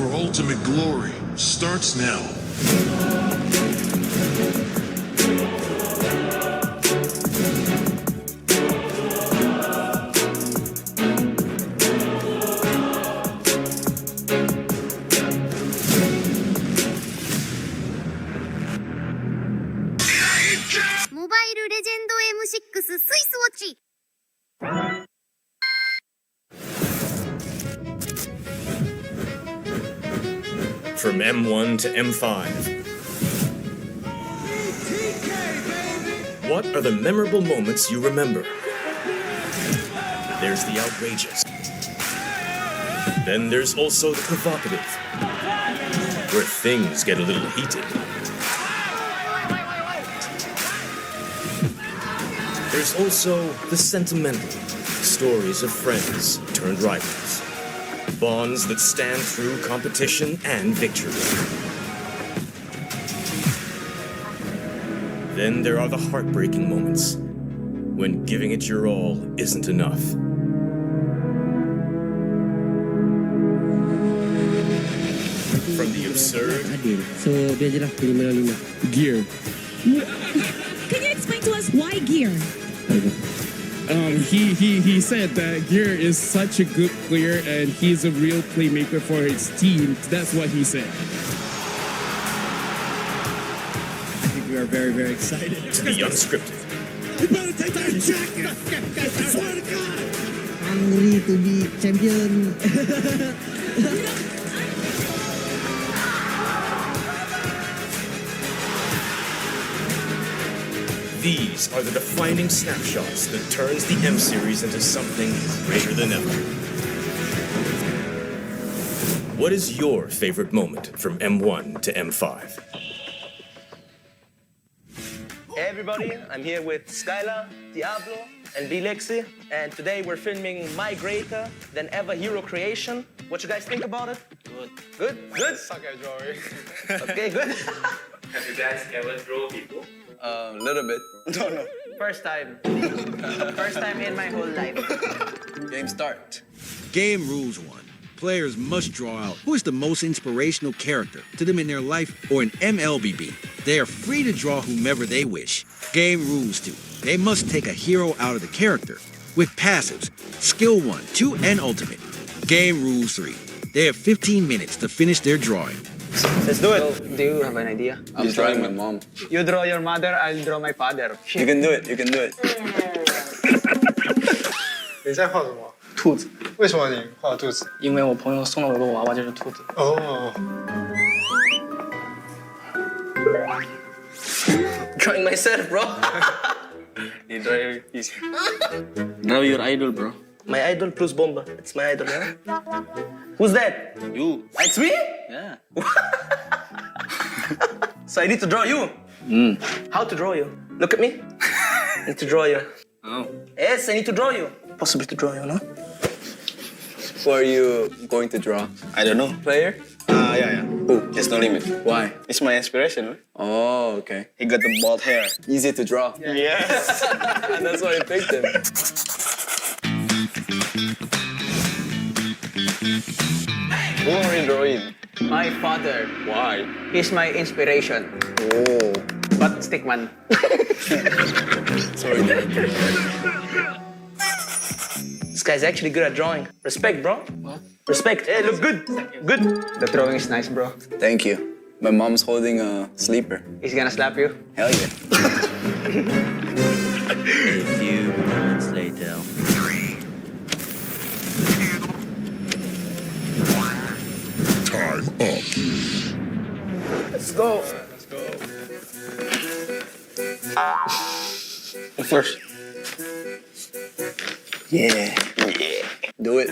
for ultimate glory starts now. Mobile Legend M6 スイスウォッチ From M1 to M5. What are the memorable moments you remember? There's the outrageous. Then there's also the provocative, where things get a little heated. There's also the sentimental, stories of friends turned rivals. Bonds that stand through competition and victory. Then there are the heartbreaking moments, when giving it your all isn't enough. From the absurd... So, biar je lah 5 Gear. Can you explain to us why gear? He said that Gear is such a good player and he's a real playmaker for his team. That's what he said. I think we are very, very excited. To the unscripted. You better take that jacket! I swear to God! Hungry to be champion. These are the defining snapshots that turns the M Series into something greater than ever. What is your favorite moment from M1 to M5? Hey everybody, I'm here with Skylar, Diablo, and Bilexi, and today we're filming my greater than ever hero creation. What you guys think about it? Good. Good? Good? Suck at drawing. Okay, good. Have you guys ever drawn people? Little bit. No. First time. First time in my whole life. Game start. Game rules 1. Players must draw out who is the most inspirational character to them in their life or in MLBB. They are free to draw whomever they wish. Game rules 2. They must take a hero out of the character with passives, skill 1, 2, and ultimate. Game rules 3. They have 15 minutes to finish their drawing. Let's do it. Do you have an idea? I'm drawing my mom. You draw your mother, I'll draw my father. You can do it. You can do it. 你在画什么？兔子。为什么你画兔子？因为我朋友送了我个娃娃，就是兔子。哦， Drawing myself, bro. You draw easy. Draw your idol, bro. My idol plus Bomba. It's my idol, yeah? Who's that? You. It's me? Yeah. So I need to draw you? How to draw you? Look at me. I need to draw you. Oh. Yes, I need to draw you. Possible to draw you, no? Who are you going to draw? I don't know. Player? Yeah. Who? There's no limit. Why? It's my inspiration, right? Oh, okay. He got the bald hair. Easy to draw. Yes. And that's why I picked him. Who are you drawing? My father. Why? He's my inspiration. Oh. But stickman. Sorry, Dad. This guy's actually good at drawing. Respect, bro. What? Respect. Hey, look good. Good. The drawing is nice, bro. Thank you. My mom's holding a sleeper. He's gonna slap you. Hell yeah. A few moments later. Time up. Let's go. First. Yeah. Do it.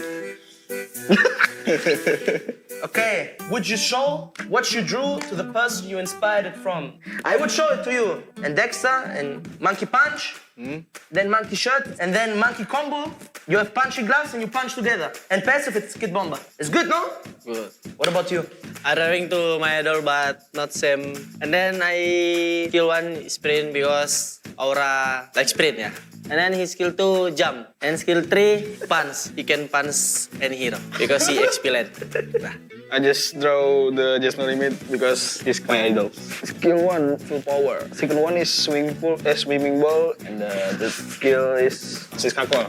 Okay, would you show what you drew to the person you inspired it from? I would show it to you. And Dexter, and Monkey Punch, then Monkey Shirt, and then Monkey Combo. You have punchy gloves and you punch together. And passive, it's Kid Bomba. It's good, no? Good. What about you? I drawing to my idol but not same. And then I kill one sprint because aura like sprint, yeah. And then his skill 2, jump. And skill 3, punch. He can punch any hero because he expelled. I just draw the Just No Limit because he's my idol. Skill 1, full power. Skill 1 is swimming ball, and the skill is Siskakwa.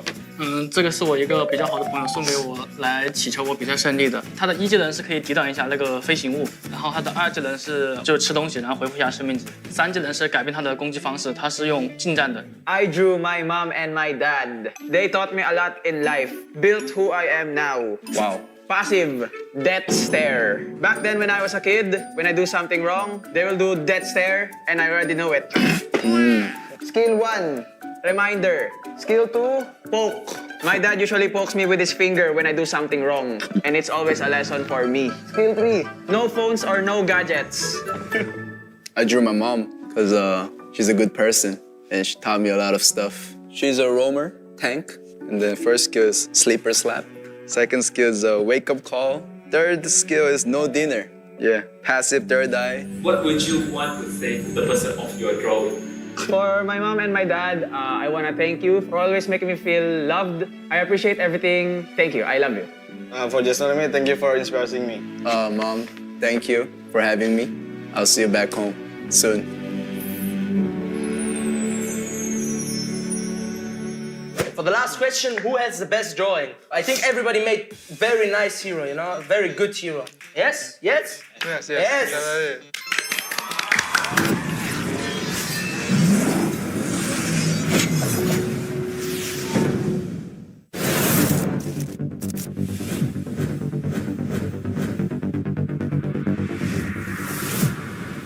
这个是我一个比较好的朋友送给我来祈求我比赛胜利的。他的1技能是可以抵挡一下那个飞行物，然后他的2技能是就吃东西，然后恢复一下生命值。3技能是改变他的攻击方式，他是用近战的。I drew my mom and my dad. They taught me a lot in life, built who I am now. Wow. Passive, death stare. Back then when I was a kid, when I do something wrong, they will do death stare and I already know it. Skill 1, reminder. Skill 2, poke. My dad usually pokes me with his finger when I do something wrong, and it's always a lesson for me. Skill 3, no phones or no gadgets. I drew my mom because she's a good person and she taught me a lot of stuff. She's a roamer, tank, and the first skill is sleeper slap. Second skill is a wake-up call. Third skill is no dinner. Yeah, passive third eye. What would you want to say to the person of your drawing? For my mom and my dad, I want to thank you for always making me feel loved. I appreciate everything. Thank you. I love you. For Just No Limit, thank you for inspiring me. Mom, thank you for having me. I'll see you back home soon. For the last question, who has the best drawing? I think everybody made very nice hero, you know, very good hero. Yes? Yes? Yes. Yes.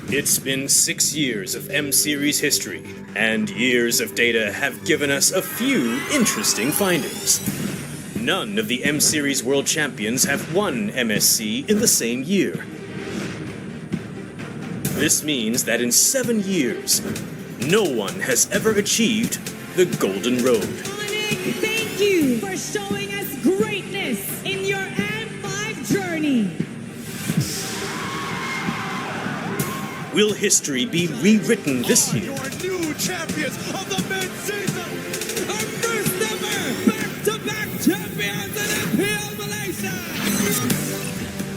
It's been 6 years of M-Series history, and years of data have given us a few interesting findings. None of the M-Series World Champions have won MSC in the same year. This means that in 7 years, no one has ever achieved the Golden Road. Thank you for showing us greatness in your M5 journey. Will history be rewritten this year? Your new champions of the mid-season! Our first ever back-to-back champions in MPL Malaysia!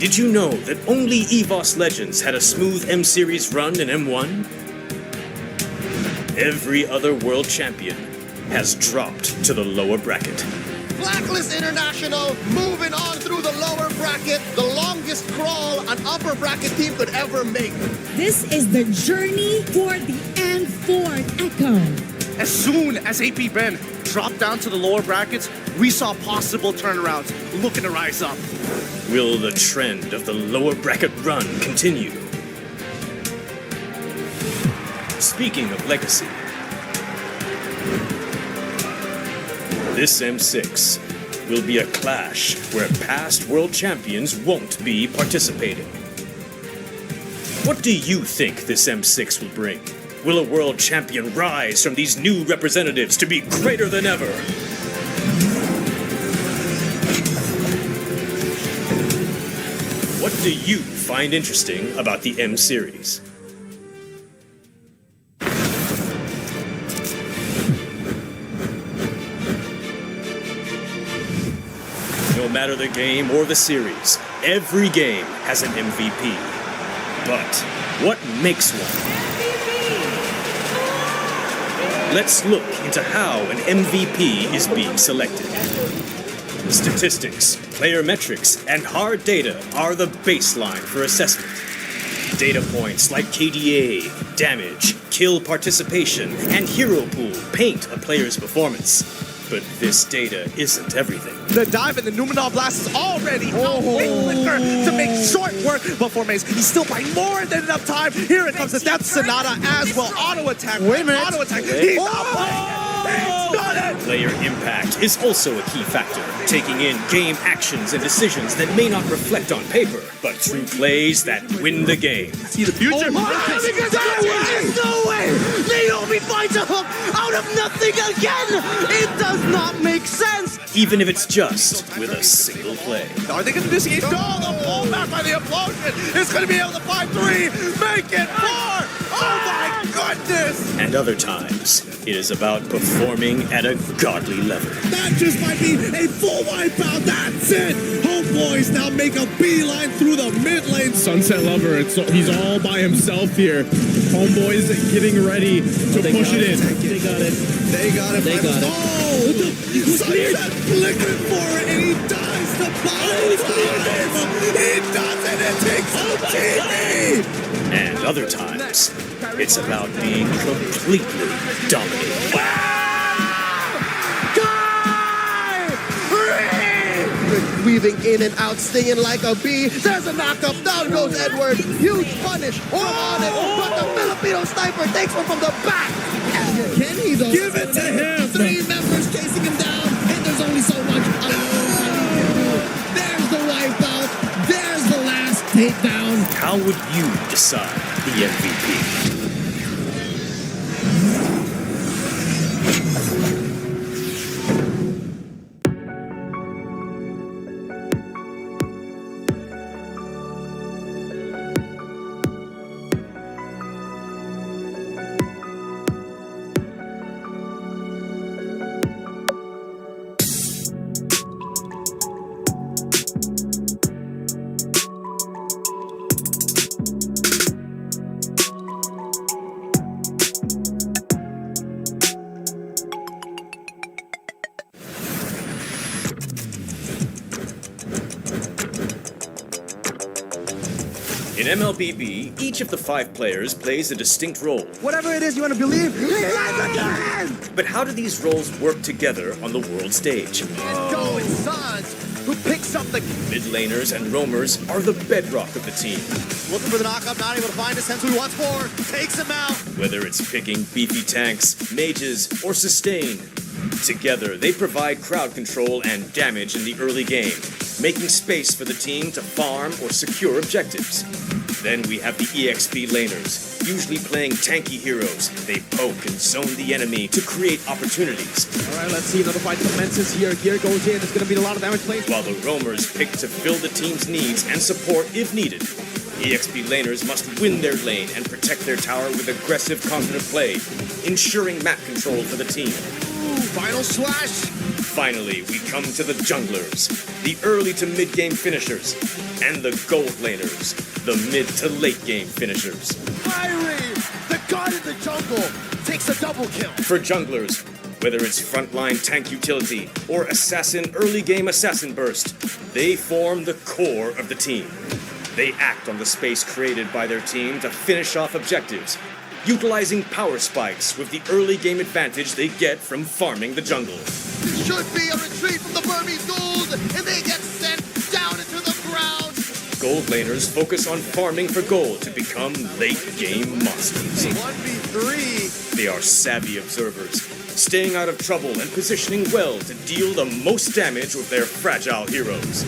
Did you know that only EVOS Legends had a smooth M-Series run in M1? Every other world champion has dropped to the lower bracket. Blacklist International moving on through the lower bracket, the longest crawl an upper bracket team could ever make. This is the journey for the M4 Echo. As soon as AP Ben dropped down to the lower brackets, we saw possible turnarounds looking to rise up. Will the trend of the lower bracket run continue? Speaking of legacy, this M6 will be a clash where past world champions won't be participating. What do you think this M6 will bring? Will a world champion rise from these new representatives to be greater than ever? What do you find interesting about the M-Series? No matter the game or the series, every game has an MVP. But what makes one? Let's look into how an MVP is being selected. Statistics, player metrics, and hard data are the baseline for assessment. Data points like KDA, damage, kill participation, and hero pool paint a player's performance. But this data isn't everything. The dive in the Numenor Blast is already out big flicker to make short work, but for Mace, he's still by more than enough time. Here it comes the Death Sonata as well. Auto attack. Wait a minute. Auto attack. He's not playing it. He's done it. Player impact is also a key factor, taking in game actions and decisions that may not reflect on paper, but through plays that win the game. See the future. Oh my God, no way! Naomi finds a hook out of nothing again! It does not make sense! Even if it's just with a single play. Are they going to disengage? No, the pullback by the implosion is going to be able to find 3, make it 4! Oh my goodness! goodness! And other times, it is about performing at a godly level. That just might be a full wipeout. That's it. Homeboys now make a beeline through the mid lane. Sunset Lover, he's all by himself here. Homeboys getting ready to push it in. They got it. They got it. They got it. Oh! Sunset flickered for it, and he dies to buy time. He does it. It takes out TV. And other times, it's about being completely dominated. Weaving in and out, stinging like a bee. There's a knockup. Down goes Edward. Huge punish from on it. But the Filipino sniper takes one from the back. Can he though? Give it to him. 3 members chasing him down, and there's only so much alone that he can do. There's the wipeout. There's the last takedown. How would you decide the MVP? In MLBB, each of the 5 players plays a distinct role. Whatever it is you want to believe, he lies again! But how do these roles work together on the world stage? Go, it's Sans, who picks up the... Mid laners and roamers are the bedrock of the team. Looking for the knockup, not able to find us, hence who he wants for. Takes him out. Whether it's picking beefy tanks, mages, or sustain, together they provide crowd control and damage in the early game, making space for the team to farm or secure objectives. Then we have the EXP laners, usually playing tanky heroes. They poke and zone the enemy to create opportunities. All right, let's see. Another fight commences here. Gear goes in. It's going to be a lot of damage played. While the roamers pick to fill the team's needs and support if needed. EXP laners must win their lane and protect their tower with aggressive, confident play, ensuring map control for the team. Final slash. Finally, we come to the junglers, the early to mid-game finishers, and the gold laners, the mid to late-game finishers. Fiery, the god in the jungle, takes a double kill. For junglers, whether it's frontline tank utility or assassin early-game assassin burst, they form the core of the team. They act on the space created by their team to finish off objectives, utilizing power spikes with the early game advantage they get from farming the jungle. It should be a retreat from the Burmese gold, and they get sent down into the ground. Gold laners focus on farming for gold to become late game monsters. 1v3. They are savvy observers, staying out of trouble and positioning well to deal the most damage with their fragile heroes.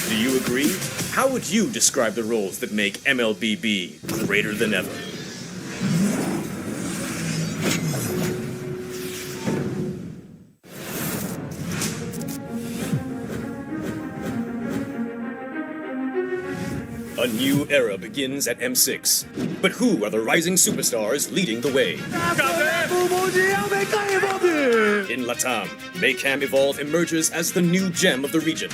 Do you agree? How would you describe the roles that make MLBB greater than ever? A new era begins at M6. But who are the rising superstars leading the way? In Latam, Maycam Evolve emerges as the new gem of the region.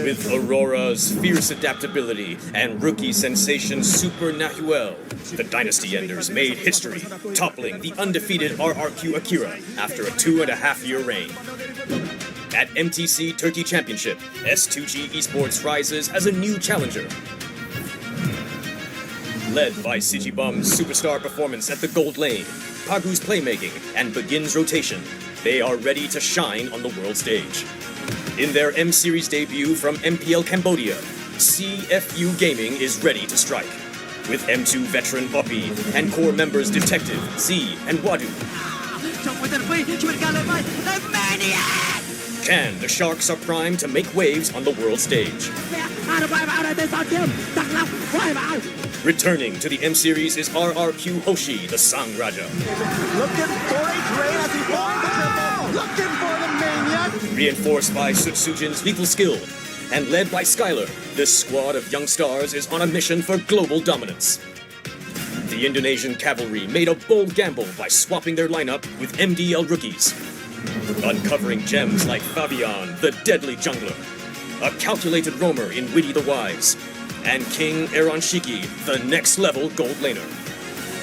With Aurora's fierce adaptability and rookie sensation Super Nahuel, the Dynasty Enders made history, toppling the undefeated RRQ Akira after a 2.5-year reign. At MTC Turkey Championship, S2G Esports rises as a new challenger. Led by Sigibum's superstar performance at the gold lane, Pagu's playmaking, and Begin's rotation, they are ready to shine on the world stage. In their M-Series debut from MPL Cambodia, CFU Gaming is ready to strike. With M2 veteran Poppy and core members Detective, Z, and Wadu. Can the Sharks are primed to make waves on the world stage? Returning to the M-Series is RRQ Hoshi, the Sang Raja. Looking for a trade as he finds the triple. Looking for the maniac. Reinforced by Sutsujin's lethal skill And led by Skylar, this squad of young stars is on a mission for global dominance. The Indonesian cavalry made a bold gamble by swapping their lineup with MDL rookies, uncovering gems like Fabian, the deadly jungler, a calculated roamer in Witty the Wise, and King Aaron Shiki, the next-level gold laner.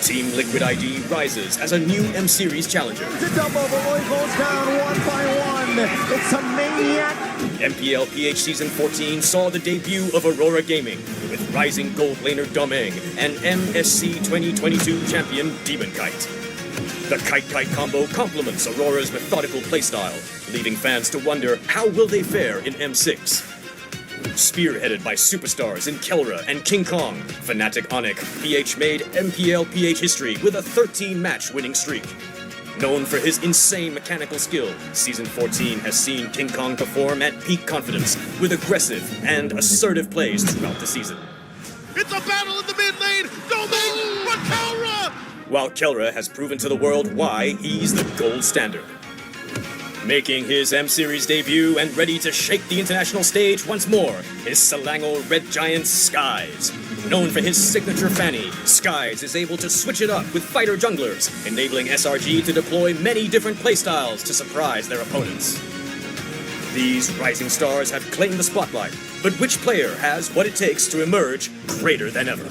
Team Liquid ID rises as a new M-Series challenger. The double, the Roy goes down 1 by 1. It's a maniac. MPL PH Season 14 saw the debut of Aurora Gaming with rising gold laner Domeng and MSC 2022 champion Demon Kite. The Kite-Kite combo complements Aurora's methodical playstyle, leaving fans to wonder how will they fare in M6. Spearheaded by superstars in Kelra and King Kong, Fnatic Onic, PH made MPL PH history with a 13-match winning streak. Known for his insane mechanical skill, Season 14 has seen King Kong perform at peak confidence with aggressive and assertive plays throughout the season. It's a battle in the mid lane. Domain for Kelra. While Kelra has proven to the world why he's the gold standard. Making his M-Series debut and ready to shake the international stage once more is Selangor Red Giant Skies. Known for his signature fanny, Skies is able to switch it up with fighter junglers, enabling SRG to deploy many different playstyles to surprise their opponents. These rising stars have claimed the spotlight, but which player has what it takes to emerge greater than ever?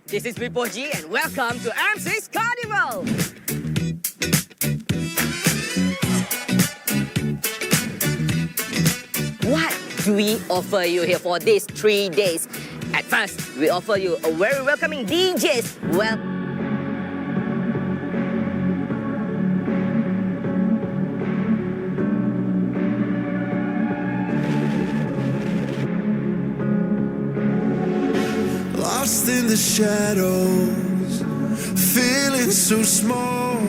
This is Bipo G and welcome to M6 Carnival! What do we offer you here for these 3 days? At first, we offer you a very welcoming DJs. Well, lost in the shadows, feeling so small.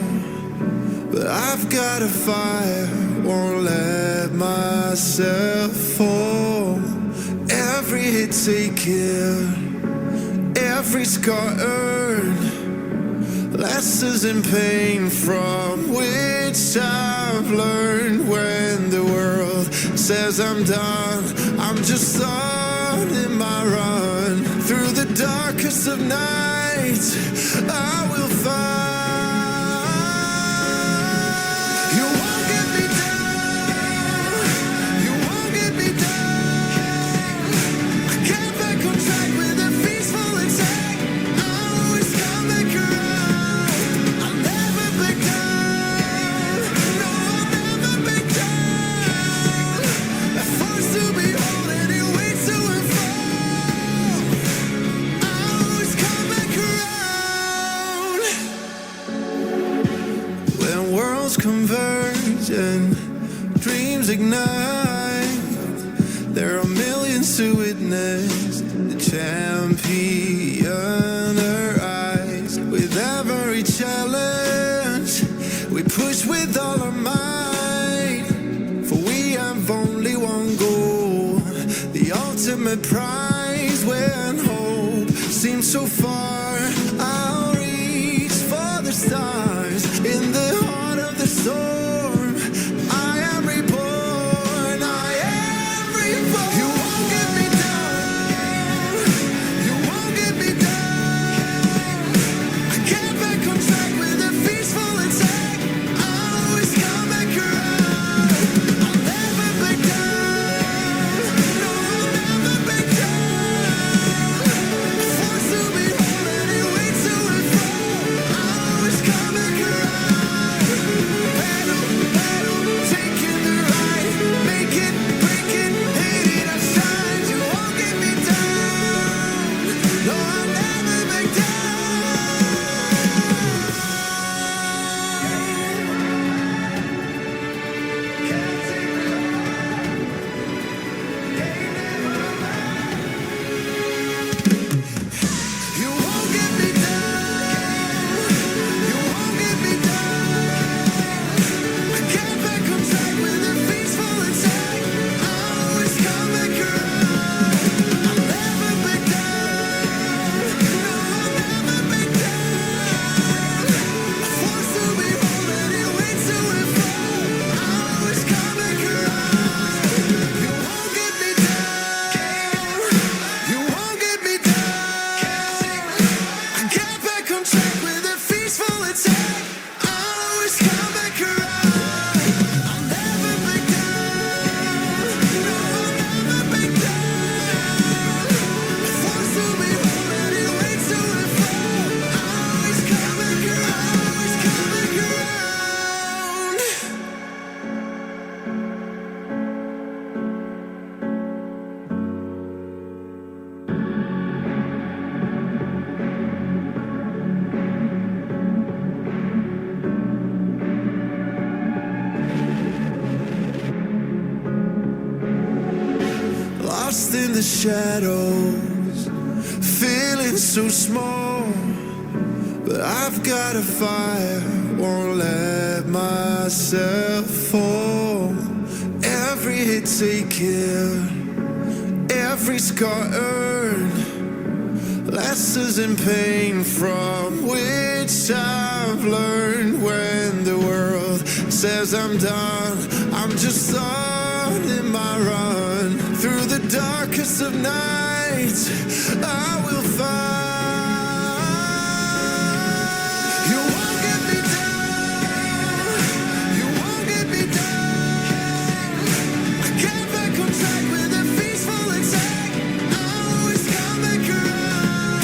But I've got a fire, won't let myself fall. Every hit taken, every scar earned, lessons in pain from which I've learned. When the world says I'm done, I'm just starting my run. Through the darkest of nights, I will find worlds converge and dreams ignite, there are millions to witness the champion arise. With every challenge, we push with all our might, for we have only one goal, the ultimate prize. When hope seems so far, I'll reach for the stars. In the heart of the storm, I am reborn, I am reborn. You won't get me down, you won't get me down. I get back on track with a peaceful attack. I'll always come back around. I'll never back down, no, I'll never back down. Forced to be holding it way to and fro. I'll always come back around. Battle, battle, taking the ride, make it, break it, hate it, I shine. You won't get me down, no, I'll never back down. You won't get me down, you won't get me down. I get back on track with a peaceful attack. I'll always come back around. I'll never back down, no, I'll never back down. Forced to be holding it way to and fro. I'll always come back around. You won't get me down, you won't get me down. I get back on track with a peaceful attack. I'll always come back around. I'll never back down, no, I'll never back down. Forced to be holding it way to and fro. I'll always come back around, always come back around. Lost in the shadows, feeling so small, but I've got a fire, won't let myself fall. Every hit taken, every scar earned, lessons in pain from which I've learned. When the world says I'm done, I'm just starting my run. Through the darkest of nights, I will find. You won't get me down, you won't get me down. I get back on track with a peaceful attack. I'll always come back around.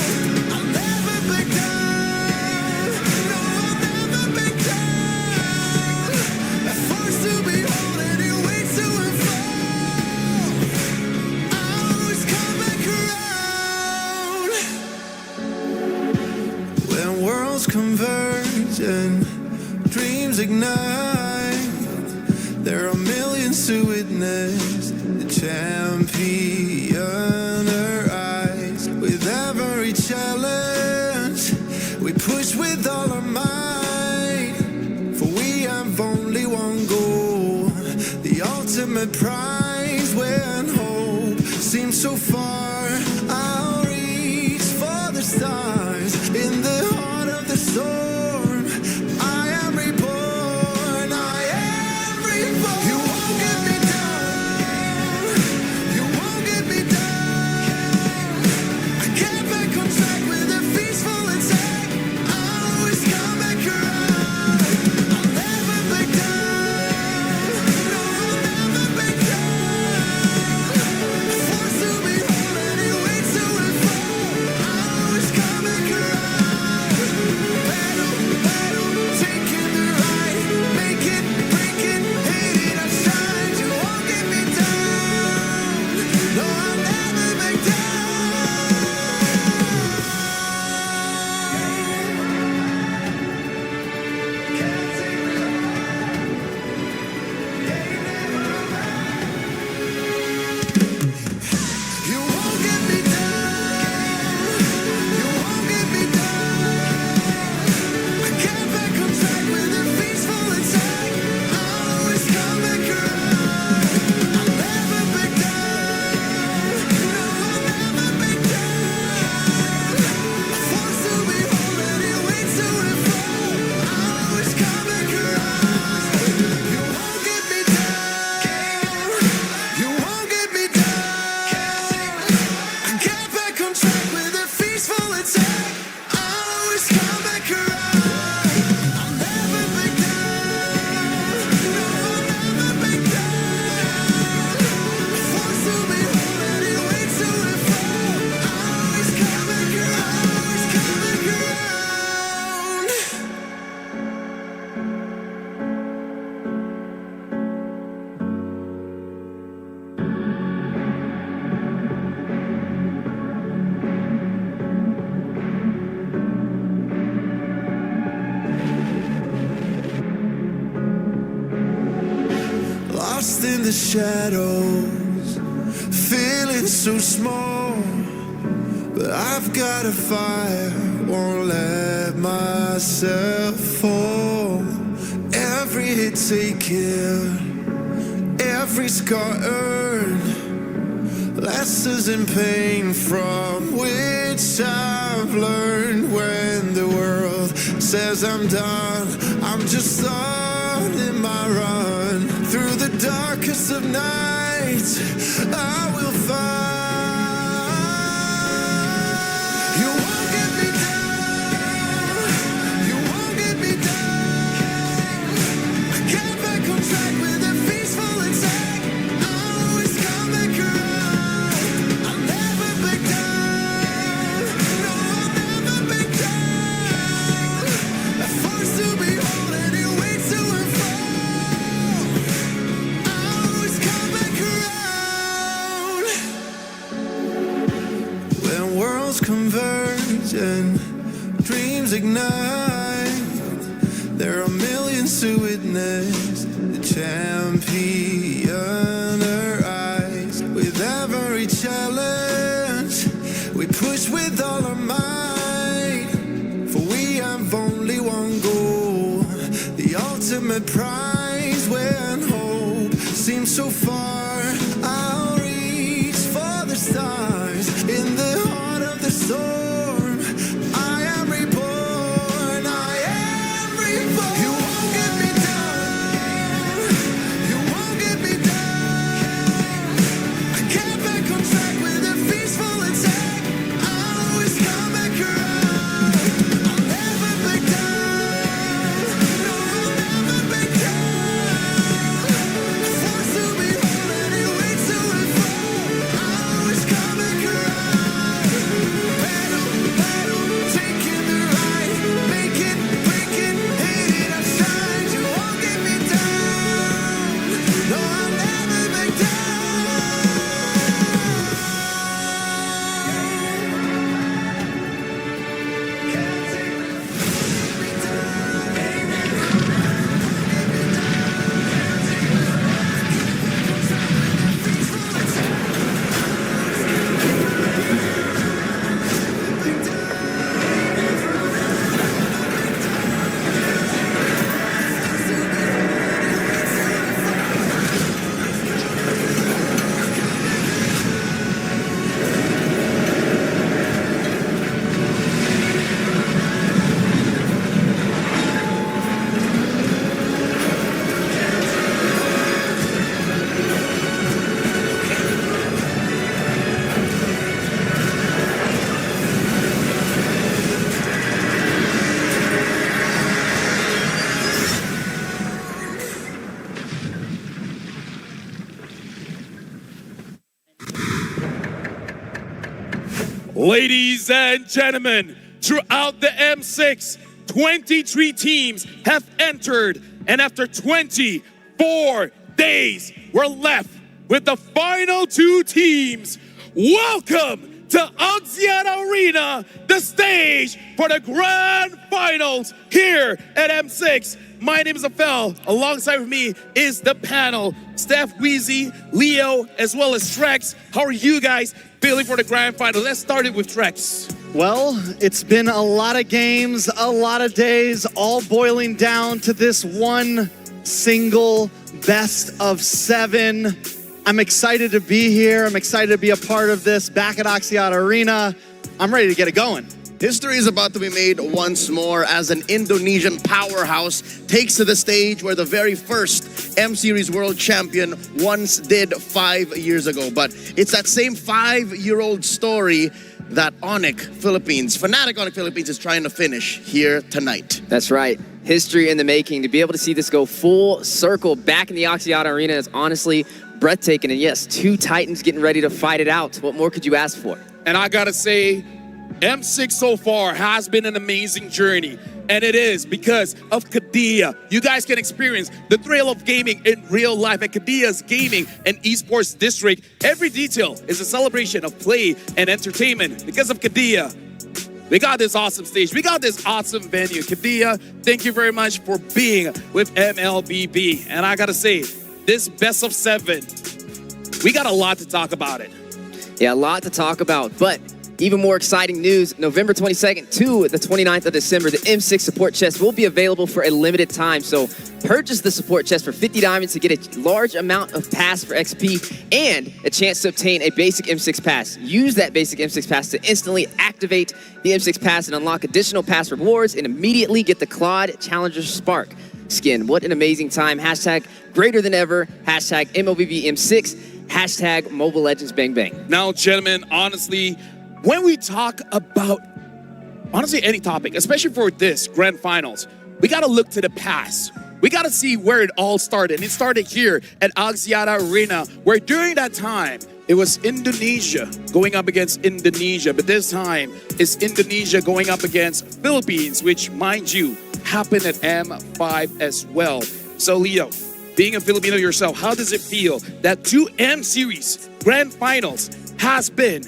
I'll never back down, no, I'll never back down. Forced to be holding it way to and fro. I'll always come back around. When worlds converge and dreams ignite, there are millions to witness the champion arise. With every challenge, we push with all our might, for we have only one goal, the ultimate prize. When hope seems so far, I'll reach for the stars. In the heart of the storm, I am reborn, I am reborn. You won't get me down, you won't get me down. I get back on track with a peaceful attack. I'll always come back around. I'll never back down, no, I'll never back down. Forced to be holding lost in the shadows, feeling so small. But I've got a fire, won't let myself fall. Every hit taken, every scar earned, lessons in pain from which I've learned. When the world says I'm done, I'm just starting my run. Through the darkest of nights, I will find. You won't get me down, you won't get me down. I get back on track with a peaceful attack. I'll always come back around. I'll never back down, no, I'll never back down. I'm forced to be whole anyway to and fall. I'll always come back around. When worlds converge and dreams ignite, there are millions to witness the champion arise. With every challenge, we push with all our might, for we have only one goal, the ultimate prize. When hope seems so far, I'll reach for the stars. In the heart of the storm, I am reborn, I am reborn. You won't get me down, you won't get me down. I get back on track with a peaceful attack. I'll always come back around. I'll never back down, no, I'll never back down. Forced to be whole anyway to and fall. I'll always come back around. Battle, battle, taking the ride, make it, break it, hit it, I shine. You won't get me down, no, I'll never back down. Ladies and gentlemen, throughout the M6, 23 teams have entered, and after 24 days, we're left with the final 2 teams. Welcome to Axiata Arena, the stage for the grand finals here at M6. My name is Afel. Alongside with me is the panel, Steph, Wheezy, Leo, as well as Trex. How are you guys feeling for the grand final? Let's start it with Trex. Well, it's been a lot of games, a lot of days, all boiling down to this one single best of 7. I'm excited to be here. I'm excited to be a part of this back at Axiata Arena. I'm ready to get it going. History is about to be made once more as an Indonesian powerhouse takes to the stage where the very first M-Series World Champion once did 5 years ago. But it's that same 5-year-old story that Onyx Philippines, Fnatic Onyx Philippines, is trying to finish here tonight. That's right. History in the making. To be able to see this go full circle back in the Axiata Arena is honestly breathtaking. And yes, 2 Titans getting ready to fight it out. What more could you ask for? And I gotta say, M6 so far has been an amazing journey, and it is because of Kadia. You guys can experience the thrill of gaming in real life at Kadia's Gaming and Esports District. Every detail is a celebration of play and entertainment. Because of Kadia, we got this awesome stage. We got this awesome venue. Kadia, thank you very much for being with MLBB. And I gotta say, this best of 7, we got a lot to talk about it. Yeah, a lot to talk about, but even more exciting news, November 22nd to the 29th of December, the M6 support chest will be available for a limited time. So purchase the support chest for 50 diamonds to get a large amount of pass for XP and a chance to obtain a basic M6 pass. Use that basic M6 pass to instantly activate the M6 pass and unlock additional pass rewards and immediately get the Claude Challenger Spark skin. What an amazing time. Hashtag greater than ever. Hashtag MLBB M6. Hashtag Mobile Legends Bang Bang. Now, gentlemen, honestly, when we talk about, honestly, any topic, especially for this Grand Finals, we got to look to the past. We got to see where it all started. And it started here at Axiata Arena, where during that time, it was Indonesia going up against Indonesia. But this time, it's Indonesia going up against Philippines, which, mind you, happened at M5 as well. So, Leo, being a Filipino yourself, how does it feel that 2 M Series Grand Finals has been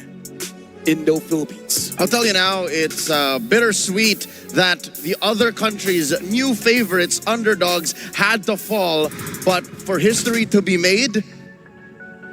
Indo-Philippines? I'll tell you now, it's bittersweet that the other countries' new favorites, underdogs, had to fall. But for history to be made,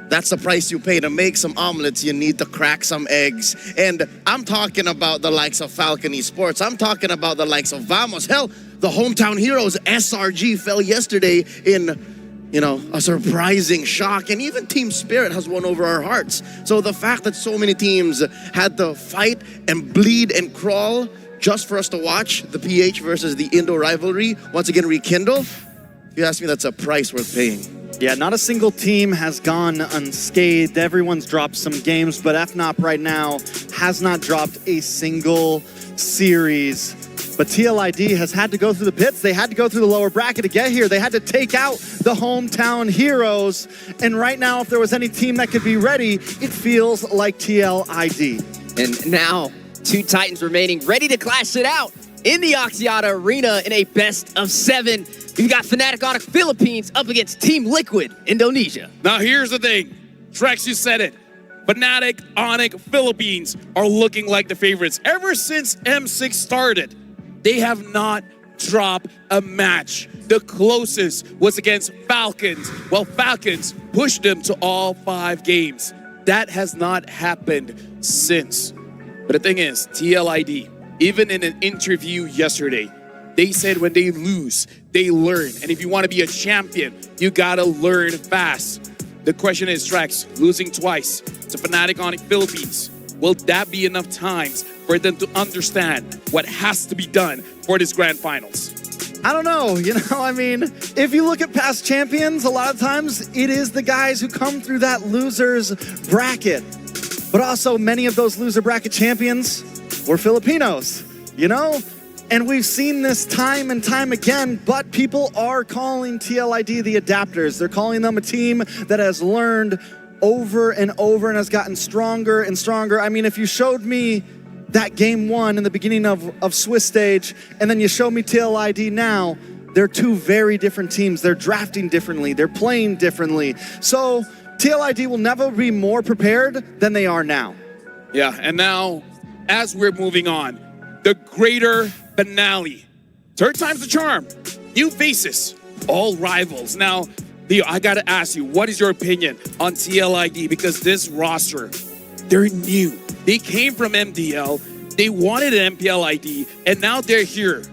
that's the price you pay. To make some omelets, you need to crack some eggs. And I'm talking about the likes of Falcon Esports. I'm talking about the likes of Vamos. Hell, the hometown heroes, SRG, fell yesterday in, a surprising shock. And even Team Spirit has won over our hearts. So the fact that so many teams had to fight and bleed and crawl just for us to watch the PH versus the Indo rivalry once again rekindle, if you ask me, that's a price worth paying. Yeah, not a single team has gone unscathed. Everyone's dropped some games, but FNOP right now has not dropped a single series. But TLID has had to go through the pits. They had to go through the lower bracket to get here. They had to take out the hometown heroes. And right now, if there was any team that could be ready, it feels like TLID. And now, 2 Titans remaining, ready to clash it out in the Axiata Arena in a best of 7. We've got Fnatic Onyx Philippines up against Team Liquid Indonesia. Now here's the thing. Trex, you said it. Fnatic Onyx Philippines are looking like the favorites. Ever since M6 started, they have not dropped a match. The closest was against Falcons. Well, Falcons pushed them to all 5 games. That has not happened since. But the thing is, TLID, even in an interview yesterday, they said when they lose, they learn. And if you want to be a champion, you gotta learn fast. The question is, Trax, losing twice to Fnatic Onyx Philippines, will that be enough times for them to understand what has to be done for this Grand Finals? I don't know, if you look at past champions, a lot of times it is the guys who come through that loser's bracket. But also many of those loser bracket champions were Filipinos, And we've seen this time and time again, but people are calling TLID the adapters. They're calling them a team that has learned over and over and has gotten stronger and stronger. If you showed me that game 1 in the beginning of Swiss stage, and then you show me TLID now, they're 2 very different teams. They're drafting differently. They're playing differently. So TLID will never be more prepared than they are now. Yeah, and now, as we're moving on, the greater finale. 3rd time's the charm. New faces, all rivals. Now, Leo, I gotta ask you, what is your opinion on TLID? Because this roster, they're new. They came from MDL, they wanted an MPL ID, and now they're here.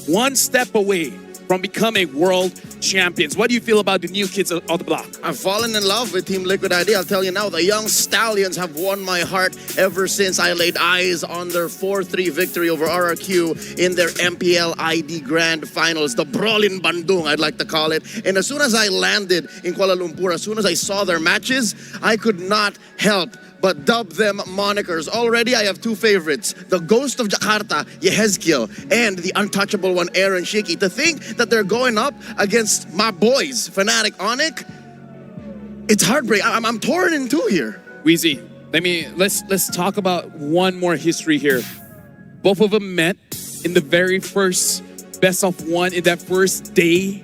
1 step away from becoming world champions. What do you feel about the new kids on the block? I've fallen in love with Team Liquid ID. I'll tell you now, the young stallions have won my heart ever since I laid eyes on their 4-3 victory over RRQ in their MPL ID Grand Finals, the Brawl in Bandung, I'd like to call it. And as soon as I landed in Kuala Lumpur, as soon as I saw their matches, I could not help but dub them monikers. Already, I have 2 favorites. The Ghost of Jakarta, Yehezkiel, and the untouchable one, Aaron Shiki. To think that they're going up against my boys, Fnatic Onyx, it's heartbreaking. I'm torn in 2 here. Weezy, let's talk about one more history here. Both of them met in the very first best of 1 in that first day.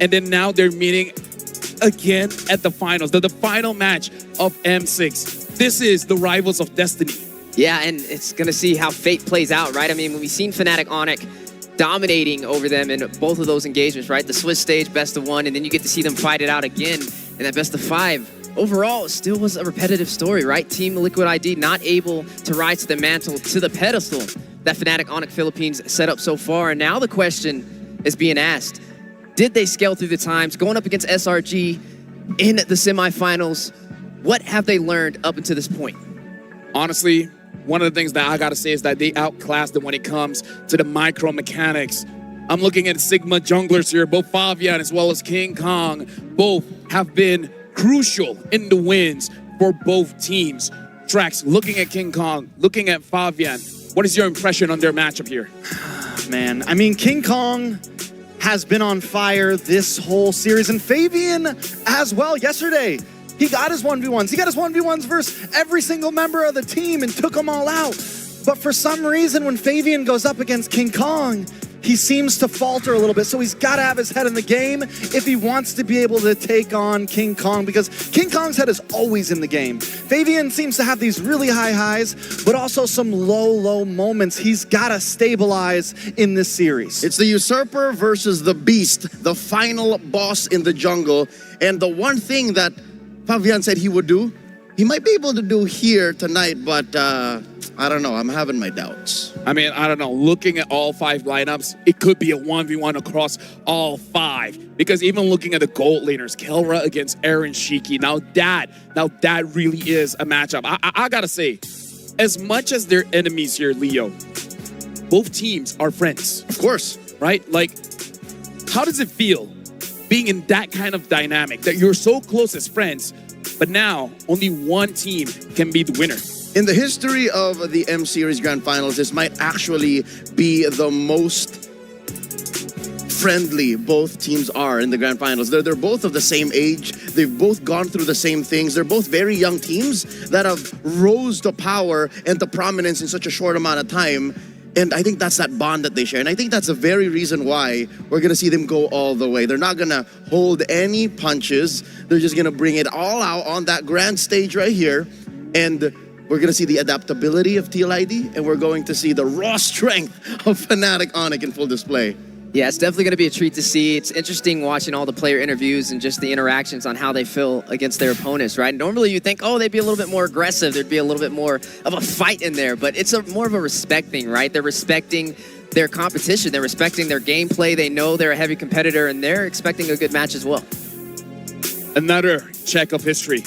And then now they're meeting again at the finals, the final match of M6. This is the rivals of destiny. Yeah, and it's going to see how fate plays out, right? When we've seen Fnatic Onyx dominating over them in both of those engagements, right? The Swiss stage, best of one, and then you get to see them fight it out again in that best of 5. Overall, it still was a repetitive story, right? Team Liquid ID not able to rise to the mantle, to the pedestal that Fnatic Onyx Philippines set up so far. And now the question is being asked, did they scale through the times? Going up against SRG in the semifinals, what have they learned up until this point? Honestly, one of the things that I gotta say is that they outclassed them when it comes to the micro mechanics. I'm looking at Sigma junglers here, both Fabian as well as King Kong. Both have been crucial in the wins for both teams. Trax, looking at King Kong, looking at Fabian, what is your impression on their matchup here? Man, I mean, King Kong has been on fire this whole series, and Fabian as well. Yesterday, he got his 1v1s. He got his 1v1s versus every single member of the team and took them all out. But for some reason, when Fabian goes up against King Kong, he seems to falter a little bit. So he's got to have his head in the game if he wants to be able to take on King Kong, because King Kong's head is always in the game. Fabian seems to have these really high highs, but also some low moments he's got to stabilize in this series. It's the Usurper versus the Beast, the final boss in the jungle. And the one thing that Fabian said he would do, he might be able to do here tonight, but I don't know. I'm having my doubts. I mean, I don't know. Looking at all 5 lineups, it could be a 1v1 across all 5. Because even looking at the gold laners, Kelra against Aaron Shiki, now that really is a matchup. I gotta say, as much as they're enemies here, Leo, both teams are friends. Of course. Right? Like, how does it feel being in that kind of dynamic that you're so close as friends, but now only one team can be the winner? In the history of the M Series Grand Finals, this might actually be the most friendly both teams are in the Grand Finals. They're both of the same age. They've both gone through the same things. They're both very young teams that have rose to power and to prominence in such a short amount of time. And I think that's that bond that they share. And I think that's the very reason why we're going to see them go all the way. They're not going to hold any punches. They're just going to bring it all out on that grand stage right here. And we're going to see the adaptability of TLID, and we're going to see the raw strength of Fnatic Onyx in full display. Yeah, it's definitely going to be a treat to see. It's interesting watching all the player interviews and just the interactions on how they feel against their opponents, right? Normally you think, oh, they'd be a little bit more aggressive. There'd be a little bit more of a fight in there, but it's more of a respect thing, right? They're respecting their competition. They're respecting their gameplay. They know they're a heavy competitor, and they're expecting a good match as well. Another check of history.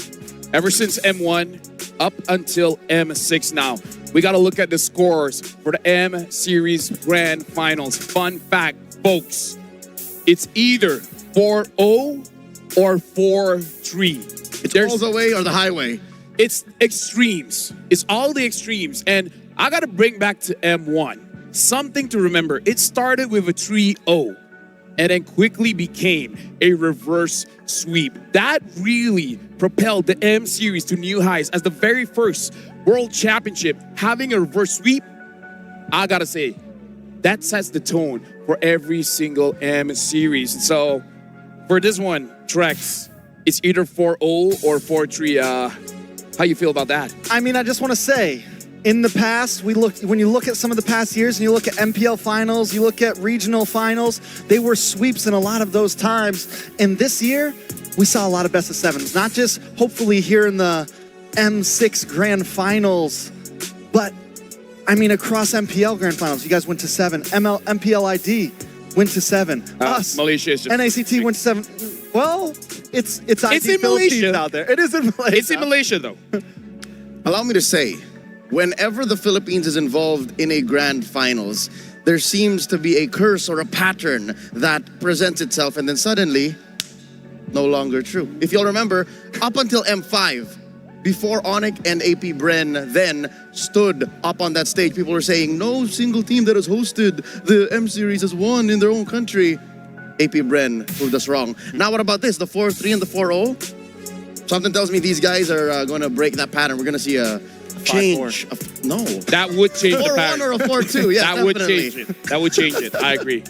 Ever since M1 up until M6 now, we got to look at the scores for the M Series Grand Finals. Fun fact, folks, it's either 4-0 or 4-3. It's all the way or the highway. It's extremes. It's all the extremes. And I got to bring back to M1 something to remember. It started with a 3-0 and then quickly became a reverse sweep. That really propelled the M Series to new highs as the very first World Championship having a reverse sweep. I gotta say, that sets the tone for every single M Series. So for this one, Trex, it's either 4-0 or 4-3. How you feel about that? I mean, I just want to say, in the past, when you look at some of the past years and you look at MPL finals, you look at regional finals, they were sweeps in a lot of those times. And this year, we saw a lot of best of sevens, not just hopefully here in the M6 Grand Finals, but I mean across MPL Grand Finals. You guys went to 7. MPL ID went to 7. Us, Malaysia is just NACT went to 7. Well, it's in Malaysia out there. It is in Malaysia. It's in Malaysia though. Allow me to say, whenever the Philippines is involved in a grand finals, there seems to be a curse or a pattern that presents itself, and then suddenly, no longer true. If you'll remember, up until M5, before Onyx and AP Bren then stood up on that stage, people were saying, no single team that has hosted the M Series has won in their own country. AP Bren proved us wrong. Now what about this, the 4-3 and the 4-0? Something tells me these guys are going to break that pattern. We're going to see a change. No. That would change the pattern. 4-1 or a 4-2, yeah, that would change it. That would change it. I agree.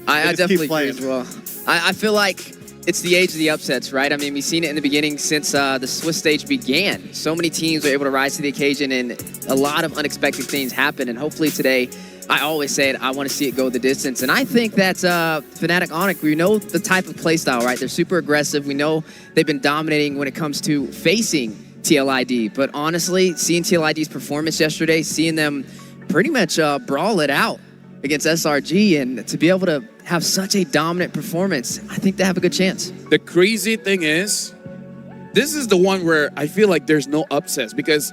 I definitely agree as well. I feel like it's the age of the upsets, right? I mean, we've seen it in the beginning since the Swiss stage began. So many teams were able to rise to the occasion, and a lot of unexpected things happen. And hopefully today, I always say it, I want to see it go the distance. And I think that Fnatic Onyx, we know the type of playstyle, right? They're super aggressive. We know they've been dominating when it comes to facing TLID. But honestly, seeing TLID's performance yesterday, seeing them pretty much brawl it out against SRG, and to be able to have such a dominant performance, I think they have a good chance. The crazy thing is, this is the one where I feel like there's no upsets, because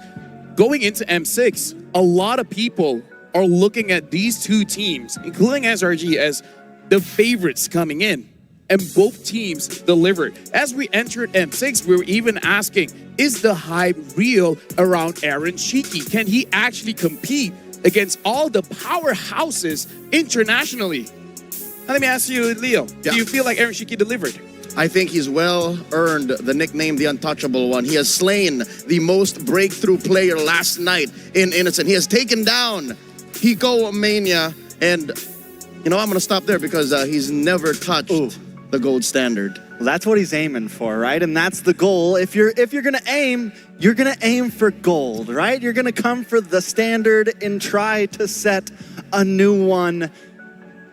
going into M6, a lot of people are looking at these two teams, including SRG, as the favorites coming in. And both teams delivered. As we entered M6, we were even asking, is the hype real around Aaron Shiki? Can he actually compete against all the powerhouses internationally? Now let me ask you, Leo, do you feel like Aaron Shiki delivered? I think he's well earned the nickname the Untouchable One. He has slain the most breakthrough player last night in Innocent. He has taken down Hiko Mania, and you know, I'm gonna stop there because he's never touched the gold standard. Well, that's what he's aiming for, right? And that's the goal. If you're gonna aim, you're gonna aim for gold, right? You're gonna come for the standard and try to set a new one.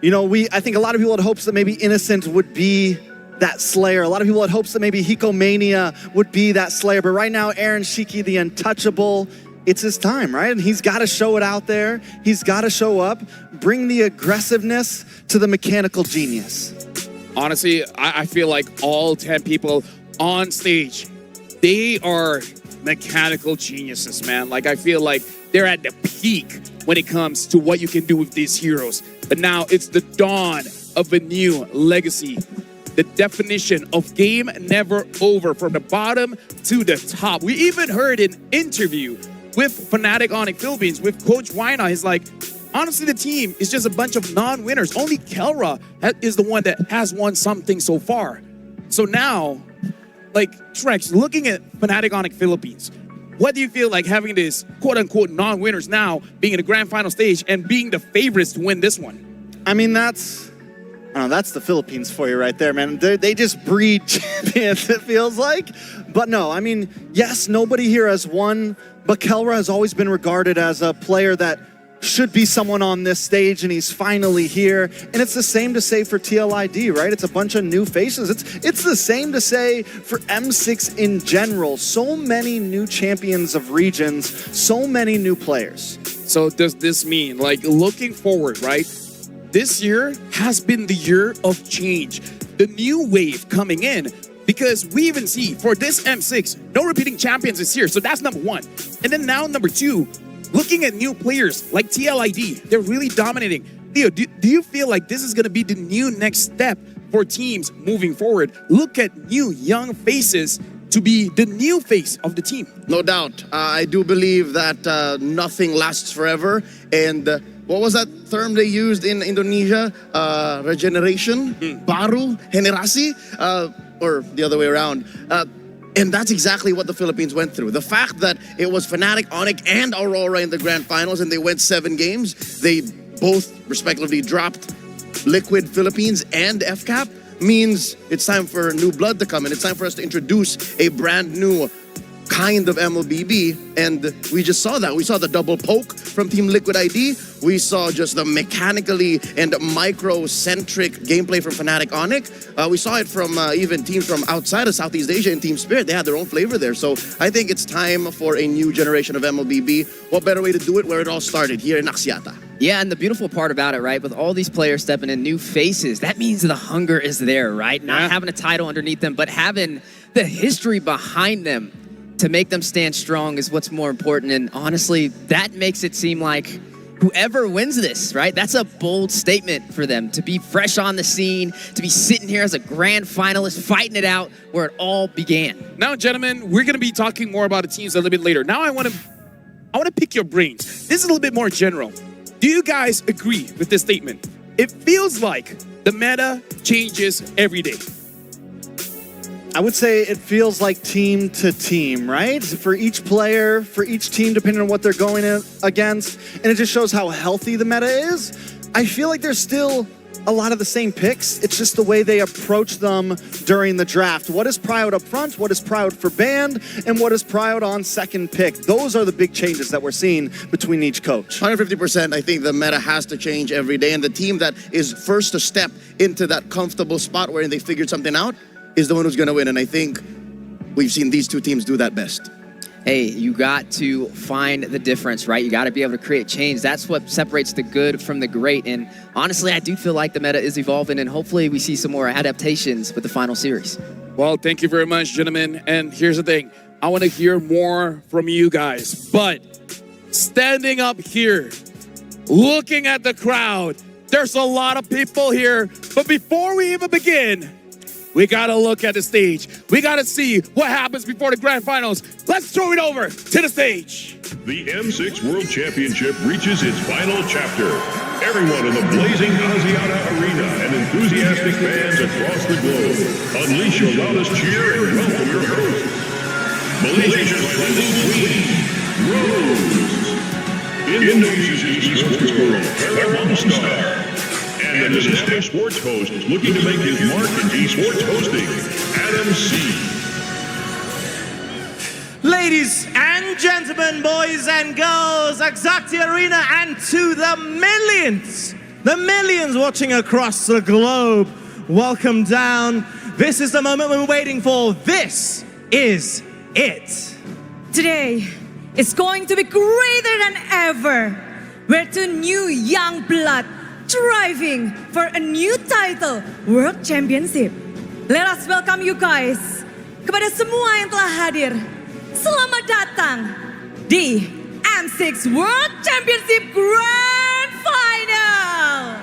You know, I think a lot of people had hopes that maybe Innocent would be that Slayer. A lot of people had hopes that maybe Hiko Mania would be that Slayer. But right now, Aaron Shiki, the Untouchable, it's his time, right? And he's got to show it out there. He's got to show up, bring the aggressiveness to the mechanical genius. Honestly, I feel like all 10 people on stage, they are mechanical geniuses, man. Like, I feel like they're at the peak when it comes to what you can do with these heroes. But now it's the dawn of a new legacy. The definition of game never over, from the bottom to the top. We even heard an interview with Fnatic Onyx Philippines with Coach Wina. He's like, honestly, the team is just a bunch of non-winners. Only Kelra is the one that has won something so far. So now, like, Trex, looking at Fnatic Onyx Philippines, what do you feel like having this quote-unquote non-winners now being in the grand final stage and being the favorites to win this one? I mean, that's the Philippines for you right there, man. They just breed champions, it feels like. But no, I mean, yes, nobody here has won, but Kelra has always been regarded as a player that should be someone on this stage, and he's finally here. And it's the same to say for TLID, right? It's a bunch of new faces. It's the same to say for M6 in general. So many new champions of regions, so many new players. So does this mean, like, looking forward, right? This year has been the year of change. The new wave coming in, because we even see for this M6, no repeating champions this year. So that's number one. And then now number two, looking at new players like TLID, they're really dominating. Leo, do you feel like this is going to be the new next step for teams moving forward? Look at new young faces to be the new face of the team. No doubt. I do believe that nothing lasts forever. And what was that term they used in Indonesia? Regeneration, baru, generasi, or the other way around. And that's exactly what the Philippines went through. The fact that it was Fnatic, Onyx, and Aurora in the grand finals, and they went 7 games, they both respectively dropped Liquid Philippines and FCAP, means it's time for new blood to come in. It's time for us to introduce a brand new kind of MLBB, and we just saw that. We saw the double poke from Team Liquid ID. We saw just the mechanically and micro-centric gameplay from Fnatic Onyx. We saw it from even teams from outside of Southeast Asia in Team Spirit. They had their own flavor there. So I think it's time for a new generation of MLBB. What better way to do it where it all started, here in Axiata. Yeah, and the beautiful part about it, right, with all these players stepping in new faces, that means the hunger is there, right? Not having a title underneath them, but having the history behind them to make them stand strong is what's more important. And honestly, that makes it seem like whoever wins this, right? That's a bold statement for them, to be fresh on the scene, to be sitting here as a grand finalist, fighting it out where it all began. Now, gentlemen, we're going to be talking more about the teams a little bit later. Now I want to pick your brains. This is a little bit more general. Do you guys agree with this statement? It feels like the meta changes every day. I would say it feels like team to team, right? For each player, for each team, depending on what they're going against. And it just shows how healthy the meta is. I feel like there's still a lot of the same picks. It's just the way they approach them during the draft. What is Proud up front? What is Proud for band? And what is Proud on second pick? Those are the big changes that we're seeing between each coach. 150%. I think the meta has to change every day. And the team that is first to step into that comfortable spot where they figured something out is the one who's going to win. And I think we've seen these two teams do that best. Hey, you got to find the difference, right? You got to be able to create change. That's what separates the good from the great. And honestly, I do feel like the meta is evolving, and hopefully we see some more adaptations with the final series. Well, thank you very much, gentlemen. And here's the thing. I want to hear more from you guys. But standing up here, looking at the crowd, there's a lot of people here. But before we even begin, we gotta look at the stage. We gotta see what happens before the grand finals. Let's throw it over to the stage. The M6 World Championship reaches its final chapter. Everyone in the blazing Axiata Arena and enthusiastic fans across the globe, unleash your loudest cheer and welcome your hosts. Malaysia's Queen, Rose. Indonesia's esports world, Paramount Star. And an established sports host looking to make his mark in esports hosting, Adam C. Ladies and gentlemen, boys and girls, Axiata Arena, and to the millions watching across the globe, welcome down. This is the moment we've been waiting for. This is it. Today is going to be greater than ever. We're two new young blood striving for a new title, World Championship. Let us welcome you guys. Kepada semua yang telah hadir, selamat datang di M6 World Championship Grand Final.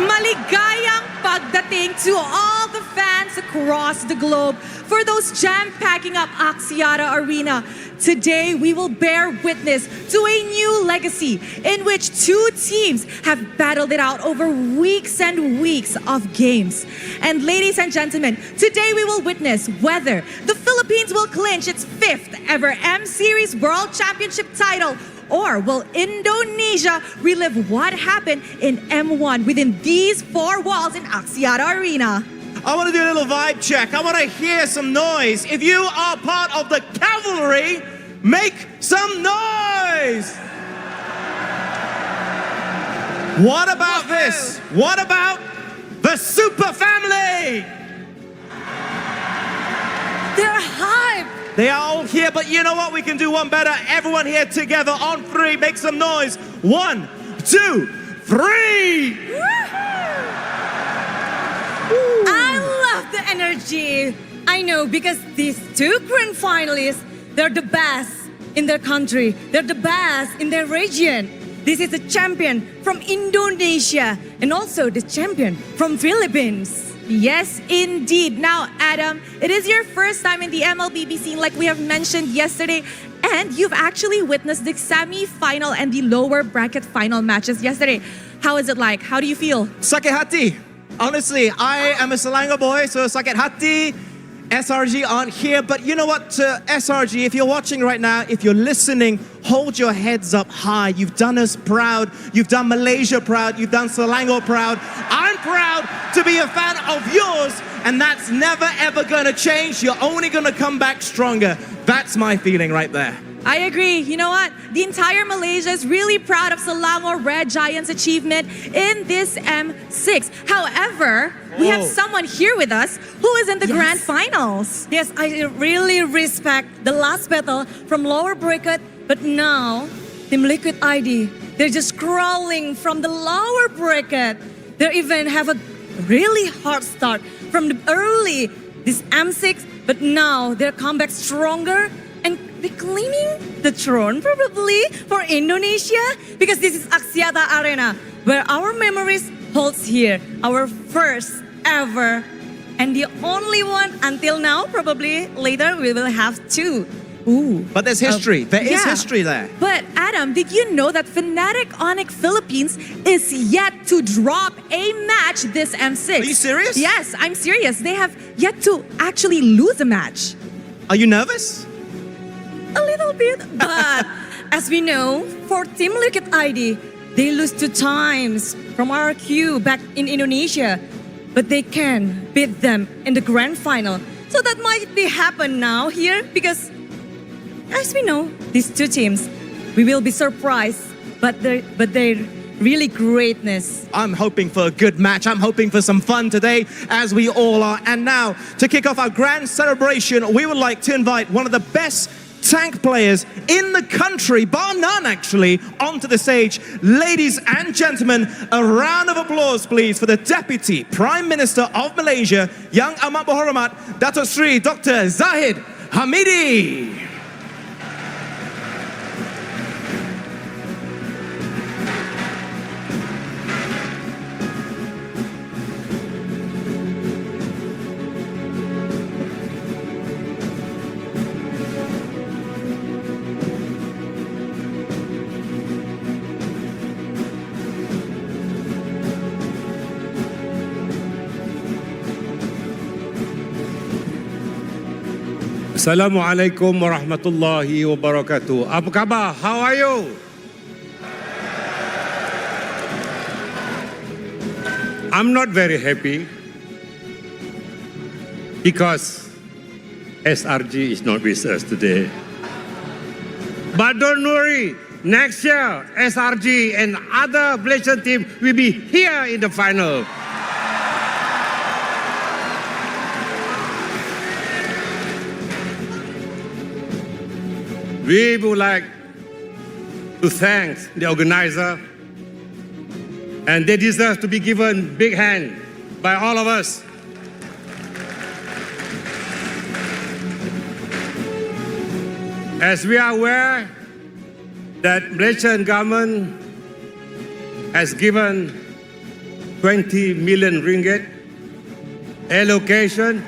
Maligayang pagdating to all the fans across the globe for those jam-packing up Axiata Arena. Today, we will bear witness to a new legacy in which two teams have battled it out over weeks and weeks of games. And ladies and gentlemen, today we will witness whether the Philippines will clinch its 5th ever M-Series World Championship title, or will Indonesia relive what happened in M1 within these four walls in Axiata Arena. I want to do a little vibe check. I want to hear some noise. If you are part of the cavalry, make some noise. What about this? What about the super family? They're hyped. They are all here, but you know what? We can do one better. Everyone here together on 3, make some noise. 1, 2, 3. I love the energy. I know, because these two grand finalists, they're the best in their country. They're the best in their region. This is the champion from Indonesia and also the champion from Philippines. Yes, indeed. Now, Adam, it is your first time in the MLBB scene, like we have mentioned yesterday, and you've actually witnessed the semi-final and the lower bracket final matches yesterday. How is it like? How do you feel? Sakit hati. Honestly, I am a Selangor boy, so sakit hati. SRG aren't here, but you know what, SRG, if you're watching right now, if you're listening, hold your heads up high. You've done us proud. You've done Malaysia proud. You've done Selangor proud. I'm proud to be a fan of yours, and that's never ever gonna change. You're only gonna come back stronger. That's my feeling right there. I agree. You know what? The entire Malaysia is really proud of Selangor Red Giants' achievement in this M6. However, we have someone here with us who is in the grand finals. Yes, I really respect the last battle from lower bracket, but now Team Liquid ID, they're just crawling from the lower bracket. They even have a really hard start from the early this M6, but now they're come back stronger and they're claiming the throne probably for Indonesia, because this is Axiata Arena where our memories holds here, our first ever and the only one until now. Probably later we will have 2. Ooh. But there's history. There is history there. But Adam, did you know that Fnatic Onyx Philippines is yet to drop a match this M6? Are you serious? Yes, I'm serious. They have yet to actually lose a match. Are you nervous? A little bit, but as we know, for Team Liquid ID, they lose 2 times from RQ back in Indonesia, but they can beat them in the grand final. So that might be happen now here because, as we know, these two teams, we will be surprised, but they're really greatness. I'm hoping for a good match. I'm hoping for some fun today, as we all are. And now, to kick off our grand celebration, we would like to invite one of the best tank players in the country, bar none actually, onto the stage. Ladies and gentlemen, a round of applause please for the Deputy Prime Minister of Malaysia, Yang Amat Berhormat, Datuk Sri Dr. Zahid Hamidi. Assalamualaikum warahmatullahi wabarakatuh. Apa khabar? How are you? I'm not very happy because SRG is not with us today. But don't worry, next year SRG and other Malaysian team will be here in the final. We would like to thank the organizer, and they deserve to be given big hand by all of us. As we are aware that Malaysian government has given 20 million ringgit allocation,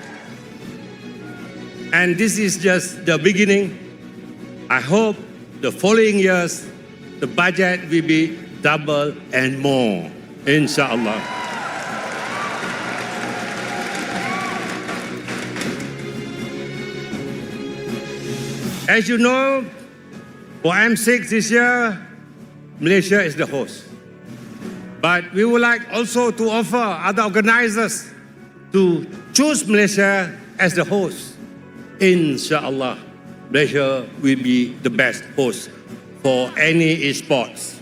and this is just the beginning. I hope the following years, the budget will be double and more, inshallah. As you know, for M6 this year, Malaysia is the host. But we would like also to offer other organizers to choose Malaysia as the host, inshallah. Malaysia will be the best host for any esports.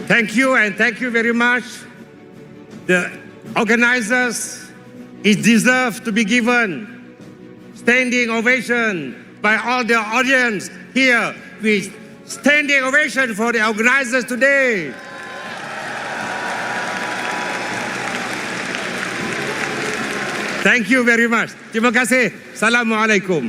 Thank you, and thank you very much. The organizers deserve to be given standing ovation by all the audience here. With standing ovation for the organizers today. Thank you very much. Terima kasih. Assalamualaikum.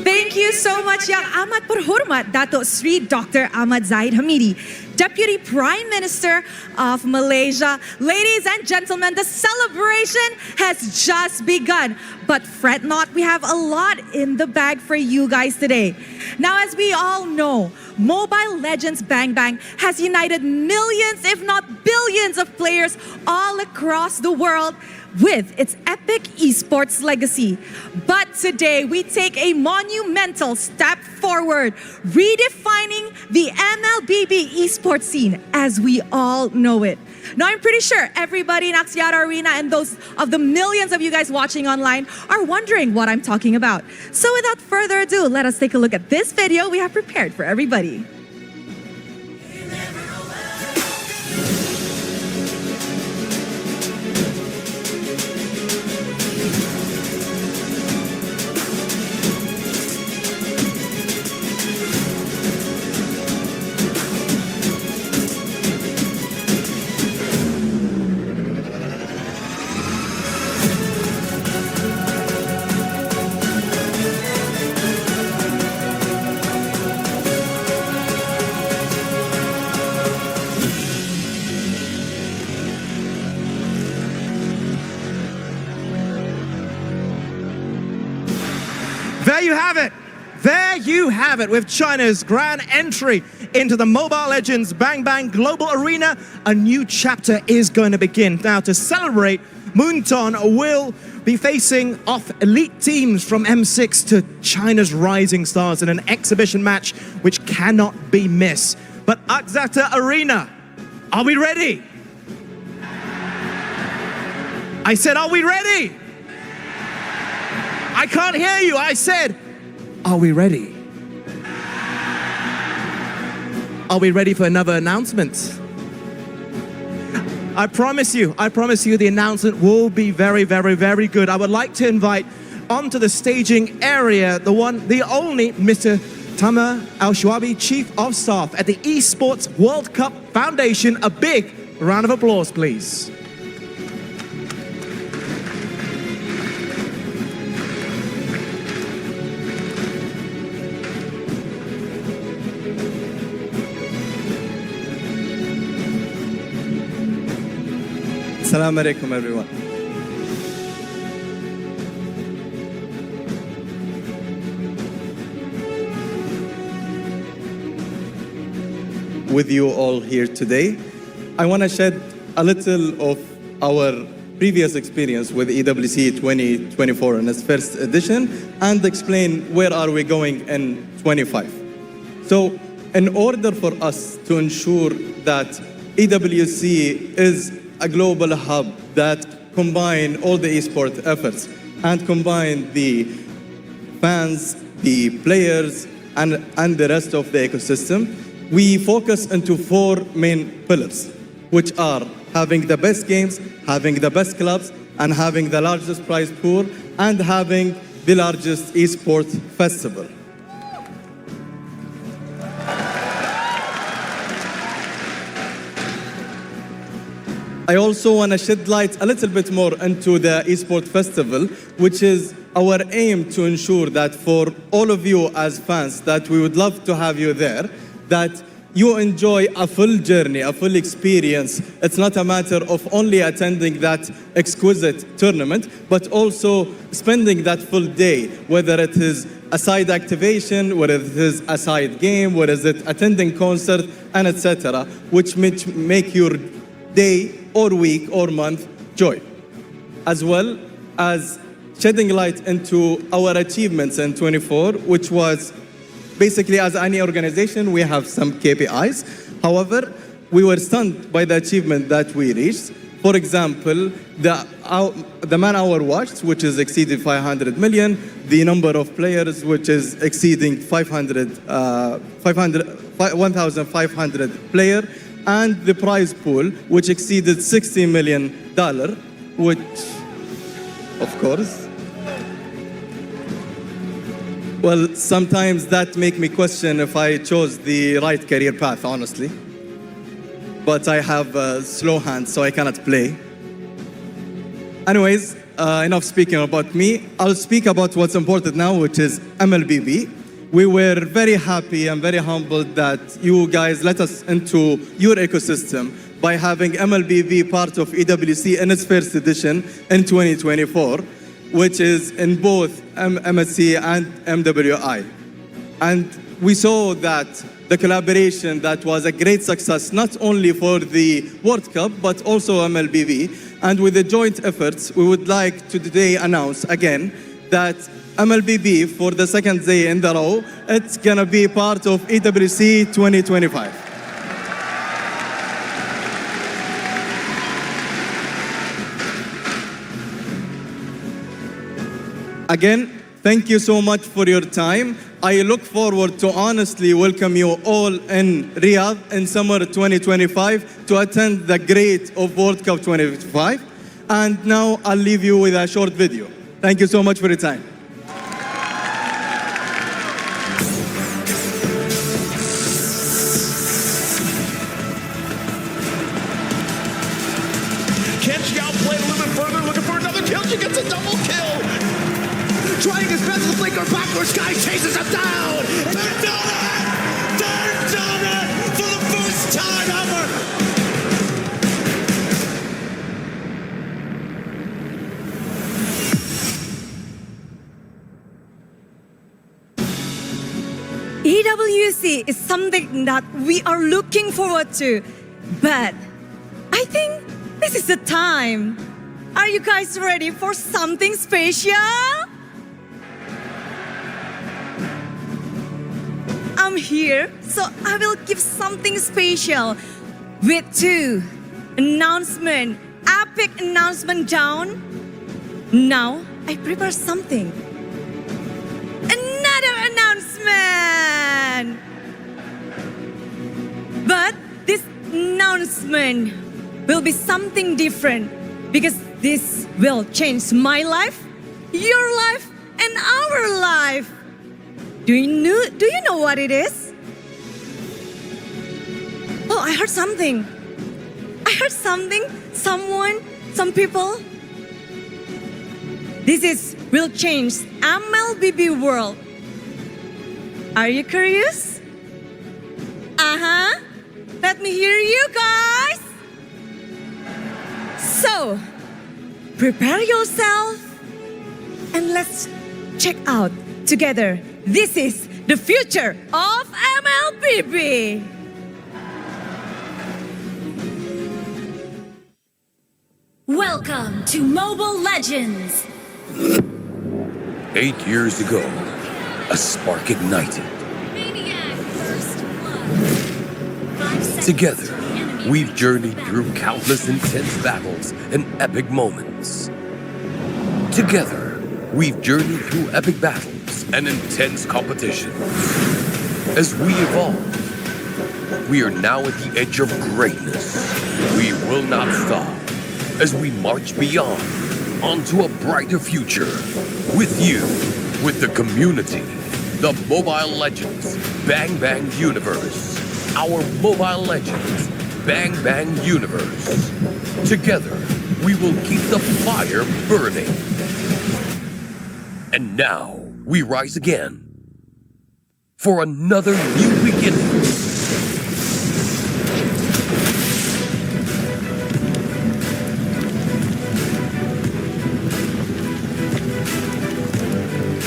Thank you so much, Yang Amat Berhormat Datuk Sri Dr. Ahmad Zahid Hamidi, Deputy Prime Minister of Malaysia. Ladies and gentlemen, the celebration has just begun. But fret not, we have a lot in the bag for you guys today. Now, as we all know, Mobile Legends Bang Bang has united millions, if not billions, of players all across the world with its epic esports legacy. But today, we take a monumental step forward, redefining the MLBB esports scene as we all know it. Now, I'm pretty sure everybody in Axiata Arena and those of the millions of you guys watching online are wondering what I'm talking about. So without further ado, let us take a look at this video we have prepared for everybody. There you have it. There you have it, with China's grand entry into the Mobile Legends Bang Bang Global Arena. A new chapter is going to begin. Now, to celebrate, Monon will be facing off elite teams from M6 to China's rising stars in an exhibition match which cannot be missed. But Axiata Arena, are we ready? I said, are we ready? I can't hear you. I said, are we ready? Are we ready for another announcement? I promise you, the announcement will be very, very, very good. I would like to invite onto the staging area the one, the only Mr. Tamer Al-Shwabi, Chief of Staff at the Esports World Cup Foundation. A big round of applause, please. Assalamu alaikum, everyone. With you all here today, I want to shed a little of our previous experience with EWC 2024 in its first edition and explain where are we going in 25. So, in order for us to ensure that EWC is a global hub that combine all the esport efforts and combine the fans, the players, and the rest of the ecosystem, we focus into 4 main pillars, which are having the best games, having the best clubs, and having the largest prize pool, and having the largest esports festival. I also want to shed light a little bit more into the eSport Festival, which is our aim to ensure that for all of you as fans, that we would love to have you there, that you enjoy a full journey, a full experience. It's not a matter of only attending that exquisite tournament, but also spending that full day, whether it is a side activation, whether it is a side game, whether it is attending concert, and etc., which make your day or week or month joy, as well as shedding light into our achievements in 24, which was basically, as any organization, we have some KPIs. However, we were stunned by the achievement that we reached. For example, the man-hour watched, which is exceeded 500 million, the number of players, which is exceeding 1,500 player, and the prize pool, which exceeded $60 million, which, of course, well, sometimes that make me question if I chose the right career path, honestly. But I have a slow hand, so I cannot play. Anyways, enough speaking about me. I'll speak about what's important now, which is MLBB. We were very happy and very humbled that you guys let us into your ecosystem by having MLBB part of EWC in its first edition in 2024, which is in both MSC and MWI. And we saw that the collaboration that was a great success, not only for the World Cup, but also MLBB. And with the joint efforts, we would like to today announce again that MLBB, for the second day in the row, it's gonna be part of EWC 2025. Again, thank you so much for your time. I look forward to honestly welcome you all in Riyadh in summer 2025 to attend the great of World Cup 2025. And now I'll leave you with a short video. Thank you so much for your time. Can she outplay a little bit further? Looking for another kill. She gets a double kill. Trying his best to flick her backwards. Sky chases him down. They're done it! They're done it for the first time ever. EWC is something that we are looking forward to, but I think this is the time Are you guys ready for something special? I'm here, so I will give something special with two announcement, epic announcement down. Now I prepare something. Another announcement. But this announcement will be something different because this will change my life, your life, and our life. Do you know what it is? Oh, I heard something. Some people. This will change MLBB world. Are you curious? Let me hear you guys. So, prepare yourself and let's check out together. This is the future of MLBB. Welcome to Mobile Legends. 8 years ago, a spark ignited. Together, we've journeyed through countless intense battles and epic moments. Together, we've journeyed through epic battles and intense competition. As we evolve, we are now at the edge of greatness. We will not stop as we march beyond onto a brighter future. With you, with the community, the Mobile Legends Bang Bang Universe. Our Mobile Legends Bang Bang Universe. Together, we will keep the fire burning. And now, we rise again for another new beginning.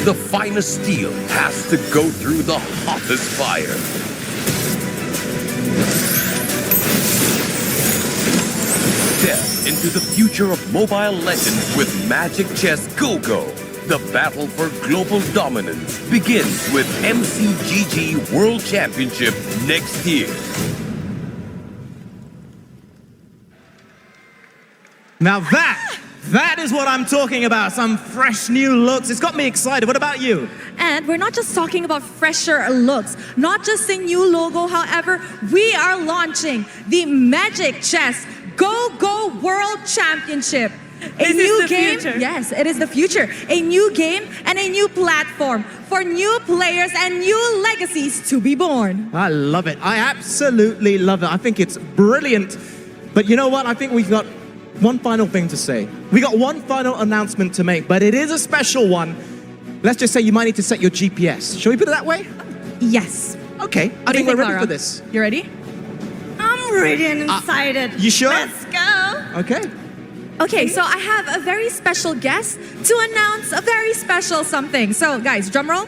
The finest steel has to go through the hottest fire. Step into the future of Mobile Legends with Magic Chess Go-Go. The battle for global dominance begins with MCGG World Championship next year. Now that is what I'm talking about. Some fresh new looks. It's got me excited. What about you? And we're not just talking about fresher looks, not just a new logo. However, we are launching the Magic Chess Go-Go World Championship. A new game. Future. Yes, it is the future. A new game and a new platform for new players and new legacies to be born. I love it. I absolutely love it. I think it's brilliant. But you know what? I think we've got one final thing to say. We got one final announcement to make, but it is a special one. Let's just say you might need to set your GPS. Shall we put it that way? Yes. Okay. I think we're ready for this. You ready? I'm ready and excited. You sure? Let's go. Okay. Okay, so I have a very special guest to announce a very special something. So, guys, drum roll.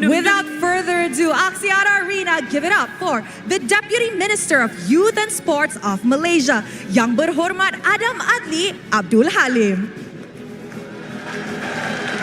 Without further ado, Axiata Arena, give it up for the Deputy Minister of Youth and Sports of Malaysia, Yang Berhormat Adam Adli Abdul Halim.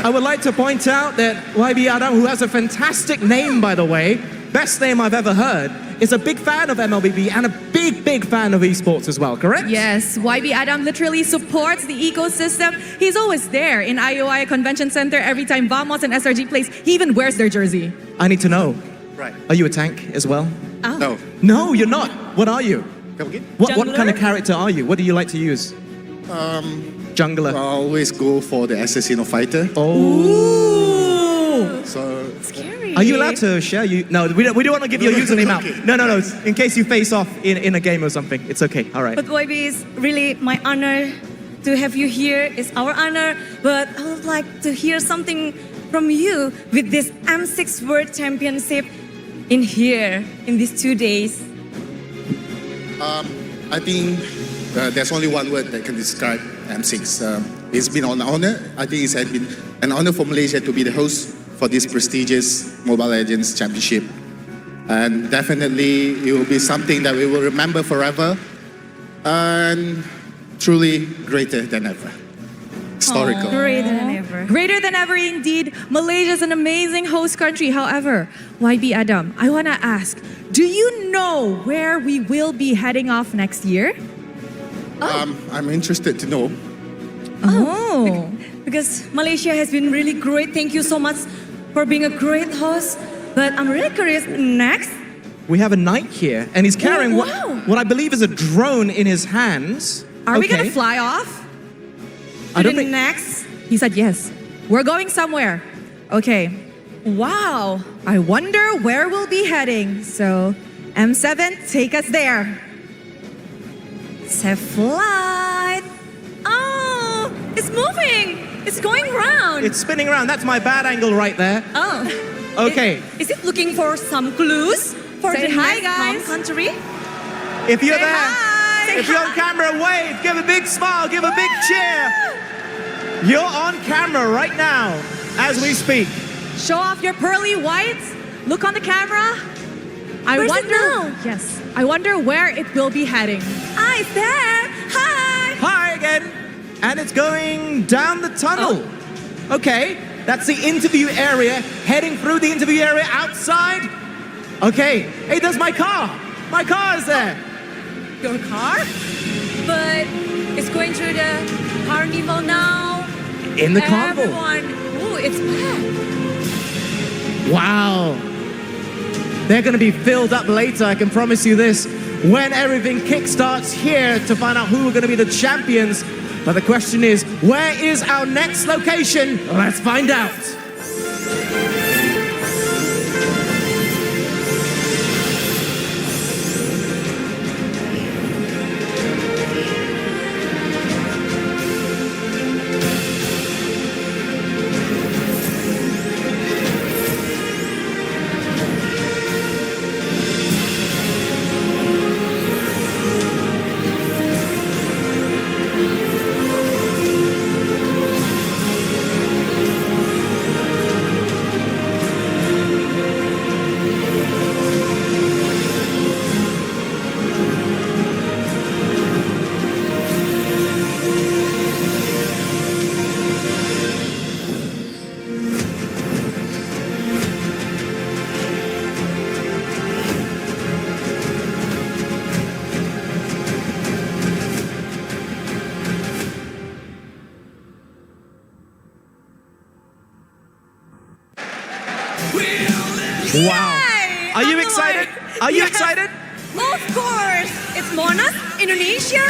I would like to point out that YB Adam, who has a fantastic name, by the way, best name I've ever heard, is a big fan of MLBB and a big fan of esports as well, correct? Yes, YB Adam literally supports the ecosystem. He's always there in IOI Convention Center every time Vamos and SRG plays. He even wears their jersey. I need to know. Right. Are you a tank as well? Oh. No. No, you're not. What are you? Come again? What kind of character are you? What do you like to use? Jungler. I always go for the Assassino fighter. Oh. So. Scary. Are you allowed to share? No, we don't want to give your username out. No. In case you face off in a game or something. It's okay. All right. But YB, is really my honor to have you here. It's our honor. But I would like to hear something from you with this M6 World Championship in here, in these 2 days. I think there's only one word that can describe M6. It's been an honor. I think it has been an honor for Malaysia to be the host for this prestigious Mobile Legends Championship. And definitely it will be something that we will remember forever. And truly greater than ever. Historical. Greater than ever. Greater than ever indeed. Malaysia is an amazing host country. However, YB Adam, I want to ask, do you know where we will be heading off next year? I'm interested to know. Oh, because Malaysia has been really great. Thank you so much for being a great host. But I'm really curious, next? We have a knight here, and he's carrying Oh, wow. what I believe is a drone in his hands. Are we going to fly off? I don't To the think- next? He said yes. We're going somewhere. Okay. Wow. I wonder where we'll be heading. So, M7, take us there. Safe flight. Oh, it's moving. It's going round. It's spinning around. That's my bad angle right there. Oh. Okay. Is it looking for some clues for Say the hi, next guys. home country? If you're Say there, hi. if you're on camera, wave, give a big smile, give a big cheer. You're on camera right now as we speak. Show off your pearly whites. Look on the camera. Where's it now? Yes. I wonder where it will be heading. Ah, it's there. Hi. Hi again. And it's going down the tunnel. Okay, that's the interview area. Heading through the interview area outside. Okay, hey, there's my car. My car is there. Your car? But it's going through the carnival now. In the carnival. Everyone. Ooh, it's packed. Wow. They're going to be filled up later, I can promise you this, when everything kickstarts here to find out who are going to be the champions. But the question is, where is our next location? Let's find out. Wow. Are you excited? Are you excited? Of course. It's Monon, Indonesia,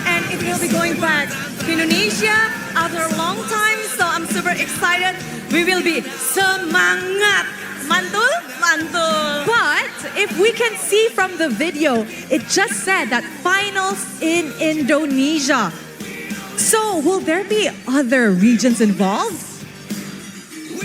and it will be going back to Indonesia after a long time. So I'm super excited. We will be semangat. Mantul, mantul. But if we can see from the video, it just said that finals in Indonesia. So will there be other regions involved?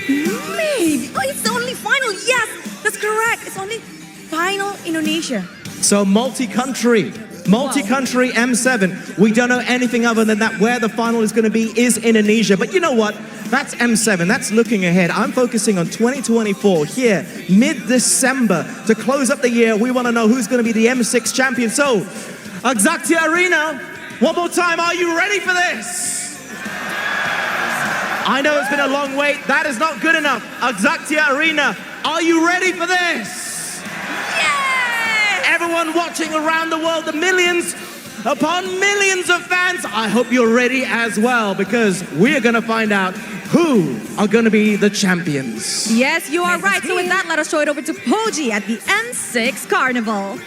Maybe. Oh, it's the only final. Yes, that's correct. It's only final Indonesia. So multi-country M7. We don't know anything other than that. Where the final is going to be is Indonesia. But you know what? That's M7. That's looking ahead. I'm focusing on 2024 here, mid-December. To close up the year, we want to know who's going to be the M6 champion. So, Axiata Arena, one more time. Are you ready for this? I know it's been a long wait. That is not good enough. Axiata Arena, are you ready for this? Yes! Everyone watching around the world, the millions upon millions of fans, I hope you're ready as well, because we're going to find out who are going to be the champions. Yes, you are right. So with that, let us show it over to Poji at the M6 Carnival.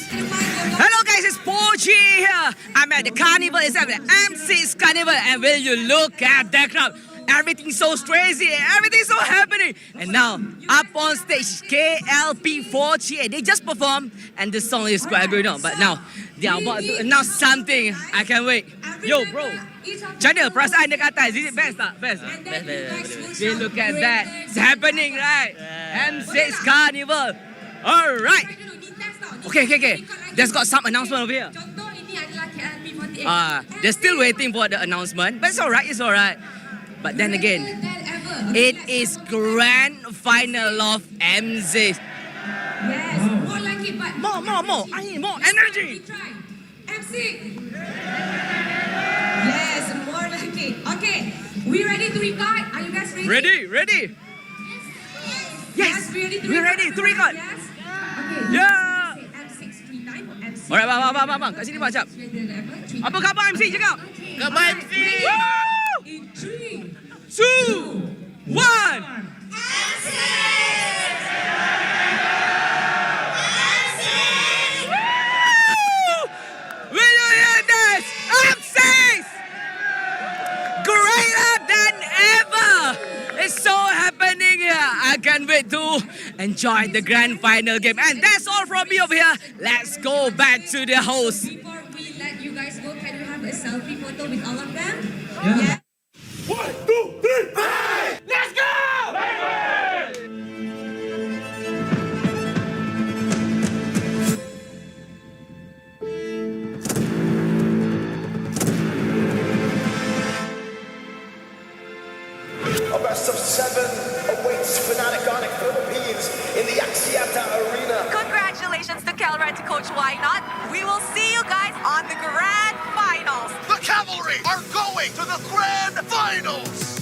Hello guys, it's Poji here. I'm at the carnival, it's at the M6 Carnival, and when you look at that crowd, everything's so crazy, everything's so happening. And now, up on stage, KLP4G, they just performed, and the song is quite good on. But now, they are about to announce something. I can't wait. Yo, bro. Channel, perasaan dekat atas. Is it best tak? Best. Okay, look at that. It's happening, right? M6 Carnival. All right. Okay. There's got some announcement over here. They're still waiting for the announcement, but it's alright. But then again, it is grand final of M6. Yes, more like it, but more. I need more energy. M6. Yes, more likely. Okay, we ready to record? Are you guys ready? Ready? Yes, we ready to We're record? ready to record. Yes. Okay. Yeah. Say M639 or MC. Alright, bang. Kat sini bang, jap. Apa khabar MC? Cakap. Khabar MC. Woo! In 3, 2, 1. Will you hear this? M6! Greater than ever! It's so happening here. I can't wait to enjoy the grand final game. And that's all from me over here. Let's go back to the host. Before we let you guys go, can we have a selfie photo with all of them? Yeah. 1, 2, 3, hey! Let's go! A best of 7 awaits Fnatic Onyx Philippines in the Axiata Arena. Congratulations to Kelra and to Coach Why Not. We will see you guys on the grand finals. The Cavalry are going to the grand finals.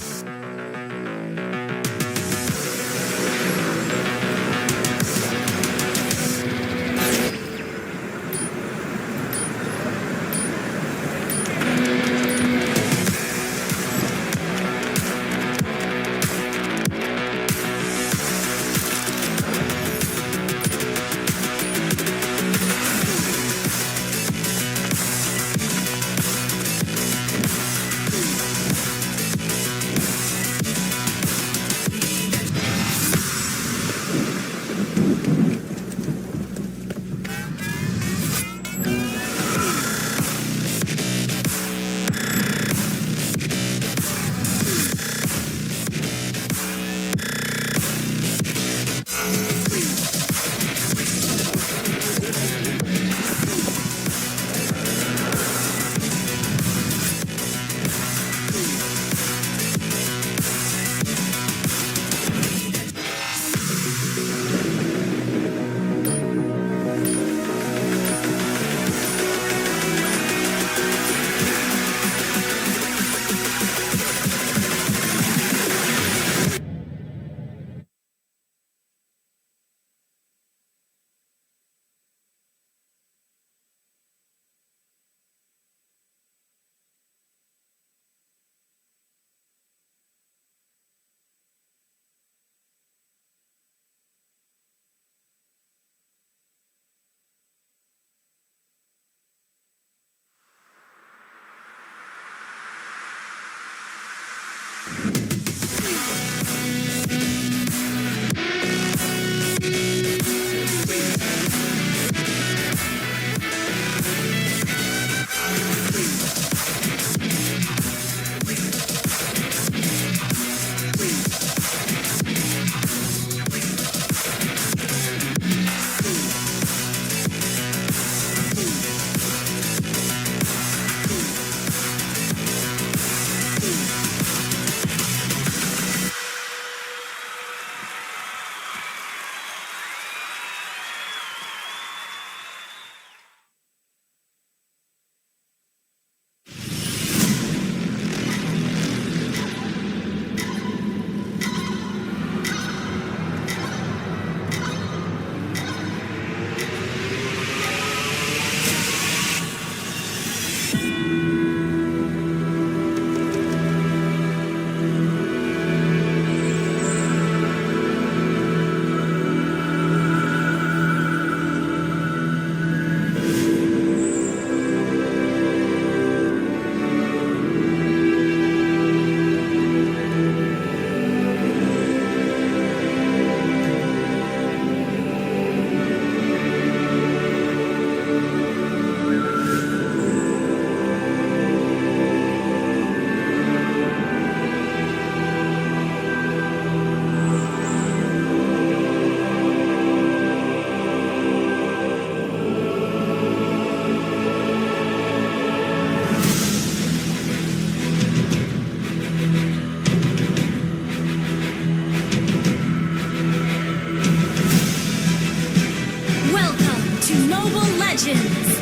Legends.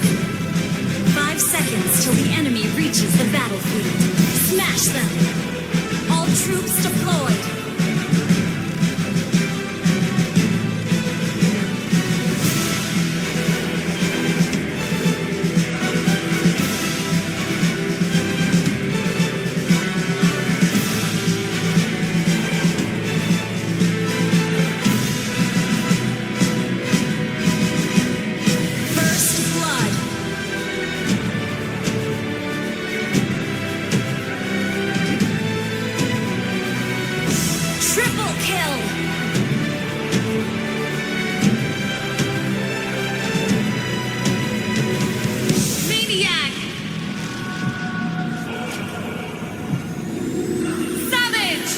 5 seconds till the enemy reaches the battlefield. Smash them! All troops deployed! First blood! Triple kill! Maniac! Savage!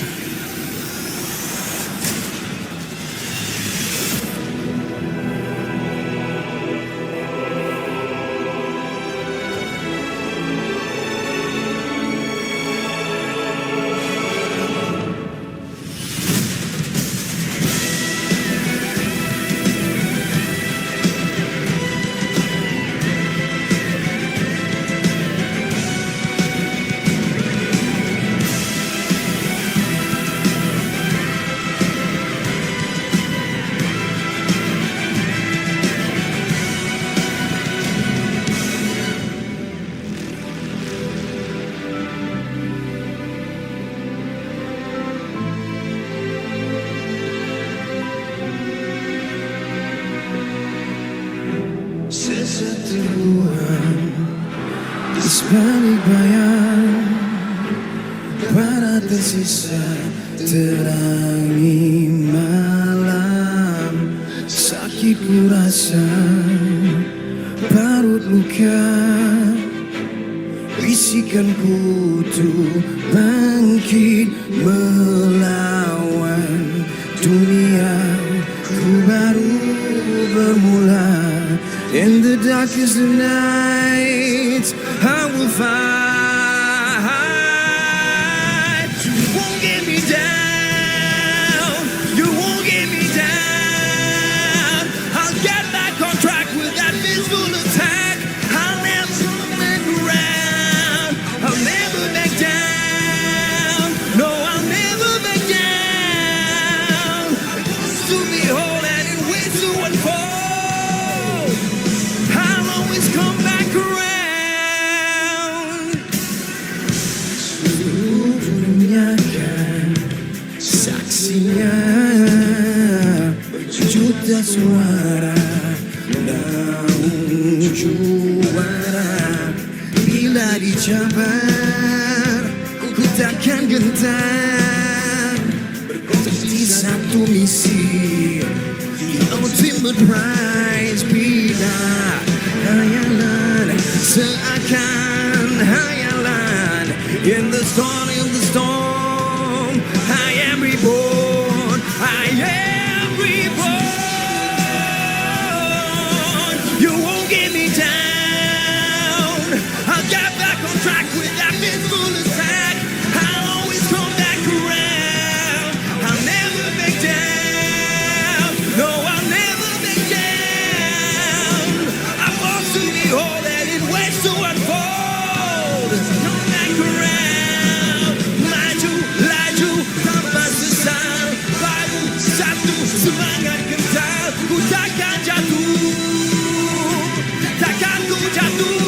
Sesetuan di sebalik bayang para tersisa terangi malam. Sakit ku rasa parut luka, bisikan kutu bangkit melawan dunia. Ku baru bermula. In the darkest of nights, I will fight. You won't get me down. You won't get me down. I'll get back on track with that peaceful attack. I'll never back around. I'll never back down. No, I'll never back down. To be whole and it waits to unfold. I'll always come back around. Duniakan saksinya berjuta suara namun juara. Bila dicabar ku takkan gentar. Berarti satu misi, the ultimate prize. Bila hayalan seakan hayalan, in the storm of the storm, I am reborn. I am reborn. You won't get me down. I'll get back on track with that peaceful attack. I'll always come back around. I'll never back down. No, I'll never back down. I want to be whole and it waits to unfold. Come back around. Maju, laju, tanpa sesal. Baru satu semangat kental. Ku takkan jatuh. Takkan ku jatuh.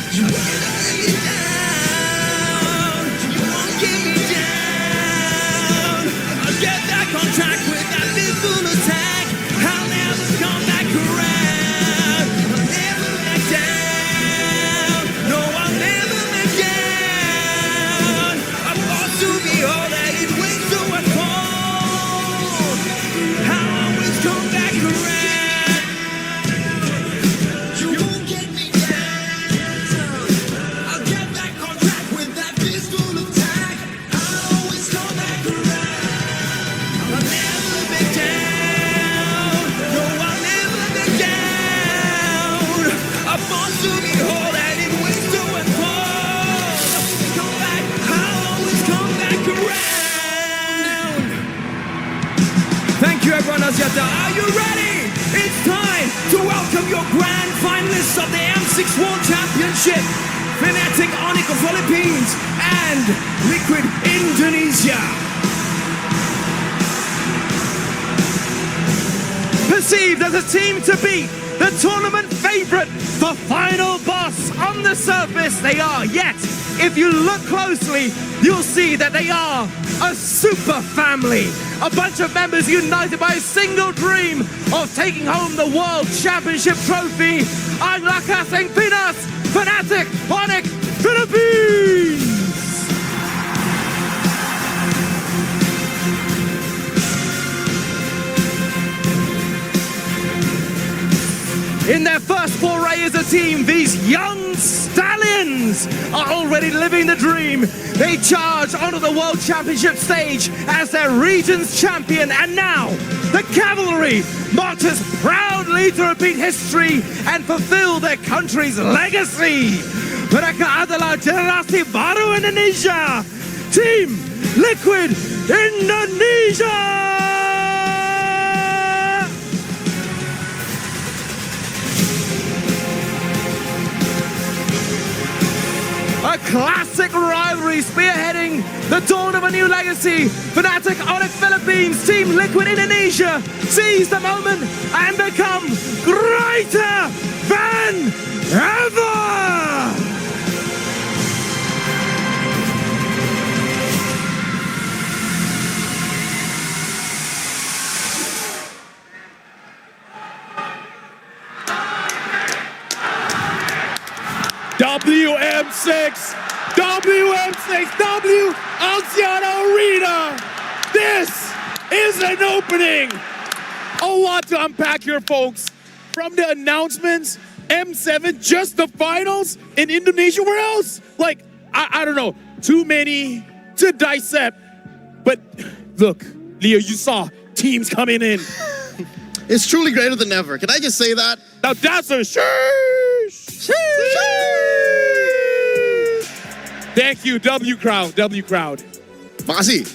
You won't let me down. You won't get me down. I'll get back on track with that peaceful attack. I'll never come M6 World Championship, Fnatic Onyx of Philippines and Liquid Indonesia. Perceived as a team to beat, the tournament favorite, the final boss. On the surface, they are. Yet, if you look closely, you'll see that they are a super family. A bunch of members united by a single dream of taking home the World Championship trophy. Ang Lakas ng Pinas, Fnatic Onyx Philippines! In their first foray as a team, these young stallions are already living the dream. They charge onto the World Championship stage as their region's champion, and now the cavalry marches proudly to repeat history and fulfill their country's legacy. Mereka adalah generasi baru Indonesia, Team Liquid Indonesia! A classic rivalry spearheading the dawn of a new legacy. Fnatic Onyx Philippines, Team Liquid Indonesia seize the moment and become greater than ever! WM6, Axiata Arena. This is an opening. A lot to unpack here, folks. From the announcements, M7, just the finals in Indonesia. Where else? Like, I don't know. Too many to dissect. But look, Leo, you saw teams coming in. It's truly greater than ever. Can I just say that? Now that's a Thank you, W Crowd. Makasih.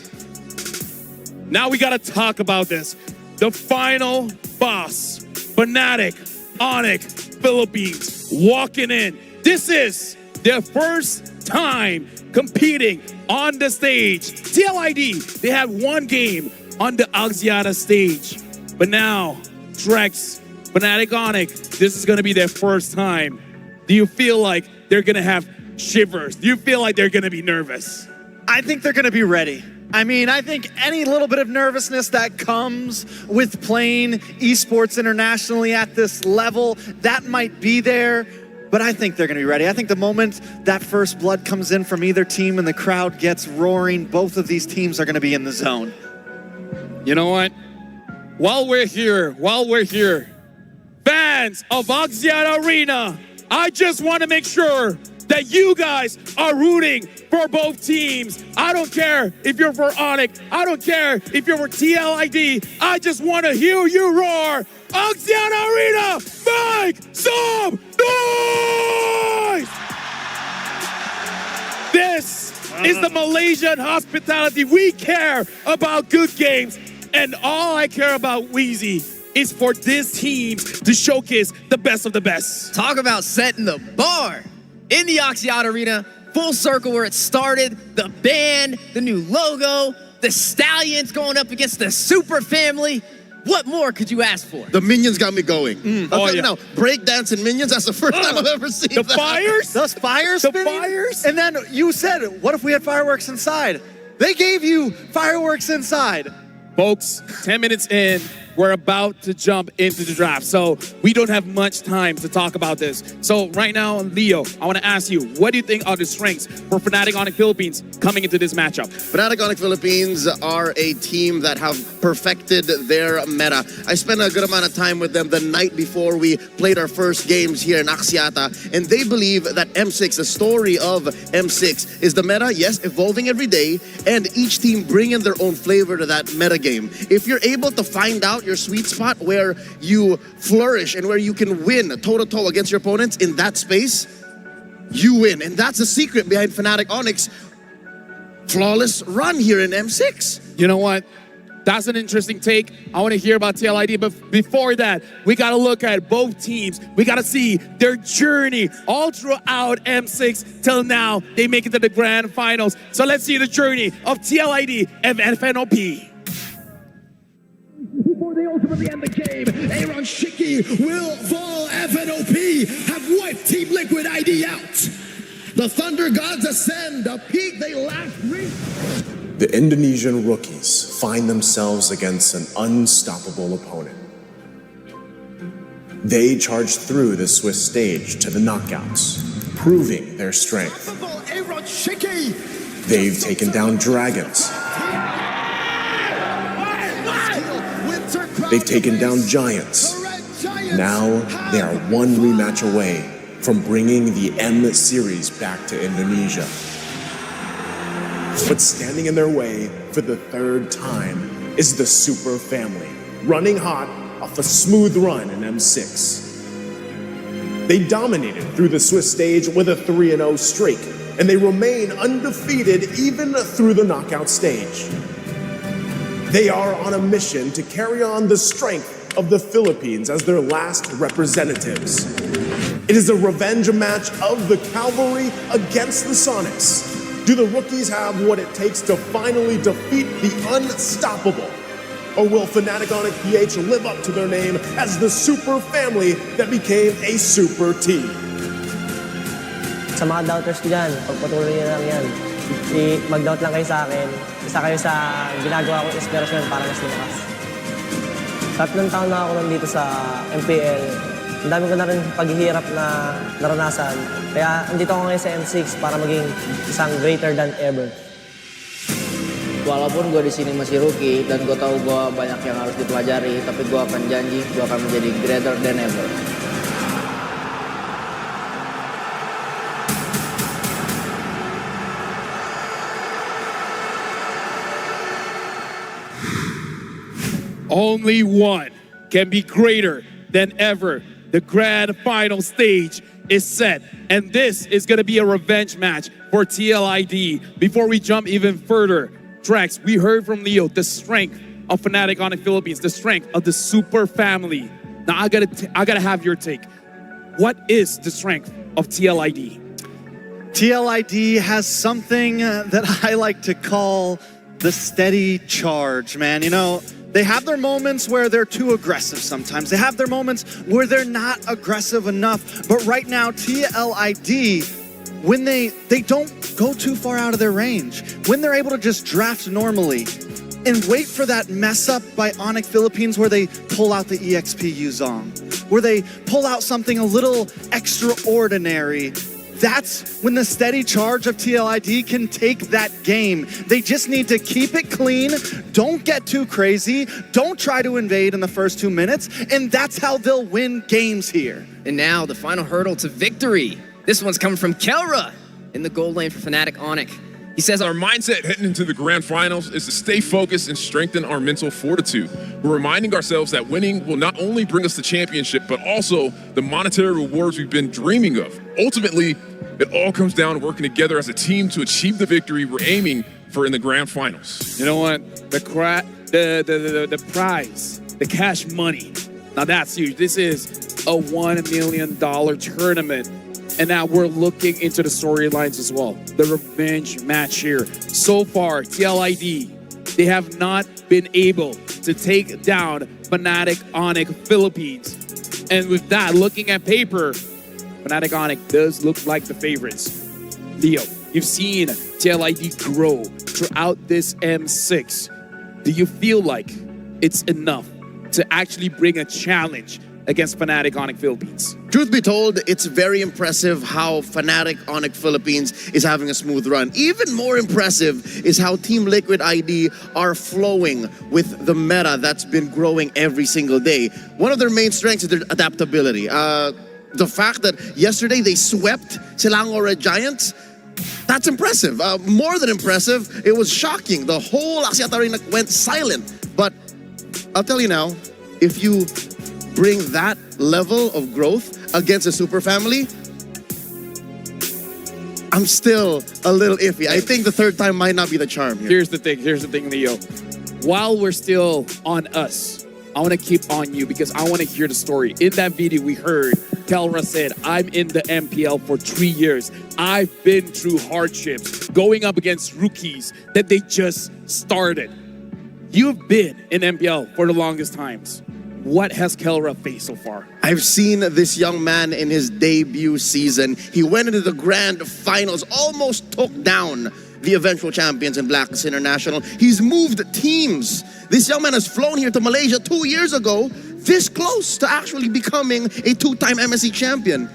Now we gotta talk about this. The final boss, Fnatic Onyx Philippines, walking in. This is their first time competing on the stage. TLID, they had one game on the Axiata stage. But now, Drex, Fnatic Onyx, this is gonna be their first time. Do you feel like they're gonna have shivers? Do you feel like they're gonna be nervous? I think they're gonna be ready. I mean, I think any little bit of nervousness that comes with playing esports internationally at this level, that might be there, but I think they're gonna be ready. I think the moment that first blood comes in from either team and the crowd gets roaring, both of these teams are gonna be in the zone. You know what? While we're here, fans of Axiata Arena, I just want to make sure that you guys are rooting for both teams. I don't care if you're for Onyx. I don't care if you're for TLID. I just want to hear you roar. Axiata Arena, make some noise! This is the Malaysian hospitality. We care about good games. And all I care about, Wheezy, is for this team to showcase the best of the best. Talk about setting the bar. In the Axiata Arena, full circle where it started, the band, the new logo, the Stallions going up against the Super Family. What more could you ask for? The minions got me going. Oh, yeah. Now, breakdance and minions, that's the first time I've ever seen the that. fires? Those fires spinning? fires? And then you said, what if we had fireworks inside? They gave you fireworks inside. Folks, 10 minutes in, we're about to jump into the draft. So we don't have much time to talk about this. So right now, Leo, I want to ask you, what do you think are the strengths for Fnatic Onyx Philippines coming into this matchup? Fnatic Onyx Philippines are a team that have perfected their meta. I spent a good amount of time with them the night before we played our first games here in Axiata, and they believe that M6, the story of M6, is the meta, yes, evolving every day, and each team bringing their own flavor to that meta game. If you're able to find out your sweet spot where you flourish and where you can win toe-to-toe against your opponents in that space, you win. And that's the secret behind Fnatic Onyx flawless run here in M6. You know what? That's an interesting take. I want to hear about TLID, but before that, we got to look at both teams. We got to see their journey all throughout M6 till now. They make it to the grand finals. So let's see the journey of TLID and FNOP. Before they ultimately end the game, Aaron Shiki will fall. FNOP have wiped Team Liquid ID out. The Thunder Gods ascend, the peak they last reached. The Indonesian rookies find themselves against an unstoppable opponent. They charge through the Swiss stage to the knockouts, proving their strength. Aaron Shiki. They've taken down dragons. They've taken down giants. Now they are one rematch away from bringing the M Series back to Indonesia. But standing in their way for the third time is the Super Family, running hot off a smooth run in M6. They dominated through the Swiss stage with a 3-0 streak, and they remain undefeated even through the knockout stage. They are on a mission to carry on the strength of the Philippines as their last representatives. It is a revenge match of the Cavalry against the Sonics. Do the rookies have what it takes to finally defeat the unstoppable? Or will Fnatic Onyx PH live up to their name as the super family that became a super team? Sa mga doubters ko dyan, pagpatuloy nyo lang yan. Mag-doubt lang kayo sa akin. Isa kayo sa ginagawa kong inspirasyon para mas lumakas. 3 taon na ako nandito sa MPL. Ang dami ko na rin paghihirap na naranasan. Kaya andito ako ngayon sa M6 para maging isang greater than ever. Walaupun gue di sini masih rookie dan gue tahu gue banyak yang harus dipelajari, tapi gue akan janji gue akan menjadi greater than ever. Only one can be greater than ever. The grand final stage is set, and this is going to be a revenge match for TLID. Before we jump even further, Drex, we heard from Leo the strength of Fnatic Onyx Philippines, the strength of the super family. Now I gotta have your take. What is the strength of TLID? TLID has something that I like to call the steady charge, man. You know, they have their moments where they're too aggressive sometimes. They have their moments where they're not aggressive enough. But right now, TLID, when they don't go too far out of their range, when they're able to just draft normally and wait for that mess up by Onyx Philippines where they pull out the EXP Yuzong, where they pull out something a little extraordinary, that's when the steady charge of TLID can take that game. They just need to keep it clean, don't get too crazy, don't try to invade in the first 2 minutes, and that's how they'll win games here. And now the final hurdle to victory. This one's coming from Kelra in the goal lane for Fnatic Onyx. He says our mindset heading into the grand finals is to stay focused and strengthen our mental fortitude. We're reminding ourselves that winning will not only bring us the championship, but also the monetary rewards we've been dreaming of. Ultimately, it all comes down to working together as a team to achieve the victory we're aiming for in the grand finals. You know what? The prize, the cash money. Now that's huge. This is a $1 million tournament. And now we're looking into the storylines as well. The revenge match here. So far, TLID, they have not been able to take down Fnatic Onyx Philippines. And with that, looking at paper, Fnatic Onyx does look like the favorites. Leo, you've seen TLID grow throughout this M6. Do you feel like it's enough to actually bring a challenge against Fnatic Onyx Philippines? Truth be told, it's very impressive how Fnatic Onyx Philippines is having a smooth run. Even more impressive is how Team Liquid ID are flowing with the meta that's been growing every single day. One of their main strengths is their adaptability. The fact that yesterday they swept Selangor Red Giants, that's impressive. More than impressive, it was shocking. The whole Axiata Arena went silent. But I'll tell you now, if you bring that level of growth against a super family, I'm still a little iffy. I think the third time might not be the charm here. Here's the thing, Leo. while we're still on us, I want to keep on you because I want to hear the story. In that video, we heard Kelra said, I'm in the MPL for 3 years. I've been through hardships, going up against rookies that they just started. You've been in MPL for the longest times. What has Kelra faced so far? I've seen this young man in his debut season. He went into the grand finals, almost took down the eventual champions in Blacklist International. He's moved teams. This young man has flown here to Malaysia 2 years ago, this close to actually becoming a 2-time MSC champion.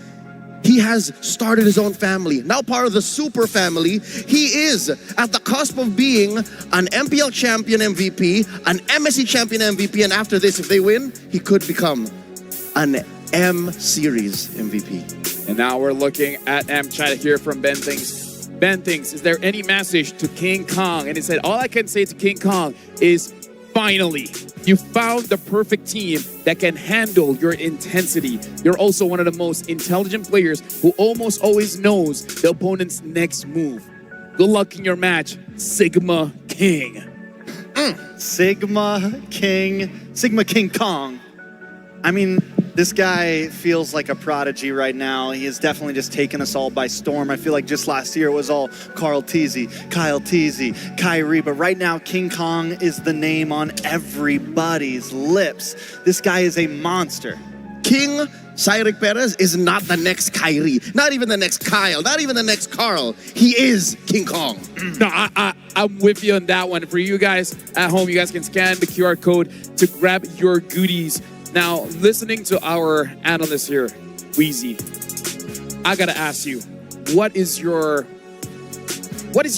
He has started his own family, now part of the super family. He is at the cusp of being an MPL champion MVP, an MSC champion MVP, and after this, if they win, he could become an M Series MVP. And now we're looking at M. Try to hear from Ben Things. Ben Things, is there any message to King Kong? And he said, all I can say to King Kong is, finally, you found the perfect team that can handle your intensity. You're also one of the most intelligent players who almost always knows the opponent's next move. Good luck in your match, Sigma King. Sigma King Kong. I mean, this guy feels like a prodigy right now. He has definitely just taken us all by storm. I feel like just last year it was all Carl Teasy, Kyle Teasy, Kyrie, but right now King Kong is the name on everybody's lips. This guy is a monster. King Cyril Perez is not the next Kyrie, not even the next Kyle, not even the next Carl. He is King Kong. No, I'm with you on that one. For you guys at home, you guys can scan the QR code to grab your goodies. Now, listening to our analyst here, Wheezy, I gotta ask you, what is your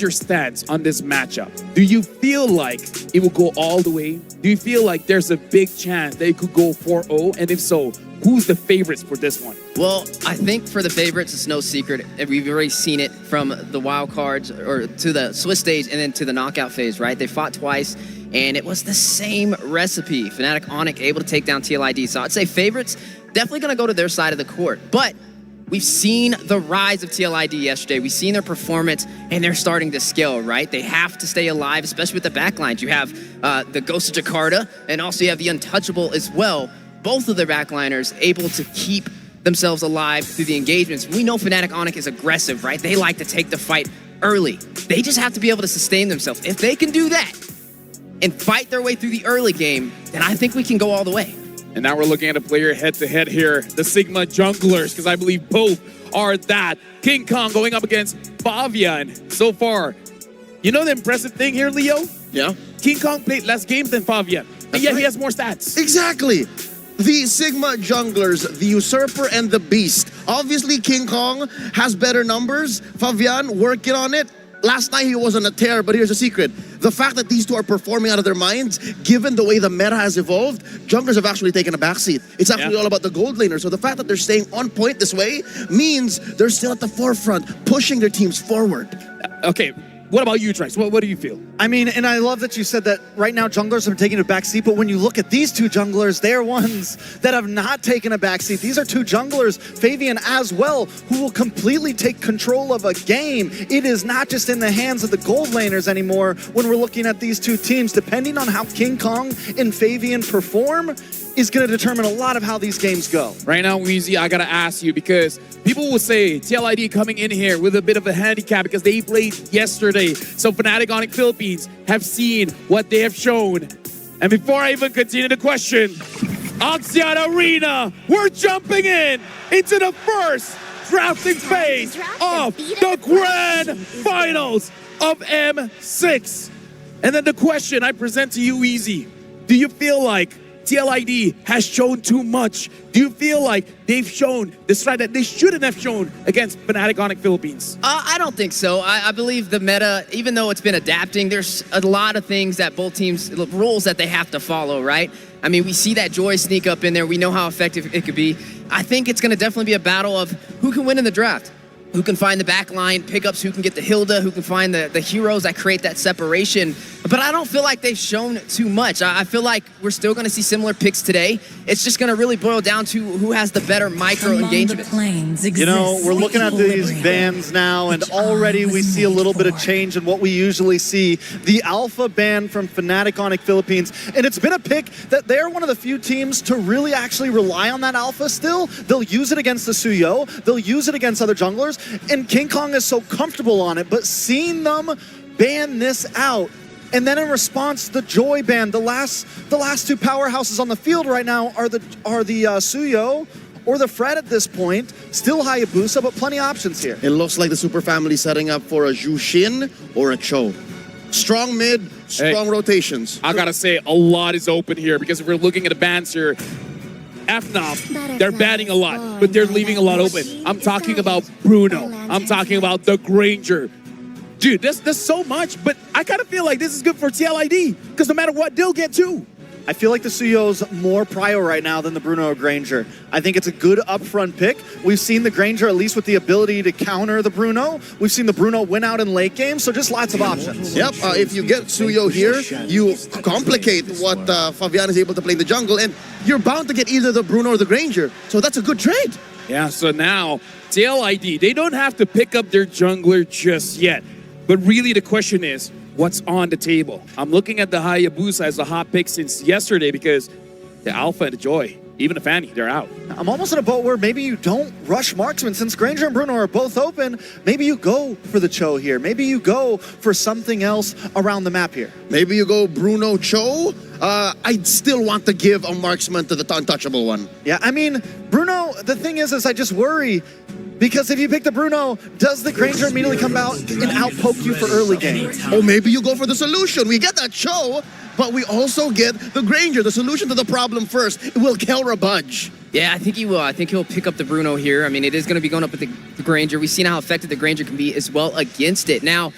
stance on this matchup? Do you feel like it will go all the way? Do you feel like there's a big chance that it could go 4-0? And if so, who's the favorites for this one? Well, I think for the favorites, it's no secret. We've already seen it from the wild cards or to the Swiss stage and then to the knockout phase, right? They fought twice. And it was the same recipe. Fnatic Onic able to take down TLID. So I'd say favorites definitely going to go to their side of the court. But we've seen the rise of TLID yesterday. We've seen their performance, and they're starting to scale, right? They have to stay alive, especially with the backlines. You have the Ghost of Jakarta, and also you have the Untouchable as well. Both of their backliners able to keep themselves alive through the engagements. We know Fnatic Onic is aggressive, right? They like to take the fight early. They just have to be able to sustain themselves. If they can do that, and fight their way through the early game, then I think we can go all the way. And now we're looking at a player head-to-head here, the Sigma Junglers, because I believe both are that. King Kong going up against Fabian. So far, you know the impressive thing here, Leo? Yeah. King Kong played less games than Fabian, and yet he has more stats. Exactly. The Sigma Junglers, the Usurper and the Beast. Obviously, King Kong has better numbers. Fabian working on it. Last night he was on a tear, but here's a secret. The fact that these two are performing out of their minds, given the way the meta has evolved, junglers have actually taken a backseat. It's actually all about the gold laners. So the fact that they're staying on point this way means they're still at the forefront, pushing their teams forward. Okay, what about you, Trice? What do you feel? I mean, and I love that you said that right now junglers are taking a backseat, but when you look at these two junglers, they're ones that have not taken a backseat. These are two junglers, Fabian as well, who will completely take control of a game. It is not just in the hands of the gold laners anymore when we're looking at these two teams. Depending on how King Kong and Fabian perform is going to determine a lot of how these games go. Right now, Weezy, I got to ask you, because people will say TLID coming in here with a bit of a handicap because they played yesterday. So Fnatic Onic Philippines have seen what they have shown. And before I even continue the question, Axiata Arena, we're jumping into the first drafting phase of the Grand Finals of M6. And then the question I present to you, Weezy, do you feel like TLID has shown too much? Do you feel like they've shown the stride that they shouldn't have shown against Fnatic Onic Philippines? I don't think so. I believe the meta, even though it's been adapting, there's a lot of things that both teams, rules that they have to follow, right? I mean, we see that Joy sneak up in there. We know how effective it could be. I think it's going to definitely be a battle of who can win in the draft. who can find the back line pickups, who can get the Hilda, who can find the heroes that create that separation. But I don't feel like they've shown too much. I feel like we're still going to see similar picks today. It's just going to really boil down to who has the better micro engagement. You know, we're looking at these bands now, and already we see a little bit of change in what we usually see. The Alpha band from Fnatic Onic Philippines, and it's been a pick that they're one of the few teams to really actually rely on that Alpha still. They'll use it against the Suyo, they'll use it against other junglers, and King Kong is so comfortable on it, but seeing them ban this out, and then in response, the Joy band, the last two powerhouses on the field right now are the Suyo or the Fred at this point. Still Hayabusa, but plenty of options here. It looks like the Super Family setting up for a Jushin or a Cho. Strong mid, strong rotations. I gotta say, a lot is open here because if we're looking at the bans here, FNOP, they're batting a lot, but they're leaving a lot open. I'm talking about Bruno. I'm talking about the Granger. Dude, there's so much, but I kind of feel like this is good for TLID because no matter what, they'll get two. I feel like the Suyo's more prio right now than the Bruno or Granger. I think it's a good upfront pick. We've seen the Granger at least with the ability to counter the Bruno. We've seen the Bruno win out in late game, so just lots of options. Yep, if you get Suyo here, you complicate what Fabian is able to play in the jungle, and you're bound to get either the Bruno or the Granger. So that's a good trade. Yeah, so now, TLID, they don't have to pick up their jungler just yet. But really the question is, what's on the table? I'm looking at the Hayabusa as a hot pick since yesterday because the Alpha and the Joy, even the Fanny, they're out. I'm almost in a boat where maybe you don't rush marksman. Since Granger and Bruno are both open, maybe you go for the Cho here. Maybe you go for something else around the map here. Maybe you go Bruno Cho. I'd still want to give a marksman to the untouchable one. Yeah, I mean, Bruno, the thing is I just worry because if you pick the Bruno, does the Granger immediately come out and outpoke you for early game? Or maybe you go for the solution. We get that Cho, but we also get the Granger, the solution to the problem first. Will Kelra budge? Yeah, I think he will. I think he'll pick up the Bruno here. I mean, it is going to be going up with the Granger. We've seen how effective the Granger can be as well against it. Now,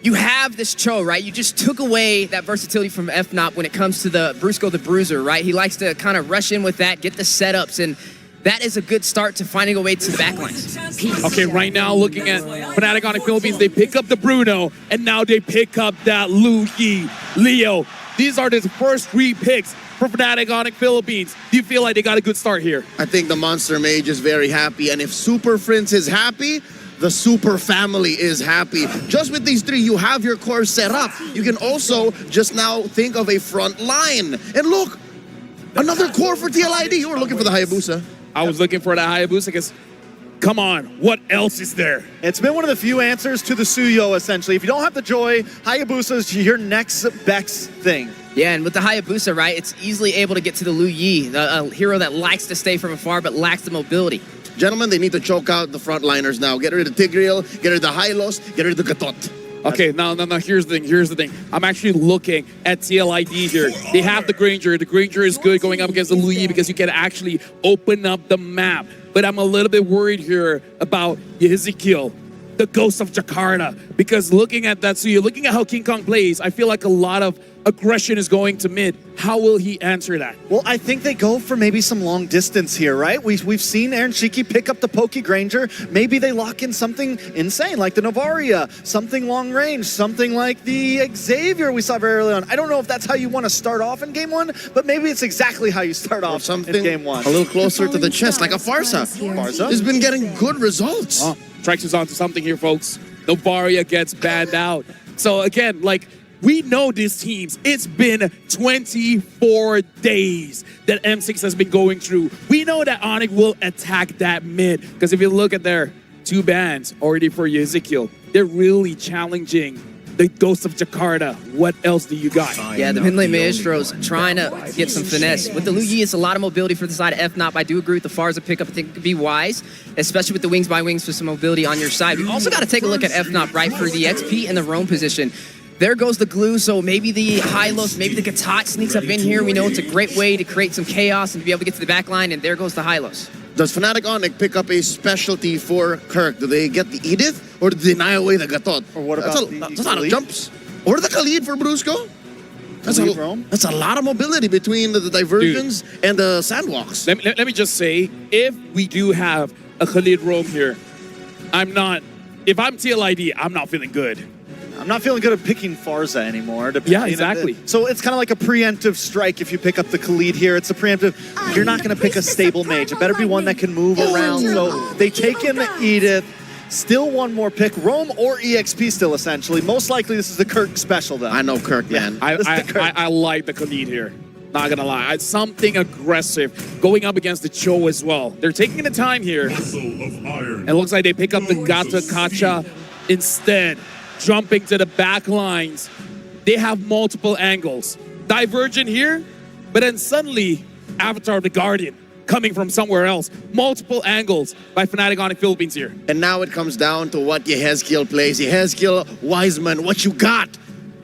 you have this Cho, right? You just took away that versatility from FNOP when it comes to the Brusco the Bruiser, right? He likes to kind of rush in with that, get the setups, and that is a good start to finding a way to the backlines. Okay, right now looking at Fnatic Onic Philippines, they pick up the Bruno, and now they pick up that Lu Yi, Leo. These are the first 3 picks for Fnatic Onic Philippines. Do you feel like they got a good start here? I think the Monster Mage is very happy, and if Super Prince is happy, the Super Family is happy. Just with these 3, you have your core set up. You can also just now think of a front line. And look, another core for TLID. You were looking for the Hayabusa. I was looking for the Hayabusa because, come on, what else is there? It's been one of the few answers to the Suyo, essentially. If you don't have the Joy, Hayabusa is your next best thing. Yeah, and with the Hayabusa, right, it's easily able to get to the Lu Yi, a hero that likes to stay from afar but lacks the mobility. Gentlemen, they need to choke out the frontliners now. Get rid of Tigreal, get rid of the Hylos, get rid of the Gatot. Okay, now, here's the thing. I'm actually looking at TLID here. They have the Granger. The Granger is good going up against the Lu Yi because you can actually open up the map. But I'm a little bit worried here about Ezekiel, the Ghost of Jakarta. Because looking at that, so you're looking at how King Kong plays, I feel like a lot of aggression is going to mid. How will he answer that? Well, I think they go for maybe some long distance here, right? We've seen Aaron Shiki pick up the Pokey Granger. Maybe they lock in something insane like the Novaria, something long range, something like the Xavier we saw very early on. I don't know if that's how you want to start off in game 1, but maybe it's exactly how you start off in game 1. A little closer to the chest, like a Farsa. Farsa has been getting good results. Oh, Trex is onto something here, folks. Novaria gets banned out. So again, like, we know these teams. It's been 24 days that M6 has been going through. We know that Onic will attack that mid. Because if you look at their 2 bans already for Ezekiel, they're really challenging the Ghost of Jakarta. What else do you got? Yeah, the mid lane Maestros trying to get some finesse. With the Lu Yi, it's a lot of mobility for the side of FNOP. I do agree with the Farza pickup. I think it could be wise, especially with the wings by wings for some mobility on your side. We've also got to take a look at FNOP, right, for the XP and the roam position. There goes the glue, so maybe the Hylos, maybe the Gatot sneaks up in here. We know it's a great way to create some chaos and to be able to get to the back line, and there goes the Hylos. Does Fnatic Onic pick up a specialty for Kirk? Do they get the Edith, or do they deny away the Gatot? Or what about that's a lot of jumps. Or the Khalid for Brusco? That's a lot of mobility between the diversions and the sandwalks. Let me just say, if we do have a Khalid roam here, I'm not. If I'm TLID, I'm not feeling good. I'm not feeling good at picking Farza anymore. Yeah, exactly. So it's kind of like a preemptive strike if you pick up the Khalid here. It's a preemptive. You're not going to pick a stable mage. It better be one that can move around. So they take in Edith. Still one more pick. Roam or EXP still, essentially. Most likely this is the Kirk special, though. I know Kirk, man. I like the Khalid here. Not gonna lie. It's something aggressive going up against the Cho as well. They're taking the time here. And it looks like they pick up the Gata Kacha instead. Jumping to the back lines. They have multiple angles. Divergent here, but then suddenly Avatar of the Guardian coming from somewhere else. Multiple angles by Fnatic Onyx Philippines here. And now it comes down to what Yehezkiel plays. Yehezkiel, Wiseman, what you got?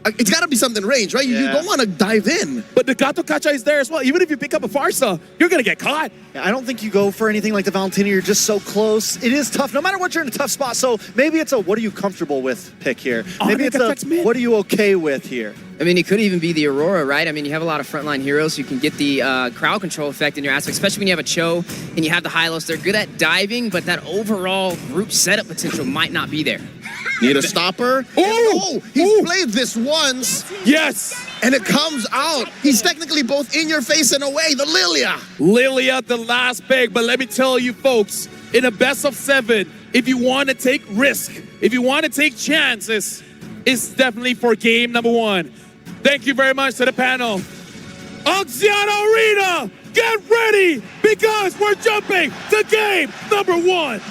It's got to be something range, right? You don't want to dive in. But the Gato Kacha is there as well. Even if you pick up a Farsa, you're going to get caught. Yeah, I don't think you go for anything like the Valentina. You're just so close. It is tough. No matter what, you're in a tough spot. So maybe it's a what are you comfortable with pick here. Maybe it's a what are you okay with here. I mean, it could even be the Aurora, right? I mean, you have a lot of frontline heroes, so you can get the crowd control effect in your aspect, especially when you have a Cho and you have the Hylos. They're good at diving, but that overall group setup potential might not be there. Need a stopper? Oh, he's played this once. Yes. And it comes out. He's technically both in your face and away. The Lilia. Lilia, the last pick. But let me tell you, folks, in a best of 7, if you want to take risk, if you want to take chances, it's definitely for game number 1. Thank you very much to the panel. Axiata Arena, get ready because we're jumping to game number 1.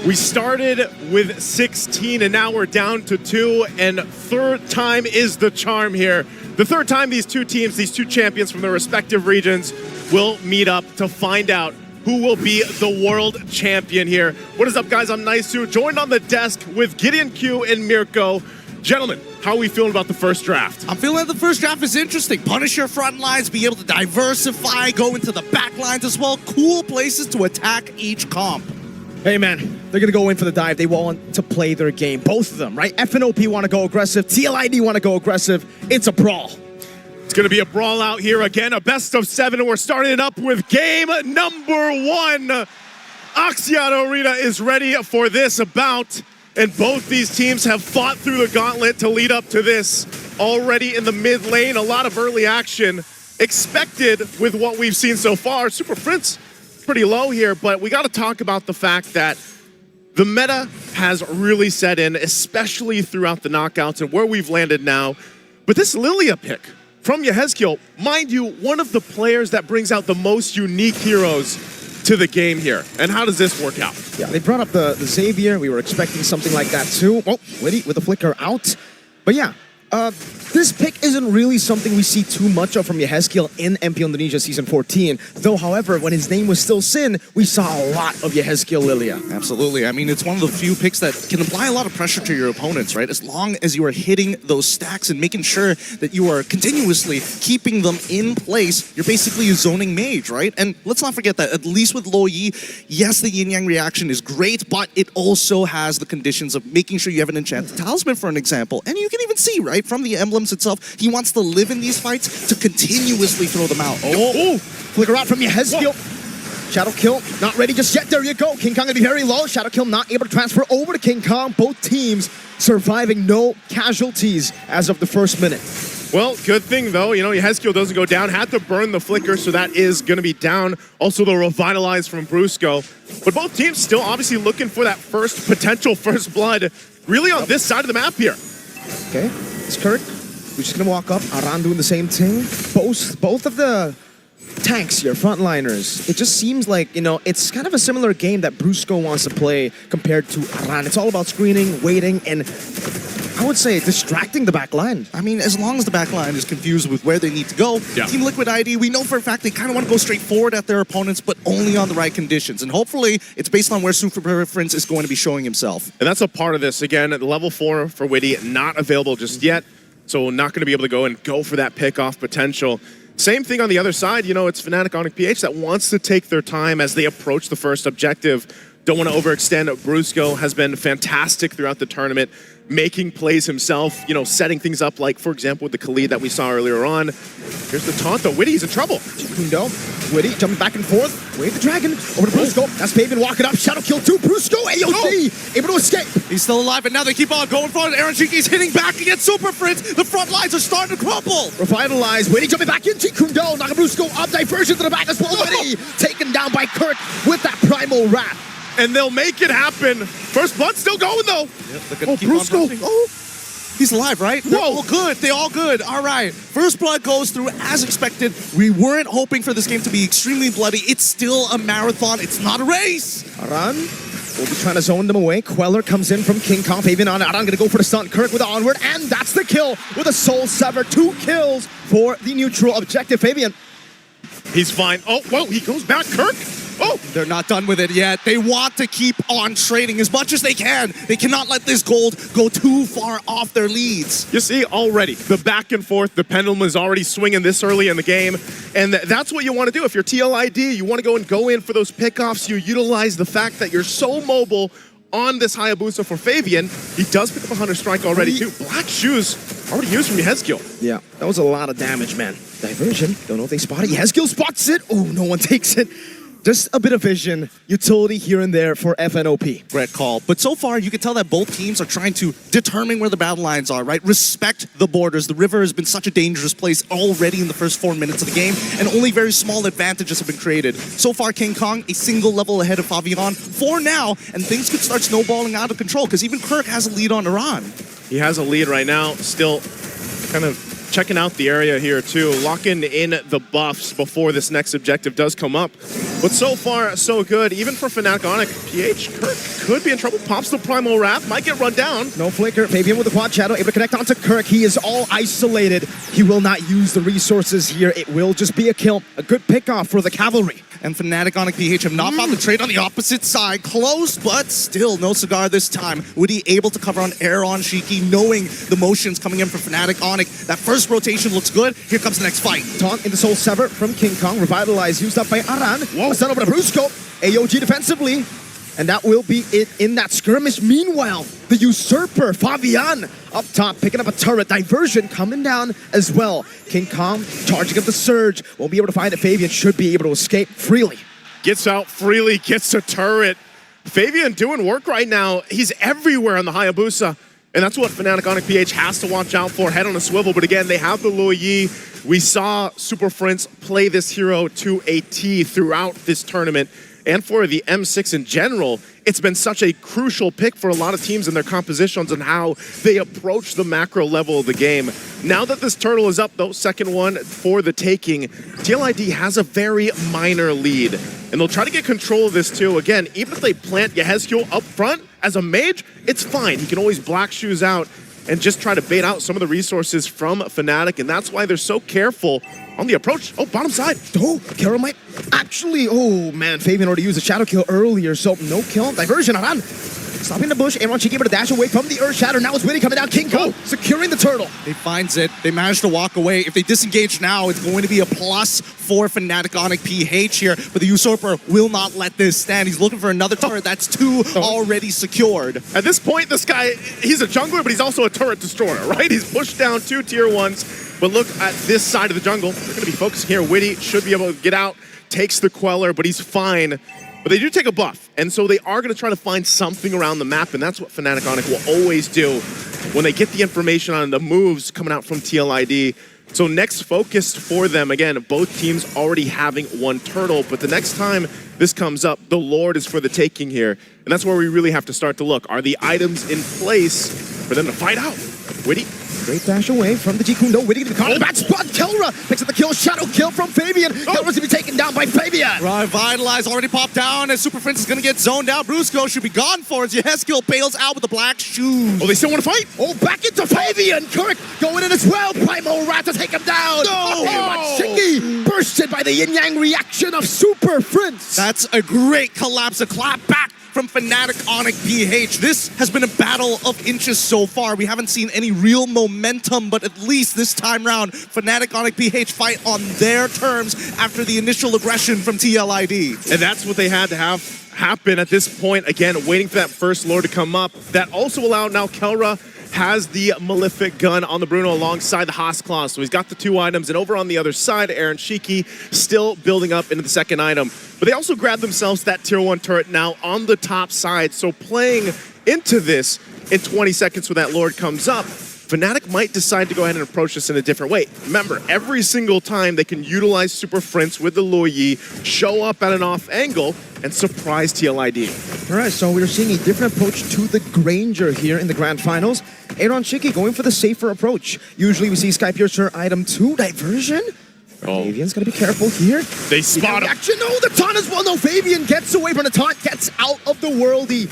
We started with 16 and now we're down to 2, and third time is the charm here. The third time these two teams, these two champions from their respective regions will meet up to find out who will be the world champion here. What is up, guys? I'm Naisu, joined on the desk with Gideon Q and Mirko. Gentlemen, how are we feeling about the first draft? I'm feeling that the first draft is interesting. Punish your front lines, be able to diversify, go into the back lines as well. Cool places to attack each comp. Hey man, they're gonna go in for the dive. They want to play their game, both of them, right? FNOP want to go aggressive, TLID want to go aggressive. It's a brawl. It's gonna be a brawl out here again, a best of 7, and we're starting it up with game number 1. Axiata Arena is ready for this bout, and both these teams have fought through the gauntlet to lead up to this. Already in the mid lane, a lot of early action expected with what we've seen so far. Super Prince pretty low here, but we got to talk about the fact that the meta has really set in, especially throughout the knockouts and where we've landed now. But this Lilia pick from Yehezkiel, mind you, one of the players that brings out the most unique heroes to the game here. And how does this work out? Yeah, they brought up the Xavier. We were expecting something like that too. Oh, Liddy with the flicker out. But yeah, this pick isn't really something we see too much of from Yehezkiel in MP Indonesia Season 14. Though, however, when his name was still Sin, we saw a lot of Yehezkiel Lilia. Absolutely. I mean, it's one of the few picks that can apply a lot of pressure to your opponents, right? As long as you are hitting those stacks and making sure that you are continuously keeping them in place, you're basically a zoning mage, right? And let's not forget that, at least with Lo Yi, yes, the yin-yang reaction is great, but it also has the conditions of making sure you have an enchanted talisman, for an example. And you can even see, right, from the emblems itself, he wants to live in these fights to continuously throw them out. Oh, flicker out from Yehezkiel. Shadow Kill, not ready just yet. There you go. King Kong gonna be very low. Shadow Kill not able to transfer over to King Kong. Both teams surviving no casualties as of the first minute. Well, good thing though, you know, Yehezkiel doesn't go down, had to burn the flicker, so that is going to be down. Also the revitalize from Brusco. But both teams still obviously looking for that potential first blood, really on this side of the map here. Okay, it's Kirk. We're just gonna walk up. Aran doing the same thing. Both of the tanks here, frontliners. It just seems like, you know, it's kind of a similar game that Brusco wants to play compared to Aran. It's all about screening, waiting, and I would say distracting the back line. I mean, as long as the back line is confused with where they need to go, Team Liquid ID, we know for a fact they kind of want to go straight forward at their opponents, but only on the right conditions. And hopefully, it's based on where Super Preference is going to be showing himself. And that's a part of this. Again, at level 4 for Witty, not available just yet. So not going to be able to go for that pick-off potential. Same thing on the other side. You know, it's Fnatic Onyx PH that wants to take their time as they approach the first objective. Don't want to overextend. Brusco has been fantastic throughout the tournament, making plays himself, you know, setting things up like, for example, with the Khalid that we saw earlier on. Here's the taunt, though. Witty's in trouble. Kundo Witty jumping back and forth. Wave the dragon over to Brusco. That's Fabian walking up. Shadow kill to Brusco. AOG able to escape. He's still alive, and now they keep on going for it. Aaron Shiki's hitting back against Super Prince. The front lines are starting to crumble. Revitalize. Witty jumping back in. Jikundo. Nakabrusco up. Diversion to the back as well. Witty taken down by Kirk with that primal wrath. And they'll make it happen. First blood still going though. Yep, Brusco. Oh, he's alive, right? They're all good. They all good. All right. First blood goes through as expected. We weren't hoping for this game to be extremely bloody. It's still a marathon. It's not a race. Aran will be trying to zone them away. Queller comes in from King Kong. Fabian on. Aran gonna go for the stun. Kirk with the onward, and that's the kill with a soul sever. 2 kills for the neutral objective. Fabian. He's fine. Oh, whoa, he goes back. Kirk. Oh, they're not done with it yet. They want to keep on trading as much as they can. They cannot let this gold go too far off their leads. You see already the back and forth, the pendulum is already swinging this early in the game. And that's what you want to do. If you're TLID, you want to go in for those pickoffs. You utilize the fact that you're so mobile on this Hayabusa for Fabian. He does pick up a Hunter Strike already too. Black Shoes already used from Yehezkiel. Yeah, that was a lot of damage, man. Diversion. Don't know if they spot it. Yehezkiel spots it. Oh, no one takes it. Just a bit of vision, utility here and there for FNOP. Great call. But so far, you can tell that both teams are trying to determine where the battle lines are, right? Respect the borders. The river has been such a dangerous place already in the first 4 minutes of the game, and only very small advantages have been created. So far, King Kong, a single level ahead of Fabian for now, and things could start snowballing out of control, because even Kirk has a lead on Iran. He has a lead right now, still kind of checking out the area here too, locking in the buffs before this next objective does come up. But so far, so good. Even for Fnatic Onic, PH, Kirk could be in trouble. Pops the Primal Wrath, might get run down. No flicker. Fabian with the quad shadow, able to connect onto Kirk. He is all isolated. He will not use the resources here. It will just be a kill. A good pickoff for the cavalry. And Fnatic Onic PH have not found the trade on the opposite side. Close, but still no cigar this time. Woody able to cover on air on Shiki, knowing the motions coming in for Fnatic Onic. That first rotation looks good. Here comes the next fight. Taunt in the Soul Sever from King Kong. Revitalize used up by Aran. Whoa. Send over to Brusco. AOG defensively. And that will be it in that skirmish. Meanwhile, the Usurper, Fabian, up top, picking up a turret. Diversion coming down as well. King Kong charging up the surge. Won't be able to find it. Fabian should be able to escape freely. Gets out freely, gets a turret. Fabian doing work right now. He's everywhere on the Hayabusa. And that's what Fnatic Onic PH has to watch out for. Head on a swivel, but again, they have the Luo Yi. We saw Super Prince play this hero to a T throughout this tournament. And for the M6 in general, it's been such a crucial pick for a lot of teams in their compositions and how they approach the macro level of the game. Now that this turtle is up, though, second one for the taking, TLID has a very minor lead. And they'll try to get control of this too. Again, even if they plant Yehezkiel up front as a mage, it's fine. He can always Black Shoes out and just try to bait out some of the resources from Fnatic, and that's why they're so careful on the approach. Oh, bottom side. Oh, Carol might actually, oh man, Fabian already used a shadow kill earlier, so no kill. Diversion, Aran. Stopping the bush, Aaron Cheeky able to dash away from the Earth Shatter. Now it's Witty coming down. King Kong securing the turtle. He finds it. They managed to walk away. If they disengage now, it's going to be a plus for Fnatic Onic PH here. But the Usurper will not let this stand. He's looking for another turret. That's 2 already secured. At this point, this guy, he's a jungler, but he's also a turret destroyer, right? He's pushed down 2 tier 1s. But look at this side of the jungle. They're going to be focusing here. Witty should be able to get out, takes the Queller, but he's fine. But they do take a buff, and so they are going to try to find something around the map, and that's what Fnatic Onic will always do when they get the information on the moves coming out from TLID. So next focus for them, again, both teams already having 1 turtle, but the next time this comes up, the Lord is for the taking here. And that's where we really have to start to look. Are the items in place for them to fight out? Witty. Great dash away from the Jikundo. Witty to the corner. Bad spot. Kelra picks up the kill. Shadow kill from Fabian. Kelra's going to be taken down by Fabian. Revitalize already popped down as Super Prince is going to get zoned out. Brusco should be gone for it. Yehezkiel bails out with the Black Shoes. Oh, they still want to fight? Oh, back into Fabian. Kirk going in as well. Primal Rat to take him down. No! Shiki bursted by the yin-yang reaction of Super Prince. That's a great collapse. A clap back from Fnatic Onic PH. This has been a battle of inches so far. We haven't seen any real momentum, but at least this time round, Fnatic Onic PH fight on their terms after the initial aggression from TLID. And that's what they had to have happen at this point. Again, waiting for that first Lord to come up. That also allowed now Kelra has the Malefic Gun on the Bruno alongside the Haas Claw. So he's got the 2 items. And over on the other side, Aaron Shiki still building up into the second item. But they also grabbed themselves that tier 1 turret now on the top side. So playing into this in 20 seconds when that Lord comes up, Fnatic might decide to go ahead and approach this in a different way. Remember, every single time they can utilize Super Frints with the Luoyi, show up at an off angle, and surprise TLID. All right, so we're seeing a different approach to the Granger here in the Grand Finals. Aaron Shiki going for the safer approach. Usually we see Skypiercer item 2 diversion. Fabian's gonna be careful here. They spot him. Actually, no, the taunt as well. No, Fabian gets away from the taunt, gets out of the worldy.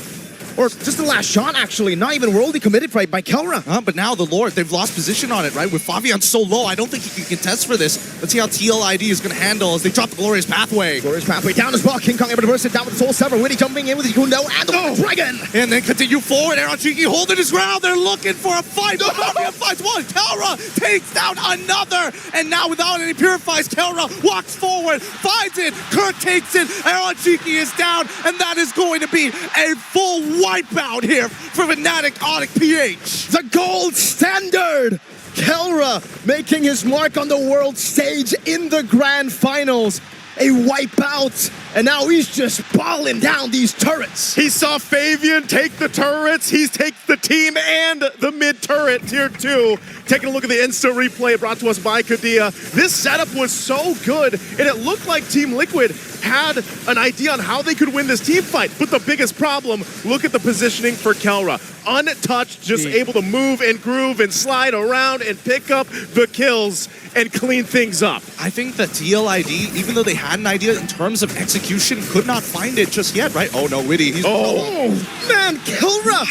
Or just the last shot, actually. Not even worldy committed by Kelra. But now the Lord, they've lost position on it, right? With Fabian so low, I don't think he can contest for this. Let's see how TLID is going to handle as they drop the Glorious Pathway. Glorious Pathway down as well. King Kong able to burst it down with the Soul Sever. Witty jumping in with the Kundo and the Dragon. And then continue forward. Aaron Shiki holding his ground. They're looking for a fight. Fabian fights one. Kelra takes down another. And now without any purifies, Kelra walks forward, finds it. Kirk takes it. Aaron Shiki is down. And that is going to be a full wipeout here for Fnatic Onyx PH. The gold standard! Kelra making his mark on the world stage in the Grand Finals. A wipeout, and now he's just balling down these turrets. He saw Fabian take the turrets. He takes the team and the mid turret, tier 2. Taking a look at the instant replay brought to us by Kadia. This setup was so good, and it looked like Team Liquid had an idea on how they could win this team fight. But the biggest problem, look at the positioning for Kelra. Untouched, just able to move and groove and slide around and pick up the kills and clean things up. I think that TLID, even though they had an idea in terms of execution, could not find it just yet, right? Oh no, Witty, he's... Oh, man, Kelra!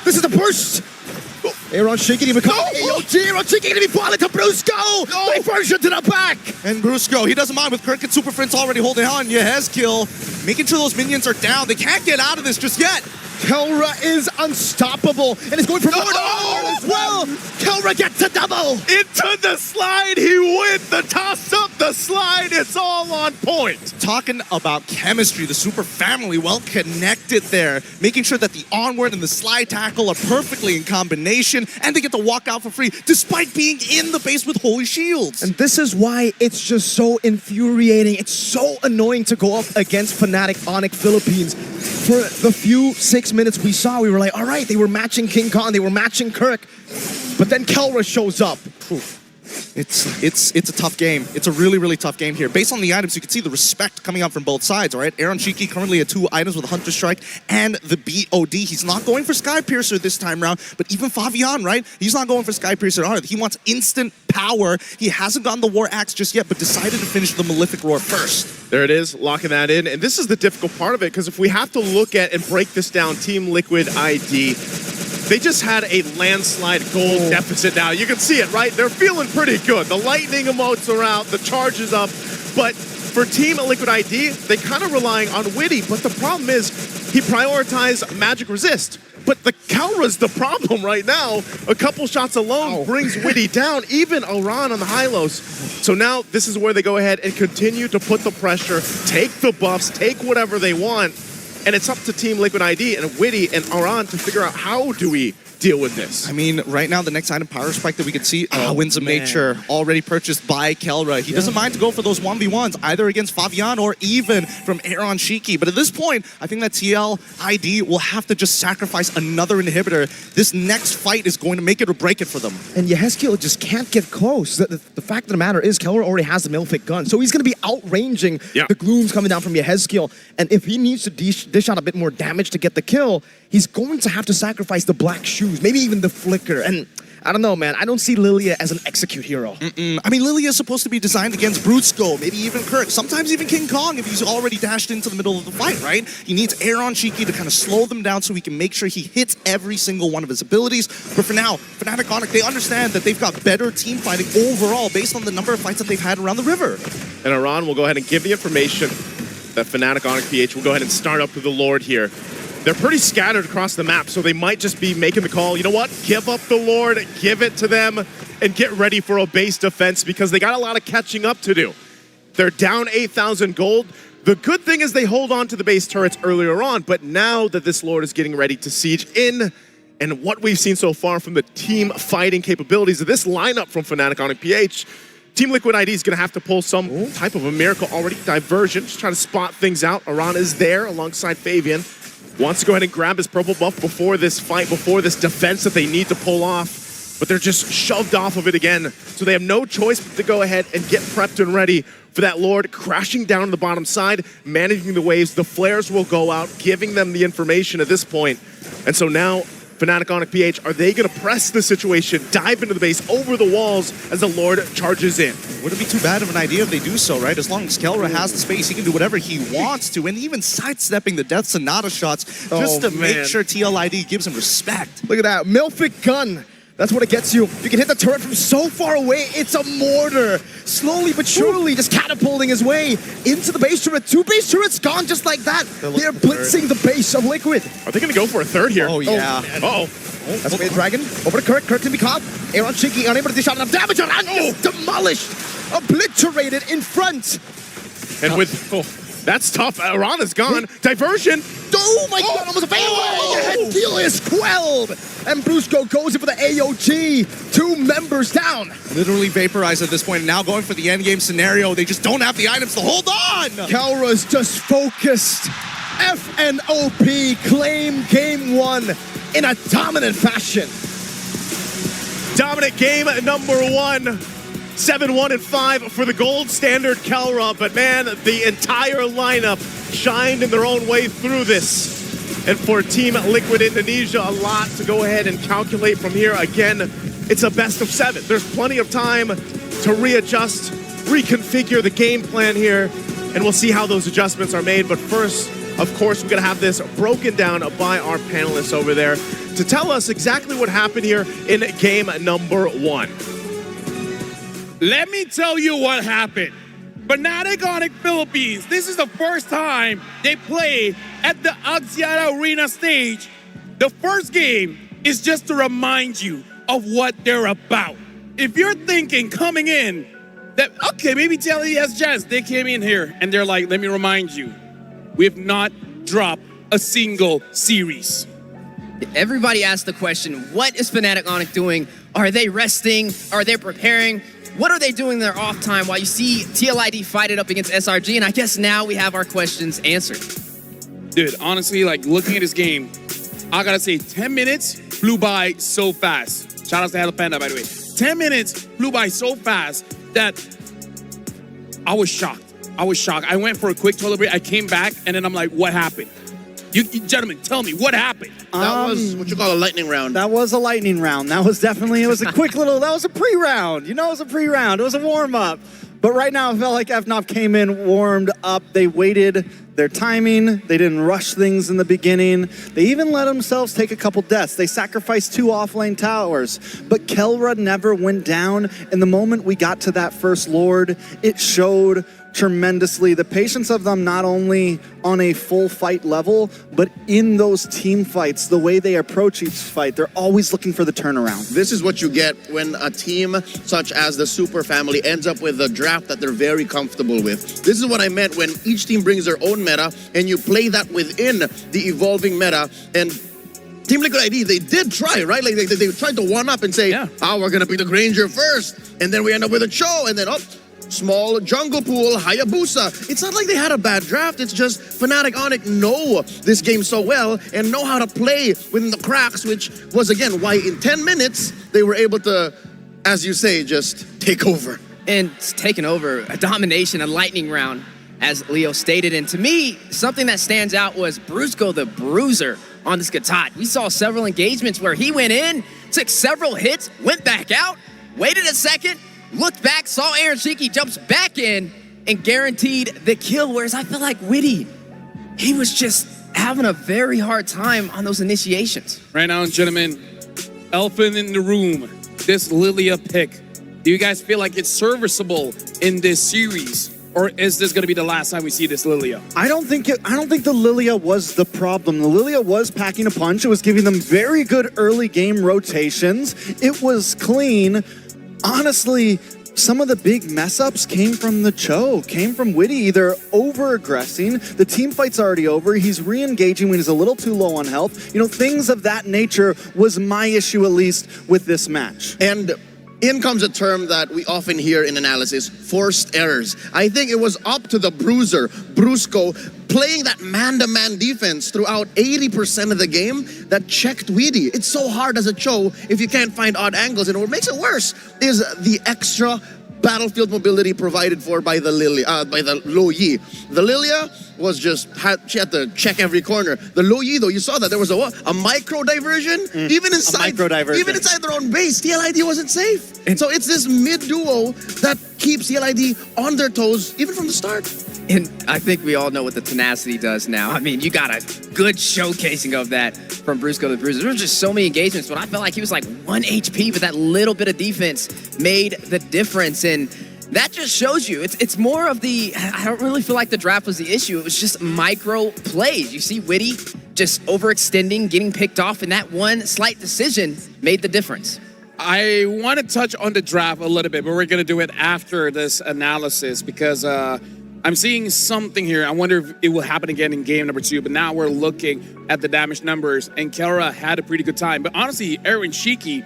This is the burst! Aaron Shiki become AOG. Aaron Shiki gonna be falling to Brusco. Diversion to the back. And Brusco, he doesn't mind with Kirk and Super Prince already holding on. Kill, making sure those minions are down. They can't get out of this just yet. Kelra is unstoppable and is going for more as well. Kelra gets a double. Into the slide, he went. The toss up, the slide, it's all on point. Talking about chemistry, the Super family well connected there, making sure that the onward and the slide tackle are perfectly in combination, and they get to walk out for free despite being in the base with Holy Shields. And this is why it's just so infuriating. It's so annoying to go up against Fnatic Onyx Philippines. For the few 6 minutes we saw, we were like, all right, they were matching King Kong, they were matching Kirk, but then Kelra shows up. It's a tough game. It's a really, really tough game here. Based on the items, you can see the respect coming out from both sides, all right? Aaron Shiki currently at 2 items with Hunter Strike and the BOD. He's not going for Sky Piercer this time around, but even Fabian, right? He's not going for Sky Piercer on it. He wants instant power. He hasn't gotten the War Axe just yet, but decided to finish the Malefic Roar first. There it is, locking that in. And this is the difficult part of it, because if we have to look at and break this down, Team Liquid ID, they just had a landslide gold deficit now. You can see it, right? They're feeling pretty good. The lightning emotes are out, the charge is up. But for Team Liquid ID, they kind of relying on Witty. But the problem is, he prioritized Magic Resist. But the Kelra's the problem right now. A couple shots alone brings Witty down, even Aran on the high-lows. So now this is where they go ahead and continue to put the pressure, take the buffs, take whatever they want. And it's up to Team Liquid ID and Witty and Aran to figure out how do we deal with this. I mean, right now, the next item, Power Spike, that we can see, Winds of Nature, already purchased by Kelra. He doesn't mind to go for those 1v1s, either against Fabian or even from Aaron Shiki. But at this point, I think that TLID will have to just sacrifice another inhibitor. This next fight is going to make it or break it for them. And Yehezkiel just can't get close. The fact of the matter is, Kelra already has the Malefic gun, so he's going to be outranging the glooms coming down from Yehezkiel. And if he needs to dish out a bit more damage to get the kill, he's going to have to sacrifice the black shoes, maybe even the flicker. And I don't know, man. I don't see Lilia as an execute hero. I mean, Lilia is supposed to be designed against Brutsko, maybe even Kirk, sometimes even King Kong if he's already dashed into the middle of the fight, right? He needs Aaron Shiki to kind of slow them down so he can make sure he hits every single one of his abilities. But for now, Fnatic Onyx, they understand that they've got better team fighting overall based on the number of fights that they've had around the river. And Aran will go ahead and give the information that Fnatic Onyx PH will go ahead and start up with the Lord here. They're pretty scattered across the map, so they might just be making the call, you know what, give up the Lord, give it to them, and get ready for a base defense because they got a lot of catching up to do. They're down 8,000 gold. The good thing is they hold on to the base turrets earlier on, but now that this Lord is getting ready to siege in, and what we've seen so far from the team fighting capabilities of this lineup from Fnatic Onic PH, Team Liquid ID is going to have to pull some type of a miracle already. Diversion, just trying to spot things out. Arana is there alongside Fabian. Wants to go ahead and grab his purple buff before this fight, before this defense that they need to pull off. But they're just shoved off of it again. So they have no choice but to go ahead and get prepped and ready for that Lord crashing down on the bottom side, managing the waves. The flares will go out, giving them the information at this point. And so now, Fnatic Onic PH, are they going to press the situation, dive into the base, over the walls as the Lord charges in? Wouldn't be too bad of an idea if they do so, right? As long as Kelra has the space, he can do whatever he wants to, and even sidestepping the Death Sonata shots just to make sure TLID gives him respect. Look at that, Milfic gun. That's what it gets you. You can hit the turret from so far away. It's a mortar. Slowly but surely just catapulting his way into the base turret. 2 base turrets gone just like that. They're blitzing the base of Liquid. Are they going to go for a third here? Oh, yeah. That's a Dragon. Over to Kirk. Kirk can be caught. Aaron Shinky unable to dish out enough damage. Around just demolished. Obliterated in front. And that's tough. Arana's gone. Diversion. Oh my god, almost a fail. Head deal is quelled. And Brusco goes in for the AOG. 2 members down. Literally vaporized at this point. Now going for the endgame scenario. They just don't have the items to hold on. Kelra's just focused. FNOP claim game 1 in a dominant fashion. Dominant game number 1. 7-1 and 5 for the gold standard Kelra, but man, the entire lineup shined in their own way through this. And for Team Liquid Indonesia, a lot to go ahead and calculate from here. Again, it's a best of 7. There's plenty of time to readjust, reconfigure the game plan here, and we'll see how those adjustments are made. But first, of course, we're gonna have this broken down by our panelists over there to tell us exactly what happened here in game number 1. Let me tell you what happened. Fnatic Onic Philippines, this is the first time they play at the Axiata Arena stage. The first game is just to remind you of what they're about. If you're thinking coming in that, okay, maybe TLE has chance, they came in here and they're like, let me remind you, we have not dropped a single series. Everybody asked the question, what is Fnatic Onic doing? Are they resting? Are they preparing? What are they doing in their off time while you see TLID fight it up against SRG? And I guess now we have our questions answered. Dude, honestly, like looking at this game, I gotta say 10 minutes flew by so fast. Shout out to Hello Panda, by the way. 10 minutes flew by so fast that I was shocked. I went for a quick toilet break. I came back and then I'm like, what happened? You gentlemen, tell me, what happened? That was what you call a lightning round. That was a lightning round. That was definitely, it was a quick little, that was a pre-round. You know, it was a pre-round. It was a warm-up. But right now, it felt like FNOP came in, warmed up. They waited their timing. They didn't rush things in the beginning. They even let themselves take a couple deaths. They sacrificed 2 off-lane towers. But Kelra never went down. And the moment we got to that first Lord, it showed tremendously the patience of them, not only on a full fight level, but in those team fights, the way they approach each fight, they're always looking for the turnaround. This is what you get when a team such as the Super Family ends up with a draft that they're very comfortable with. This is what I meant when each team brings their own meta and you play that within the evolving meta. And Team Liquid ID, they did try, right? Like they tried to one up and say, we're gonna pick the Granger first, and then we end up with a Cho, and then small jungle pool, Hayabusa. It's not like they had a bad draft. It's just Fnatic Onic know this game so well and know how to play within the cracks, which was, again, why in 10 minutes they were able to, as you say, just take over. And it's taken over, a domination, a lightning round, as Leo stated. And to me, something that stands out was Brusco the Bruiser on this Gatot. We saw several engagements where he went in, took several hits, went back out, waited a second, looked back, saw Aaron Shiki, jumps back in, and guaranteed the kill, whereas I feel like Witty, he was just having a very hard time on those initiations. Right now, gentlemen, elephant in the room, this Lilia pick. Do you guys feel like it's serviceable in this series? Or is this going to be the last time we see this Lilia? I don't think the Lilia was the problem. The Lilia was packing a punch. It was giving them very good early game rotations. It was clean. Honestly, some of the big mess-ups came from the Cho, came from Witty, either over-aggressing, the team fight's already over, he's re-engaging when he's a little too low on health. You know, things of that nature was my issue, at least, with this match. And in comes a term that we often hear in analysis, forced errors. I think it was up to the bruiser, Brusco, playing that man-to-man defense throughout 80% of the game that checked Weedy. It's so hard as a Cho if you can't find odd angles, and what makes it worse is the extra battlefield mobility provided for by the Lo Yi. The Lilia was she had to check every corner. The Lo Yi, though, you saw that there was a micro diversion, even inside their own base. TLID wasn't safe. And so it's this mid duo that keeps TLID on their toes even from the start. And I think we all know what the tenacity does now. I mean, you got a good showcasing of that from Brusco the Bruiser. There were just so many engagements, but I felt like he was like 1 HP, but that little bit of defense made the difference. And that just shows you, it's more of I don't really feel like the draft was the issue. It was just micro plays. You see Witty just overextending, getting picked off, and that one slight decision made the difference. I want to touch on the draft a little bit, but we're going to do it after this analysis because I'm seeing something here. I wonder if it will happen again in game number 2, but now we're looking at the damage numbers, and Kelra had a pretty good time. But honestly, Aaron Shiki,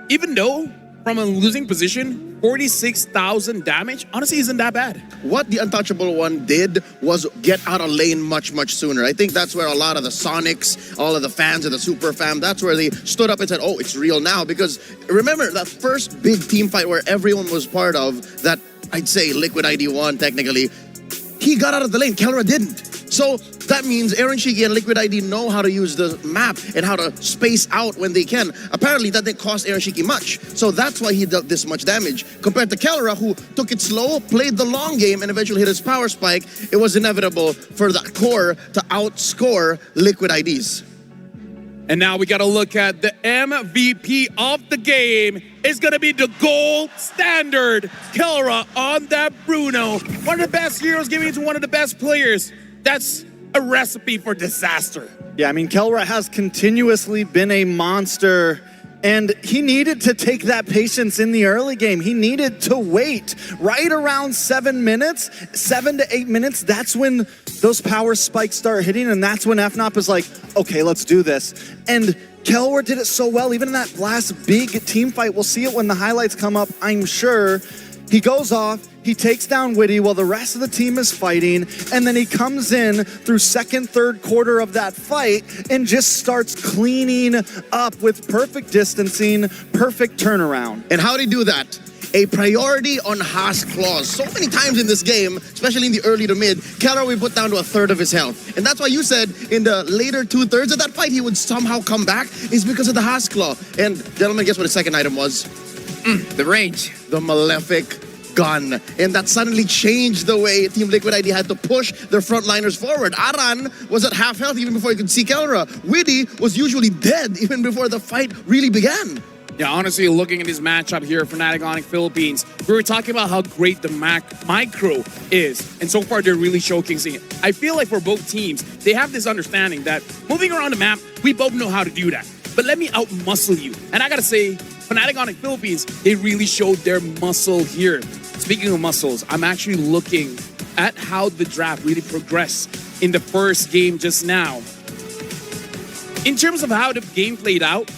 even though from a losing position, 46,000 damage, honestly isn't that bad. What the Untouchable One did was get out of lane much sooner. I think that's where a lot of the Sonics, all of the fans of the Super Fam, that's where they stood up and said, oh, it's real now. Because remember that first big team fight where everyone was part of, that I'd say Liquid ID won technically, he got out of the lane, Kelra didn't. So that means Aaron Shiki and Liquid ID know how to use the map and how to space out when they can. Apparently that didn't cost Aaron Shiki much. So that's why he dealt this much damage. Compared to Kelra, who took it slow, played the long game, and eventually hit his power spike, it was inevitable for the core to outscore Liquid IDs. And now we got to look at the MVP of the game. It's going to be the gold standard. Kelra on that Bruno. One of the best heroes giving it to one of the best players. That's a recipe for disaster. Yeah, I mean, Kelra has continuously been a monster, and he needed to take that patience in the early game. He needed to wait right around 7 minutes, 7 to 8 minutes. That's when those power spikes start hitting, and that's when FNOP is like, okay, let's do this. And Kelra did it so well, even in that last big team fight. We'll see it when the highlights come up, I'm sure. He goes off, he takes down Witty while the rest of the team is fighting, and then he comes in through second, third quarter of that fight and just starts cleaning up with perfect distancing, perfect turnaround. And how did he do that? A priority on Haas clause. So many times in this game, especially in the early to mid, Kelra we put down to a third of his health. And that's why you said in the later 2/3 of that fight, he would somehow come back, is because of the Haas claw. And gentlemen, guess what the second item was? The range. The Malefic gun. And that suddenly changed the way Team Liquid ID had to push their frontliners forward. Aran was at half health even before he could see Kelra. Witty was usually dead even before the fight really began. Yeah, honestly, looking at this matchup here for Fnatic Onyx Philippines, we were talking about how great the micro is, and so far they're really showcasing it. I feel like for both teams, they have this understanding that moving around the map, we both know how to do that. But let me out-muscle you. And I gotta say, Fnatic Onyx Philippines, they really showed their muscle here. Speaking of muscles, I'm actually looking at how the draft really progressed in the first game just now. In terms of how the game played out,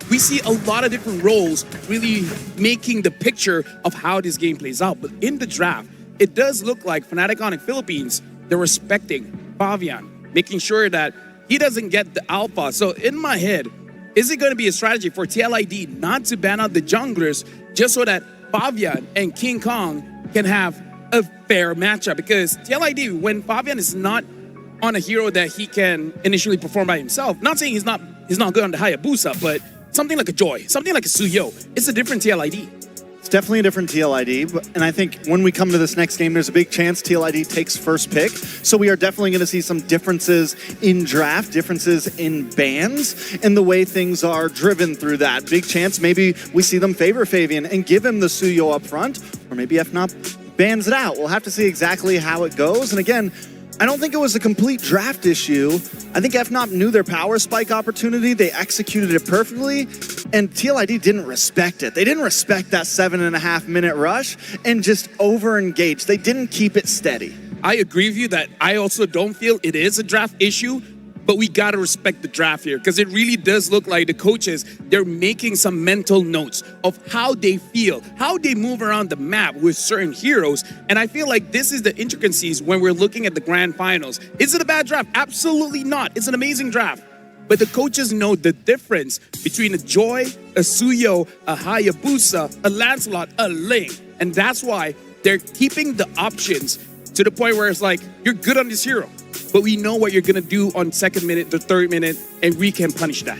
we see a lot of different roles really making the picture of how this game plays out. But in the draft, it does look like Fnatic Onyx Philippines, they're respecting Fabian, making sure that he doesn't get the alpha. So in my head, is it going to be a strategy for TLID not to ban out the junglers just so that Fabian and King Kong can have a fair matchup? Because TLID, when Fabian is not on a hero that he can initially perform by himself, not saying he's not good on the Hayabusa, but something like a Joy, something like a Suyo, it's a different TLID. It's definitely a different TLID, and I think when we come to this next game, there's a big chance TLID takes first pick. So we are definitely going to see some differences in draft, differences in bans, and the way things are driven through that. Big chance maybe we see them favor Fabian and give him the Suyo up front, or maybe FNOP bans it out. We'll have to see exactly how it goes. And again, I don't think it was a complete draft issue. I think FNOP knew their power spike opportunity. They executed it perfectly, and TLID didn't respect it. They didn't respect that 7.5-minute rush and just over-engaged. They didn't keep it steady. I agree with you that I also don't feel it is a draft issue, but we got to respect the draft here because it really does look like the coaches, they're making some mental notes of how they feel, how they move around the map with certain heroes. And I feel like this is the intricacies when we're looking at the grand finals. Is it a bad draft? Absolutely not. It's an amazing draft. But the coaches know the difference between a Joy, a Suyo, a Hayabusa, a Lancelot, a Ling. And that's why they're keeping the options to the point where it's like, you're good on this hero, but we know what you're going to do on second minute, the third minute, and we can punish that.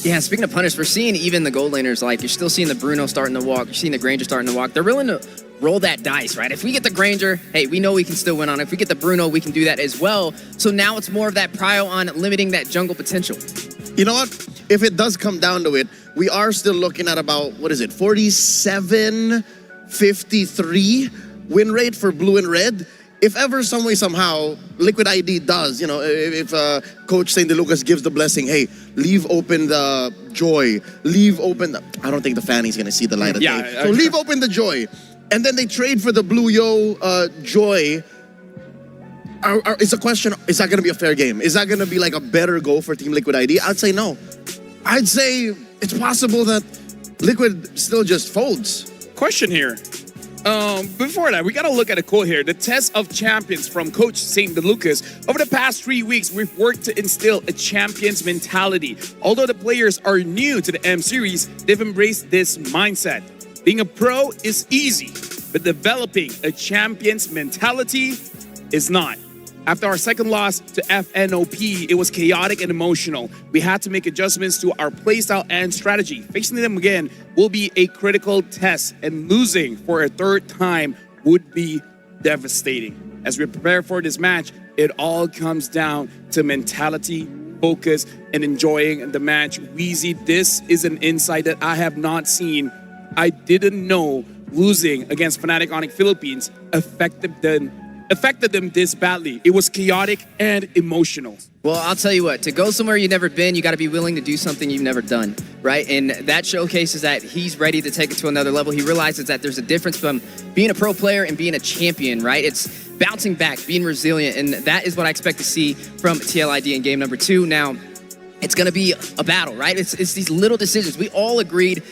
Yeah, speaking of punish, we're seeing even the gold laners, like you're still seeing the Bruno starting to walk, you're seeing the Granger starting to walk. They're willing to roll that dice, right? If we get the Granger, hey, we know we can still win on it. If we get the Bruno, we can do that as well. So now it's more of that prio on limiting that jungle potential. You know what? If it does come down to it, we are still looking at about, 47-53 win rate for blue and red. If ever, some way, somehow, Liquid ID does, if Coach St. DeLucas gives the blessing, hey, leave open the Joy, leave open the... I don't think the Fanny's going to see the light of day. So leave open the Joy. And then they trade for the Blue Yo Joy. It's a question, is that going to be a fair game? Is that going to be like a better go for Team Liquid ID? I'd say no. I'd say it's possible that Liquid still just folds. Question here. Before that, we got to look at a quote here. The test of champions from Coach St. DeLucas. Over the past 3 weeks, we've worked to instill a champion's mentality. Although the players are new to the M Series, they've embraced this mindset. Being a pro is easy, but developing a champion's mentality is not. After our second loss to FNOP, it was chaotic and emotional. We had to make adjustments to our playstyle and strategy. Facing them again will be a critical test, and losing for a third time would be devastating. As we prepare for this match, it all comes down to mentality, focus, and enjoying the match. Weezy, this is an insight that I have not seen. I didn't know losing against Fnatic Onyx Philippines affected them this badly. It was chaotic and emotional. Well, I'll tell you what, to go somewhere you've never been, you got to be willing to do something you've never done, right? And that showcases that he's ready to take it to another level. He realizes that there's a difference from being a pro player and being a champion, right? It's bouncing back, being resilient, and that is what I expect to see from TLID in game number 2. Now, it's going to be a battle, right? It's these little decisions. We all agreed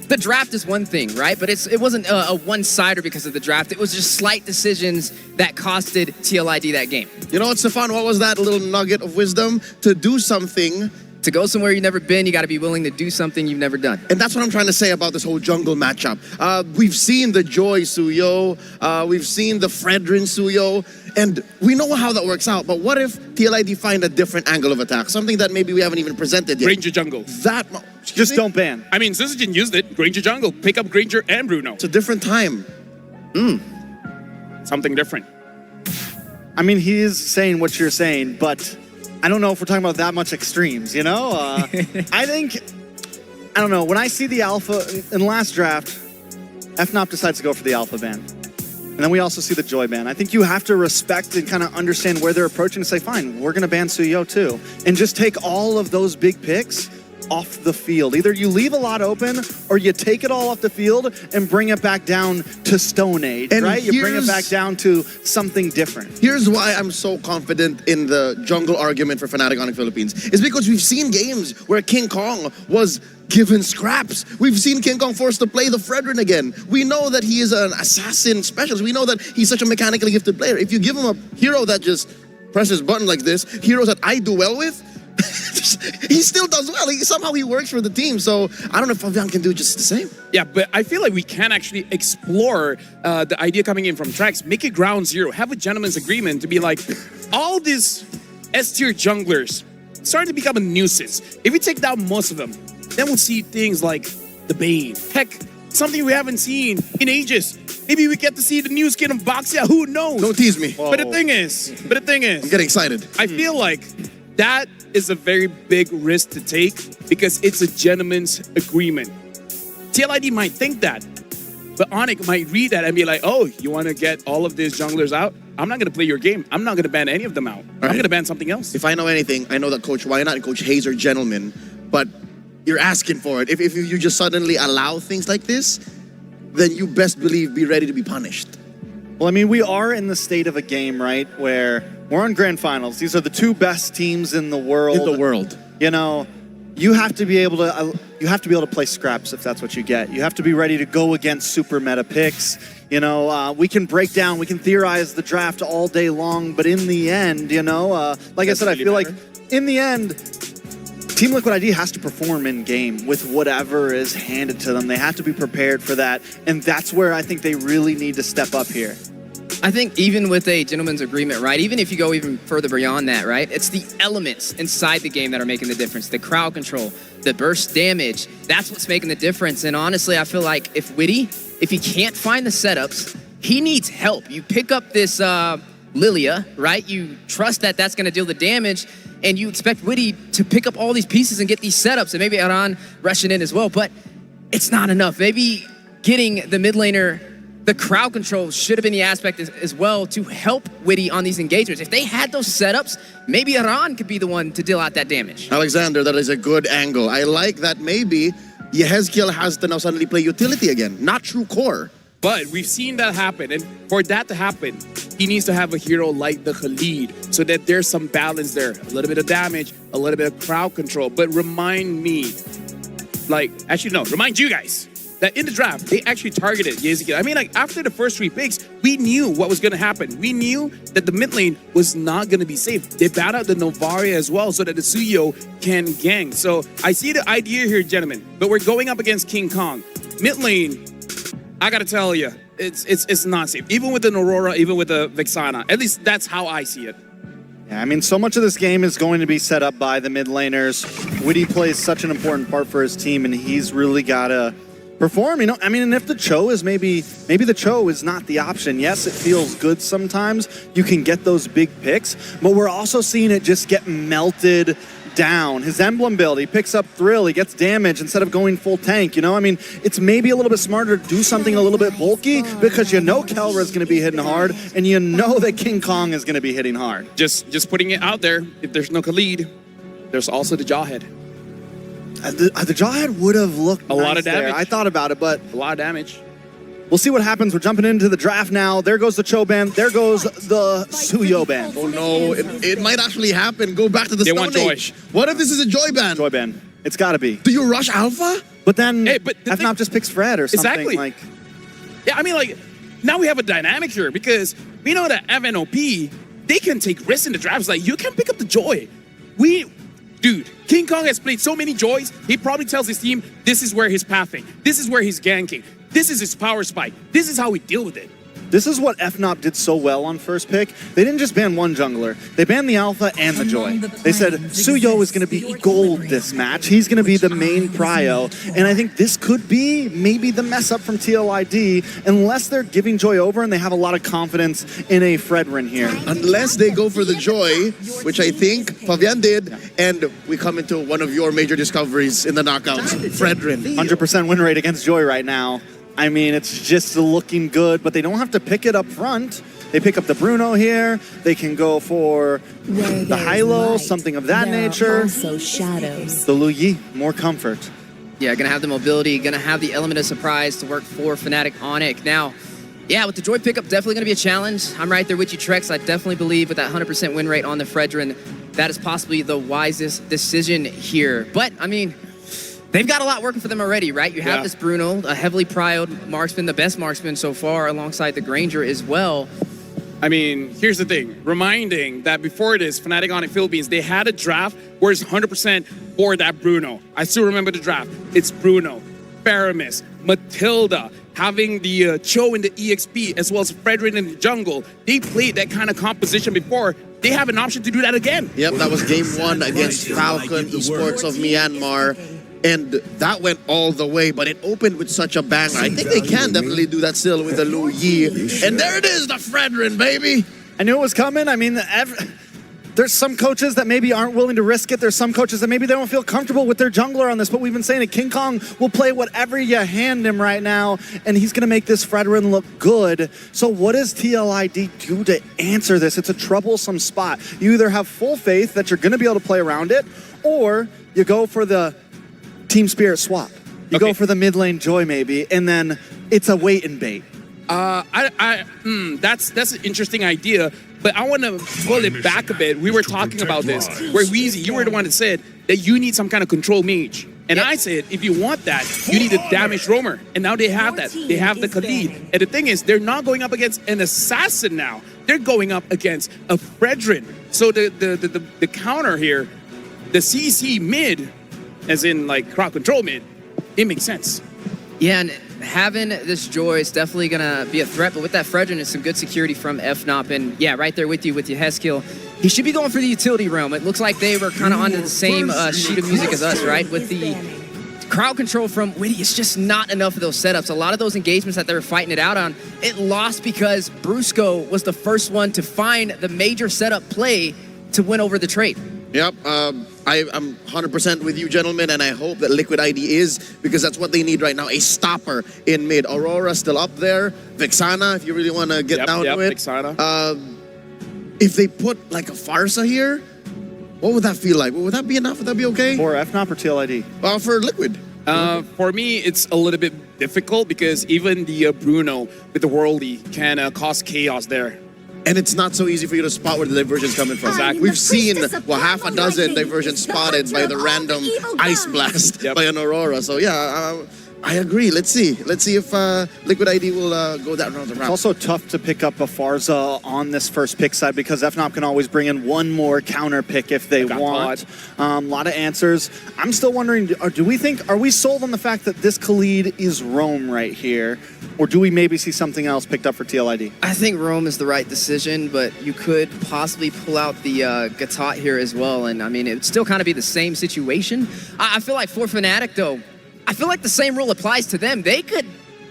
the draft is one thing, right? But it wasn't a one-sider because of the draft. It was just slight decisions that costed TLID that game. You know what, Stefan? What was that little nugget of wisdom? To do something. To go somewhere you've never been, you got to be willing to do something you've never done. And that's what I'm trying to say about this whole jungle matchup. We've seen the Joy Suyo. We've seen the Fredrin Suyo. And we know how that works out. But what if TLID find a different angle of attack? Something that maybe we haven't even presented yet. Granger jungle. Just don't ban. I mean, Syzygen used it. Granger jungle. Pick up Granger and Bruno. It's a different time. Something different. I mean, he is saying what you're saying, but I don't know if we're talking about that much extremes, I don't know. When I see the alpha in the last draft, FNOP decides to go for the alpha ban. And then we also see the Joy ban. I think you have to respect and kind of understand where they're approaching and say, fine, we're going to ban Suyo too. And just take all of those big picks off the field. Either you leave a lot open or you take it all off the field and bring it back down to Stone Age, right? You bring it back down to something different. Here's why I'm so confident in the jungle argument for Fnatic Onyx Philippines. Is because we've seen games where King Kong was given scraps. We've seen King Kong forced to play the Fredrin again. We know that he is an assassin specialist. We know that he's such a mechanically gifted player. If you give him a hero that just presses button like this, heroes that I do well with, he still does well. Somehow he works for the team. So I don't know if Fabian can do just the same. Yeah, but I feel like we can actually explore the idea coming in from Trax. Make it ground zero. Have a gentleman's agreement to be like, all these S-tier junglers starting to become a nuisance. If we take down most of them, then we'll see things like the Bane. Heck, something we haven't seen in ages. Maybe we get to see the new skin of Boxia. Who knows? Don't tease me. But the thing is, I'm getting excited. I feel like that is a very big risk to take because it's a gentleman's agreement. TLID might think that, But Onyx might read that and be like, oh, you want to get all of these junglers out? I'm not going to play your game. I'm not going to ban any of them out. I'm going to ban something else. If I know anything, I know that Coach Wynot and Coach Hayes are gentlemen, but you're asking for it. If you just suddenly allow things like this, then you best believe be ready to be punished. Well, I mean, we are in the state of a game, right, where we're on grand finals. These are the two best teams in the world. You know, you have to be able to play scraps if that's what you get. You have to be ready to go against super meta picks. You know, we can break down, we can theorize the draft all day long, but in the end, you know, like I said, I feel like in the end, Team Liquid ID has to perform in game with whatever is handed to them. They have to be prepared for that, and that's where I think they really need to step up here. I think even with a gentleman's agreement, right, even if you go even further beyond that, right, it's the elements inside the game that are making the difference. The crowd control, the burst damage, that's what's making the difference. And honestly, I feel like if Witty, if he can't find the setups, he needs help. You pick up this Lilia, right? You trust that that's going to deal the damage, and you expect Witty to pick up all these pieces and get these setups, and maybe Aran rushing in as well, but it's not enough. Maybe getting the mid laner, the crowd control should have been the aspect as well to help Witty on these engagements. If they had those setups, maybe Aran could be the one to deal out that damage. Alexander, that is a good angle. I like that maybe Yehezkiel has to now suddenly play utility again, not true core. But we've seen that happen, and for that to happen, he needs to have a hero like the Khalid so that there's some balance there. A little bit of damage, a little bit of crowd control. But remind me, remind you guys that in the draft, they actually targeted Yehezkiel. I mean, like, after the first 3 picks, we knew what was going to happen. We knew that the mid lane was not going to be safe. They bowed out the Novaria as well so that the Suyo can gang. So I see the idea here, gentlemen, but we're going up against King Kong. Mid lane, I got to tell you, it's not safe. Even with the Aurora, even with the Vexana. At least that's how I see it. Yeah, I mean, so much of this game is going to be set up by the mid laners. Witty plays such an important part for his team, and he's really got to perform, you know. I mean, and if the Cho is maybe the Cho is not the option. Yes, it feels good sometimes. You can get those big picks, but we're also seeing it just get melted down. His emblem build, he picks up Thrill, he gets damage instead of going full tank, you know? I mean, it's maybe a little bit smarter to do something a little bit bulky because you know Kelra is going to be hitting hard and you know that King Kong is going to be hitting hard. Just putting it out there, if there's no Khalid, there's also the Jawhead. The Jawhead would have looked a lot of damage. There. I thought about it, but a lot of damage. We'll see what happens. We're jumping into the draft now. There goes the Cho ban. There goes the Suyo ban. Oh no, it might actually happen. Go back to the Stone Age. What if this is a Joy ban? Joy ban. It's got to be. Do you rush Alpha? But then FNOP just picks Fred or something. Exactly. Like. Yeah, I mean, like, now we have a dynamic here because we know that FNOP, they can take risks in the drafts. Like, you can pick up the Joy. Dude, King Kong has played so many Joys, he probably tells his team, this is where he's pathing. This is where he's ganking. This is his power spike. This is how we deal with it. This is what FNOP did so well on first pick. They didn't just ban one jungler. They banned the Alpha and the Joy. They said, Suyo is going to be gold this match. He's going to be the main prio. And I think this could be maybe the mess up from TLID, unless they're giving Joy over and they have a lot of confidence in a Fredrin here. Unless they go for the Joy, which I think Fabian did, and we come into one of your major discoveries in the knockouts, Fredrin. 100% win rate against Joy right now. I mean, it's just looking good, but they don't have to pick it up front. They pick up the Bruno here. They can go for the Hilo, something of that nature. Also shadows. The Lu Yi, more comfort. Yeah, gonna have the mobility, gonna have the element of surprise to work for Fnatic Onyx. Now, yeah, with the Joy pickup, definitely gonna be a challenge. I'm right there with you, Trex. I definitely believe with that 100% win rate on the Fredrin, that is possibly the wisest decision here. But, I mean, they've got a lot working for them already, right? You have this Bruno, a heavily prioed marksman, the best marksman so far, alongside the Granger as well. I mean, here's the thing. Reminding that before this, Fnatic Onyx Philippines, they had a draft where it's 100% for that Bruno. I still remember the draft. It's Bruno, Paramis, Matilda, having the Cho in the EXP, as well as Fredrin in the jungle. They played that kind of composition before. They have an option to do that again. Yep, that was game 1 against Falcon Esports of Myanmar. And that went all the way, but it opened with such a banger. I think they can definitely do that still with the Lu Yi. And there it is, the Fredrin, baby. I knew it was coming. I mean, There's some coaches that maybe aren't willing to risk it. There's some coaches that maybe they don't feel comfortable with their jungler on this, but we've been saying it. King Kong will play whatever you hand him right now, and he's going to make this Fredrin look good. So what does TLID do to answer this? It's a troublesome spot. You either have full faith that you're going to be able to play around it, or you go for the Team Spirit swap. You go for the mid lane Joy maybe, and then it's a wait and bait. That's an interesting idea, but I want to pull it back a bit. We were talking about this, where Weezy, you were the one that said that you need some kind of control mage. And I said, if you want that, you need a damaged roamer. And now they have that. They have the Khalid. And the thing is, they're not going up against an assassin now. They're going up against a Fredrin. So the counter here, the CC mid, as in like crowd control mid, it makes sense. Yeah, and having this Joy is definitely going to be a threat, but with that Fredrin, it's some good security from FNOP, and yeah, right there with you Heskill. He should be going for the utility realm. It looks like they were kind of on the same sheet of music as us, right? With the crowd control from Witty, it's just not enough of those setups. A lot of those engagements that they were fighting it out on, it lost because Brusco was the first one to find the major setup play to win over the trade. Yep, I'm 100% with you, gentlemen, and I hope that Liquid ID is, because that's what they need right now, a stopper in mid. Aurora still up there. Vexana, if you really want to get down to it. Vexana. If they put like a Farsa here, what would that feel like? Would that be enough? Would that be okay? For FNOP or TLID? For Liquid. For me, it's a little bit difficult because even the Bruno with the Worldy can cause chaos there. And it's not so easy for you to spot where the diversion's coming from. Exactly. We've seen, half a dozen diversions spotted by the random ice blast by an Aurora. So yeah, I agree. Let's see. Let's see if Liquid ID will go that round. It's also tough to pick up a Farza on this first pick side because FNOP can always bring in one more counter pick if they want. A lot of answers. I'm still wondering, are we sold on the fact that this Khalid is Roam right here? Or do we maybe see something else picked up for TLID? I think Roam is the right decision, but you could possibly pull out the Gatot here as well. And I mean, it would still kind of be the same situation. I feel like for Fnatic, though, I feel like the same rule applies to them. They could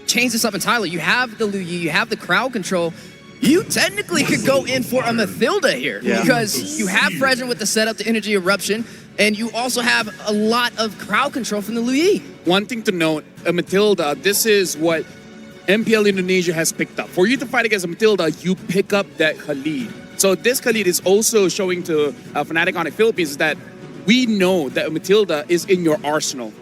change this up entirely. You have the Luyi, you have the crowd control. You technically could go in for a Mathilda here because you have Fredrin with the setup to Energy Eruption, and you also have a lot of crowd control from the Luyi. One thing to note, a Mathilda, this is what MPL Indonesia has picked up. For you to fight against a Mathilda, you pick up that Khalid. So this Khalid is also showing to Fnatic on the Philippines that we know that a Mathilda is in your arsenal.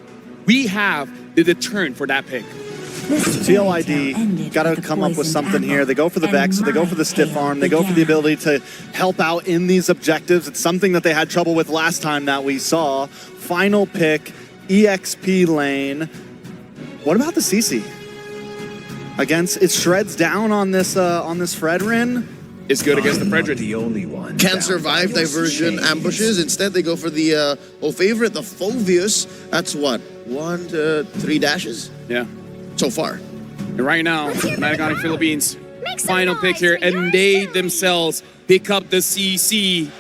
We have the deterrent for that pick. TLID got to come up with something here. They go for the Vex, they go for the stiff arm, they go for the ability to help out in these objectives. It's something that they had trouble with last time that we saw. Final pick, EXP lane. What about the CC? It shreds down on this Fredrin. It's good against the Fredrin. The only one. Can't survive diversion ambushes. Instead, they go for the favorite, the Phoveus. That's what, 1 to 3 dashes? Yeah. So far. And right now, Fnatic Philippines, final pick here, and they themselves pick up the CC.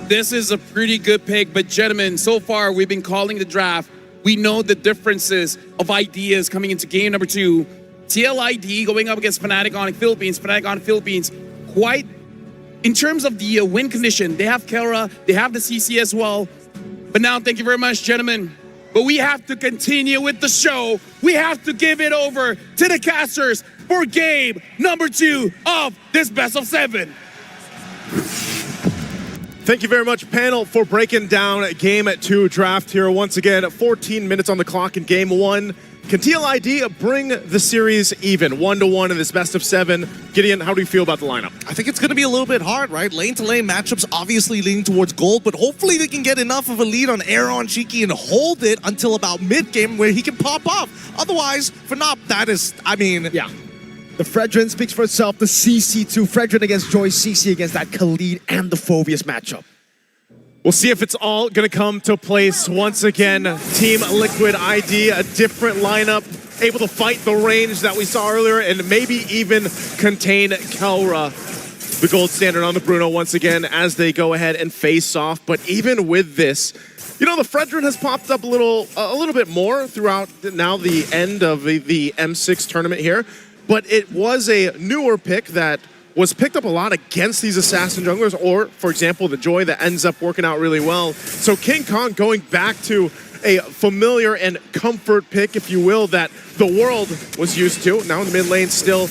This is a pretty good pick, but gentlemen, so far we've been calling the draft. We know the differences of ideas coming into game number 2. TLID going up against Fnatic Philippines. Fnatic Philippines, quite, in terms of the win condition, they have Kera, they have the CC as well. But now, thank you very much, gentlemen. But we have to continue with the show. We have to give it over to the casters for game number 2 of this best of 7. Thank you very much, panel, for breaking down game 2 draft here. Once again, 14 minutes on the clock in game 1. Can TLID bring the series even, 1-1 in this best of 7? Gideon, how do you feel about the lineup? I think it's going to be a little bit hard, right? Lane-to-lane matchups obviously leaning towards gold, but hopefully they can get enough of a lead on Aaron Cheeky and hold it until about mid-game where he can pop off. Otherwise, for Nop, that is, I mean... Yeah. The Fredrin speaks for itself. The CC2, Fredrin against Joy, CC against that Khalid and the Phoveus matchup. We'll see if it's all going to come to place once again. Team Liquid ID, a different lineup, able to fight the range that we saw earlier and maybe even contain Kelra, the gold standard on the Bruno once again as they go ahead and face off. But even with this, you know, the Fredrin has popped up a little bit more throughout now the end of the M6 tournament here. But it was a newer pick that was picked up a lot against these assassin junglers, or, for example, the Joy that ends up working out really well. So King Kong going back to a familiar and comfort pick, if you will, that the world was used to. Now in the mid lane, still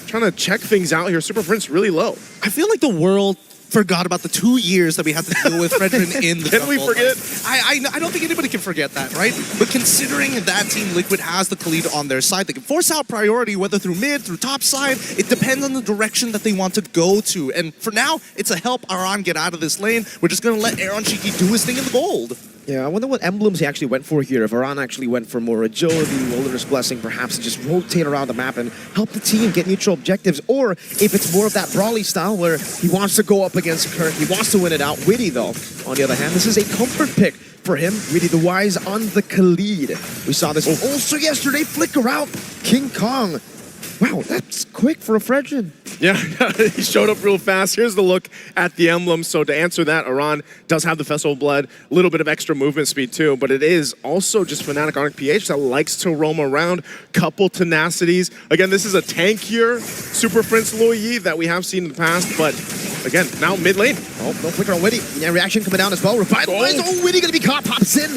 trying to check things out here. Super Prince really low. I feel like the world forgot about the 2 years that we had to deal with Fredrin in the Can we jungle. forget? I don't think anybody can forget that, right? But considering that Team Liquid has the Khalid on their side, they can force out priority, whether through mid, through top side. It depends on the direction that they want to go to. And for now, it's a help Aran get out of this lane. We're just going to let Aaron Shiki do his thing in the gold. Yeah, I wonder what emblems he actually went for here. If Aran actually went for more agility, Wilderness Blessing, perhaps to just rotate around the map and help the team get neutral objectives, or if it's more of that brawly style where he wants to go up against Kirk, he wants to win it out. Witty, though, on the other hand, this is a comfort pick for him. Witty the Wise on the Khalid. We saw this also yesterday, flicker out King Kong. Wow, that's quick for a Fredrin. Yeah, he showed up real fast. Here's the look at the emblem. So to answer that, Aran does have the Festival of Blood, a little bit of extra movement speed too, but it is also just Fnatic Onyx PH that likes to roam around, couple tenacities. Again, this is a tankier Super Prince Luoyi that we have seen in the past, but again, now mid lane. Oh, no flicker on Witty. Yeah, reaction coming down as well. Revitalize. Oh, Witty gonna be caught, pops in.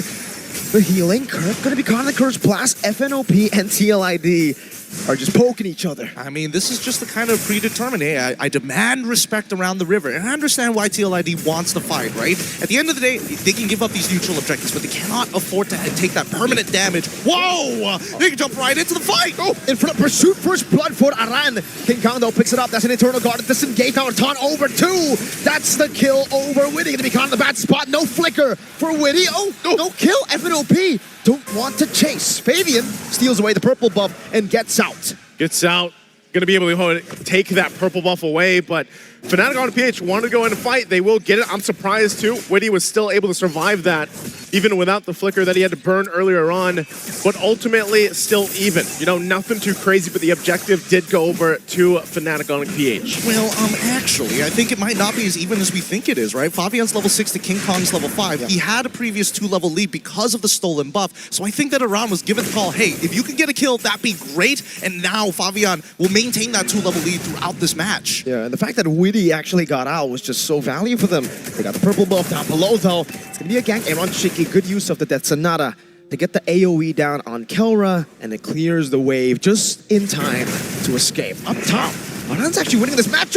The healing, Kirk gonna be caught in the Curse Blast. FNOP and TLID are just poking each other. I mean, this is just the kind of predetermined, hey, I demand respect around the river. And I understand why TLID wants to fight, right? At the end of the day, they can give up these neutral objectives, but they cannot afford to take that permanent damage. Whoa! They can jump right into the fight! Oh, in front of pursuit, first blood for Aran. King Kong, though, picks it up. That's an Eternal Guard. Disengage now, Ton over 2. That's the kill over Witty. Gonna be caught in the bad spot. No flicker for Witty. Oh, no kill. FNOP don't want to chase. Fabian steals away the purple buff and gets out. Gets out. Going to be able to take that purple buff away, but Fnatic on PH wanted to go in and fight. They will get it. I'm surprised too. Witty was still able to survive that, even without the flicker that he had to burn earlier on. But ultimately, still even. You know, nothing too crazy, but the objective did go over to Fnatic on PH. Well, actually, I think it might not be as even as we think it is, right? Fabian's level 6 to King Kong's level 5. Yeah. He had a previous 2-level lead because of the stolen buff. So I think that Aran was given the call, hey, if you can get a kill, that'd be great. And now Fabian will maintain that 2-level lead throughout this match. Yeah, and the fact that Witty actually got out was just so valuable for them. They got the purple buff down below, though. It's going to be a gank. Aaron Shiki, good use of the Death Sonata to get the AoE down on Kelra, and it clears the wave just in time to escape. Up top, Aran's actually winning this match.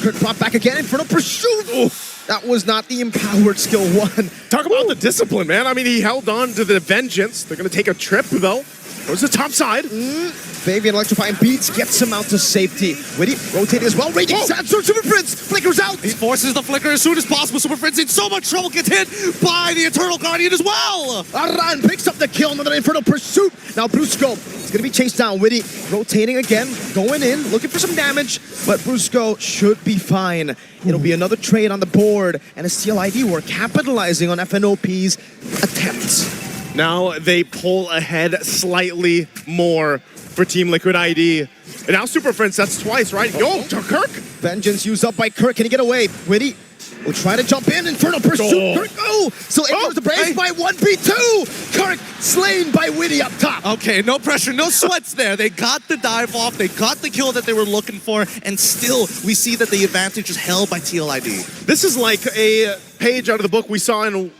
Kirk pop back again in front of Pursuit. Oh, that was not the empowered skill one. Talk about the discipline, man. I mean, he held on to the Vengeance. They're going to take a trip, though. Goes to the top side. Fabian electrifying beats, gets him out to safety. Witty rotating as well. Raging Sandstorm, Super Prince flickers out. He forces the flicker as soon as possible. Super Prince in so much trouble, gets hit by the Eternal Guardian as well. Aran picks up the kill, another Infernal Pursuit. Now Brusco is going to be chased down. Witty rotating again, going in, looking for some damage, but Brusco should be fine. It'll be another trade on the board, and a CLID were capitalizing on FNOP's attempts. Now they pull ahead slightly more for Team Liquid ID. And now Super Prince, that's twice, right? Yo, to Kirk. Vengeance used up by Kirk. Can he get away? Witty will try to jump in. Infernal Pursuit. Kirk, so ignores the Brave by 1v2. Kirk slain by Witty up top. Okay, no pressure, no sweats there. They got the dive off. They got the kill that they were looking for. And still, we see that the advantage is held by TLID. This is like a page out of the book we saw in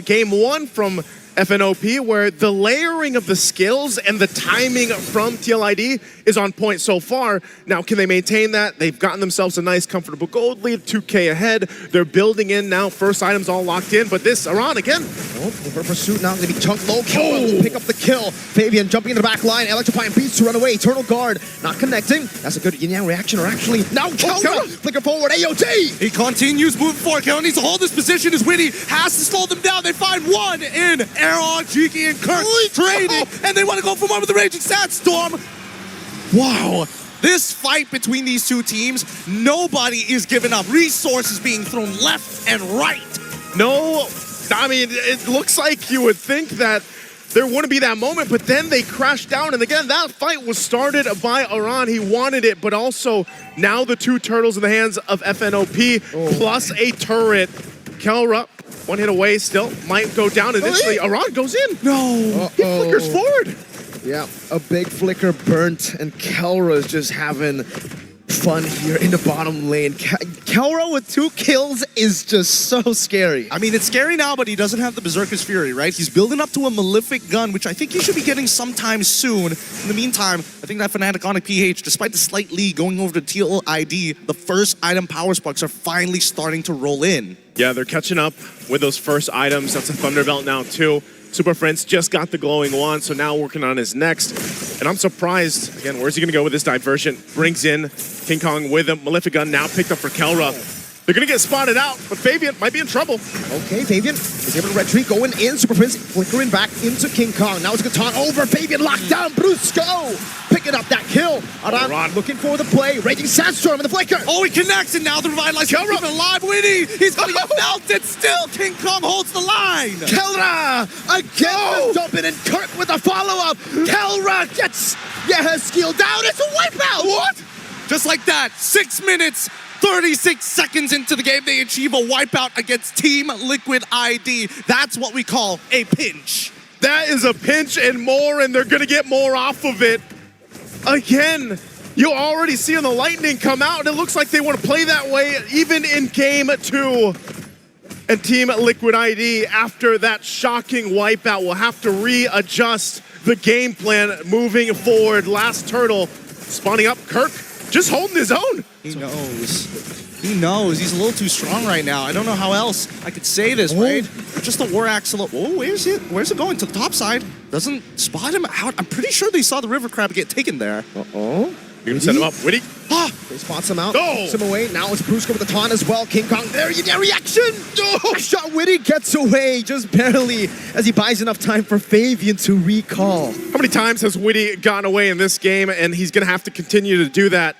game 1 from FNOP, where the layering of the skills and the timing from TLID is on point so far. Now, can they maintain that? They've gotten themselves a nice, comfortable gold lead, 2K ahead. They're building in now, first items all locked in, but this, Aran again. Oh, for Pursuit now going to be chunked low. Kill, pick up the kill. Fabian jumping in the back line, electrifying beats to run away. Eternal Guard not connecting. That's a good yin-yang reaction, or actually, now Kelra. Flicker forward, AOT. He continues moving forward. Kelra needs to hold this position as Witty has to slow them down. They find one in Aaron, Jiki, and Kirk trading, and they want to go for one with the Raging Sandstorm. Wow. This fight between these two teams, nobody is giving up. Resources being thrown left and right. No, I mean, it looks like you would think that there wouldn't be that moment, but then they crashed down. And again, that fight was started by Aran. He wanted it, but also now the two turtles in the hands of FNOP, plus a turret. Kelra, one hit away still, might go down initially. Aran goes in. No. He flickers forward. Yeah, a big flicker burnt, and Kelra's just having fun here in the bottom lane. Kelra with 2 kills is just so scary. I mean, it's scary now, but he doesn't have the Berserker's Fury, right? He's building up to a Malefic gun, which I think he should be getting sometime soon. In the meantime, I think that Fnatic Onic PH, despite the slight lead going over to Teal ID, the first item power sparks are finally starting to roll in. Yeah, they're catching up with those first items. That's a Thunderbelt now, too. Super Prince just got the glowing wand, so now working on his next. And I'm surprised, again, where's he gonna go with this diversion? Brings in King Kong with him. Malefic gun now picked up for Kelra. They're gonna get spotted out, but Fabian might be in trouble. Okay, Fabian is able to retreat, going in. Super Prince flickering back into King Kong. Now it's Catan over. Fabian locked down. Brusco picking up that kill. Aran looking for the play. Raging Sandstorm in the flicker. Oh, he connects, and now the revitalized Kelra even alive. Winnie, he's gonna get melted still. King Kong holds the line. Kelra again jumping in. Kirk with a follow-up. Kelra gets his skill down. It's a wipeout. What? Just like that, 6 minutes. 36 seconds into the game, they achieve a wipeout against Team Liquid ID. That's what we call a pinch. That is a pinch and more, and they're gonna get more off of it. Again, you already see the lightning come out, and it looks like they want to play that way even in game 2. And Team Liquid ID, after that shocking wipeout, will have to readjust the game plan moving forward. Last turtle spawning up. Kirk just holding his own. He knows. He knows. He's a little too strong right now. I don't know how else I could say this, right? Just a War Axe. Oh, where's it? Where's it going? To the top side. Doesn't spot him out. I'm pretty sure they saw the River Crab get taken there. Uh-oh. You're gonna set him up. Witty. They spots him out. Takes him away. Now it's Brusco with the taunt as well. King Kong, there you get reaction. Shot Witty gets away just barely as he buys enough time for Fabian to recall. How many times has Witty gotten away in this game? And he's gonna have to continue to do that.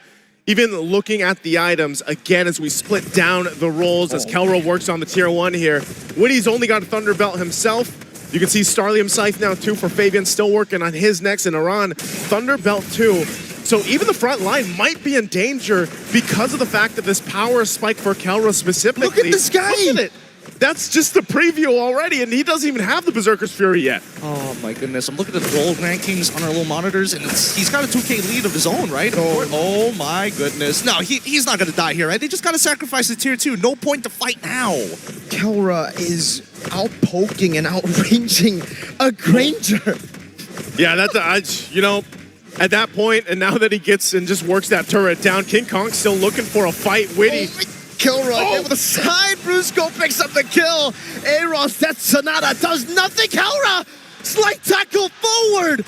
Even looking at the items, again, as we split down the roles, as Kelra works on the tier 1 here. Witty's only got a Thunderbelt himself. You can see Starlium Scythe now, too, for Fabian, still working on his next, and Aran, Thunderbelt, too. So even the front line might be in danger because of the fact that this power spike for Kelra specifically. Look at this guy! Look at it! That's just the preview already, and he doesn't even have the Berserker's Fury yet. Oh my goodness, I'm looking at the gold rankings on our little monitors, and he's got a 2K lead of his own, right? Oh my goodness. No, he's not gonna die here, right? They just gotta sacrifice the tier 2. No point to fight now. Kelra is outpoking and outranging a Granger. Yeah, that's, you know, at that point, and now that he gets and just works that turret down, King Kong's still looking for a fight. Witty. Kelra with a side. Brusco picks up the kill. Eros, that Sonata does nothing. Kelra, slight tackle forward.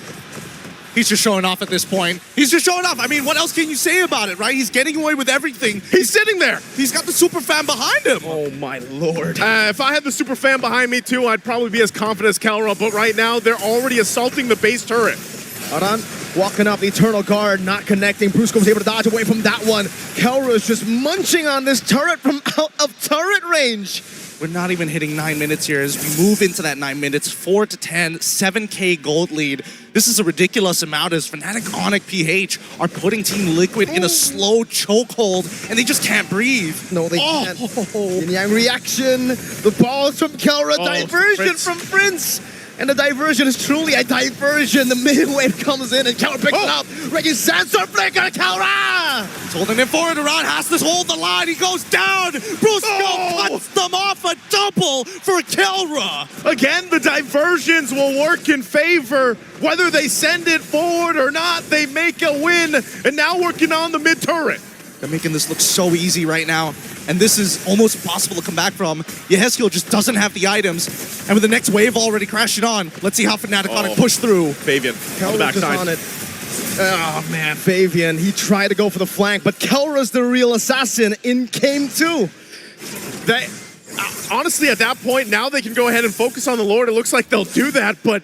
He's just showing off at this point. He's just showing off. I mean, what else can you say about it, right? He's getting away with everything. He's sitting there. He's got the super fan behind him. Oh, my Lord. If I had the super fan behind me, too, I'd probably be as confident as Kelra, but right now, they're already assaulting the base turret. Aran walking up the Eternal Guard, not connecting. Brusco was able to dodge away from that one. Kelra is just munching on this turret from out of turret range. We're not even hitting 9 minutes here as we move into that 9 minutes. 4 to 10, 7K gold lead. This is a ridiculous amount as Fnatic Onic PH are putting Team Liquid in a slow chokehold and they just can't breathe. No, they can't. Yin Yang reaction. The balls from Kelra. Diversion from Prince. And the diversion is truly a diversion. The mid-wave comes in and Kelra picks it up. Reggie Sandstorm flicker, Kelra! He's holding it forward. Aran has to hold the line. He goes down. Brusco cuts them off. A double for Kelra. Again, the diversions will work in favor. Whether they send it forward or not, they make a win. And now working on the mid-turret. They're making this look so easy right now. And this is almost impossible to come back from. Yehezkiel just doesn't have the items. And with the next wave already crashing on, let's see how Fnatic Onic push through. Fabian on the backside. On it. Oh, man, Fabian. He tried to go for the flank, but Kelra's the real assassin in game 2. They, honestly, at that point, now they can go ahead and focus on the Lord. It looks like they'll do that, but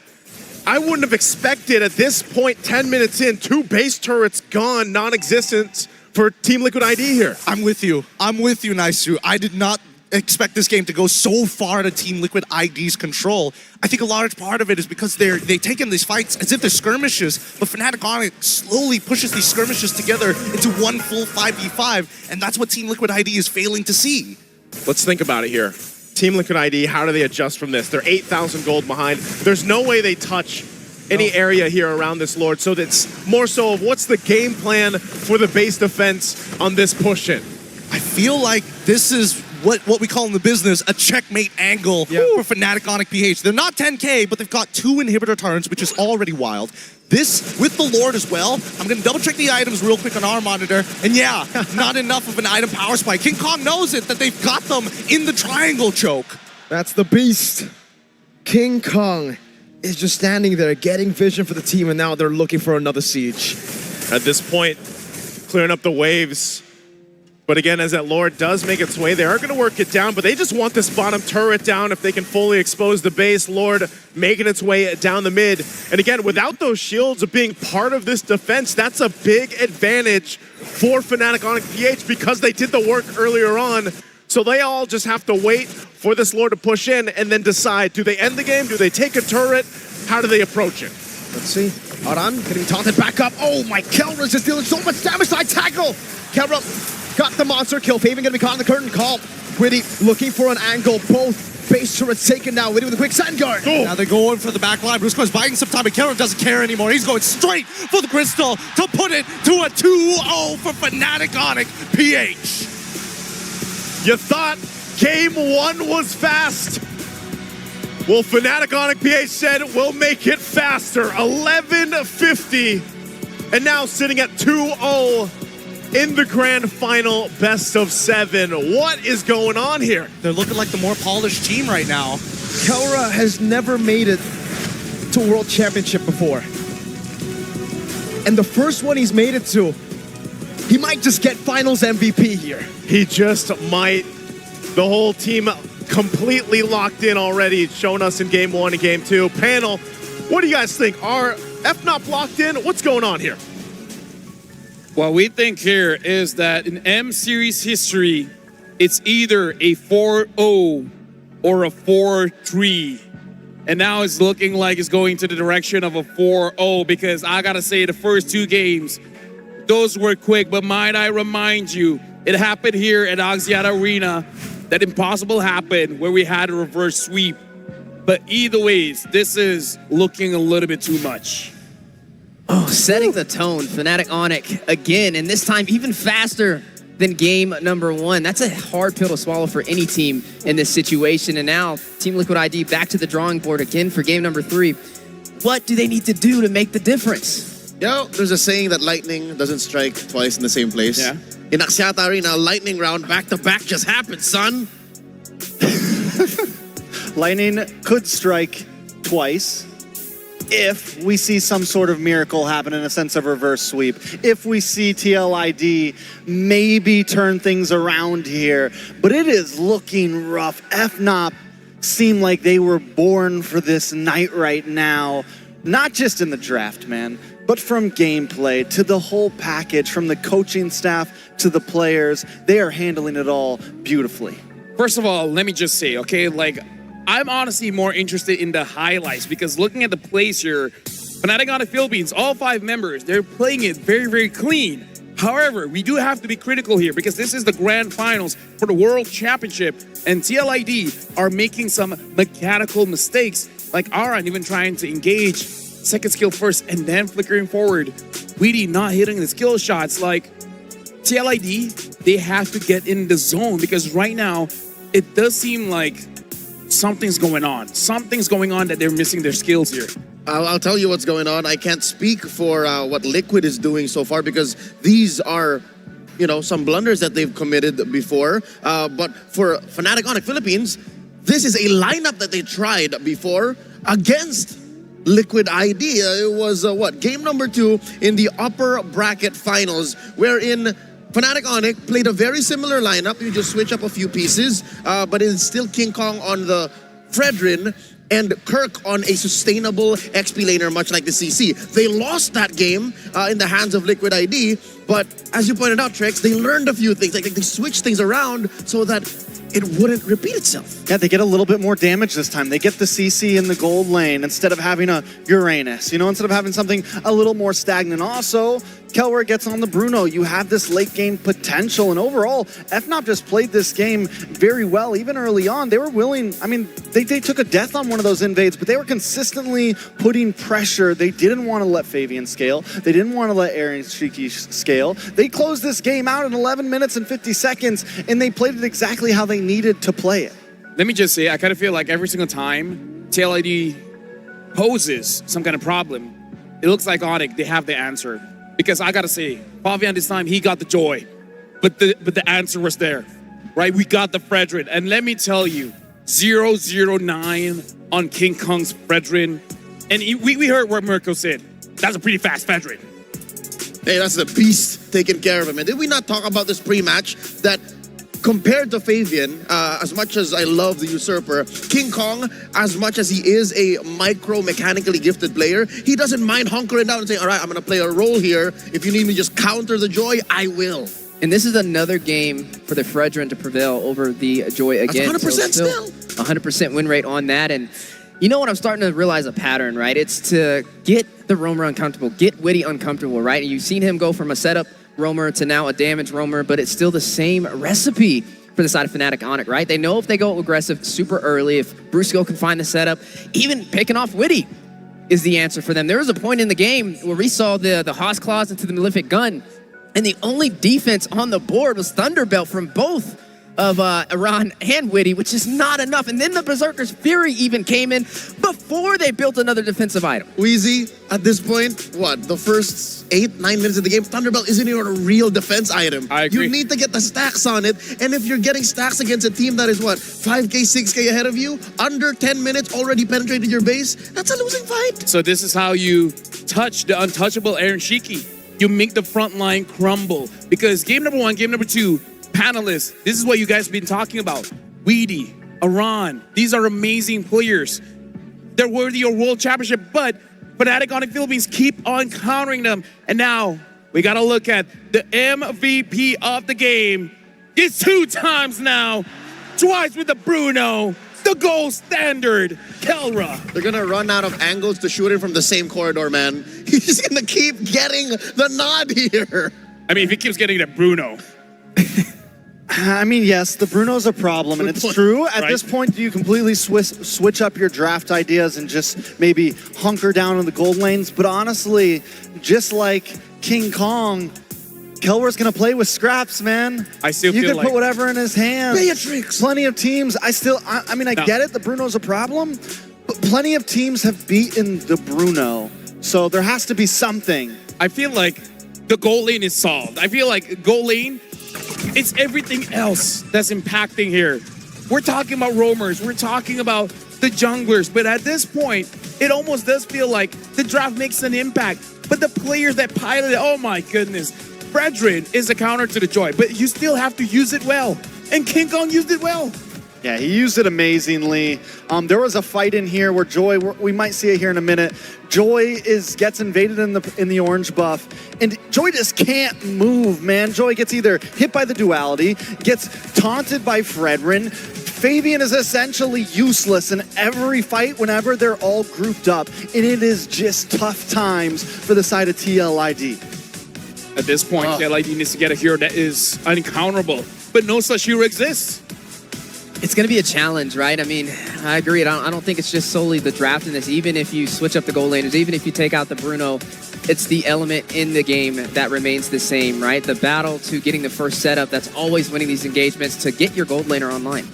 I wouldn't have expected at this point, 10 minutes in, 2 base turrets gone, non-existent for Team Liquid ID here. I'm with you. I'm with you, Naisu. I did not expect this game to go so far to Team Liquid ID's control. I think a large part of it is because they've taken these fights as if they're skirmishes, but Fnatic Onic slowly pushes these skirmishes together into one full 5v5, and that's what Team Liquid ID is failing to see. Let's think about it here. Team Liquid ID, how do they adjust from this? They're 8,000 gold behind. There's no way they touch any area here around this Lord. So that's more so of what's the game plan for the base defense on this push-in. I feel like this is what we call in the business a checkmate angle for Fnatic Onic PH. They're not 10K, but they've got 2 inhibitor turns, which is already wild. This, with the Lord as well, I'm going to double check the items real quick on our monitor. And yeah, not enough of an item power spike. King Kong knows it, that they've got them in the triangle choke. That's the beast. King Kong is just standing there, getting vision for the team, and now they're looking for another siege. At this point, clearing up the waves. But again, as that Lord does make its way, they are going to work it down, but they just want this bottom turret down if they can fully expose the base. Lord making its way down the mid. And again, without those shields of being part of this defense, that's a big advantage for Fnatic Onic PH because they did the work earlier on. So they all just have to wait for this Lord to push in and then decide, do they end the game? Do they take a turret? How do they approach it? Let's see. Aran getting taunted back up. Oh my, Kelra's just dealing so much damage. Side tackle. Kelra got the monster kill. Fabian gonna be caught in the curtain call. Witty looking for an angle. Both base turrets taken now. Witty with a quick sand guard. Now they're going for the back line. Bruce is buying some time, but Kelra doesn't care anymore. He's going straight for the crystal to put it to a 2-0 for Fnatic Onic PH. You thought game 1 was fast. Well, Fnatic Onic PH said we'll make it faster. 11:50, and now sitting at 2-0 in the grand final, best of 7. What is going on here? They're looking like the more polished team right now. Kelra has never made it to World Championship before. And the first one he's made it to, he might just get finals MVP here. He just might. The whole team completely locked in already, shown us in game 1 and game 2. Panel, what do you guys think? Are FNOP locked in? What's going on here? What we think here is that in M Series history, it's either a 4-0 or a 4-3. And now it's looking like it's going to the direction of a 4-0 because I gotta say the first 2 games, those were quick, but might I remind you, it happened here at Axiata Arena. That impossible happened where we had a reverse sweep. But either ways, this is looking a little bit too much. Oh, setting the tone, Fnatic Onic again, and this time even faster than game number 1. That's a hard pill to swallow for any team in this situation. And now Team Liquid ID back to the drawing board again for game number 3. What do they need to do to make the difference? You know, there's a saying that lightning doesn't strike twice in the same place. Yeah. In Axiata Arena, lightning round back-to-back just happened, son. Lightning could strike twice if we see some sort of miracle happen in a sense of reverse sweep. If we see TLID maybe turn things around here. But it is looking rough. FNOP seem like they were born for this night right now. Not just in the draft, man, but from gameplay to the whole package, from the coaching staff to the players. They are handling it all beautifully. First of all, let me just say, okay, like, I'm honestly more interested in the highlights because looking at the plays here, Fnatic Onic Philippines, all 5 members, they're playing it very, very clean. However, we do have to be critical here because this is the grand finals for the World Championship and TLID are making some mechanical mistakes like Aran even trying to engage second skill first and then flickering forward. Weedy not hitting the skill shots. Like TLID, they have to get in the zone because right now it does seem like something's going on. Something's going on that they're missing their skills here. I'll tell you what's going on. I can't speak for what Liquid is doing so far because these are, you know, some blunders that they've committed before. But for Fnatic Onic Philippines, this is a lineup that they tried before against Liquid ID. It was, game number 2 in the upper bracket finals, wherein Fnatic Onic played a very similar lineup. You just switch up a few pieces, but it's still King Kong on the Fredrin and Kirk on a sustainable XP laner, much like the CC. They lost that game in the hands of Liquid ID, but as you pointed out, Trex, they learned a few things. Like they switched things around so that it wouldn't repeat itself. Yeah, they get a little bit more damage this time. They get the CC in the gold lane instead of having a Uranus, you know, instead of having something a little more stagnant. Also, Kelwer gets on the Bruno, you have this late game potential. And overall, FNOP just played this game very well. Even early on, they were willing, I mean, they took a death on one of those invades, but they were consistently putting pressure. They didn't want to let Fabian scale. They didn't want to let Aaron Shiki scale. They closed this game out in 11 minutes and 50 seconds, and they played it exactly how they needed to play it. Let me just say, I kind of feel like every single time TLID poses some kind of problem, it looks like Onyx, they have the answer. Because I gotta say, Fabian this time, he got the joy. But the answer was there, right? We got the Fredrin. And let me tell you, 009 on King Kong's Fredrin. And we heard what Mirko said. That's a pretty fast Fredrin. Hey, that's the beast taking care of him. And did we not talk about this pre-match that compared to Fabian, as much as I love the Usurper, King Kong, as much as he is a micro-mechanically gifted player, he doesn't mind hunkering down and saying, all right, I'm going to play a role here. If you need me to just counter the Joy, I will. And this is another game for the Fredrin to prevail over the Joy again. That's 100% still. 100% win rate on that. And you know what? I'm starting to realize a pattern, right? It's to get the roamer uncomfortable, get Witty uncomfortable, right? And you've seen him go from a setup roamer to now a damage roamer, but it's still the same recipe for the side of Fnatic Onyx, right? They know if they go aggressive super early, if Brusco can find the setup, even picking off Witty is the answer for them. There was a point in the game where we saw the Haas Claws into the Malefic Gun, and the only defense on the board was Thunderbelt from both of Iran and Witty, which is not enough. And then the Berserker's Fury even came in before they built another defensive item. Wheezy, at this point, what, the first 8-9 minutes of the game, Thunderbelt isn't even a real defense item. I agree. You need to get the stacks on it, and if you're getting stacks against a team that is, what, 5K, 6K ahead of you, under 10 minutes already penetrated your base, that's a losing fight. So this is how you touch the untouchable Aaron Shiki. You make the front line crumble. Because game number 1, game number 2, panelists, this is what you guys have been talking about. Weedy, Iran, these are amazing players. They're worthy of World Championship, but Fnatic Onyx Philippines keep on countering them. And now we got to look at the MVP of the game. It's 2 times now, twice with the Bruno, the gold standard, Kelra. They're going to run out of angles to shoot him from the same corridor, man. He's going to keep getting the nod here. I mean, if he keeps getting that Bruno. I mean, yes, the Bruno's a problem, and it's true. At this point, do you completely switch up your draft ideas and just maybe hunker down in the gold lanes? But honestly, just like King Kong, Kelwer's going to play with scraps, man. I still you feel can like put whatever in his hands. Beatrix. Plenty of teams. I mean, I get it. The Bruno's a problem, but plenty of teams have beaten the Bruno. So there has to be something. I feel like the gold lane is solved. I feel like gold lane, it's everything else that's impacting here. We're talking about roamers. We're talking about the junglers. But at this point, it almost does feel like the draft makes an impact. But the players that pilot it, oh my goodness. Fredrin is a counter to the Joy, but you still have to use it well. And King Kong used it well. Yeah, he used it amazingly. There was a fight in here where Joy, we might see it here in a minute. Joy gets invaded in the orange buff, and Joy just can't move, man. Joy gets either hit by the duality, gets taunted by Fredrin. Fabian is essentially useless in every fight whenever they're all grouped up, and it is just tough times for the side of TLID. At this point, TLID needs to get a hero that is uncounterable, but no such hero exists. It's going to be a challenge, right? I mean, I agree. I don't think it's just solely the draft in this. Even if you switch up the gold laners, even if you take out the Bruno, it's the element in the game that remains the same, right? The battle to getting the first setup, that's always winning these engagements to get your gold laner online.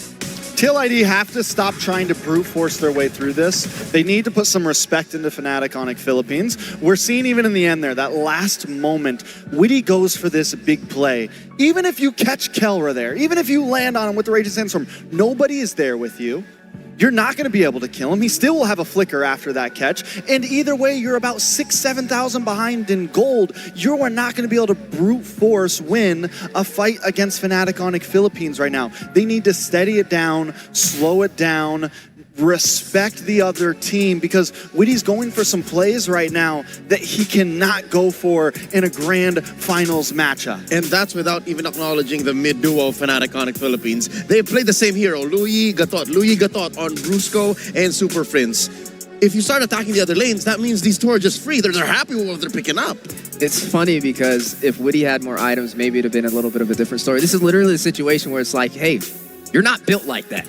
TLID have to stop trying to brute force their way through this. They need to put some respect into Fnatic Onyx Philippines. We're seeing even in the end there, that last moment, Witty goes for this big play. Even if you catch Kelra there, even if you land on him with the Raging Sandstorm, nobody is there with you. You're not going to be able to kill him. He still will have a flicker after that catch. And either way, you're about 6,000-7,000 behind in gold. You are not going to be able to brute force win a fight against Fnatic Onyx Philippines right now. They need to steady it down, slow it down, respect the other team, because Witty's going for some plays right now that he cannot go for in a grand finals matchup. And that's without even acknowledging the mid-duo Fnatic Onyx Philippines. They played the same hero, Louis Gatot on Brusco and Super Prince. if you start attacking the other lanes, that means these two are just free. They're happy with what they're picking up. It's funny because if Woody had more items, maybe it'd have been a little bit of a different story. This is literally a situation where it's like, hey, you're not built like that.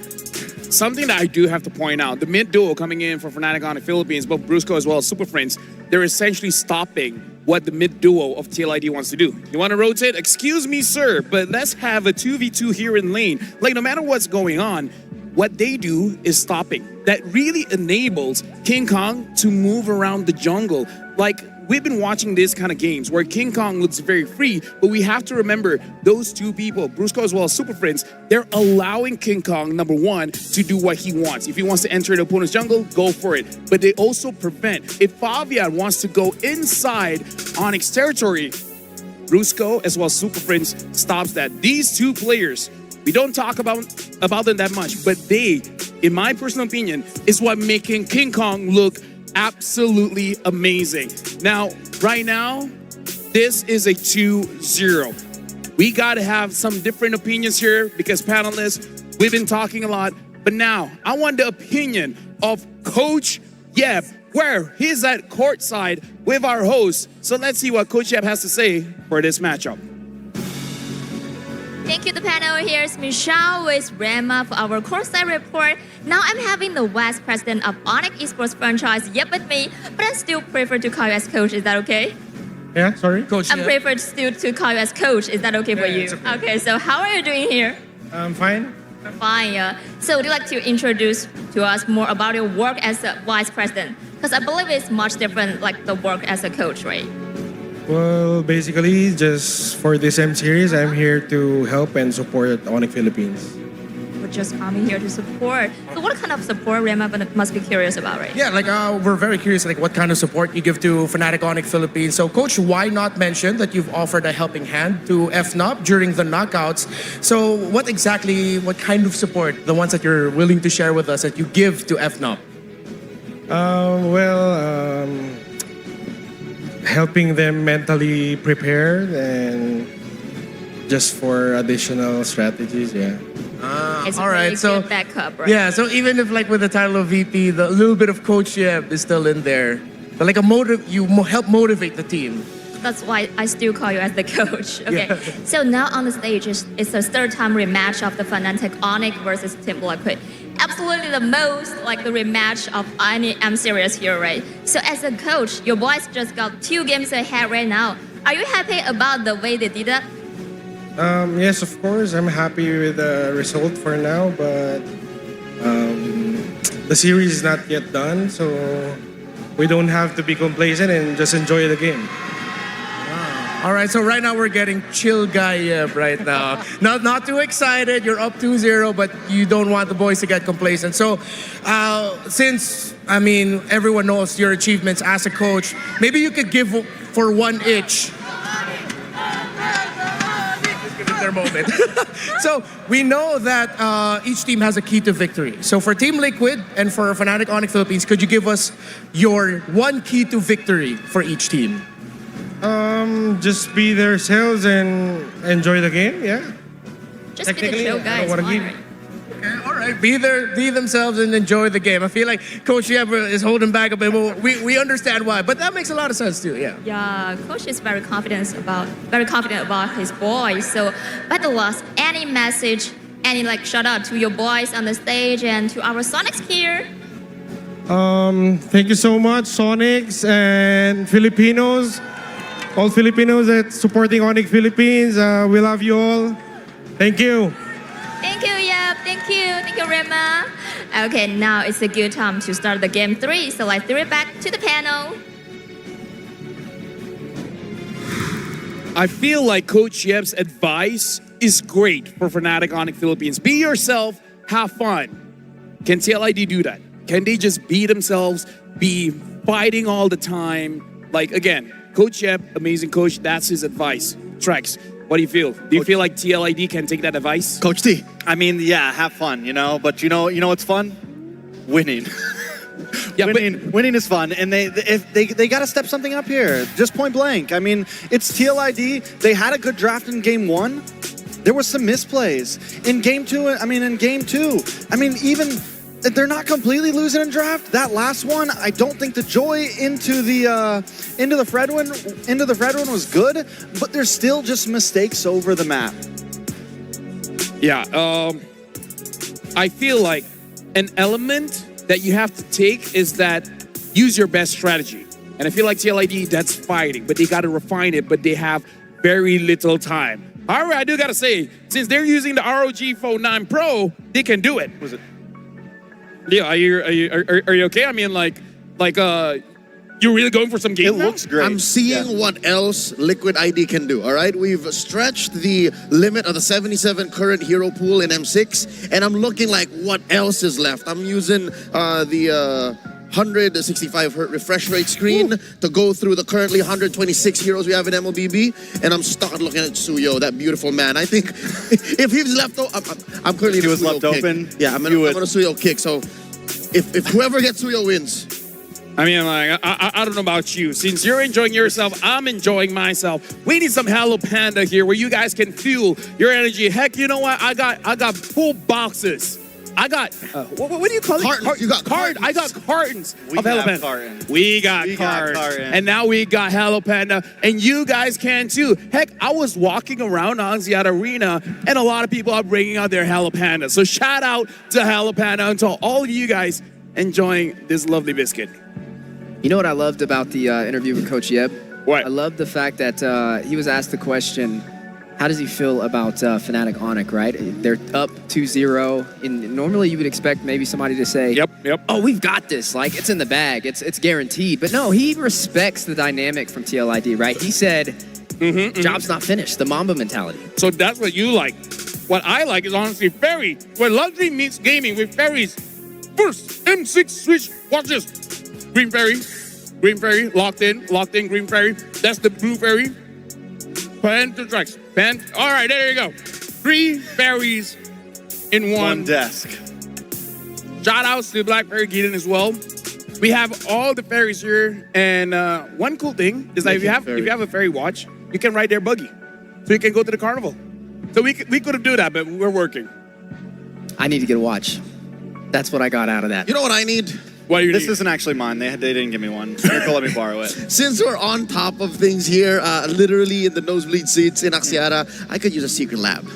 Something that I do have to point out, the mid duo coming in for Fnatic Onyx Philippines, both Brusco as well as Super Friends, they're essentially stopping what the mid duo of TLID wants to do. You want to rotate? Excuse me, sir, but let's have a 2v2 here in lane. Like, no matter what's going on, what they do is stopping. That really enables King Kong to move around the jungle. Like, we've been watching these kind of games where King Kong looks very free, but we have to remember those two people, Brusco as well as Super Friends, they're allowing King Kong, number one, to do what he wants. If he wants to enter the opponent's jungle, go for it. But they also prevent. If Fabian wants to go inside Onyx territory, Brusco as well as Super Friends stops that. These two players, we don't talk about them that much, but they, in my personal opinion, is what making King Kong look absolutely amazing. Now, right now, this is a 2-0. We got to have some different opinions here because panelists, we've been talking a lot. But now, I want the opinion of Coach Yep, where he's at courtside with our host. So let's see what Coach Yep has to say for this matchup. Thank you, the panel. Here's Michelle with Rema for our courtside report. Now I'm having the Vice President of Onyx Esports franchise Yep with me, but I still prefer to call you as coach. Is that okay? Yeah, sorry? Coach, I prefer still to call you as coach. Is that okay for you? Okay, so how are you doing here? I'm fine. Fine, yeah. So would you like to introduce to us more about your work as a Vice President? Because I believe it's much different like the work as a coach, right? Well, basically, just for this M series, I'm here to help and support Onyx Philippines. We're just coming here to support. So what kind of support Rema must be curious about, right? Yeah, like we're very curious, like what kind of support you give to Fnatic Onyx Philippines. So, Coach, why not mention that you've offered a helping hand to FNOP during the knockouts? So, what kind of support, the ones that you're willing to share with us, that you give to FNOP? Helping them mentally prepared and just for additional strategies, yeah. It's all right, really so good backup, right? yeah, so even if like with the title of VP, the little bit of coach is still in there, but like help motivate the team. That's why I still call you as the coach. Okay. Yeah. So now on the stage, it's the third time rematch of the Fnatic Onyx versus Team Liquid. Absolutely the most like the rematch of any M series here, right? So as a coach, your boys just got 2 games ahead right now. Are you happy about the way they did that? Yes, of course. I'm happy with the result for now, but the series is not yet done, so we don't have to be complacent and just enjoy the game. All right, so right now we're getting chill guy right now. Not too excited. You're up 2-0, but you don't want the boys to get complacent. So, since everyone knows your achievements as a coach, maybe you could give for one itch. Just give it their moment. So we know that each team has a key to victory. So for Team Liquid and for Fnatic Onyx Philippines, could you give us your one key to victory for each team? Just be themselves and enjoy the game, yeah. Just be the chill guys. Okay, all right. Be themselves and enjoy the game. I feel like Coach Yep is holding back a bit. We understand why, but that makes a lot of sense too. Yeah. Yeah, Coach is very confident about his boys. So, by the last, any message, any shout out to your boys on the stage and to our Sonics here. Thank you so much, Sonics and Filipinos. All Filipinos that supporting Onyx Philippines. We love you all. Thank you. Thank you, Yep. Thank you, Rema. Okay, now it's a good time to start the game 3. So let's throw it back to the panel. I feel like Coach Yep's advice is great for Fnatic Onyx Philippines. Be yourself, have fun. Can TLID do that? Can they just be themselves, be fighting all the time? Again, Coach Yep, amazing coach, that's his advice. Trex, what do you feel? Do you feel like TLID can take that advice? Coach T. Yeah, have fun, but you know what's fun? Winning. Yeah, winning is fun, and they got to step something up here, just point blank. It's TLID. They had a good draft in game 1. There were some misplays in game 2. Even they're not completely losing in draft. That last one, I don't think the joy into the Fred one was good, but there's still just mistakes over the map. Yeah, I feel like an element that you have to take is that use your best strategy. And I feel like TLID, that's fighting, but they got to refine it, but they have very little time. However, I do got to say, since they're using the ROG Phone 9 Pro, they can do it. Was it? Yeah, are you okay? I mean, you're really going for some game? It looks great. I'm seeing what else Liquid ID can do, all right? We've stretched the limit of the 77 current hero pool in M6, and I'm looking like what else is left. I'm using the 165 hertz refresh rate screen to go through the currently 126 heroes we have in MLBB, and I'm stuck looking at Suyo, that beautiful man. I think if he was left, I'm currently he was left open. Yeah, I'm gonna Suyo kick. So if whoever gets Suyo wins. I mean, I don't know about you. Since you're enjoying yourself, I'm enjoying myself. We need some Hello Panda here where you guys can fuel your energy. Heck, you know what? I got full boxes. I got what do you call it? Cartons. You got cartons. I got cartons of Hello Panda. Carton. We got cartons. And now we got Hello Panda, and you guys can too. Heck, I was walking around Axiata Arena, and a lot of people are bringing out their Hello Panda. So shout out to Hello Panda and to all of you guys enjoying this lovely biscuit. You know what I loved about the interview with Coach Yeb? What? I loved the fact that he was asked the question, how does he feel about Fnatic Onyx, right? They're up 2-0. And normally you would expect maybe somebody to say, Yep. Oh, we've got this. Like, it's in the bag. It's guaranteed. But no, he respects the dynamic from TLID, right? He said, job's not finished. The Mamba mentality. So that's what you like. What I like is honestly Ferry. Where luxury meets gaming with Ferry's first M6 Switch. Watch this. Green Ferry, locked in, Green Ferry. That's the Blue Ferry. Pan to tracks. All right, there you go. 3 ferries in one desk. Shout outs to Black Ferry Keaton as well. We have all the ferries here, and one cool thing is that if you have a ferry watch, you can ride their buggy, so you can go to the carnival. So we couldn't do that, but we're working. I need to get a watch. That's what I got out of that. You know what I need? This isn't actually mine. They didn't give me one. Miracle let me borrow it. Since we're on top of things here, literally in the nosebleed seats in Axiata, I could use a secret lab.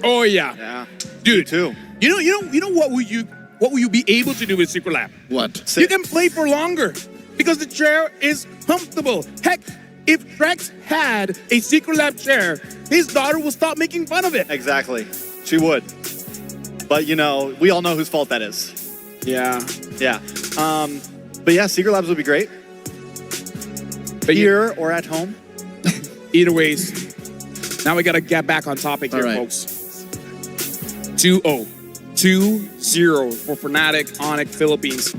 Oh yeah. Yeah. Dude, too. You know what will you be able to do with Secret Lab? What? You can play for longer because the chair is comfortable. Heck, if Trex had a Secret Lab chair, his daughter will stop making fun of it. Exactly. She would. But we all know whose fault that is. Yeah. Yeah. But yeah, Secret Labs would be great. But here or at home. Either ways. Now we got to get back on topic here, folks. 2-0. 2-0 for Fnatic Onyx Philippines.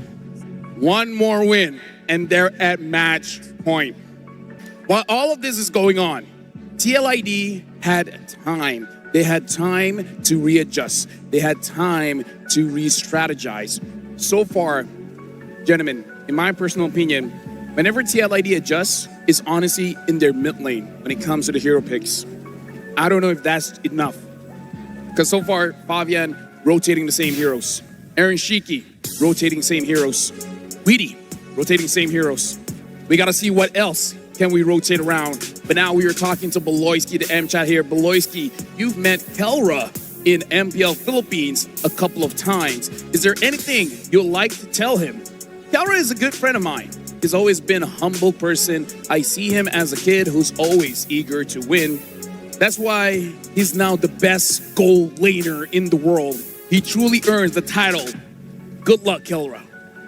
One more win, and they're at match point. While all of this is going on, TLID had time. They had time to readjust. They had time to re-strategize. So far, gentlemen, in my personal opinion, whenever TLID adjusts, it's honestly in their mid lane when it comes to the hero picks. I don't know if that's enough. Because so far, Fabian rotating the same heroes. Aaron Shiki rotating same heroes. Weedy rotating same heroes. We got to see what else can we rotate around. But now we are talking to Beloyski, the M-Chat here. Beloyski, you've met Kelra in MPL Philippines a couple of times. Is there anything you'd like to tell him? Kelra is a good friend of mine. He's always been a humble person. I see him as a kid who's always eager to win. That's why he's now the best goal laner in the world. He truly earns the title. Good luck, Kelra.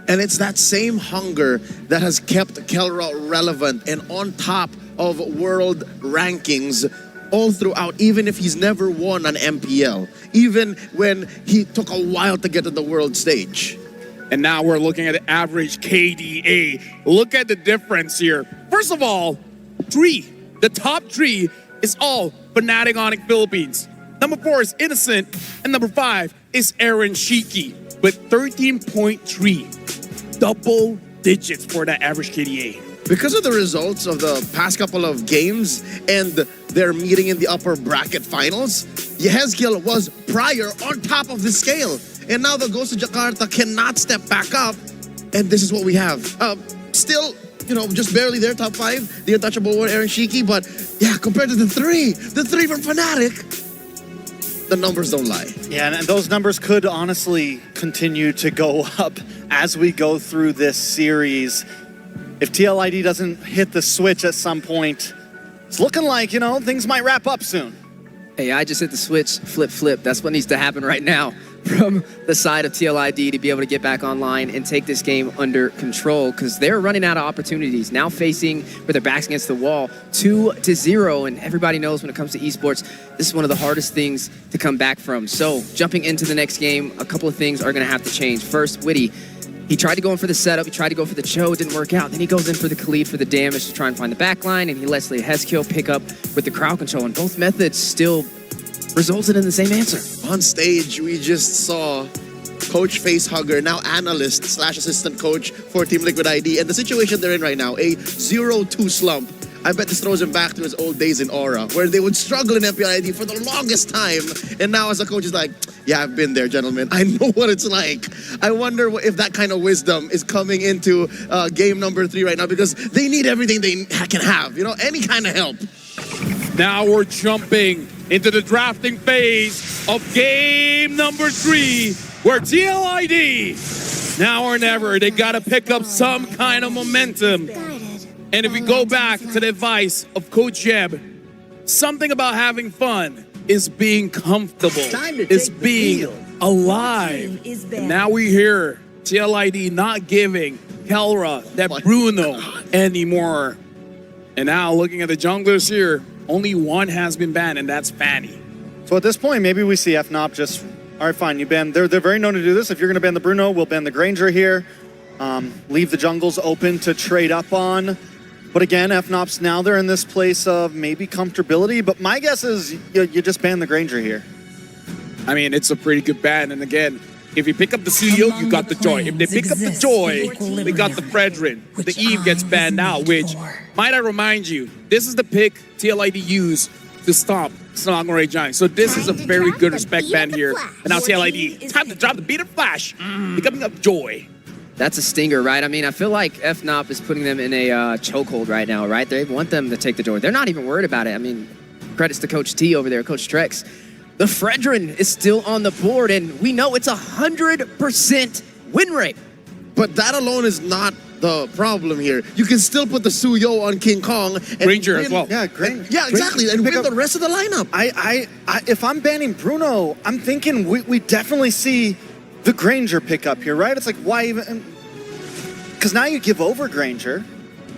And it's that same hunger that has kept Kelra relevant and on top of world rankings all throughout, even if he's never won an MPL, even when he took a while to get to the world stage. And now we're looking at the average KDA. Look at the difference here. First of all, the top 3 is all Fnatic Onyx Philippines. Number 4 is Innocent, and number 5 is Aaron Shiki with 13.3. Double digits for that average KDA. Because of the results of the past couple of games and their meeting in the upper bracket finals, Yehezkiel was prior on top of the scale. and now the Ghost of Jakarta cannot step back up, and this is what we have. Still, you know, just barely there, top 5, the untouchable one, Aaron Shiki, but yeah, compared to the three from Fnatic, the numbers don't lie. Yeah, and those numbers could honestly continue to go up as we go through this series. If TLID doesn't hit the switch at some point, it's looking like, you know, things might wrap up soon. Hey, I just hit the switch, flip. That's what needs to happen right now from the side of TLID to be able to get back online and take this game under control, because they're running out of opportunities. Now facing with their backs against the wall, 2-0, and everybody knows when it comes to esports, this is one of the hardest things to come back from. So jumping into the next game, a couple of things are going to have to change. First, Witty. He tried to go in for the setup, he tried to go for the Cho, it didn't work out. Then he goes in for the Khalid for the damage to try and find the backline, and he lets the Hezkill pick up with the crowd control, and both methods still resulted in the same answer. On stage, we just saw Coach Facehugger, now analyst / assistant coach for Team Liquid ID, and the situation they're in right now, a 0-2 slump. I bet this throws him back to his old days in Aura, where they would struggle in MPLID for the longest time. And now as a coach, he's like, yeah, I've been there, gentlemen. I know what it's like. I wonder if that kind of wisdom is coming into game number 3 right now, because they need everything they can have, you know, any kind of help. Now we're jumping into the drafting phase of game number 3, where TLID, now or never, they gotta pick up some kind of momentum. And if we go back to the advice of Coach Jeb, something about having fun is being comfortable, is being alive. And now we hear TLID not giving Kelra that Bruno anymore. And now looking at the junglers here, only one has been banned, and that's Fanny. So at this point, maybe we see FNOP just, all right, fine, you ban, they're very known to do this. If you're gonna ban the Bruno, we'll ban the Granger here. Leave the jungles open to trade up on. But again, FNOP's now they're in this place of maybe comfortability, but my guess is you just ban the Granger here. I mean, it's a pretty good ban, and again, if you pick up the CEO, you got the Joy. If they pick up the Joy, they got the Fredrin. The Eve gets banned now, which, might I remind you, this is the pick TLID used to stop Snoggeray Giant. So this is a very good respect ban here. And now TLID, time to drop the beat of Flash, becoming up Joy. That's a stinger, right? I mean, I feel like FNOP is putting them in a chokehold right now, right? They want them to take the Joy. They're not even worried about it. I mean, credits to Coach T over there, Coach Trex. The Fredrin is still on the board, and we know it's 100% win rate. But that alone is not the problem here. You can still put the Suyo on King Kong. And Ranger as well. Yeah, great. Yeah, exactly. And win the rest of the lineup. If I'm banning Bruno, I'm thinking we definitely see the Granger pick up here, right? It's like, why even? Because now you give over Granger,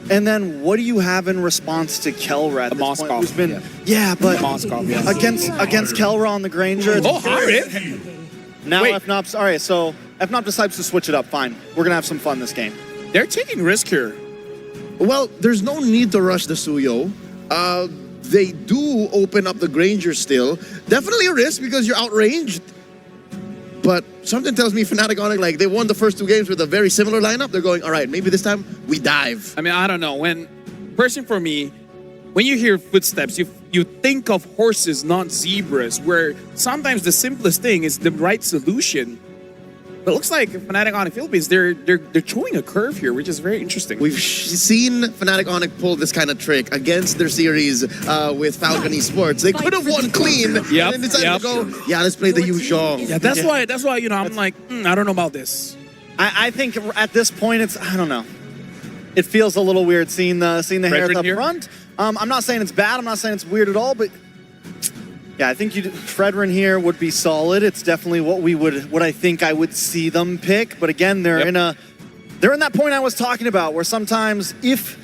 and then what do you have in response to Kelra at this point? Who's been, but against Kelra on the Granger. Now Wait. FNOP's, all right, so FNOP decides to switch it up, fine. We're gonna have some fun this game. They're taking risk here. Well, there's no need to rush the Suyo. They do open up the Granger still. Definitely a risk because you're outranged. But something tells me Fnatic Onyx, like, they won the first 2 games with a very similar lineup. They're going, all right, maybe this time we dive. I mean, I don't know. Personally for me, when you hear footsteps, you think of horses, not zebras, where sometimes the simplest thing is the right solution. But it looks like Fnatic Onyx Philippines, they're showing a curve here, which is very interesting. We've seen Fnatic Onyx pull this kind of trick against their series with Falcon Esports. They could have won clean, and then decided to go, yeah, let's play the Yuzhong. Yeah, that's why, you know, I'm like, I don't know about this. I think at this point, I don't know. It feels a little weird seeing the hair up front. I'm not saying it's bad. I'm not saying it's weird at all, but yeah, I think Fredrin here would be solid. It's definitely what I think I would see them pick. But again, they're in that point I was talking about, where sometimes if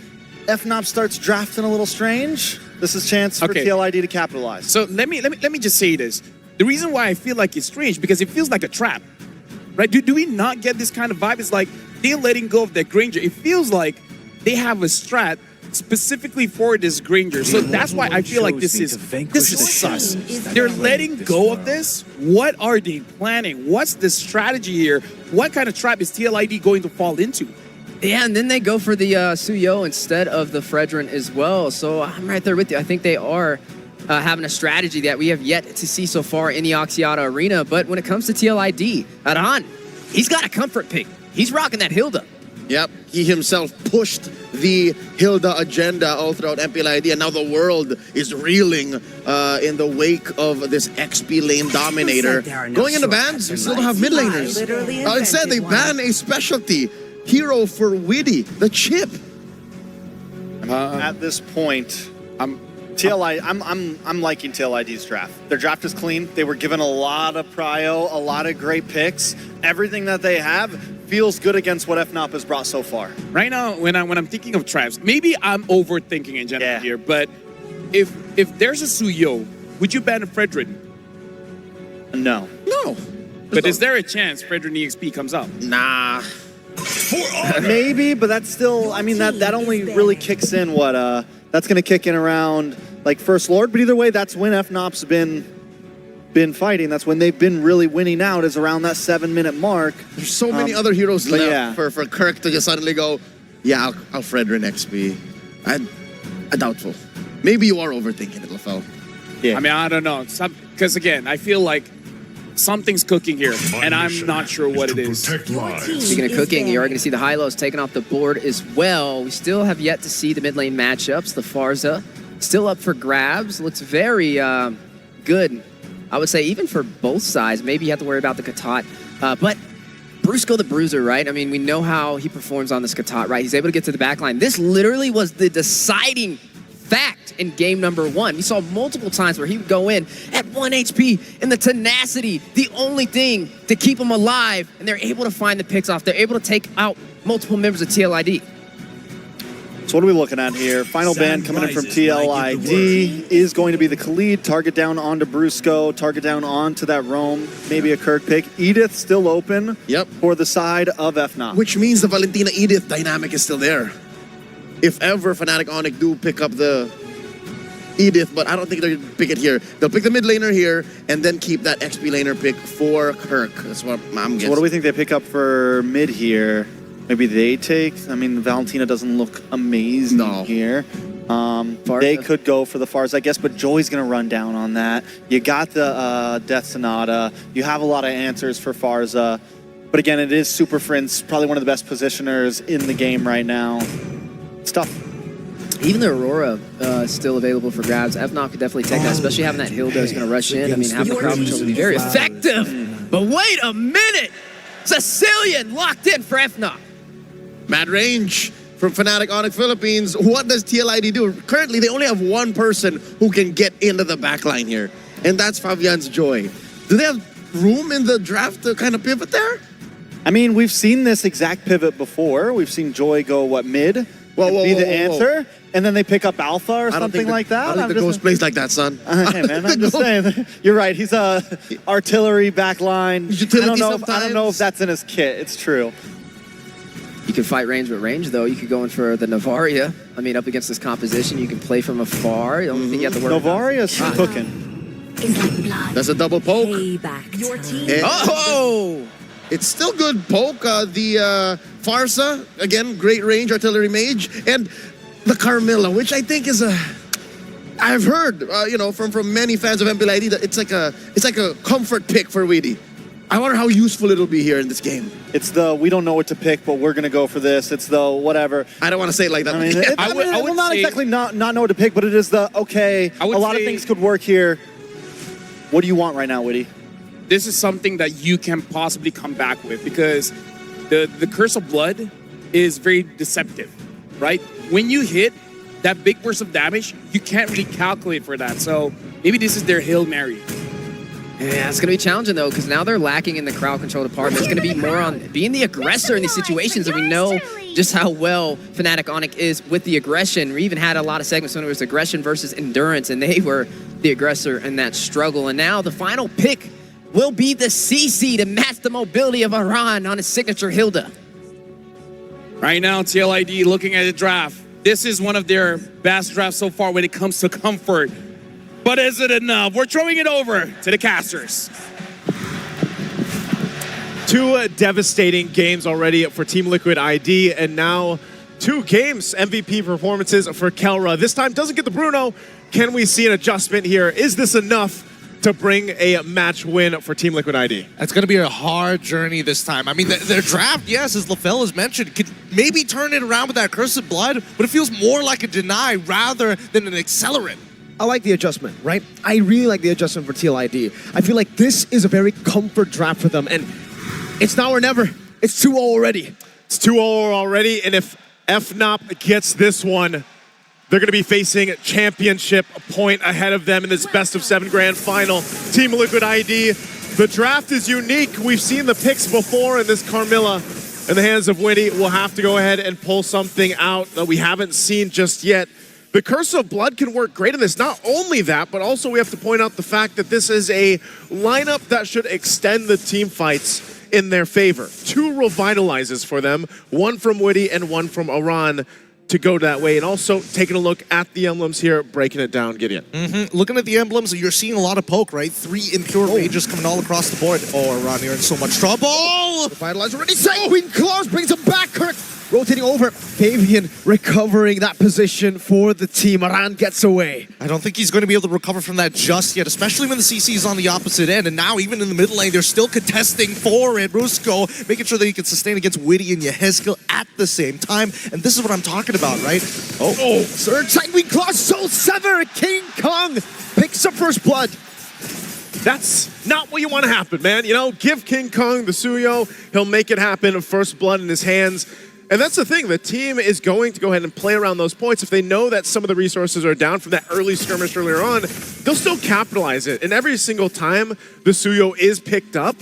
FNOP starts drafting a little strange, this is a chance for TLID to capitalize. So let me just say this. The reason why I feel like it's strange, because it feels like a trap, right? Do we not get this kind of vibe? It's like they're letting go of their Granger. It feels like they have a strat specifically for this Granger. So that's why I feel like this is sus. They're letting go of this. What are they planning? What's the strategy here? What kind of trap is TLID going to fall into? Yeah, and then they go for the Suyo instead of the Fredrin as well. So I'm right there with you. I think they are having a strategy that we have yet to see so far in the Axiata Arena. But when it comes to TLID, Aran, he's got a comfort pick. He's rocking that Hilda. Yep, he himself pushed the Hilda agenda all throughout MPLID, and now the world is reeling in the wake of this XP lane dominator. Going into bans, we still don't have mid laners. Instead, they ban a specialty hero for Widdy, the chip. At this point, I'm liking TLID's draft. Their draft is clean. They were given a lot of prio, a lot of great picks. Everything that they have feels good against what FNOP has brought so far. Right now, when I'm thinking of tribes, maybe I'm overthinking in general here, but if there's a Suyo, would you ban a Fredrin? No. No. But is there a chance Fredrin EXP comes up? Nah. Maybe, but that's still, I mean, that only really kicks in what, that's going to kick in around, like, First Lord, but either way, that's when FNOP's been fighting. That's when they've been really winning out, is around that 7-minute mark. There's so many other heroes left for Kirk to just suddenly go, yeah, I'll Fredrin XP. I doubtful. Maybe you are overthinking it, LaFell. Yeah. I mean, I don't know. Because again, I feel like something's cooking here, and I'm not sure what it is. Speaking of cooking, you are going to see the high-lows taken off the board as well. We still have yet to see the mid lane matchups. The Farza still up for grabs. Looks very good, I would say, even for both sides. Maybe you have to worry about the Katat. But Brusco the Bruiser, right? I mean, we know how he performs on this Katat, right? He's able to get to the back line. This literally was the deciding fact in game number 1. We saw multiple times where he would go in at 1 HP, and the tenacity, the only thing to keep him alive, and they're able to find the picks off. They're able to take out multiple members of TLID. So what are we looking at here? Final ban coming in from TLID is going to be the Khalid. Target down onto Brusco. Target down onto that Roam. Maybe a Kirk pick. Edith still open for the side of FNOP. Which means the Valentina Edith dynamic is still there. If ever Fnatic Onyx do pick up the Edith, but I don't think they're going to pick it here. They'll pick the mid laner here and then keep that XP laner pick for Kirk. That's what I'm guessing. So what do we think they pick up for mid here? Maybe they take, I mean, Valentina doesn't look amazing here. They could go for the Farz, I guess, but Joy's going to run down on that. You got the Death Sonata. You have a lot of answers for Farza. But again, it is Super Friends, probably one of the best positioners in the game right now. It's tough. Even the Aurora is still available for grabs. FNOP could definitely take that, especially having that Hilda is going to rush in. I mean, having the crowd control would be very effective. But wait a minute! Sicilian locked in for FNOP. Mad range from Fnatic Onyx Philippines. What does TLID do? Currently, they only have one person who can get into the backline here, and that's Fabian's Joy. Do they have room in the draft to kind of pivot there? I mean, we've seen this exact pivot before. We've seen Joy go, mid? Be the answer, and then they pick up Alpha or something like that. I don't think the Ghost plays like that, son. Hey, man, I'm just saying. You're right. He's a artillery backline. I don't know if that's in his kit. It's true. You can fight range with range, though. You could go in for the Navaria. I mean, up against this composition, you can play from afar. The only thing you have to worry about. Navaria's cooking. That's a double poke. Your team. It's still good poke. The Farsa, again, great range artillery mage, and the Carmilla, which I think is I've heard, from many fans of MPLID that it's like a comfort pick for Widdy. I wonder how useful it'll be here in this game. It's we don't know what to pick, but we're going to go for this. It's whatever. I don't want to say it like that. I mean, I would not exactly not know what to pick, but it is a lot of things could work here. What do you want right now, Widdy? This is something that you can possibly come back with, because the Curse of Blood is very deceptive, right? When you hit that big burst of damage, you can't really calculate for that. So maybe this is their Hail Mary. Yeah, it's going to be challenging, though, because now they're lacking in the crowd control department. It's going to be more on being the aggressor in these situations, and we know just how well Fnatic Onyx is with the aggression. We even had a lot of segments when it was aggression versus endurance, and they were the aggressor in that struggle. And now the final pick will be the CC to match the mobility of Aran on his signature Hilda. Right now, TLID looking at the draft. This is one of their best drafts so far when it comes to comfort. But is it enough? We're throwing it over to the casters. Two devastating games already for Team Liquid ID, and now 2 games MVP performances for Kelra. This time doesn't get the Bruno. Can we see an adjustment here? Is this enough to bring a match win for Team Liquid ID? It's going to be a hard journey this time. I mean, their draft, yes, as LaFell has mentioned, could maybe turn it around with that Curse of Blood, but it feels more like a deny rather than an accelerant. I like the adjustment, right? I really like the adjustment for TLID. I feel like this is a very comfort draft for them, and it's now or never. It's 2-0 already. It's 2-0 already, and if FNOP gets this one, they're going to be facing championship point ahead of them in this best-of-7 grand final. Team Liquid ID, the draft is unique. We've seen the picks before, and this Carmilla in the hands of Winnie will have to go ahead and pull something out that we haven't seen just yet. The Curse of Blood can work great in this. Not only that, but also we have to point out the fact that this is a lineup that should extend the team fights in their favor. 2 revitalizes for them, 1 from Witty and 1 from Aran, to go that way. And also taking a look at the emblems here, breaking it down, Gideon. Looking at the emblems, you're seeing a lot of poke, right? 3 impure rages coming all across the board. Oh, Aran, you're in so much trouble. Revitalize already. Sanguine Claws brings him back. Kirk rotating over. Fabian recovering that position for the team. Aran gets away. I don't think he's going to be able to recover from that just yet, especially when the CC is on the opposite end. And now, even in the mid lane, they're still contesting for it. Rusko making sure that he can sustain against Witty and Yehezkiel at the same time. And this is what I'm talking about, right? Oh, Surge, Sanguine Claws, Soul Sever. King Kong picks up first blood. That's not what you want to happen, man. You know, give King Kong the Suyo. He'll make it happen. First blood in his hands. And that's the thing. The team is going to go ahead and play around those points. If they know that some of the resources are down from that early skirmish earlier on, they'll still capitalize it. And every single time the Suyo is picked up,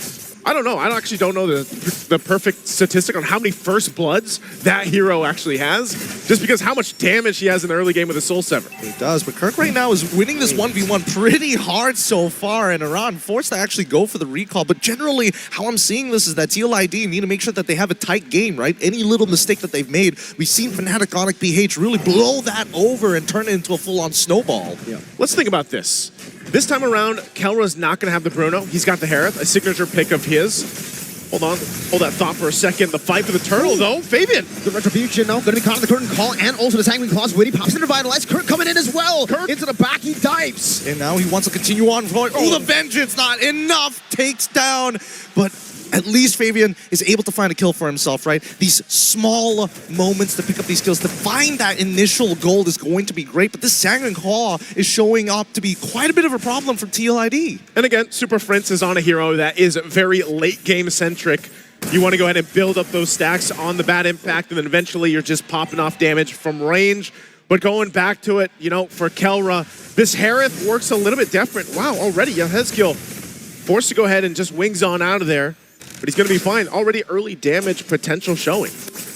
I don't know. I actually don't know the perfect statistic on how many first bloods that hero actually has, just because how much damage he has in the early game with the Soul Sever. He does, but Kirk right now is winning this 1v1 pretty hard so far, and Aran forced to actually go for the recall. But generally, how I'm seeing this is that TLID need to make sure that they have a tight game, right? Any little mistake that they've made, we've seen Fnatic Onyx PH really blow that over and turn it into a full-on snowball. Yeah. Let's think about this. This time around, Kelra's not going to have the Bruno. He's got the Harith, a signature pick of his. Hold on. Hold that thought for a second. The fight for the turtle, though. Fabian. The retribution now. Going to be caught on the curtain call and also the Sanguine Claws. Witty pops in Revitalize. Kirk coming in as well. Kirk. Into the back. He dives. And now he wants to continue on. Oh, the Vengeance not enough. Takes down. But at least Fabian is able to find a kill for himself, right? These small moments to pick up these kills, to find that initial gold is going to be great, but this Sanguine Claw is showing up to be quite a bit of a problem for TLID. And again, Super Prince is on a hero that is very late game centric. You want to go ahead and build up those stacks on the bad impact, and then eventually you're just popping off damage from range. But going back to it, you know, for Kelra, this Harith works a little bit different. Wow, already Yehezkiel forced to go ahead and just wings on out of there. But he's going to be fine. Already early damage potential showing.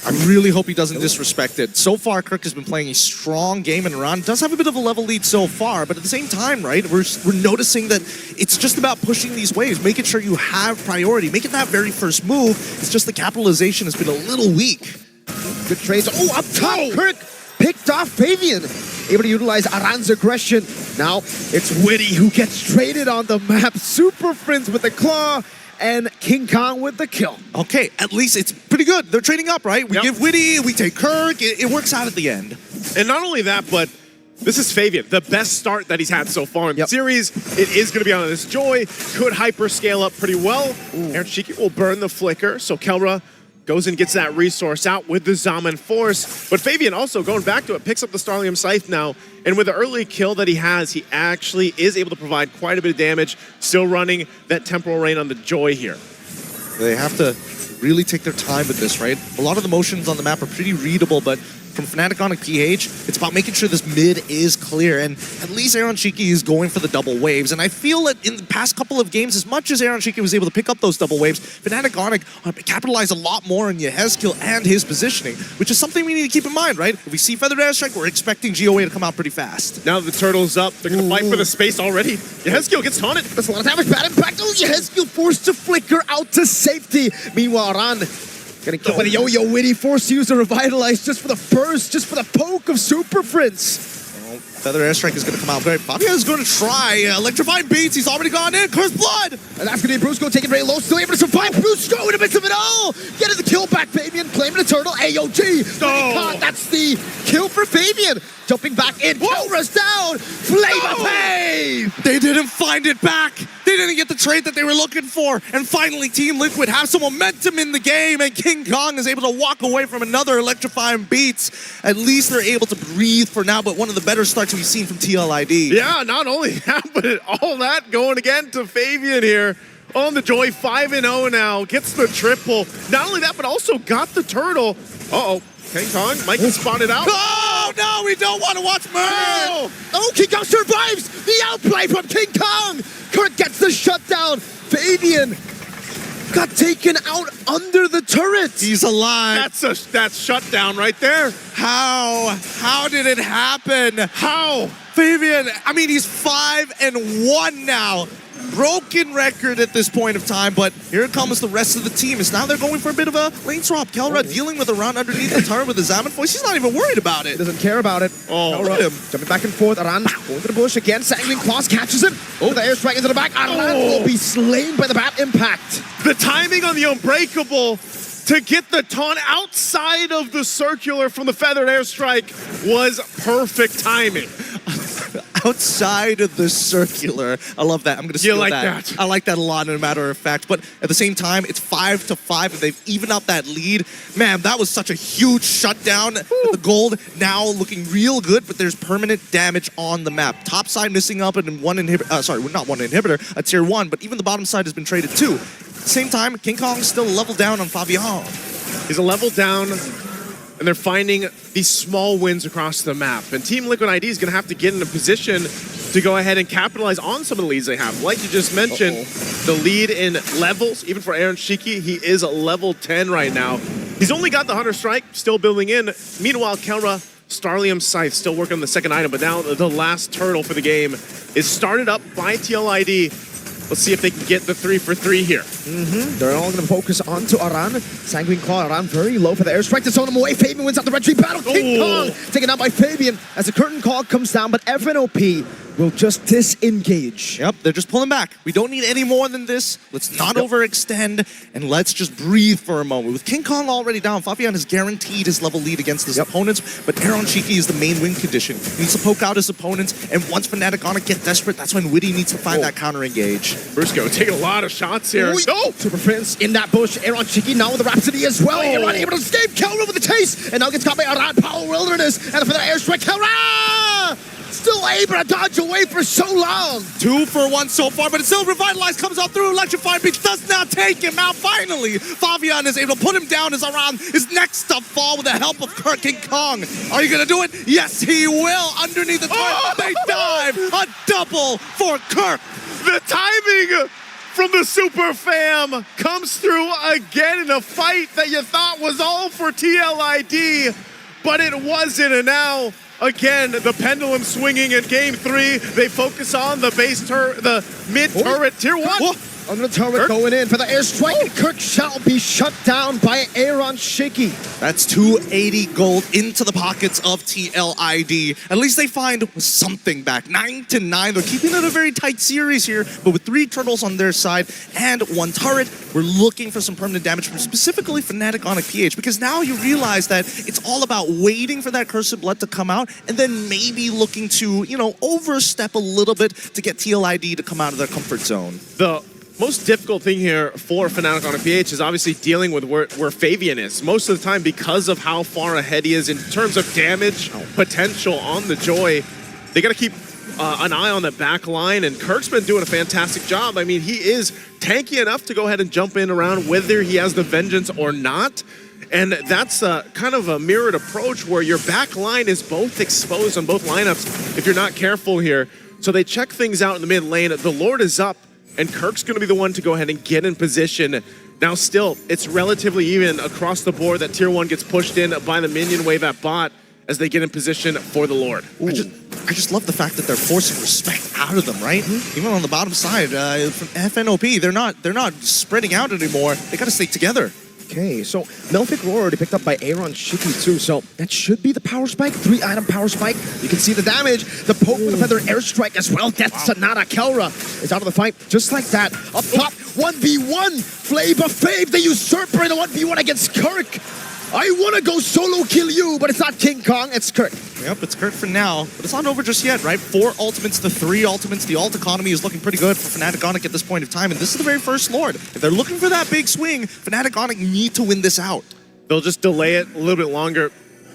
I really hope he doesn't disrespect it. So far, Kirk has been playing a strong game, and Aran does have a bit of a level lead so far, but at the same time, right, we're noticing that it's just about pushing these waves, making sure you have priority, making that very first move. It's just the capitalization has been a little weak. Good trades. Oh, up top, Kirk picked off Fabian. Able to utilize Aran's aggression. Now it's Witty who gets traded on the map. Super Friends with the claw. And King Kong with the kill. Okay, at least it's pretty good. They're trading up, right? We give Witty, we take Kirk. It works out at the end. And not only that, but this is Fabian, the best start that he's had so far in the series. It is going to be on this Joy. Could hyper scale up pretty well. Aaron Shiki will burn the flicker, so Kelra goes and gets that resource out with the Zaman Force. But Fabian also, going back to it, picks up the Starlium Scythe now. And with the early kill that he has, he actually is able to provide quite a bit of damage, still running that Temporal Rain on the Joy here. They have to really take their time with this, right? A lot of the motions on the map are pretty readable, but from Fnatic Onyx PH, it's about making sure this mid is clear, and at least Aaron Shiki is going for the double waves, and I feel that in the past couple of games, as much as Aaron Shiki was able to pick up those double waves, Fnatic Onyx capitalized a lot more on Yehezkiel and his positioning, which is something we need to keep in mind, right? If we see Feathered Airstrike, we're expecting GOA to come out pretty fast. Now the turtle's up, they're going to fight for the space already. Yehezkiel gets taunted. That's a lot of damage, bad impact. Oh, Yehezkiel forced to flicker out to safety. Meanwhile, Aran gonna kill by the Yo-Yo Witty, forced to use the Revitalize just for the burst, just for the poke of Super Prince. Feather Airstrike is going to come out great. Fabian is going to try electrifying beats. He's already gone in. Cursed Blood. And that's going to be Brusco taking very low. Still able to survive. Brusco in the midst of it all. Getting the kill back. Fabian claiming the turtle. AOG. That's the kill for Fabian. Jumping back in. Kilra's down. Flame of Pain. They didn't find it back. They didn't get the trade that they were looking for. And finally, Team Liquid have some momentum in the game. And King Kong is able to walk away from another electrifying beats. At least they're able to breathe for now. But one of the better starts we've seen from TLID. Yeah, not only that, but all that going again to Fabian here on the Joy. 5-0 now. Gets the triple. Not only that, but also got the turtle. Uh-oh. King Kong might get spotted out. Oh, no, we don't want to watch Monon. Oh, King Kong survives the outplay from King Kong. Kirk gets the shutdown. Fabian got taken out under the turret. He's alive. That's shutdown right there. How did it happen? How? Fabian, I mean, he's 5-1 now. Broken record at this point of time, but here comes the rest of the team. It's now they're going for a bit of a lane swap. Kelra dealing with a round underneath the turret with the Zaman voice. He's not even worried about it. Doesn't care about it. Oh, look at him. Jumping back and forth. Aran going to the bush again. Sanguine Claws catches him. Oh, the airstrike into the back. Aran will be slain by the bat impact. The timing on the Unbreakable to get the taunt outside of the circular from the feathered airstrike was perfect timing. Outside of the circular. I love that. I'm going to steal that. I like that a lot, as a matter of fact. But at the same time, it's 5-5, and they've evened out that lead. Man, that was such a huge shutdown. The gold now looking real good, but there's permanent damage on the map. Top side missing up and one inhibitor. Sorry, not one inhibitor, a tier 1, but even the bottom side has been traded too. At the same time, King Kong's still a level down on Fabian. He's a level down, and they're finding these small wins across the map. And Team Liquid ID is going to have to get in a position to go ahead and capitalize on some of the leads they have. Like you just mentioned, the lead in levels, even for Aaron Shiki, he is a level 10 right now. He's only got the Hunter Strike, still building in. Meanwhile, Kelra, Starlium Scythe, still working on the second item, but now the last turtle for the game is started up by TLID. Let's see if they can get the 3 for 3 here. They're all going to focus onto Aran. Sanguine Claw, Aran very low for the airstrike to zone him away. Fabian wins out the red tree battle. King Kong taken out by Fabian as the curtain call comes down, but FNOP will just disengage. Yep, they're just pulling back. We don't need any more than this. Let's not overextend, and let's just breathe for a moment. With King Kong already down, Fabian has guaranteed his level lead against his opponents, but Aaron Shiki is the main win condition. He needs to poke out his opponents, and once Fnatic on it get desperate, that's when Witty needs to find that counter engage. Brusco taking a lot of shots here. Super Prince in that bush. Aaron Shiki now with the Rhapsody as well. Aaron able to escape. Kelra with the chase, and now gets caught by Aran. Power Wilderness, and for the airstrike, Kelra! Still able to dodge away for so long. 2 for 1 so far, but it's still revitalized. Comes out through Electrified Beats. Does not take him out. Finally, Fabian is able to put him down as Aran is next to fall with the help of King Kong. Are you going to do it? Yes, he will. Underneath the turret, they dive. A double for Kirk. The timing from the Super Fam comes through again in a fight that you thought was all for TLID, but it wasn't. And now, again, the pendulum swinging in Game 3. They focus on the base the mid turret, tier 1. Under the turret going in for the airstrike, and Kirk shall be shut down by Aaron Shiki. That's 280 gold into the pockets of TLID. At least they find something back. 9-9. They're keeping it a very tight series here, but with 3 turtles on their side and 1 turret, we're looking for some permanent damage from specifically Fnatic on a PH, because now you realize that it's all about waiting for that Cursed Blood to come out and then maybe looking to, you know, overstep a little bit to get TLID to come out of their comfort zone. The most difficult thing here for Fnatic on a PH is obviously dealing with where Fabian is. Most of the time, because of how far ahead he is in terms of damage potential on the Joy, they got to keep an eye on the back line, and Kirk's been doing a fantastic job. I mean, he is tanky enough to go ahead and jump in around whether he has the Vengeance or not. And that's kind of a mirrored approach where your back line is both exposed on both lineups if you're not careful here. So they check things out in the mid lane. The Lord is up, and Kirk's going to be the one to go ahead and get in position. Now still, it's relatively even across the board that tier 1 gets pushed in by the minion wave at bot as they get in position for the Lord. I just love the fact that they're forcing respect out of them, right? Even on the bottom side, from FNOP, they're not spreading out anymore. They got to stay together. Okay, so Melfic Roar already picked up by Aaron Shiki too, so that should be the power spike, 3-item power spike. You can see the damage, the poke with the feather airstrike as well. Death Sonata. Kelra is out of the fight just like that. Up top, 1v1, Flavor Fave, the usurper in a 1v1 against Kirk. I want to go solo kill you, but it's not King Kong, it's Kirk. Yep, it's Kirk for now, but it's not over just yet, right? 4 ultimates to 3 ultimates. The ult economy is looking pretty good for Fnatic Onyx at this point of time, and this is the very first Lord. If they're looking for that big swing, Fnatic Onyx need to win this out. They'll just delay it a little bit longer.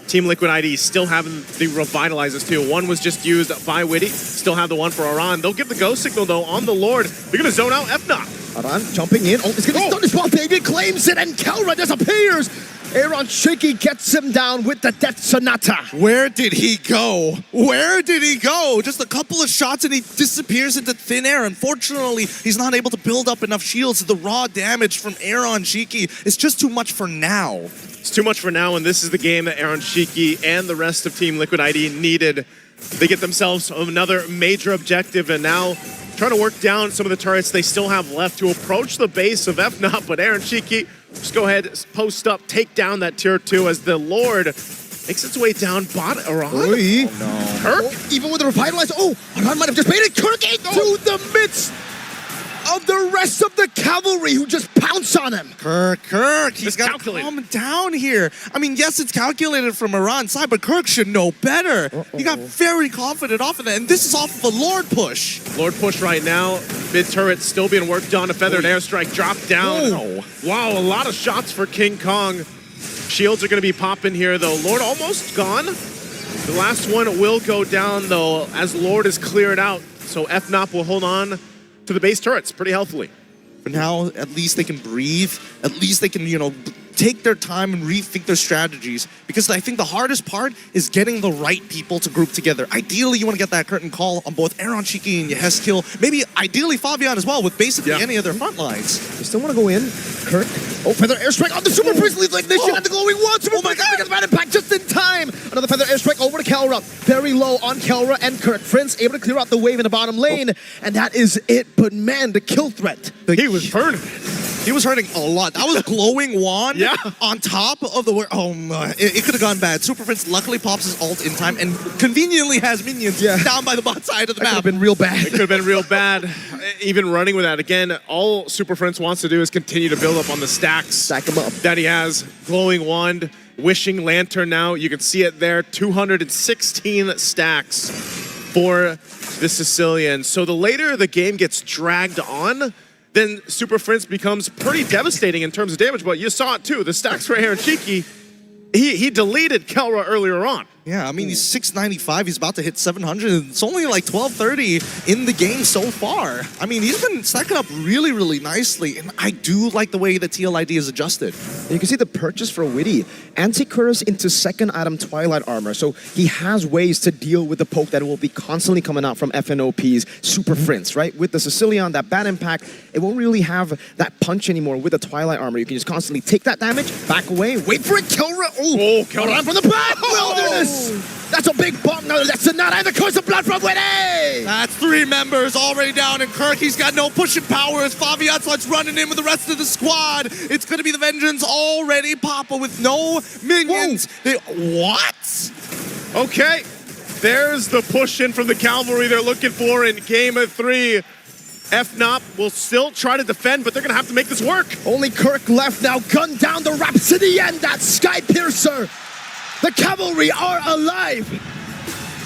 Team Liquid ID still having the revitalizers too. One was just used by Witty, still have the one for Aran. They'll give the go signal though on the Lord. They're gonna zone out FNOT. Aran jumping in. Oh, it's gonna be stunned as well. David claims it, and Kelra disappears. Aaron Shiki gets him down with the Death Sonata. Where did he go? Where did he go? Just a couple of shots and he disappears into thin air. Unfortunately, he's not able to build up enough shields. The raw damage from Aaron Shiki is just too much for now. It's too much for now, and this is the game that Aaron Shiki and the rest of Team Liquid ID needed. They get themselves another major objective, and now trying to work down some of the turrets they still have left to approach the base of FNOT, but Aaron Shiki just go ahead, post up, take down that tier 2 as the Lord makes its way down bot Aran. Oh, no. Kirk? Oh, even with the revitalizer, Aran might have just made it. Kirk into the midst of the rest of the cavalry who just pounce on him. Kirk, he's got to calm down here. I mean, yes, it's calculated from Aran's side, but Kirk should know better. He got very confident off of that, and this is off of a Lord push. Lord push right now. Mid turret still being worked on. A feathered airstrike dropped down. Wow, a lot of shots for King Kong. Shields are going to be popping here, though. Lord almost gone. The last one will go down, though, as Lord is cleared out. So FNOP will hold on to the base turrets pretty healthily. For now, at least they can breathe. At least they can, take their time and rethink their strategies. Because I think the hardest part is getting the right people to group together. Ideally, you want to get that curtain call on both Aaron Shiki and Yehezkiel. Maybe ideally Fabian as well, with basically any of their front lines. You still want to go in, Kirk? Oh, feather airstrike on the Super Priest leads like this. And the glowing one. Super Priest gets bad impact just in time. Another feather airstrike over to Kelra. Very low on Kelra and Kirk. Prince able to clear out the wave in the bottom lane. And that is it. But man, the kill threat. He was burning. He was hurting a lot. That was glowing wand on top of the... Oh my, it could have gone bad. Super Prince luckily pops his ult in time and conveniently has minions down by the bot side of the map. Could have been real bad. It could have been real bad. Even running with that. Again, all Super Prince wants to do is continue to build up on the stacks. Stack them up. That he has. Glowing wand, wishing lantern now. You can see it there. 216 stacks for the Sicilian. So the later the game gets dragged on, then Super Prince becomes pretty devastating in terms of damage, but you saw it too. The stacks for Aaron Shiki, he deleted Kelra earlier on. Yeah, I mean, he's 695. He's about to hit 700. It's only like 1230 in the game so far. I mean, he's been stacking up really, really nicely, and I do like the way the TLID is adjusted. You can see the purchase for Witty. Anti-Curse into second item Twilight Armor, so he has ways to deal with the poke that will be constantly coming out from FNOP's Super Prince, right? With the Sicilian, that bad impact, it won't really have that punch anymore with the Twilight Armor. You can just constantly take that damage, back away, wait for it, Kelra. Oh, Kelra from the back, Wilderness! That's a big bomb. No, that's not either. Curse of blood from Witty. That's 3 members already down, and Kirk, he's got no pushing power as Fabian starts running in with the rest of the squad. It's going to be the Vengeance already. Papa with no minions. What? Okay, there's the push in from the cavalry they're looking for in game of 3. FNOP will still try to defend, but they're going to have to make this work. Only Kirk left now. Gun down the Rhapsody and that Sky Piercer. The cavalry are alive.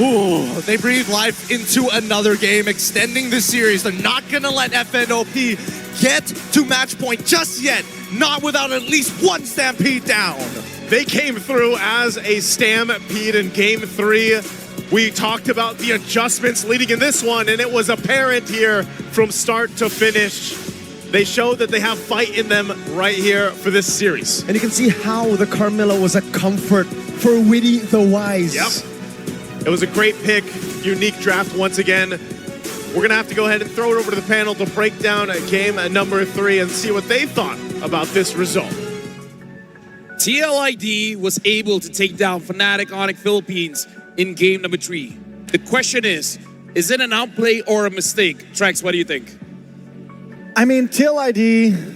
Ooh, they breathe life into another game, extending the series. They're not going to let FNOP get to match point just yet, not without at least one Stampede down. They came through as a Stampede in game 3. We talked about the adjustments leading in this one, and it was apparent here from start to finish. They showed that they have fight in them right here for this series. And you can see how the Carmilla was a comfort for Witty the Wise. Yep. It was a great pick, unique draft once again. We're going to have to go ahead and throw it over to the panel to break down game number 3 and see what they thought about this result. TLID was able to take down Fnatic Onyx Philippines in game number 3. The question is it an outplay or a mistake? Trax, what do you think? I mean, TLID,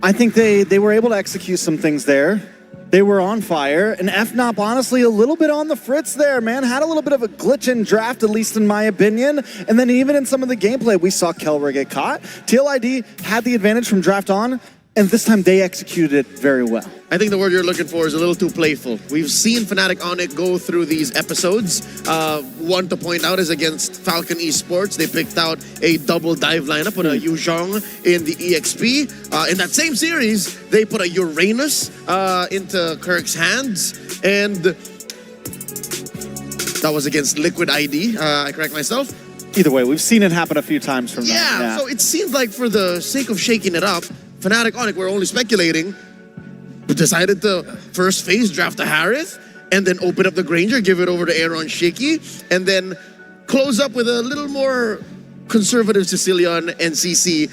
I think they were able to execute some things there. They were on fire, and FNOP, honestly, a little bit on the fritz there, man. Had a little bit of a glitch in draft, at least in my opinion. And then even in some of the gameplay, we saw Kelra get caught. TLID had the advantage from draft on, and this time they executed it very well. I think the word you're looking for is a little too playful. We've seen Fnatic Onyx go through these episodes. One to point out is against Falcon Esports. They picked out a double dive lineup, put a Yu Zhong in the EXP. In that same series, they put a Uranus into Kirk's hands, and that was against Liquid ID. I correct myself. Either way, we've seen it happen a few times from them. Yeah, so it seems like for the sake of shaking it up, Fnatic Onyx, we're only speculating, but decided to first phase draft a Harith, and then open up the Granger, give it over to Aaron Shiki, and then close up with a little more conservative Sicilian and CC,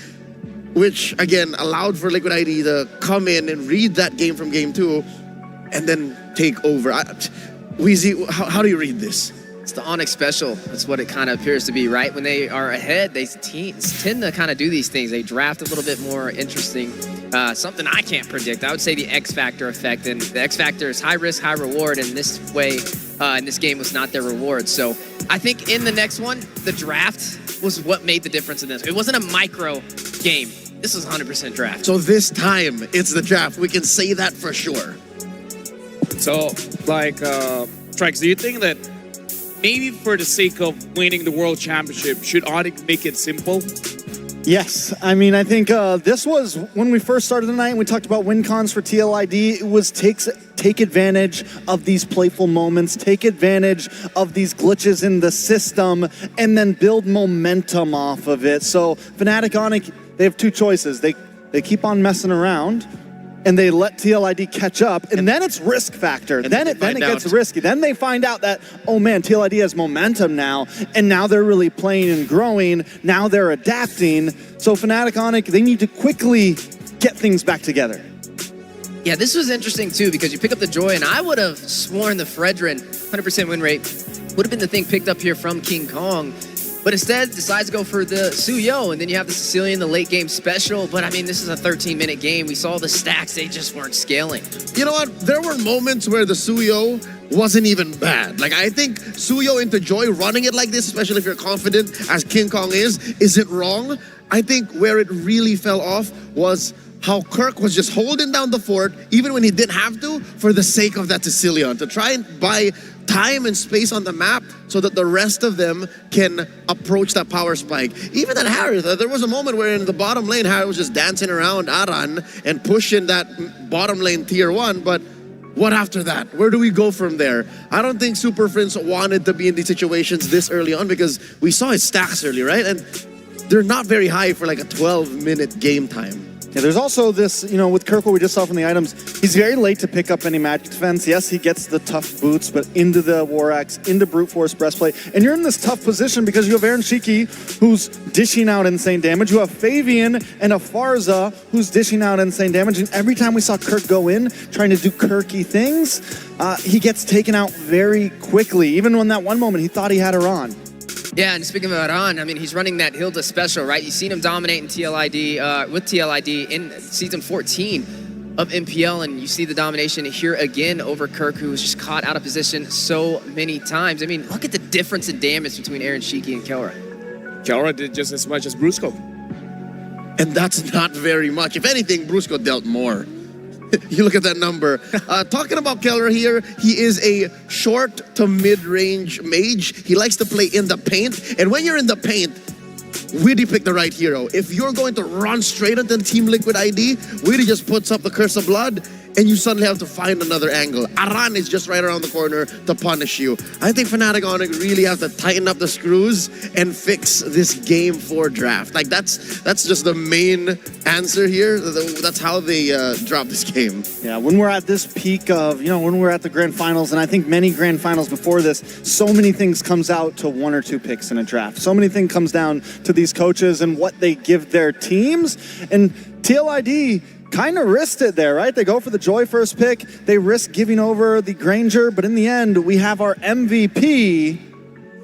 which again allowed for Liquid ID to come in and read that game from game 2, and then take over. Weezy, how do you read this? It's the Onyx special. That's what it kind of appears to be, right? When they are ahead, they tend to kind of do these things. They draft a little bit more interesting. Something I can't predict. I would say the X Factor effect. And the X Factor is high risk, high reward. And this way, in this game was not their reward. So I think in the next one, the draft was what made the difference in this. It wasn't a micro game. This was 100% draft. So this time, it's the draft. We can say that for sure. So, like, Trex, do you think that maybe for the sake of winning the World Championship, should Onyx make it simple? Yes, I mean, I think this was when we first started the night and we talked about win cons for TLID. It was take advantage of these playful moments, take advantage of these glitches in the system, and then build momentum off of it. So Fnatic Onyx, they have two choices. They keep on messing around, and they let TLID catch up, and then it's risk factor. Then it gets risky. Then they find out that, oh man, TLID has momentum now, and now they're really playing and growing. Now they're adapting. So Fnatic Onyx, they need to quickly get things back together. Yeah, this was interesting too, because you pick up the Joy, and I would have sworn the Fredrin 100% win rate would have been the thing picked up here from King Kong. But instead, decides to go for the Suyo, and then you have the Sicilian, the late game special. But I mean, this is a 13-minute game. We saw the stacks, they just weren't scaling. You know what? There were moments where the Suyo wasn't even bad. Like, I think Suyo into Joy, running it like this, especially if you're confident, as King Kong isn't wrong. I think where it really fell off was how Kirk was just holding down the fort, even when he didn't have to, for the sake of that Sicilian, to try and buy time and space on the map so that the rest of them can approach that power spike. Even at Harith, there was a moment where in the bottom lane, Harith was just dancing around Aran and pushing that bottom lane tier 1, but what after that? Where do we go from there? I don't think Super Prince wanted to be in these situations this early on, because we saw his stacks early, right? And they're not very high for like a 12-minute game time. Yeah, there's also this, you know, with Kirk, what we just saw from the items, he's very late to pick up any magic defense. Yes, he gets the tough boots, but into the War Axe, into Brute Force Breastplate. And you're in this tough position because you have Aaron Shiki, who's dishing out insane damage. You have Fabian and a Farza, who's dishing out insane damage. And every time we saw Kirk go in, trying to do Kirky things, he gets taken out very quickly. Even when that one moment he thought he had her on. Yeah, and speaking of Aran, I mean, he's running that Hilda special, right? You've seen him dominate in TLID, with TLID in season 14 of MPL, and you see the domination here again over Kirk, who was just caught out of position so many times. I mean, look at the difference in damage between Aaron Shiki and Kelra. Kelra did just as much as Brusco. And that's not very much. If anything, Brusco dealt more. You look at that number. Talking about Kelra here, he is a short to mid-range mage. He likes to play in the paint. And when you're in the paint, Widdy picked the right hero. If you're going to run straight into Team Liquid ID, Widdy just puts up the Curse of Blood, and you suddenly have to find another angle. Aran is just right around the corner to punish you. I think Fnatic Onyx really have to tighten up the screws and fix this game 4 draft. Like, that's just the main answer here. That's how they drop this game. Yeah, when we're at this peak of, you know, when we're at the grand finals, and I think many grand finals before this, so many things comes out to 1 or 2 picks in a draft. So many things comes down to these coaches and what they give their teams. And TLID kind of risked it there, right? They go for the Joy first pick. They risk giving over the Granger, but in the end, we have our MVP.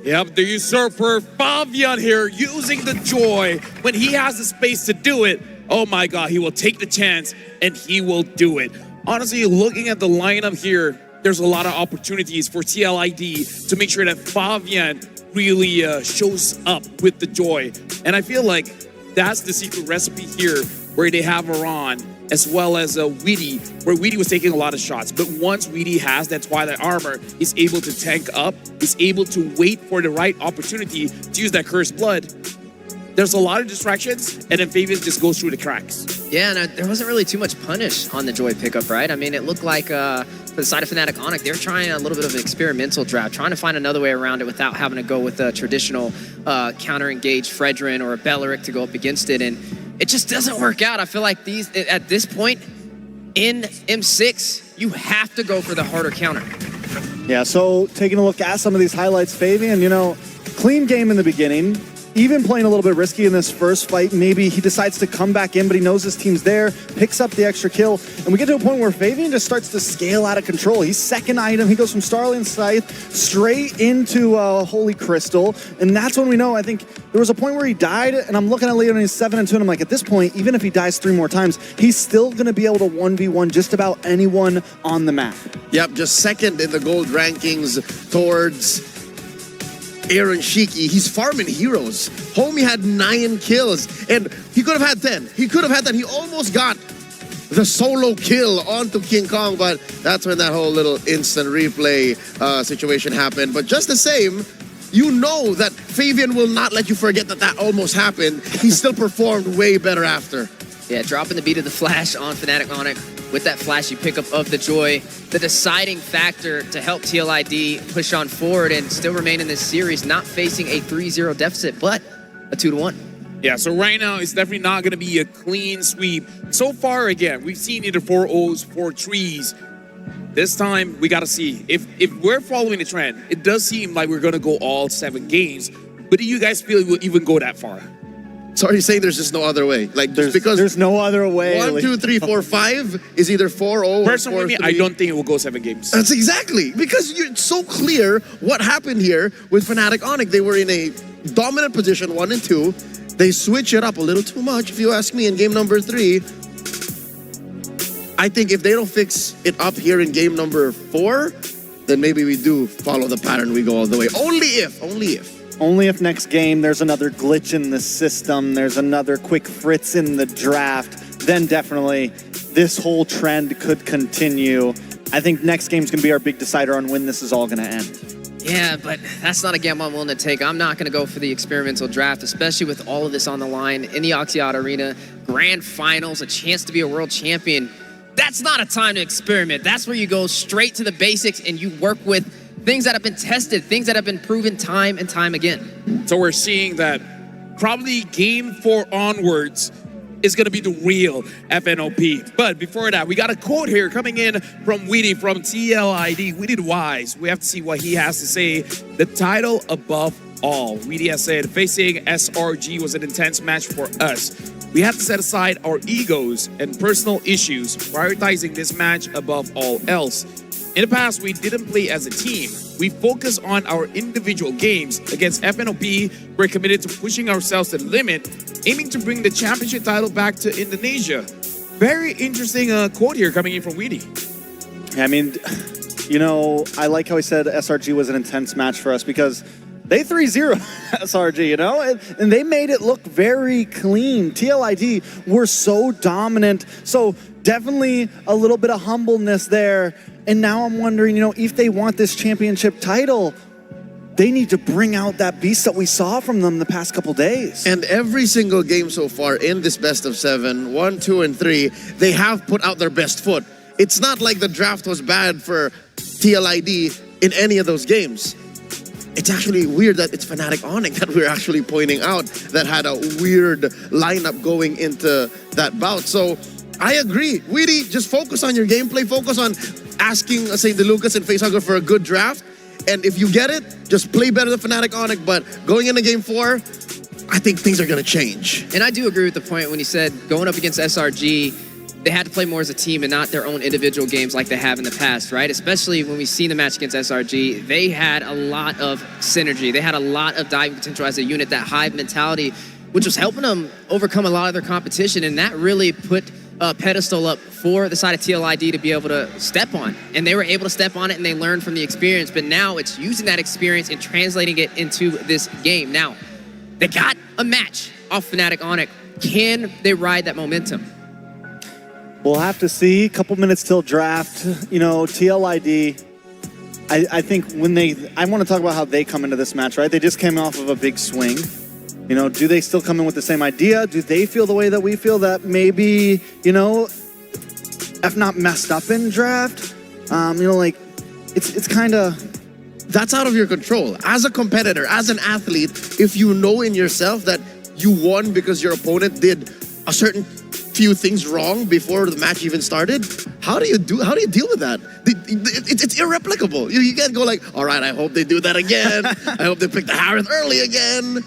Yep, the usurper Fabian here using the Joy when he has the space to do it. oh my God, he will take the chance and he will do it. Honestly, looking at the lineup here, there's a lot of opportunities for TLID to make sure that Fabian really shows up with the joy. And I feel like that's the secret recipe here, where they have Iran as well as Weedy, where Weedy was taking a lot of shots. But once Weedy has that Twilight armor, he's able to tank up, he's able to wait for the right opportunity to use that Cursed Blood. There's a lot of distractions, and then Fabian just goes through the cracks. Yeah, and there wasn't really too much punish on the Joy pickup, right? I mean, it looked like for the side of Fnatic Onyx, they were trying a little bit of an experimental draft, trying to find another way around it without having to go with a traditional counter-engage Fredrin or a Belleric to go up against it, and it just doesn't work out. I feel like at this point in M6, you have to go for the harder counter. Yeah, so taking a look at some of these highlights, Fabian, you know, clean game in the beginning. Even playing a little bit risky in this first fight, maybe he decides to come back in, but he knows his team's there, picks up the extra kill, and we get to a point where Fabian just starts to scale out of control. He's second item, he goes from Starling Scythe straight into Holy Crystal, and that's when we know, I think, there was a point where he died, and I'm looking at Leo and he's 7-2, and I'm like, at this point, even if he dies 3 more times, he's still going to be able to 1v1 just about anyone on the map. Yep, just second in the gold rankings towards Aaron Shiki. He's farming heroes. Homie had 9 kills, and he could have had 10. He could have had that. He almost got the solo kill onto King Kong, but that's when that whole little instant replay situation happened. But just the same, you know that Fabian will not let you forget that that almost happened. He still performed way better after. Yeah, dropping the beat of the flash on Fnatic Onyx with that flashy pickup of the Joy, the deciding factor to help TLID push on forward and still remain in this series, not facing a 3-0 deficit, but a 2-1. Yeah, so right now it's definitely not going to be a clean sweep. So far, again, we've seen either 4 O's, 4 trees. This time, we got to see. If we're following the trend, it does seem like we're going to go all 7 games. But do you guys feel we'll even go that far? So are you saying there's just no other way? Like, there's no other way. 1, 2, 3, 4, 5 is either 4-0 or Personally, 4-3. I don't think it will go 7 games. That's exactly, because it's so clear what happened here with Fnatic Onyx. They were in a dominant position, 1 and 2. They switch it up a little too much, if you ask me, in game number 3. I think if they don't fix it up here in game number 4, then maybe we do follow the pattern, we go all the way. Only if. Only if next game there's another glitch in the system, there's another quick fritz in the draft, then definitely this whole trend could continue. I think next game's going to be our big decider on when this is all going to end. Yeah, but that's not a gamble I'm willing to take. I'm not going to go for the experimental draft, especially with all of this on the line in the Axiata Arena. Grand Finals, a chance to be a world champion. That's not a time to experiment. That's where you go straight to the basics and you work with things that have been tested, things that have been proven time and time again. So we're seeing that probably game 4 onwards is going to be the real FNOP. But before that, we got a quote here coming in from Weedy from TLID. Weedy Wise. We have to see what he has to say. The title above all. Weedy has said, facing SRG was an intense match for us. We have to set aside our egos and personal issues, prioritizing this match above all else. In the past, we didn't play as a team. We focus on our individual games. Against FNOP, we're committed to pushing ourselves to the limit, aiming to bring the championship title back to Indonesia. Very interesting quote here coming in from Weedy. I mean, you know, I like how he said SRG was an intense match for us because they 3-0 SRG, you know, and they made it look very clean. TLID were so dominant, so definitely a little bit of humbleness there. And now I'm wondering, you know, if they want this championship title, they need to bring out that beast that we saw from them the past couple days. And every single game so far in this best of 7, 1, 2, and 3, they have put out their best foot. It's not like the draft was bad for TLID in any of those games. It's actually weird that it's Fnatic Onyx that we're actually pointing out that had a weird lineup going into that bout. So I agree. Weedy, just focus on your gameplay. Focus on asking St. DeLucas and Facehugger for a good draft. And if you get it, just play better than Fnatic Onyx. But going into game 4, I think things are going to change. And I do agree with the point when he said going up against SRG, they had to play more as a team and not their own individual games like they have in the past, right? Especially when we've seen the match against SRG, they had a lot of synergy. They had a lot of diving potential as a unit, that hive mentality. which was helping them overcome a lot of their competition, and that really put a pedestal up for the side of TLID to be able to step on. And they were able to step on it, and they learned from the experience, but now it's using that experience and translating it into this game. Now, they got a match off Fnatic Onyx. Can they ride that momentum? We'll have to see. A couple minutes till draft. You know, TLID, I think I want to talk about how they come into this match, right? They just came off of a big swing. You know, do they still come in with the same idea? Do they feel the way that we feel, that maybe, you know, if not messed up in draft? You know, like, it's kind of... That's out of your control. As a competitor, as an athlete, if you know in yourself that you won because your opponent did a certain few things wrong before the match even started, how do you deal with that? It's irreplicable. You can't go like, all right, I hope they do that again. I hope they pick the Harith early again.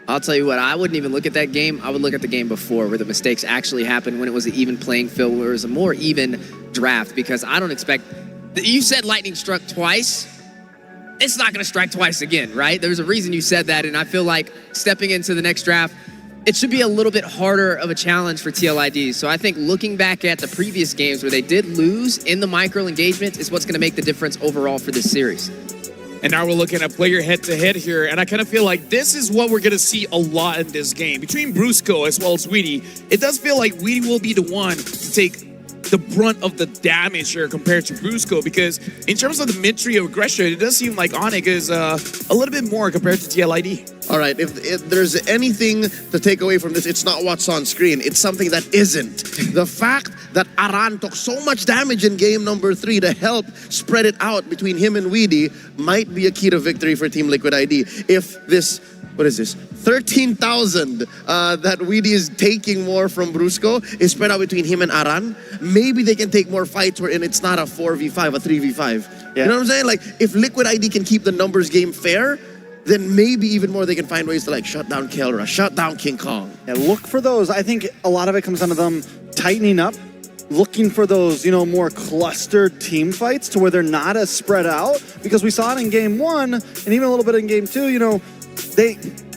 I'll tell you what, I wouldn't even look at that game. I would look at the game before, where the mistakes actually happened, when it was an even playing field, where it was a more even draft, because I don't expect... You said lightning struck twice. It's not going to strike twice again, right? There's a reason you said that, and I feel like stepping into the next draft, it should be a little bit harder of a challenge for TLID. So I think looking back at the previous games where they did lose in the micro engagement is what's going to make the difference overall for this series. And now we're looking at player head-to-head here, and I kind of feel like this is what we're going to see a lot in this game. Between Brusco as well as Weedy, it does feel like Weedy will be the one to take the brunt of the damage here compared to Brusco, because in terms of the mid-trio aggression, it does seem like Onyx is a little bit more compared to TLID. All right, if there's anything to take away from this, it's not what's on screen. It's something that isn't. The fact that Aran took so much damage in game number 3 to help spread it out between him and Weedy might be a key to victory for Team Liquid ID. If this, what is this, 13,000 that Weedy is taking more from Brusco is spread out between him and Aran, maybe they can take more fights wherein it's not a 4v5, a 3v5. Yeah. You know what I'm saying? Like, if Liquid ID can keep the numbers game fair, then maybe even more they can find ways to like shut down Kelra, shut down King Kong. Yeah, look for those. I think a lot of it comes down to them tightening up, looking for those, you know, more clustered team fights to where they're not as spread out, because we saw it in game 1 and even a little bit in game 2, you know,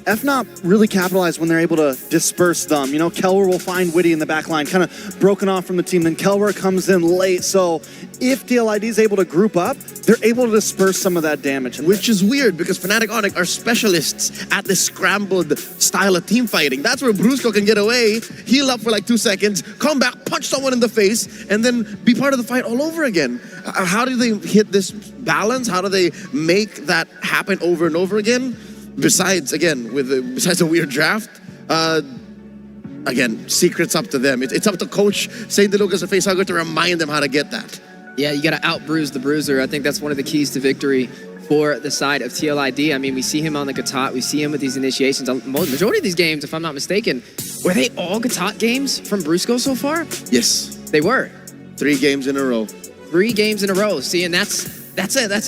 FNOP really capitalized when they're able to disperse them. You know, Kelwer will find Witty in the back line, kind of broken off from the team. Then Kelwer comes in late. So if TLID is able to group up, they're able to disperse some of that damage. Which is weird, because Fnatic Onyx are specialists at this scrambled style of team fighting. That's where Brusco can get away, heal up for like 2 seconds, come back, punch someone in the face, and then be part of the fight all over again. How do they hit this balance? How do they make that happen over and over again? Besides, again, besides a weird draft, again, secrets up to them. It's up to Coach St. DeLucas and FaceHugger to remind them how to get that. Yeah, you got to out-bruise the bruiser. I think that's one of the keys to victory for the side of TLID. I mean, we see him on the Gatot. We see him with these initiations. The majority of these games, if I'm not mistaken, were they all Gatot games from Brusco so far? Yes. They were. 3 games in a row. 3 games in a row. See, and that's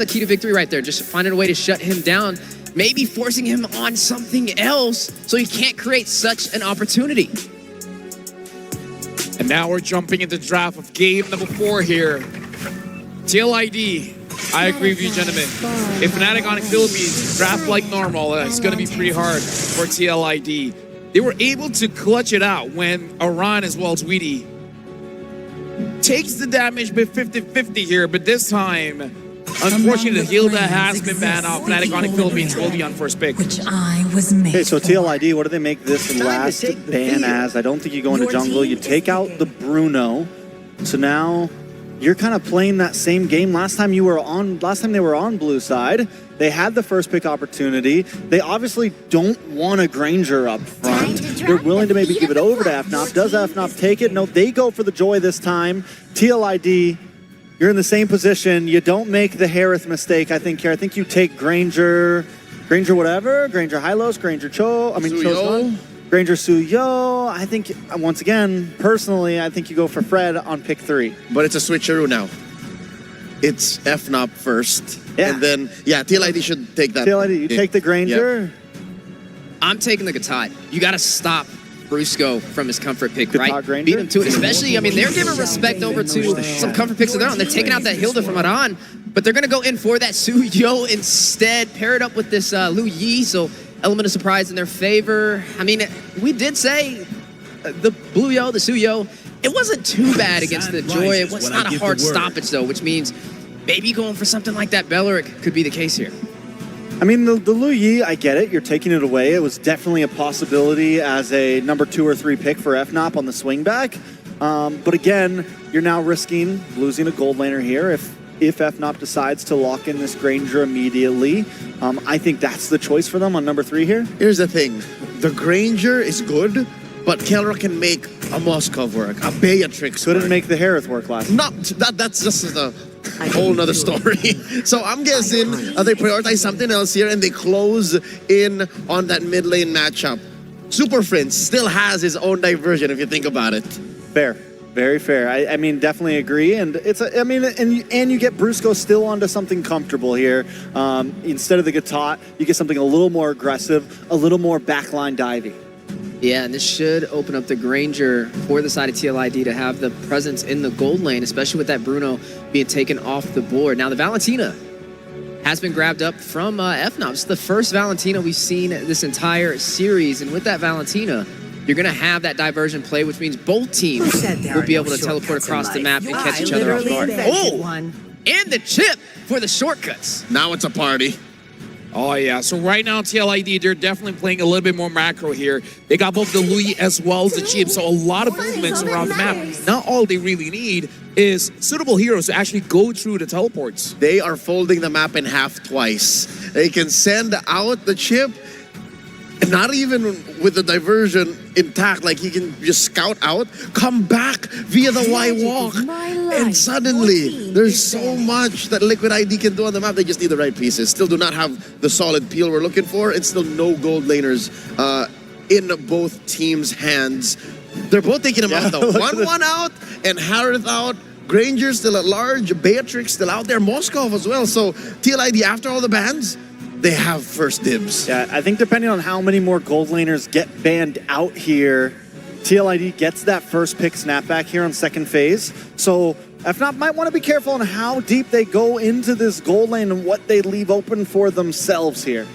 a key to victory right there. Just finding a way to shut him down. Maybe forcing him on something else so he can't create such an opportunity. And now we're jumping into the draft of game number 4 here. TLID, I agree with you, gentlemen. If Fnatic Onyx Philippines draft like normal, it's going to be pretty hard for TLID. They were able to clutch it out when Aran as well as Weedy takes the damage by 50-50 here, but this time, unfortunately, the Hilda has been banned off. Fnatic Onyx Philippines will be on first pick. Which I was made Okay, so TLID, what do they make this last ban as? I don't think you go into jungle. You take out the Bruno. So now you're kind of playing that same game. Last time they were on blue side, they had the first pick opportunity. They obviously don't want a Granger up front. They're willing to maybe give it over to FNOP. Does FNOP take it? No, they go for the Joy this time. TLID, you're in the same position. You don't make the Harith mistake, I think, here. I think you take Granger whatever, Granger Hylos, Granger Cho, Granger Suyo. I think, once again, personally, I think you go for Fred on pick 3. But it's a switcheroo now. It's FNOP first. Yeah. And then, yeah, TLID should take that. TLID, you take the Granger? Yep. I'm taking the Gatot. You got to stop Brusco from his comfort pick, right? Granger? Beat him to it, especially, I mean, they're giving respect over to some comfort picks of their own. They're taking out that Hilda from Aran, but they're going to go in for that Suyo instead, pair it up with this Lu Yi, so element of surprise in their favor. I mean, we did say the Blue Yo, the Suyo, it wasn't too bad against the Joy. It was not a hard stoppage, though, which means maybe going for something like that Belleric could be the case here. I mean, the Lu Yi, I get it. You're taking it away. It was definitely a possibility as a number 2 or 3 pick for FNOP on the swing back. But again, you're now risking losing a gold laner here if FNOP decides to lock in this Granger immediately. I think that's the choice for them on number 3 here. Here's the thing. The Granger is good, but Kelra can make a Moskov work, a Beatrix Couldn't make the Harith work last time. That's just a whole nother story. So I'm guessing they prioritize something else here and they close in on that mid lane matchup. Super Prince still has his own diversion if you think about it. Fair. Very fair. I mean, definitely agree. And and you get Brusco still onto something comfortable here. Instead of the Gatot, you get something a little more aggressive, a little more backline divey. Yeah, and this should open up the Granger for the side of TLID to have the presence in the gold lane, especially with that Bruno being taken off the board. Now, the Valentina has been grabbed up from FNOP. It's the first Valentina we've seen this entire series, and with that Valentina, you're going to have that diversion play, which means both teams will be able to teleport across the map and catch each other off guard. Oh, and the chip for the shortcuts. Now it's a party. Oh, yeah. So right now, TLID, they're definitely playing a little bit more macro here. They got both the Louis as well as the chip, so a lot of movements around the map. Now all they really need is suitable heroes to actually go through the teleports. They are folding the map in half twice. They can send out the chip, and not even with the diversion intact, like he can just scout out, come back via the Y walk, and suddenly there's so much that Liquid ID can do on the map. They just need the right pieces. Still do not have the solid peel we're looking for, and still no gold laners in both teams' hands. They're both taking him out though. 1-1 out, and Harith out. Granger still at large, Beatrix still out there, Moskov as well. So TLID, after all the bans, they have first dibs. Yeah, I think depending on how many more gold laners get banned out here, TLID gets that first pick snapback here on second phase. So FNOP might want to be careful on how deep they go into this gold lane and what they leave open for themselves here.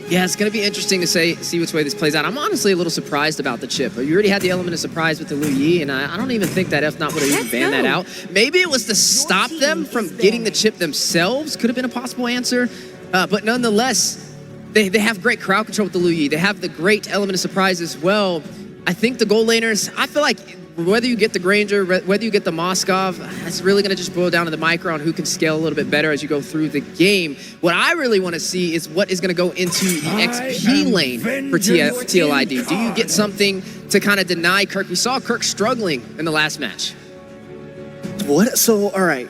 Yeah, it's going to be interesting to see which way this plays out. I'm honestly a little surprised about the chip. You already had the element of surprise with the Lu Yi, and I don't even think that FNOP would have even banned that out. Maybe it was to stop them from getting the chip themselves. Could have been a possible answer. But nonetheless, they have great crowd control with the Lu Yi. They have the great element of surprise as well. I think the gold laners, I feel like whether you get the Granger, whether you get the Moskov, it's really going to just boil down to the micro on who can scale a little bit better as you go through the game. What I really want to see is what is going to go into the XP lane for TLID. Do you get something to kind of deny Kirk? We saw Kirk struggling in the last match. What? So, all right.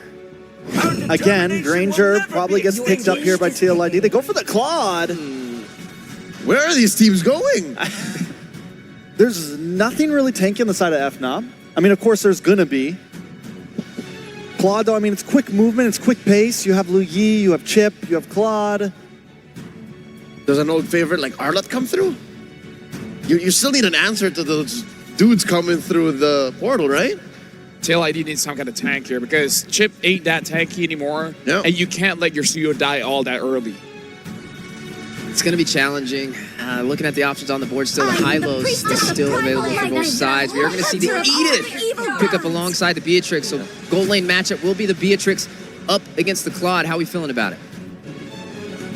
Again, Granger probably gets picked up here by TLID. They go for the Claude. Where are these teams going? There's nothing really tanking the side of FNOP. I mean, of course, there's gonna be. Claude, though, I mean, it's quick movement, it's quick pace. You have Lu Yi, you have Chip, you have Claude. Does an old favorite like Arlott come through? You still need an answer to those dudes coming through the portal, right? TLID needs some kind of tank here because Chip ain't that tanky anymore, and you can't let your Suyo die all that early. It's going to be challenging. Looking at the options on the board, still the high-lows still available for both sides. We are going to see the Edith pick up alongside the Beatrix. So gold lane matchup will be the Beatrix up against the Claude. How are we feeling about it?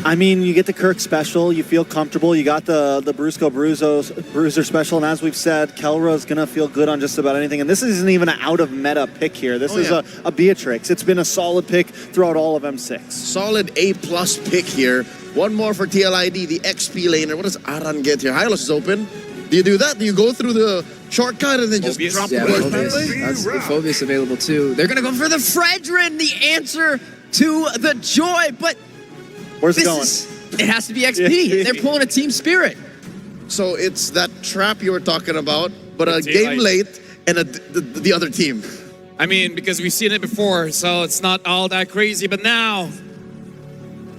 I mean, you get the Kirk special, you feel comfortable, you got the Brusco Bruiser special, and as we've said, Kelra's gonna feel good on just about anything, and this isn't even an out-of-meta pick here. This is a Beatrix. It's been a solid pick throughout all of M6. Solid A-plus pick here. One more for TLID, the XP laner. What does Aran get here? Hylos is open. Do you do that? Do you go through the shortcut and then just drop the That's Phobius available too. They're gonna go for the Fredrin, the answer to the Joy, but where's it going? It has to be XP. They're pulling a team spirit. So it's that trap you were talking about, but a game late and the other team. I mean, because we've seen it before, so it's not all that crazy. But now,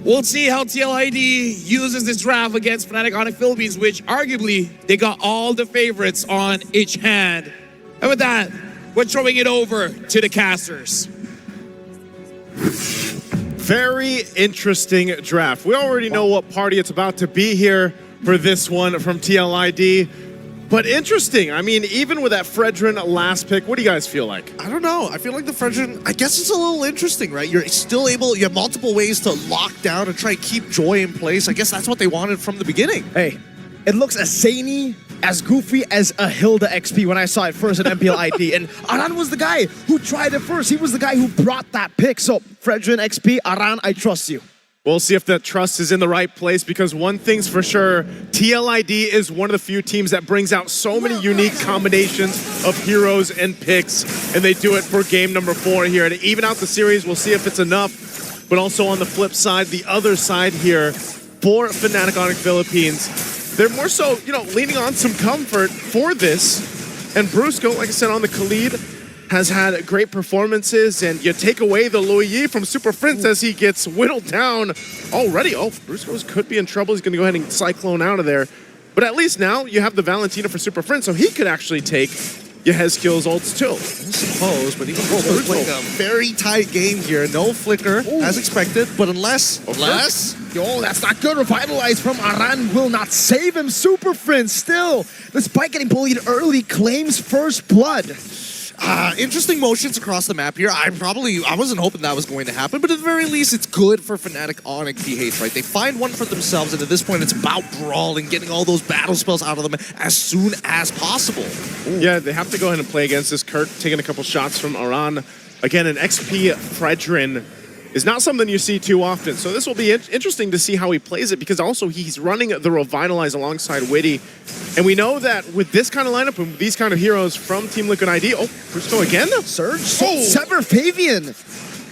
we'll see how TLID uses this draft against Fnatic Onyx Philippines, which arguably they got all the favorites on each hand. And with that, we're throwing it over to the casters. Very interesting draft. We already know what party it's about to be here. for this one from TLID. But interesting. I mean, even with that Fredrin last pick, what do you guys feel like? I don't know. I feel like the Fredrin, I guess it's a little interesting, right? You're still able, you have multiple ways to lock down and try and keep Joy in place. I guess that's what they wanted from the beginning. Hey, it looks as zany, as goofy as a Hilda XP when I saw it first at MPLID. And Aran was the guy who tried it first. He was the guy who brought that pick. So, Fredrin XP, Aran, I trust you. We'll see if that trust is in the right place, because one thing's for sure, TLID is one of the few teams that brings out so many unique combinations of heroes and picks, and they do it for game number 4 here. To even out the series, we'll see if it's enough. But also on the flip side, the other side here, for Fnatic Onyx Philippines, they're more so, leaning on some comfort for this. And Brusco, like I said, on the Khalid, has had great performances, and you take away the Luyi from Super Prince as he gets whittled down already. Oh, Brusco could be in trouble. He's going to go ahead and Cyclone out of there. But at least now you have the Valentina for Super Prince, so he could actually take Yehezkiel's ults too. I suppose, but even Brusco's playing a very tight game here. No flicker, as expected, but unless... Yo, that's not good. Revitalize from Aran will not save him. Super Prince still, despite getting bullied early, claims first blood. Interesting motions across the map here. I wasn't hoping that was going to happen, but at the very least, it's good for Fnatic Onyx PH, right? They find one for themselves, and at this point, it's about brawling, getting all those battle spells out of them as soon as possible. Yeah, they have to go ahead and play against this. Kirk taking a couple shots from Aran. Again, an XP Fredrin is not something you see too often. So this will be interesting to see how he plays it, because also he's running the Revitalize alongside Witty. And we know that with this kind of lineup and these kind of heroes from Team Liquid ID, Brusco again? Surge? Sever Fabian!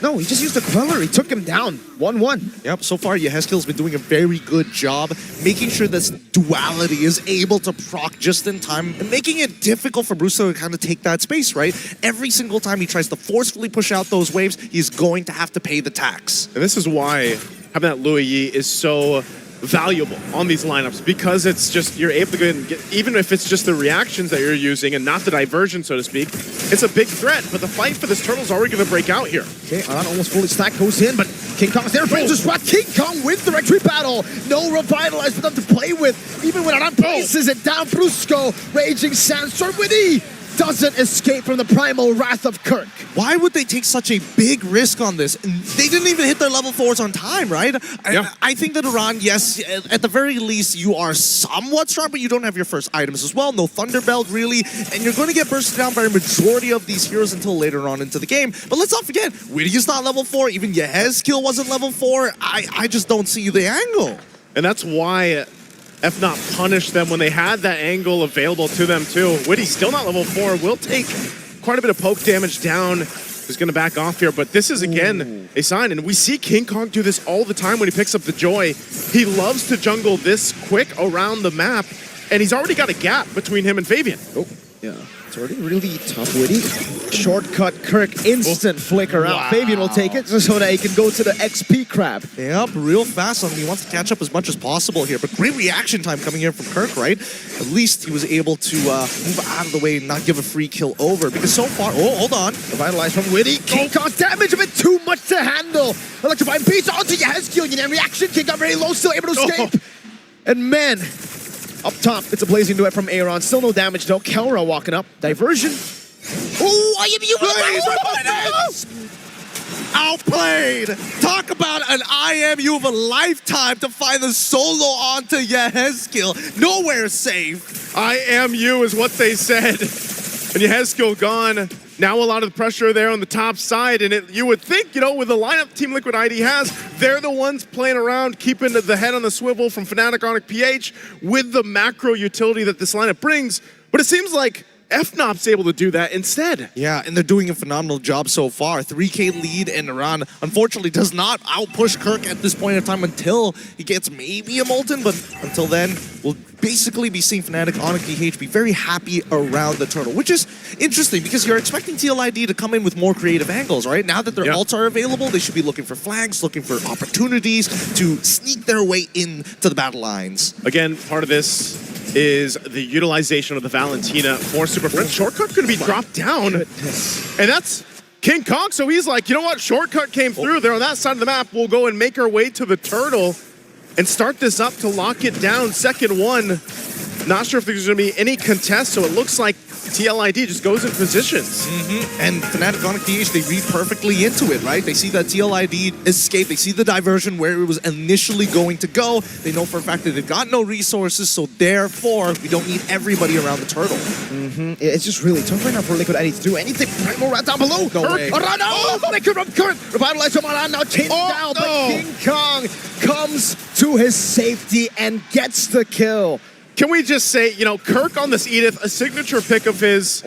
No, he just used a Queller. He took him down. 1-1. Yep, so far Yehezkiel's been doing a very good job making sure this duality is able to proc just in time and making it difficult for Brusco to kind of take that space, right? Every single time he tries to forcefully push out those waves, he's going to have to pay the tax. And this is why having that Luyi is so valuable on these lineups, because it's just, you're able to go and get, even if it's just the reactions that you're using and not the diversion, so to speak, it's a big threat. But the fight for this turtle is already going to break out here. Okay, Aran almost fully stacked, goes in, but King Kong's there, finds a spot. King Kong wins the retreat battle. No Revitalize for them to play with. Even when Aran places it down, Brusco, Raging Sandstorm with E, doesn't escape from the primal wrath of Kirk. Why would they take such a big risk on this? And they didn't even hit their level 4s on time, right? I think that Aran, yes, at the very least, you are somewhat strong, but you don't have your first items as well. No Thunderbelt, really. And you're going to get bursted down by a majority of these heroes until later on into the game. But let's not forget, Witty is not level 4. Even Yehezkiel wasn't level 4. I just don't see the angle. And that's why FNOT punished them when they had that angle available to them too. Witty still not level 4, will take quite a bit of poke damage down. He's going to back off here, but this is again a sign, and we see King Kong do this all the time when he picks up the Joy. He loves to jungle this quick around the map, and he's already got a gap between him and Fabian. Oh, yeah. It's already really tough, Witty. Shortcut Kirk, instant flicker out. Fabian will take it so that he can go to the XP crab. Yep, real fast on him. He wants to catch up as much as possible here, but great reaction time coming here from Kirk, right? At least he was able to move out of the way and not give a free kill over, because so far, hold on. Revitalize from Witty. King Kong's damage a bit too much to handle. Electrifying beats onto Yehezkiel. And in reaction, King Kong very low, still able to escape. And man, up top, it's a blazing duet from Aaron. Still no damage though. Kelra walking up. Diversion. Oh, outplayed. Talk about an IMU of a lifetime to find the solo onto Yehezkiel. Nowhere safe. IMU is what they said. And Yehezkiel gone. Now a lot of the pressure there on the top side, and you would think, with the lineup Team Liquid ID has, they're the ones playing around, keeping the head on the swivel from Fnatic Onyx PH with the macro utility that this lineup brings. But it seems like FNOP's able to do that instead. Yeah, and they're doing a phenomenal job so far. 3K lead, and Aran unfortunately does not outpush Kirk at this point in time until he gets maybe a Molten, but until then, we'll basically be seeing Fnatic Onyx PH be very happy around the turtle, which is interesting because you're expecting TLID to come in with more creative angles, right? Now that their ults are available, they should be looking for flanks, looking for opportunities to sneak their way into the battle lines. Again, part of this is the utilization of the Valentina for Super Friends. Shortcut could be dropped down. And that's King Kong. So he's like, you know what? Shortcut came through. They're on that side of the map. We'll go and make our way to the turtle. and start this up to lock it down. Second one, not sure if there's going to be any contest, so it looks like TLID just goes in positions. And Fnatic Onyx PH, they read perfectly into it, right? They see that TLID escape. They see the diversion where it was initially going to go. They know for a fact that they've got no resources, so therefore, we don't need everybody around the turtle. It's just really tough right now for Liquid ID to do anything. Primal right down below. No way. Around, Liquid from Kurt. Revitalize from Aran now chasing down, but King Kong comes to his safety and gets the kill. Can we just say, you know, Kirk on this Edith, a signature pick of his.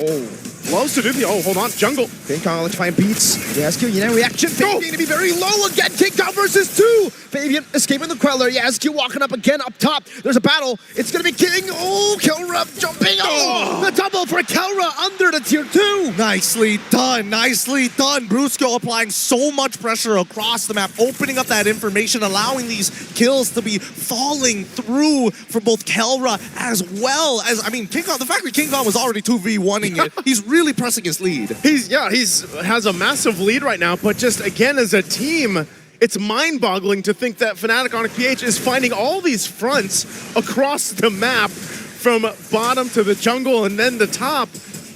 Loves to do the. Oh, hold on. Jungle. King Kong electrifying beats. Yasuo, you know, reaction. Fabian to be very low again. King Kong versus 2. Fabian escaping the Queller. Yasuo walking up again up top. There's a battle. It's going to be King. Oh, Kelra jumping. The double for Kelra under the tier 2. Nicely done. Nicely done. Brusco applying so much pressure across the map, opening up that information, allowing these kills to be falling through for both Kelra as well as, I mean, King Kong, the fact that King Kong was already 2v1ing it, he's really pressing his lead. He's has a massive lead right now, but just again as a team, it's mind-boggling to think that Fnatic Onyx PH is finding all these fronts across the map from bottom to the jungle and then the top.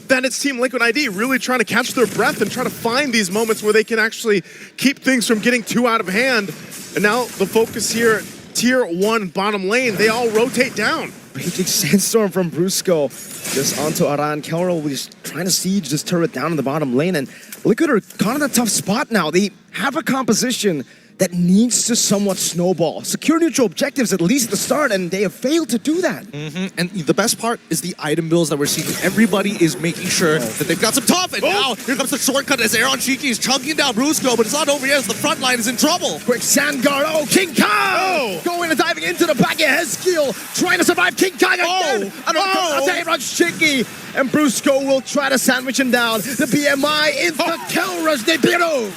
That it's Team Liquid ID really trying to catch their breath and try to find these moments where they can actually keep things from getting too out of hand. And now the focus here, tier 1 bottom lane, they all rotate down. Raging Sandstorm from Brusco just onto Aran. Kelro was trying to siege this turret down in the bottom lane, and Liquid are kind of in a tough spot now. They have a composition that needs to somewhat snowball. Secure neutral objectives at least at the start, and they have failed to do that. And the best part is the item builds that we're seeing. Everybody is making sure that they've got some tough, and now here comes the shortcut as Aaron Shiki is chunking down Brusco, but it's not over yet as the front line is in trouble. Quick sand guard, King Kong! Going and diving into the back of Hezkiel, trying to survive King Kong again! Aaron Shiki, and Brusco will try to sandwich him down. The BMI into Kelra's debut!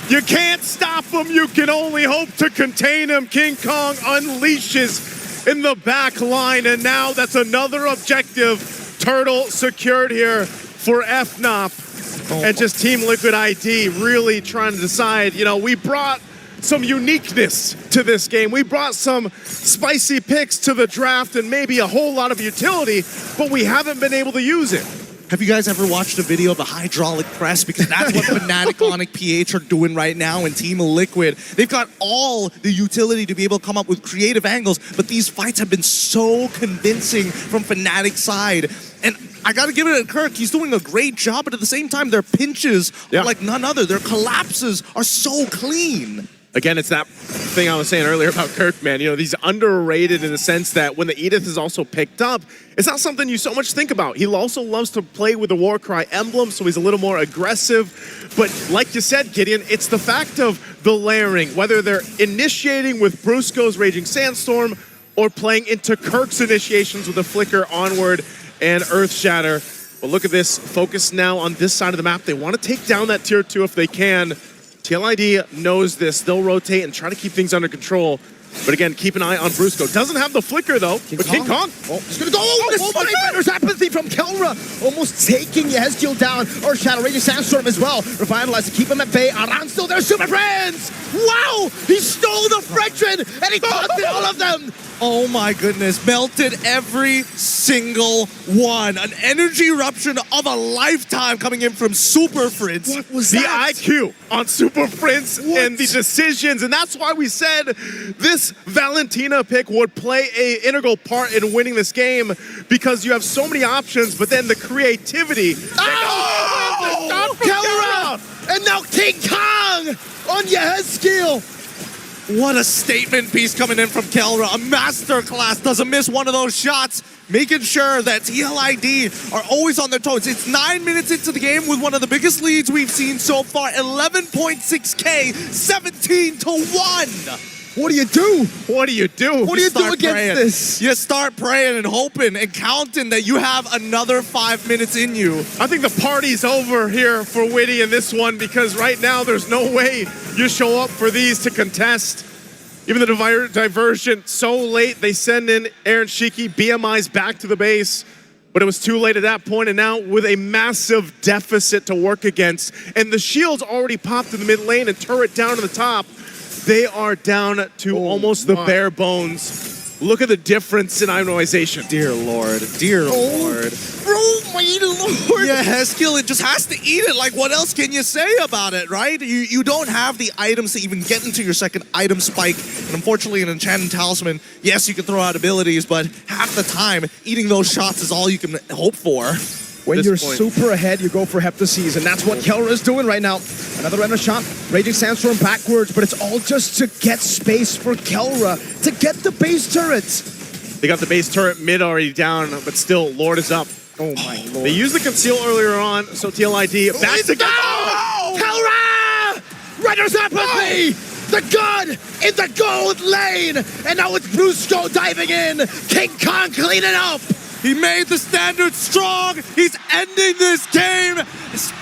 You can't stop him. You can only hope to contain him. King Kong unleashes in the back line, and now that's another objective. Turtle secured here for FNOP. And just Team Liquid ID really trying to decide, you know, we brought some uniqueness to this game. We brought some spicy picks to the draft and maybe a whole lot of utility, but we haven't been able to use it. Have you guys ever watched a video of the hydraulic press? Because that's what Fnatic Onyx PH are doing right now in Team Liquid. They've got all the utility to be able to come up with creative angles, but these fights have been so convincing from Fnatic's side. And I gotta give it to Kirk, he's doing a great job, but at the same time, their pinches are like none other. Their collapses are so clean. Again, it's that thing I was saying earlier about Kirk, man. You know, he's underrated in the sense that when the Edith is also picked up, it's not something you so much think about. He also loves to play with the Warcry emblem, so he's a little more aggressive. But like you said, Gideon, it's the fact of the layering, whether they're initiating with Brusco's Raging Sandstorm or playing into Kirk's initiations with the Flicker, Onward, and Earthshatter. But look at this, focus now on this side of the map. They want to take down that tier 2 if they can. TLID knows this. They'll rotate and try to keep things under control. But again, keep an eye on Brusco. Doesn't have the flicker, though. King Kong. He's going to go. The Spider's apathy from Kelra. Almost taking Yezkiel down. Or Shadow Raging Sandstorm as well. Revitalize to keep him at bay. Aran still there. Super Friends. Wow. He stole the Fredrin. And he caught all of them. Oh my goodness, melted every single one. An energy eruption of a lifetime coming in from Super Fritz. What was the that? IQ on Super Fritz and the decisions, and that's why we said this Valentina pick would play an integral part in winning this game, because you have so many options, but then the creativity. Kelra! And now King Kong on Yezkiel. What a statement piece coming in from Kelra. A masterclass, doesn't miss one of those shots, making sure that TLID are always on their toes. It's 9 minutes into the game with one of the biggest leads we've seen so far. 11.6K, 17-1. What do you do? What do you do? What do you do against this? You start praying and hoping and counting that you have another 5 minutes in you. I think the party's over here for Witty in this one, because right now there's no way you show up for these to contest. Even the diversion so late, they send in Aaron Shiki, BMI's back to the base. But it was too late at that point, and now with a massive deficit to work against. And the shield's already popped in the mid lane and turret down to the top. They are down to almost the bare bones. Look at the difference in itemization. Dear Lord. Dear Lord. Oh my Lord. Yeah, Heskil, it just has to eat it. Like, what else can you say about it, right? You don't have the items to even get into your second item spike. And unfortunately, an Enchanted Talisman, yes, you can throw out abilities, but half the time, eating those shots is all you can hope for. When you're super ahead, you go for Heptases, and that's what Kelra is doing right now. Another random shot, Raging Sandstorm backwards, but it's all just to get space for Kelra to get the base turrets. They got the base turret mid already down, but still, Lord is up. Oh my Lord. They used the conceal earlier on, so TLID back to go. Kelra! Runners apathy! The gun in the gold lane! And now it's Brusco diving in! King Kong cleaning up! He made the standard strong. He's ending this game.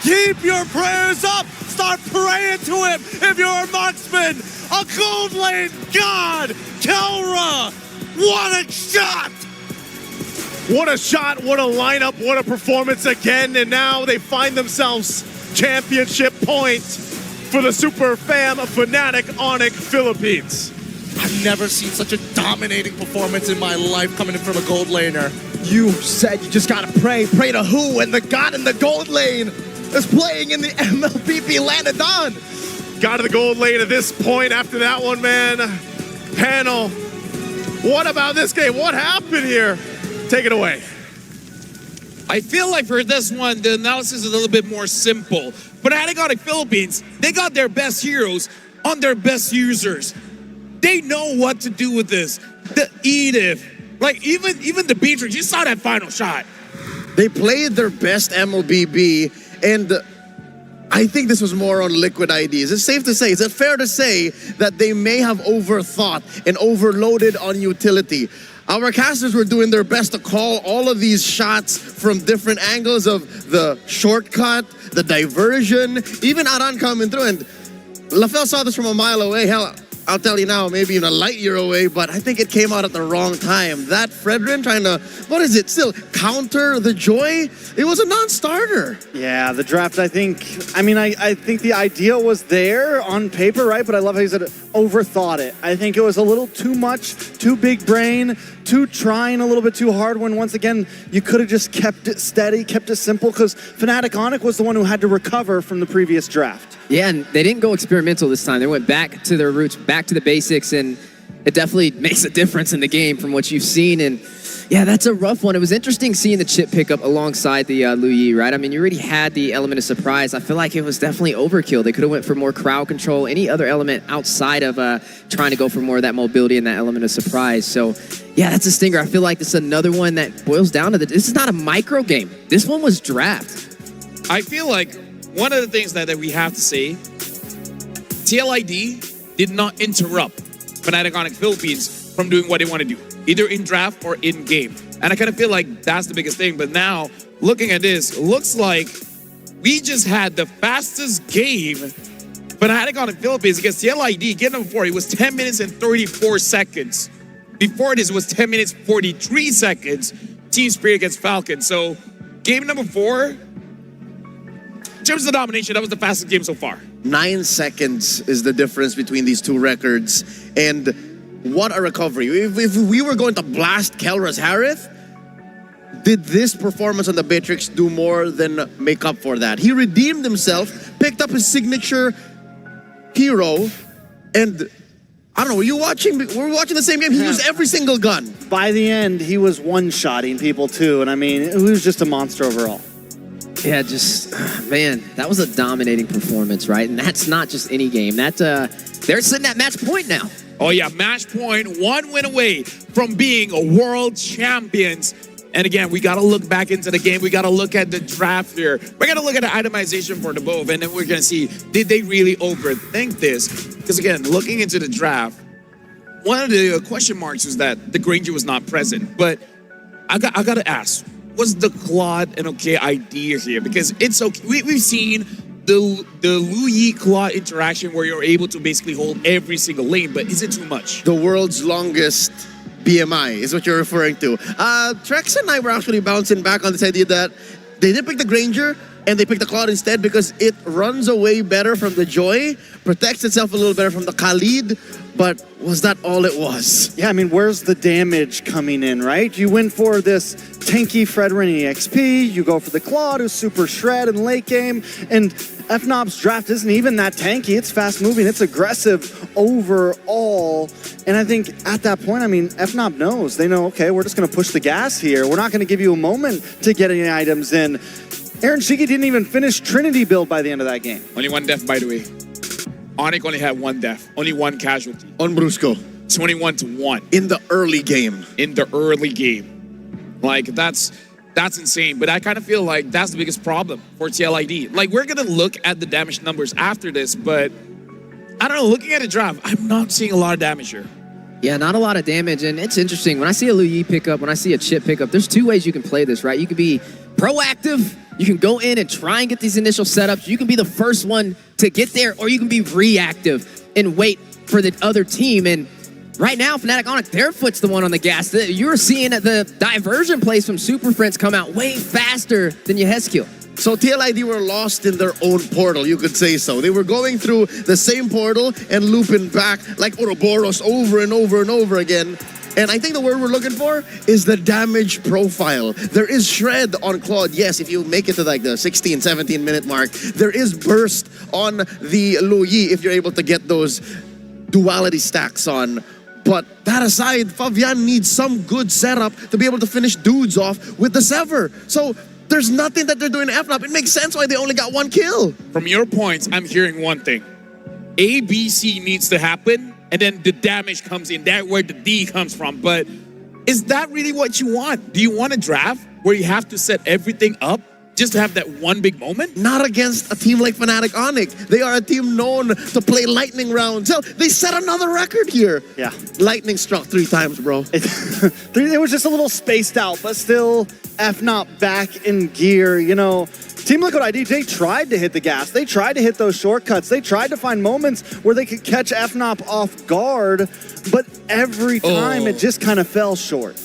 Keep your prayers up. Start praying to him if you're a marksman. A gold lane god. Kelra. What a shot. What a shot, what a lineup, what a performance again. And now they find themselves championship point for the Super Fam Fnatic Onyx Philippines. I've never seen such a dominating performance in my life coming in from a gold laner. You said you just gotta pray. Pray to who? And the god in the gold lane is playing in the MLBB Lanadon. Got to the gold lane at this point after that one, man. Panel, what about this game? What happened here? Take it away. I feel like for this one, the analysis is a little bit more simple. Fnatic Onyx Philippines, they got their best heroes on their best users. They know what to do with this. The Edith, like even the Beatrix, you saw that final shot. They played their best MLBB, and I think this was more on Liquid IDs. It's safe to say, is it fair to say that they may have overthought and overloaded on utility? Our casters were doing their best to call all of these shots from different angles of the shortcut, the diversion, even Aran coming through. And LaFell saw this from a mile away. Hell, I'll tell you now, maybe even a light year away, but I think it came out at the wrong time. That Fredrin trying to, what is it, still counter the Joy? It was a non-starter. Yeah, the draft, I think the idea was there on paper, right? But I love how he said overthought it. I think it was a little too much, too big brain, too trying a little bit too hard when once again, you could have just kept it steady, kept it simple, because Fnatic Onyx was the one who had to recover from the previous draft. Yeah, and they didn't go experimental this time. They went back to their roots, back to the basics, and it definitely makes a difference in the game from what you've seen. And yeah, that's a rough one. It was interesting seeing the chip pickup alongside the Lu Yi, right? I mean, you already had the element of surprise. I feel like it was definitely overkill. They could have went for more crowd control, any other element outside of trying to go for more of that mobility and that element of surprise. So yeah, that's a stinger. I feel like this is another one that boils down to this is not a micro game. This one was draft. I feel like one of the things that we have to say, TLID did not interrupt Fnatic Onyx Philippines from doing what they want to do, either in draft or in game. And I kind of feel like that's the biggest thing. But now, looking at this, looks like we just had the fastest game Fnatic Onyx Philippines against TLID. Game number 4, it was 10 minutes and 34 seconds. Before this, it was 10 minutes, 43 seconds. Team Spirit against Falcon. So, game number 4, in terms of the domination, that was the fastest game so far. 9 seconds is the difference between these two records. And what a recovery. If we were going to blast Kelra's Harith, did this performance on the Beatrix do more than make up for that? He redeemed himself, picked up his signature hero, and I don't know, were you watching? We're watching the same game. He used every single gun. By the end, he was one-shotting people too, and I mean, it was just a monster overall. Yeah, just, man, that was a dominating performance, right? And that's not just any game. They're sitting at match point now. Oh yeah, match point, 1 win away from being a world champions. And again, we got to look back into the game. We got to look at the draft here. We're going to look at the itemization for the both, and then we're going to see, did they really overthink this? Because again, looking into the draft, one of the question marks is that the Granger was not present. But I got to ask, was the Claude an okay idea here? Because it's okay. We've seen the Lu Yi Claude interaction where you're able to basically hold every single lane, but is it too much? The world's longest BMI is what you're referring to. Trex and I were actually bouncing back on this idea that they did pick the Granger, and they picked the Claude instead because it runs away better from the Joy, protects itself a little better from the Khalid, but was that all it was? Yeah, I mean, where's the damage coming in, right? You win for this tanky Fredrin EXP, you go for the Claude, who's super shred in late game, and FNOB's draft isn't even that tanky. It's fast moving, it's aggressive overall. And I think at that point, I mean, FNOB knows. They know, okay, we're just going to push the gas here. We're not going to give you a moment to get any items in. Aaron Shiki didn't even finish Trinity build by the end of that game. Only one death, by the way. Onyx only had one death, only one casualty. On Brusco. 21-1. In the early game. In the early game. Like, that's insane. But I kind of feel like that's the biggest problem for TLID. Like, we're going to look at the damage numbers after this, but I don't know, looking at the draft, I'm not seeing a lot of damage here. Yeah, not a lot of damage, and it's interesting. When I see a Lu Yi pick up, when I see a Chip pick up, there's two ways you can play this, right? You can be proactive, you can go in and try and get these initial setups, you can be the first one to get there, or you can be reactive and wait for the other team. And right now, Fnatic Onyx, their foot's the one on the gas. You're seeing the diversion plays from Super Friends come out way faster than Yehezkiel. So TLID were lost in their own portal, you could say so. They were going through the same portal and looping back like Ouroboros over and over and over again. And I think the word we're looking for is the damage profile. There is shred on Claude. Yes, if you make it to like the 16, 17 minute mark, there is burst on the Lu Yi if you're able to get those duality stacks on. But that aside, Fabian needs some good setup to be able to finish dudes off with the Sever. So there's nothing that they're doing in FNOP. It makes sense why they only got one kill. From your points, I'm hearing one thing. A, B, C needs to happen, and then the damage comes in. That's where the D comes from. But is that really what you want? Do you want a draft where you have to set everything up just to have that one big moment? Not against a team like Fnatic Onyx. They are a team known to play lightning rounds. Hell, they set another record here. Yeah. Lightning struck 3 times, bro. It was just a little spaced out, but still FNOP back in gear. You know, Team Liquid ID, they tried to hit the gas. They tried to hit those shortcuts. They tried to find moments where they could catch FNOP off guard, but every time it just kind of fell short.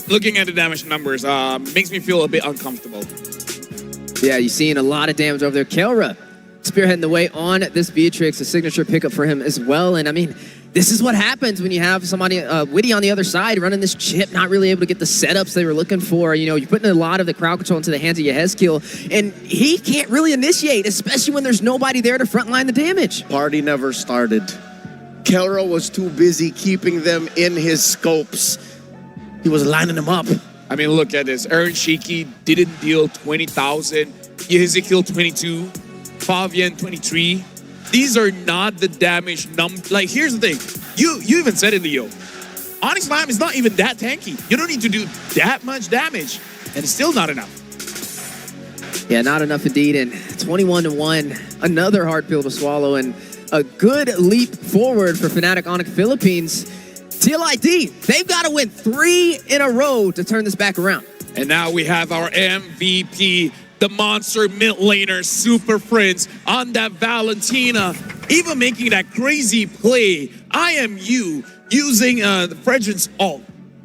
Looking at the damage numbers makes me feel a bit uncomfortable. Yeah, you're seeing a lot of damage over there. Kelra spearheading the way on this Beatrix, a signature pickup for him as well. And I mean, this is what happens when you have somebody, Witty on the other side, running this chip, not really able to get the setups they were looking for. You know, you're putting a lot of the crowd control into the hands of Yehezkiel, and he can't really initiate, especially when there's nobody there to frontline the damage. Party never started. Kelra was too busy keeping them in his scopes. He was lining them up. I mean, look at this. Aaron Shiki didn't deal 20,000. Yehezkiel 22. Fabian 23. These are not the damage like, here's the thing. You even said it, Leo. Onyx Lamb is not even that tanky. You don't need to do that much damage, and it's still not enough. Yeah, not enough indeed. And 21-1, another hard pill to swallow, and a good leap forward for Fnatic Onyx Philippines. TLID, they've got to win 3 in a row to turn this back around. And now we have our MVP, the monster mid laner, Super Friends, on that Valentina, even making that crazy play. I am you, using the Fredrin's ult,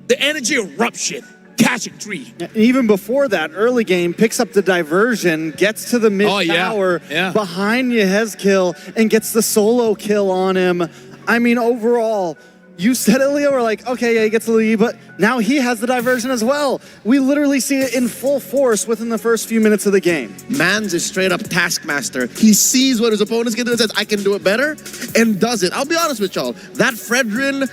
the energy eruption, catching 3. Even before that, early game, picks up the diversion, gets to the mid tower behind Yehezkiel, and gets the solo kill on him. I mean, overall, you said it, Leo, we're like, okay, yeah, he gets the lead, but now he has the diversion as well. We literally see it in full force within the first few minutes of the game. Mans is straight up taskmaster. He sees what his opponents can do and says, I can do it better, and does it. I'll be honest with y'all, that Fredrin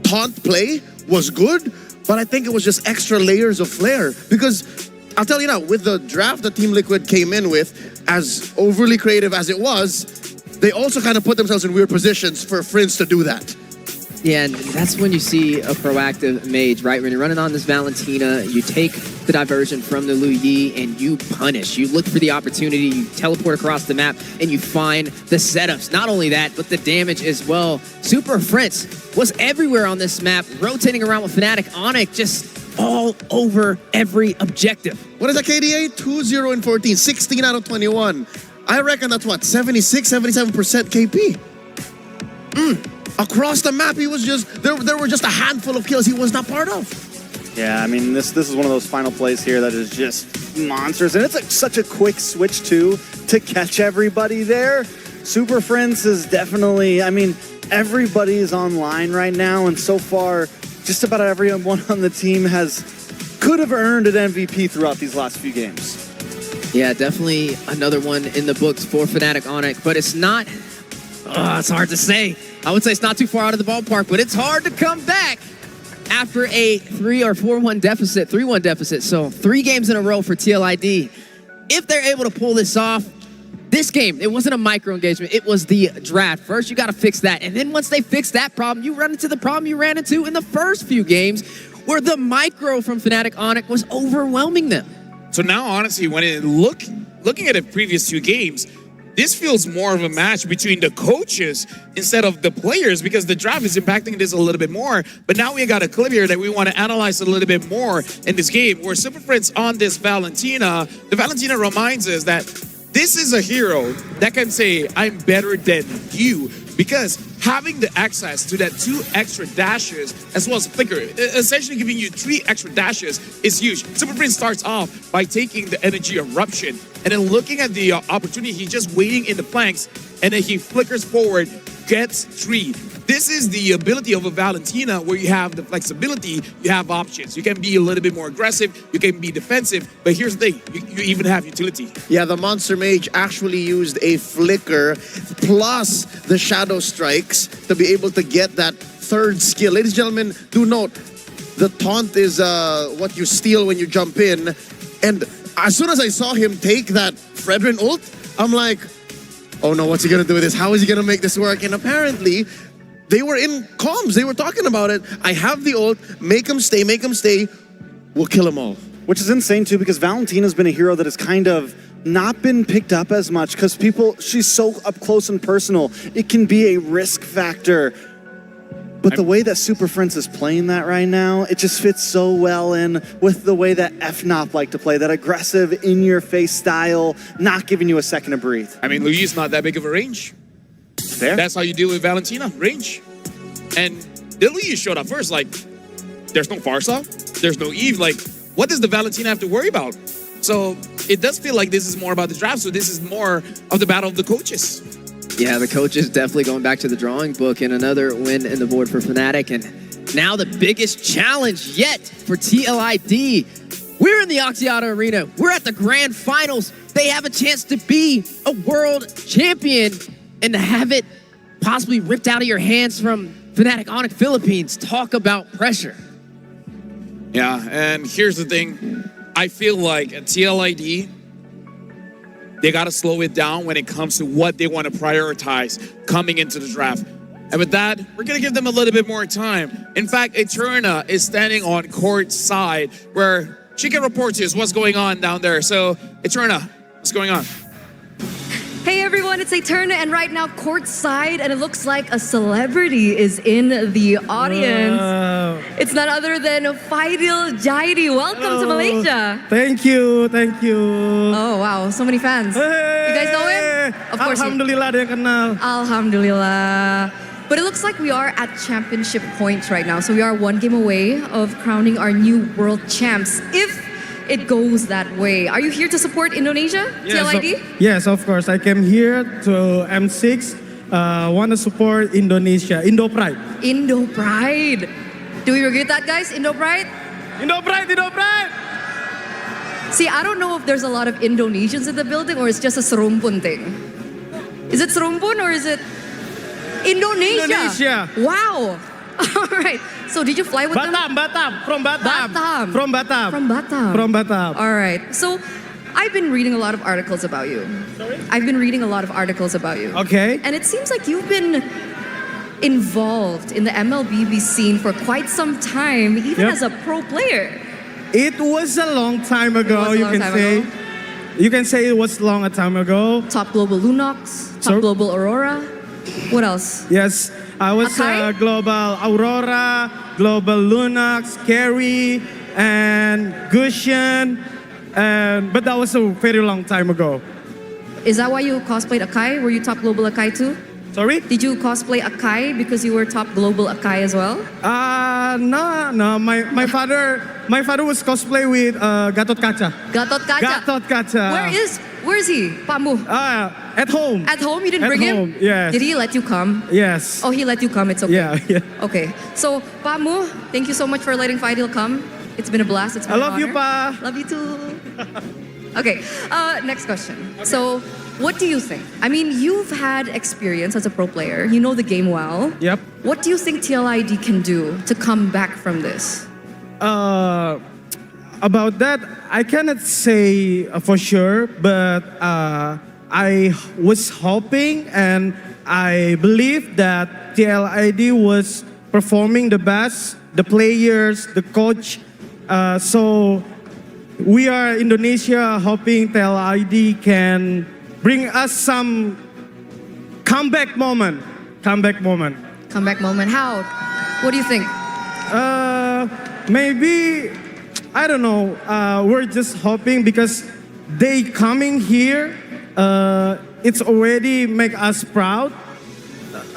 taunt play was good, but I think it was just extra layers of flair. Because I'll tell you now, with the draft that Team Liquid came in with, as overly creative as it was, they also kind of put themselves in weird positions for Friends to do that. Yeah, and that's when you see a proactive mage, right? When you're running on this Valentina, you take the diversion from the Lu Yi and you punish. You look for the opportunity, you teleport across the map, and you find the setups. Not only that, but the damage as well. Super Friends was everywhere on this map, rotating around with Fnatic Onyx, just all over every objective. What is that KDA? 2-0 and 14, 16 out of 21. I reckon that's what, 76, 77% KP. Across the map, he was just, there were just a handful of kills he was not part of. Yeah, I mean, this is one of those final plays here that is just monsters. And it's such a quick switch, too, to catch everybody there. Super Friends is definitely, I mean, everybody is online right now. And so far, just about everyone on the team could have earned an MVP throughout these last few games. Yeah, definitely another one in the books for Fnatic Onyx, but it's not, it's hard to say. I would say it's not too far out of the ballpark, but it's hard to come back after a 3-1 deficit. So 3 games in a row for TLID. If they're able to pull this off, this game, it wasn't a micro engagement, it was the draft. First, you gotta fix that. And then once they fix that problem, you run into the problem you ran into in the first few games where the micro from Fnatic Onyx was overwhelming them. So now, honestly, when looking at the previous 2 games, this feels more of a match between the coaches instead of the players because the draft is impacting this a little bit more. But now we got a clip here that we want to analyze a little bit more in this game where Super Friends on this Valentina, the Valentina reminds us that this is a hero that can say, I'm better than you, because having the access to that 2 extra dashes as well as flicker, essentially giving you 3 extra dashes is huge. Super Friends starts off by taking the energy eruption and then looking at the opportunity, he's just waiting in the flanks and then he flickers forward, gets 3. This is the ability of a Valentina where you have the flexibility, you have options. You can be a little bit more aggressive, you can be defensive, but here's the thing, you even have utility. Yeah, the Monster Mage actually used a flicker plus the Shadow Strikes to be able to get that 3rd skill. Ladies and gentlemen, do note, the taunt is what you steal when you jump in. And as soon as I saw him take that Fredrin ult, I'm like, oh no, what's he gonna do with this? How is he gonna make this work? And apparently, they were in comms. They were talking about it. I have the ult. Make him stay. Make him stay. We'll kill them all. Which is insane, too, because Valentina's been a hero that has kind of not been picked up as much because she's so up close and personal. It can be a risk factor. But the way that Super Friends is playing that right now, it just fits so well in with the way that FNOP like to play, that aggressive, in-your-face style, not giving you a second to breathe. I mean, Luigi's not that big of a range. There. That's how you deal with Valentina, range. And the Luigi showed up first, like, there's no Farsa, there's no Eve, like, what does the Valentina have to worry about? So it does feel like this is more about the draft, so this is more of the battle of the coaches. Yeah, the coaches definitely going back to the drawing book and another win in the board for Fnatic. And now the biggest challenge yet for TLID. We're in the Axiata Arena. We're at the grand finals. They have a chance to be a world champion and to have it possibly ripped out of your hands from Fnatic Onyx Philippines. Talk about pressure. Yeah, and here's the thing. I feel like at TLID, they got to slow it down when it comes to what they want to prioritize coming into the draft. And with that, we're going to give them a little bit more time. In fact, Eterna is standing on court side where she can report to us what's going on down there. So, Eterna, what's going on? Hey everyone, it's Eterna, and right now courtside, and it looks like a celebrity is in the audience. Wow. It's none other than Faidil Jaidi. Welcome to Malaysia. Thank you, thank you. Oh wow, so many fans. Hey. You guys know him? Of course. Alhamdulillah, dia kenal. Alhamdulillah. But it looks like we are at championship point right now. So we are 1 game away of crowning our new world champs. If it goes that way. Are you here to support Indonesia, TLID? Yes, of course. I came here to M6. Want to support Indonesia, Indo Pride. Indo Pride. Do we regret that, guys? Indo Pride? Indo Pride, Indo Pride! See, I don't know if there's a lot of Indonesians in the building or it's just a serumpun thing. Is it serumpun or is it Indonesia? Indonesia. Wow. All right. So did you fly with them? Batam, from Batam. Batam. From Batam. From Batam. From Batam. All right. So I've been reading a lot of articles about you. Sorry? I've been reading a lot of articles about you. Okay. And it seems like you've been involved in the MLBB scene for quite some time, even as a pro player. It was a long time ago, you can say. You can say it was long a time ago. Top Global Lunox, Top Global Aurora. What else? Yes, I was Global Aurora, Global Lunox, Carry, and Gushian, but that was a very long time ago. Is that why you cosplayed Akai? Were you Top Global Akai too? Sorry? Did you cosplay Akai because you were top global Akai as well? No. My father was cosplay with Gatot Kaca. Gatot Kaca. Gatot Kaca. Where is he? Pamu. At home. At home? You didn't At bring home, him? yes. Did he let you come? Yes. Oh, he let you come. It's okay. Yeah. Okay. So, Pamu, thank you so much for letting Fidel come. It's been a blast. It's been I love an you, honor. Pa. Love you too. Okay. Next question. So, what do you think? I mean, you've had experience as a pro player. You know the game well. Yep. What do you think TLID can do to come back from this? About that, I cannot say for sure, but I was hoping and I believe that TLID was performing the best, the players, the coach. So we are Indonesia hoping TLID can bring us some comeback moment. Comeback moment. How? What do you think? Maybe, I don't know. We're just hoping because they coming here, it's already make us proud.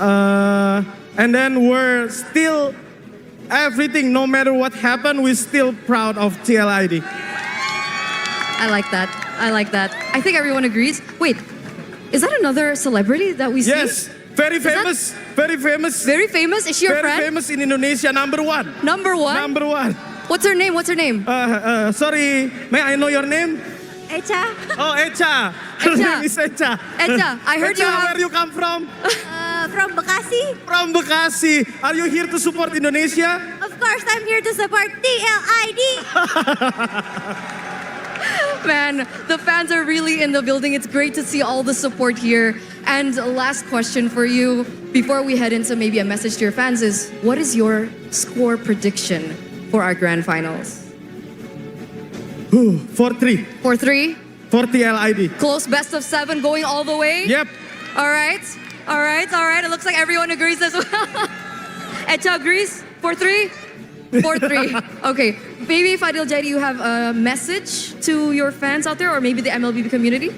And then we're still, everything, no matter what happened, we're still proud of TLID. I like that. I think everyone agrees. Wait, is that another celebrity that we see? Yes, very famous. Very famous. Very famous? Is she your friend? Very famous in Indonesia, number one. Number one? Number one. What's her name? Sorry, may I know your name? Echa. Oh, Echa. Her name is Echa. Echa, I heard Echa, you have... where you come from? From Bekasi. From Bekasi. Are you here to support Indonesia? Of course, I'm here to support TLID. Man, the fans are really in the building. It's great to see all the support here. And last question for you, before we head into maybe a message to your fans is, what is your score prediction for our grand finals? 4-3. 4-3? For TLID. Close best of 7 going all the way? Yep. All right. It looks like everyone agrees as well. Echa agrees? 4-3? 4-3. Okay. Maybe Fadil Jadi, you have a message to your fans out there or maybe the MLBB community?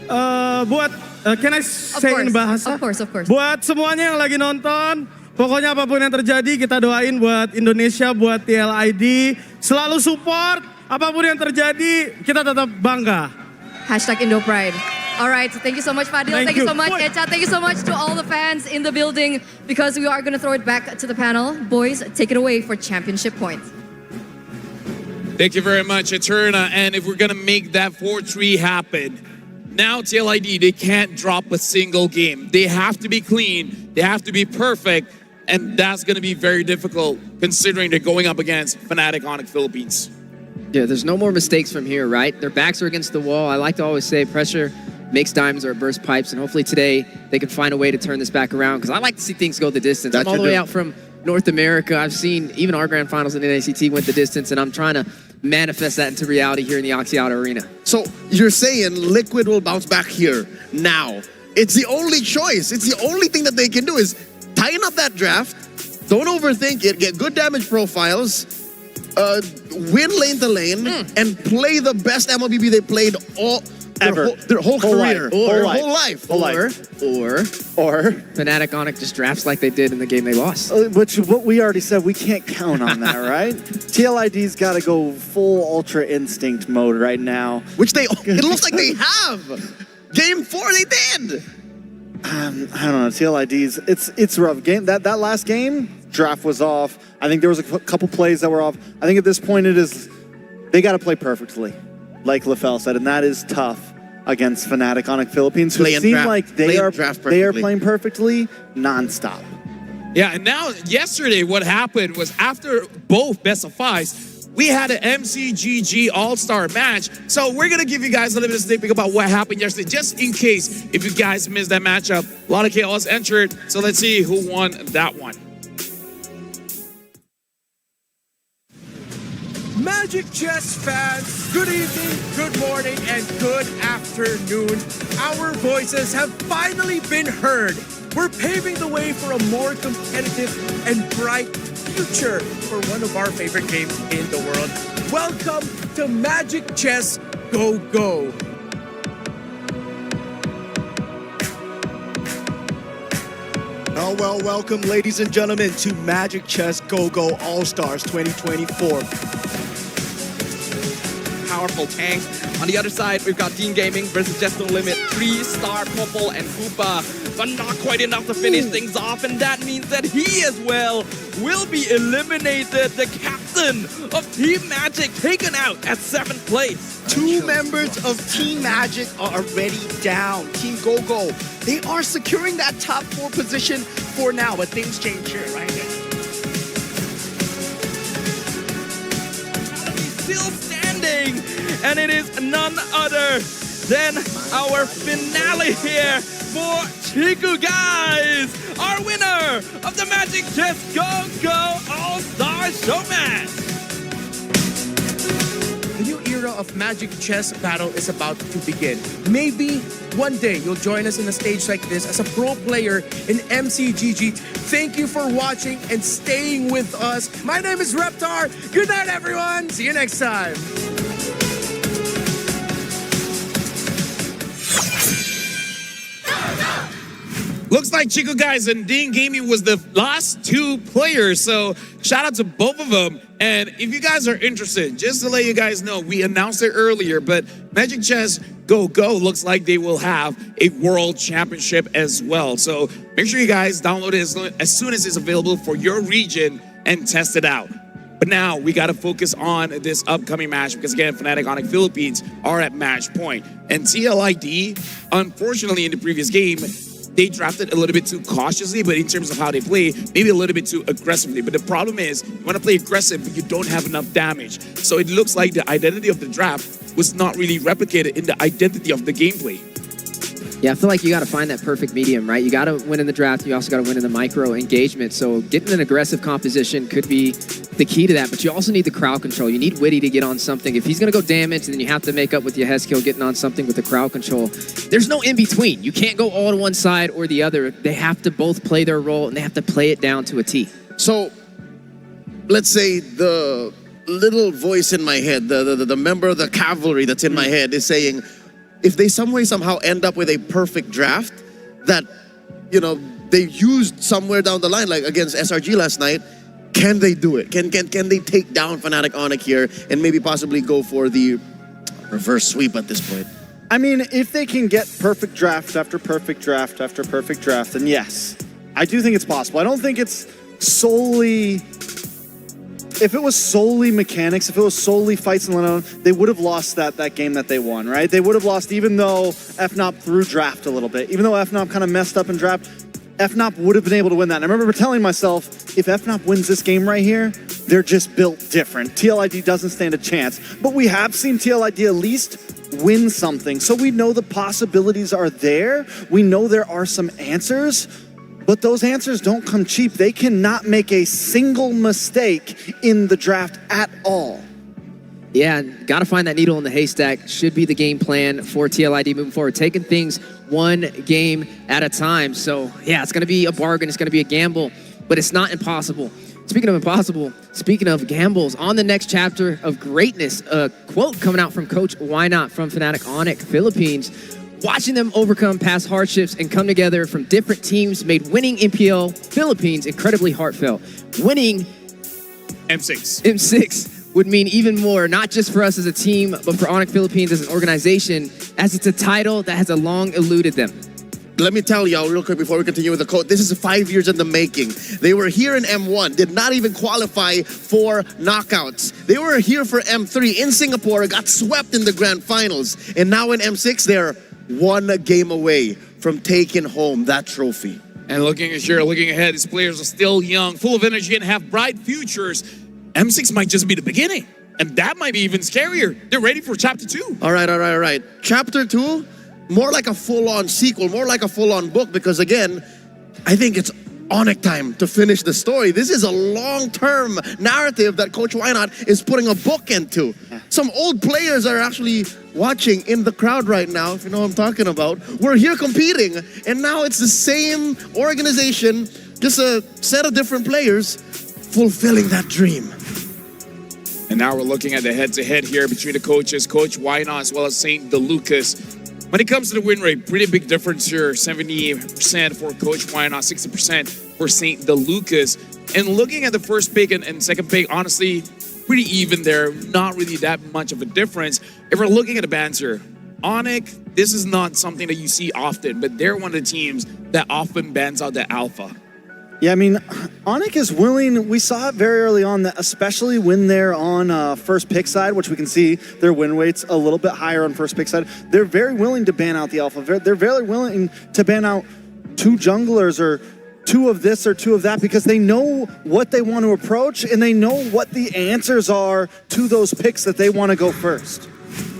Can I say in bahasa? Of course. Buat semuanya yang lagi nonton, pokoknya apapun yang terjadi kita doain buat Indonesia, buat TLID. Selalu support, apapun yang terjadi kita tetap bangga. #IndoPride. All right, thank you so much, Fadil. Thank you so much, Boy. Echa. Thank you so much to all the fans in the building because we are going to throw it back to the panel. Boys, take it away for championship points. Thank you very much, Eterna. And if we're going to make that 4-3 happen, now TLID, they can't drop a single game. They have to be clean. They have to be perfect. And that's going to be very difficult considering they're going up against Fnatic Onyx Philippines. Yeah, there's no more mistakes from here, right? Their backs are against the wall. I like to always say pressure makes diamonds or burst pipes, and hopefully today they can find a way to turn this back around because I like to see things go the distance. I'm all the way out from North America. I've seen even our grand finals in NACT went the distance, and I'm trying to manifest that into reality here in the Axiata Arena. So you're saying Liquid will bounce back here now. It's the only choice. It's the only thing that they can do is tighten up that draft, don't overthink it, get good damage profiles, win lane to lane, and play the best MLBB they played their whole career. Or Fnatic Onyx just drafts like they did in the game they lost. Which, what we already said, we can't count on that, right? TLID's got to go full Ultra Instinct mode right now. Which it looks like they have. Game 4, they did. I don't know, TLID's, it's a rough game. That last game, draft was off. I think there was a couple plays that were off. I think at this point they got to play perfectly, like LaFell said, and that is tough against Fnatic Onyx Philippines, who seem like they are playing perfectly nonstop. Yeah, and now yesterday what happened was after both best of fives, we had an MCGG All-Star match. So we're going to give you guys a little bit of sneak peek about what happened yesterday, just in case if you guys missed that matchup. A lot of chaos entered, so let's see who won that one. Magic Chess fans, good evening, good morning, and good afternoon. Our voices have finally been heard. We're paving the way for a more competitive and bright future for one of our favorite games in the world. Welcome to Magic Chess Go Go. Welcome, ladies and gentlemen, to Magic Chess Go-Go All-Stars 2024. Powerful tanks. On the other side, we've got Team Gaming versus Just No Limit, 3-star Popol and Hoopa, but not quite enough to finish things off, and that means that he as well will be eliminated. The captain of Team Magic taken out at 7th place. Two members of Team Magic are already down. Team Go-Go, they are securing that top 4 position for now, but things change here, right? Still standing, and it is none other than our finale here for Chiku Guys, our winner of the Magic Chess Go-Go All-Star Showmatch. The new era of Magic Chess battle is about to begin. Maybe one day you'll join us in a stage like this as a pro player in MCGG. Thank you for watching and staying with us. My name is Reptar. Good night, everyone. See you next time. Looks like Chico Guys and Dean Gaming was the last 2 players, so shout out to both of them. And if you guys are interested, just to let you guys know, we announced it earlier, but Magic Chess Go-Go looks like they will have a World Championship as well. So make sure you guys download it as soon as it's available for your region and test it out. But now we got to focus on this upcoming match because, again, Fnatic Onyx Philippines are at match point. And TLID, unfortunately, in the previous game, they drafted a little bit too cautiously, but in terms of how they play, maybe a little bit too aggressively. But the problem is, you want to play aggressive, but you don't have enough damage. So it looks like the identity of the draft was not really replicated in the identity of the gameplay. Yeah, I feel like you got to find that perfect medium, right? You got to win in the draft. You also got to win in the micro engagement. So getting an aggressive composition could be the key to that. But you also need the crowd control. You need Witty to get on something. If he's going to go damage, then you have to make up with your Hezkill getting on something with the crowd control. There's no in between. You can't go all to one side or the other. They have to both play their role, and they have to play it down to a T. So, let's say the little voice in my head, the member of the cavalry that's in my head is saying, if they some way somehow end up with a perfect draft that, you know, they used somewhere down the line, like against SRG last night, can they do it? Can they take down Fnatic Onyx here and maybe possibly go for the reverse sweep at this point? I mean, if they can get perfect draft after perfect draft after perfect draft, then yes, I do think it's possible. I don't think it's solely... If it was solely mechanics, if it was solely fights and let-alone, they would have lost that game that they won, right? They would have lost even though FNOP threw draft a little bit. Even though FNOP kind of messed up in draft, FNOP would have been able to win that. And I remember telling myself, if FNOP wins this game right here, they're just built different. TLID doesn't stand a chance. But we have seen TLID at least win something. So we know the possibilities are there. We know there are some answers. But those answers don't come cheap. They cannot make a single mistake in the draft at all. Yeah, got to find that needle in the haystack. Should be the game plan for TLID moving forward. Taking things one game at a time. So, yeah, it's going to be a bargain. It's going to be a gamble. But it's not impossible. Speaking of impossible, speaking of gambles, on the next chapter of greatness, a quote coming out from Coach Why Not from Fnatic Onyx Philippines. Watching them overcome past hardships and come together from different teams made winning MPL Philippines incredibly heartfelt. Winning M6 would mean even more, not just for us as a team, but for Onyx Philippines as an organization, as it's a title that has long eluded them. Let me tell y'all real quick before we continue with the code. This is 5 years in the making. They were here in M1, did not even qualify for knockouts. They were here for M3 in Singapore, got swept in the grand finals. And now in M6, they're one game away from taking home that trophy. And looking ahead, these players are still young, full of energy, and have bright futures. M6 might just be the beginning, and that might be even scarier. They're ready for Chapter 2. All right. Chapter 2, more like a full-on sequel, more like a full-on book, because again, I think it's Onyx time to finish the story. This is a long-term narrative that Coach Wynot is putting a book into. Some old players are actually watching in the crowd right now, if you know what I'm talking about. We're here competing, and now it's the same organization, just a set of different players fulfilling that dream. And now we're looking at the head-to-head here between the coaches, Coach Wynot as well as St. DeLucas. When it comes to the win rate, pretty big difference here. 70% for Coach Wynot, 60% for St. DeLucas. And looking at the first pick and second pick, honestly, pretty even there. Not really that much of a difference. If we're looking at the bands here, Onyx, this is not something that you see often, but they're one of the teams that often bans out the alpha. Yeah, I mean, Onyx is willing. We saw it very early on, that especially when they're on first pick side, which we can see their win rates a little bit higher on first pick side. They're very willing to ban out the alpha. They're very willing to ban out 2 junglers or 2 of this or 2 of that, because they know what they want to approach and they know what the answers are to those picks that they want to go first.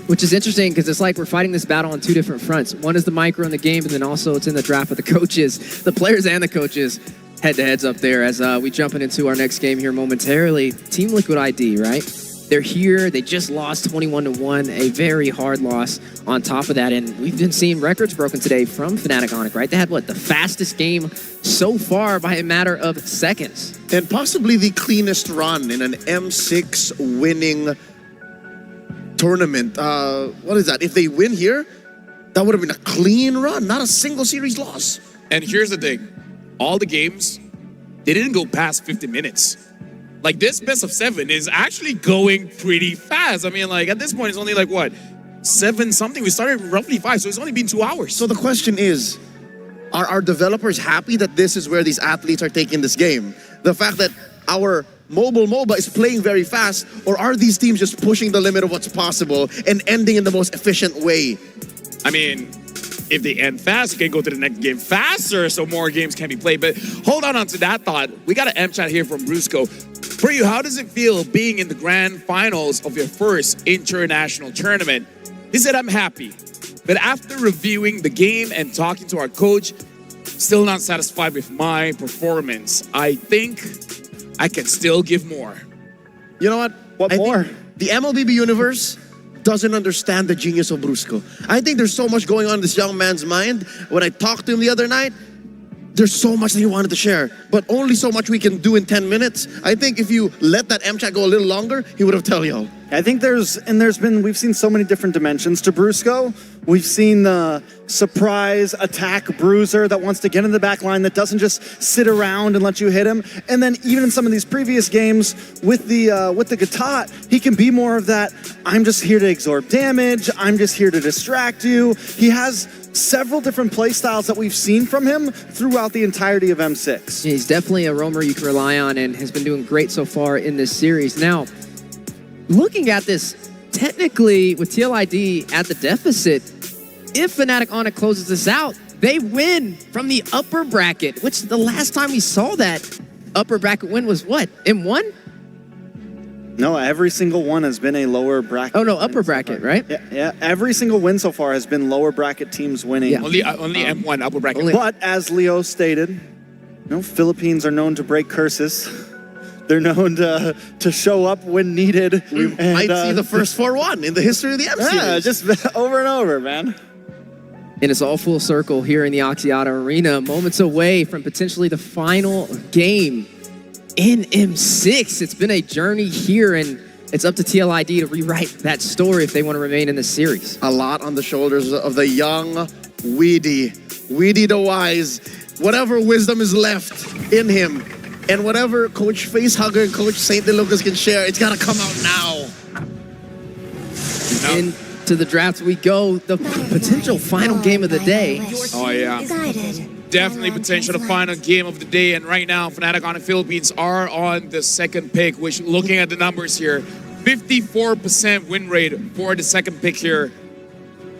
Which is interesting because it's like we're fighting this battle on 2 different fronts. One is the micro in the game, and then also it's in the draft with the coaches, the players and the coaches. Head-to-heads up there as we jumping into our next game here momentarily. Team Liquid ID, right? They're here. They just lost 21-1, a very hard loss on top of that. And we've been seeing records broken today from Fnatic Onyx, right? They had, what, the fastest game so far by a matter of seconds. And possibly the cleanest run in an M6 winning tournament. What is that? If they win here, that would have been a clean run, not a single series loss. And here's the thing. All the games, they didn't go past 50 minutes. Like, this best of 7 is actually going pretty fast. I mean, like, at this point, it's only like, what, 7 something? We started roughly 5, so it's only been 2 hours. So the question is, are our developers happy that this is where these athletes are taking this game? The fact that our mobile MOBA is playing very fast, or are these teams just pushing the limit of what's possible and ending in the most efficient way? I mean, if they end fast, you can go to the next game faster so more games can be played. But hold on to that thought. We got an M chat here from Brusco. For you, how does it feel being in the grand finals of your first international tournament? He said, I'm happy. But after reviewing the game and talking to our coach, still not satisfied with my performance. I think I can still give more. You know what? What more? The MLBB universe doesn't understand the genius of Brusco. I think there's so much going on in this young man's mind. When I talked to him the other night, there's so much that he wanted to share, but only so much we can do in 10 minutes. I think if you let that M chat go a little longer, he would have told you. I think we've seen so many different dimensions to Brusco. We've seen the surprise attack bruiser that wants to get in the back line, that doesn't just sit around and let you hit him. And then even in some of these previous games with the Gatot, he can be more of that, I'm just here to absorb damage, I'm just here to distract you. He has several different play styles that we've seen from him throughout the entirety of M6. He's definitely a roamer you can rely on and has been doing great so far in this series. Now, looking at this, technically with TLID at the deficit, if Fnatic Onyx closes this out, they win from the upper bracket, which the last time we saw that upper bracket win was what, M1? No, every single one has been a lower bracket. Oh no, upper bracket, right? Yeah, every single win so far has been lower bracket teams winning. Yeah. Only M1 upper bracket. But as Leo stated, Philippines are known to break curses. They're known to show up when needed. We might see the first 4-1 in the history of the M series. Yeah, just over and over, man. And it's all full circle here in the Axiata Arena, moments away from potentially the final game in M6. It's been a journey here, and it's up to TLID to rewrite that story if they want to remain in this series. A lot on the shoulders of the young Weedy the Wise. Whatever wisdom is left in him, and whatever Coach Facehugger and Coach St. DeLucas can share, it's got to come out now. Into the draft we go, the potential final game of the day. Oh, yeah. Definitely potential the final game of the day. And right now, Fnatic Onyx Philippines are on the second pick, which, looking at the numbers here, 54% win rate for the second pick here.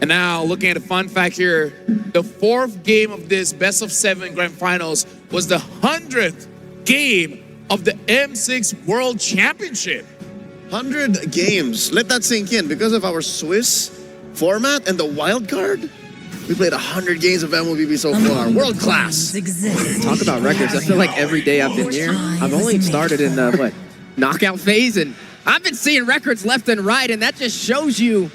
And now, looking at the fun fact here, the 4th game of this best of 7 grand finals was the 100th game of the M6 World Championship. 100 games. Let that sink in. Because of our Swiss format and the wild card, we played 100 games of MLBB so far. World class. Talk about records. I feel like every day I've been here, I've only started in the knockout phase, and I've been seeing records left and right, and that just shows you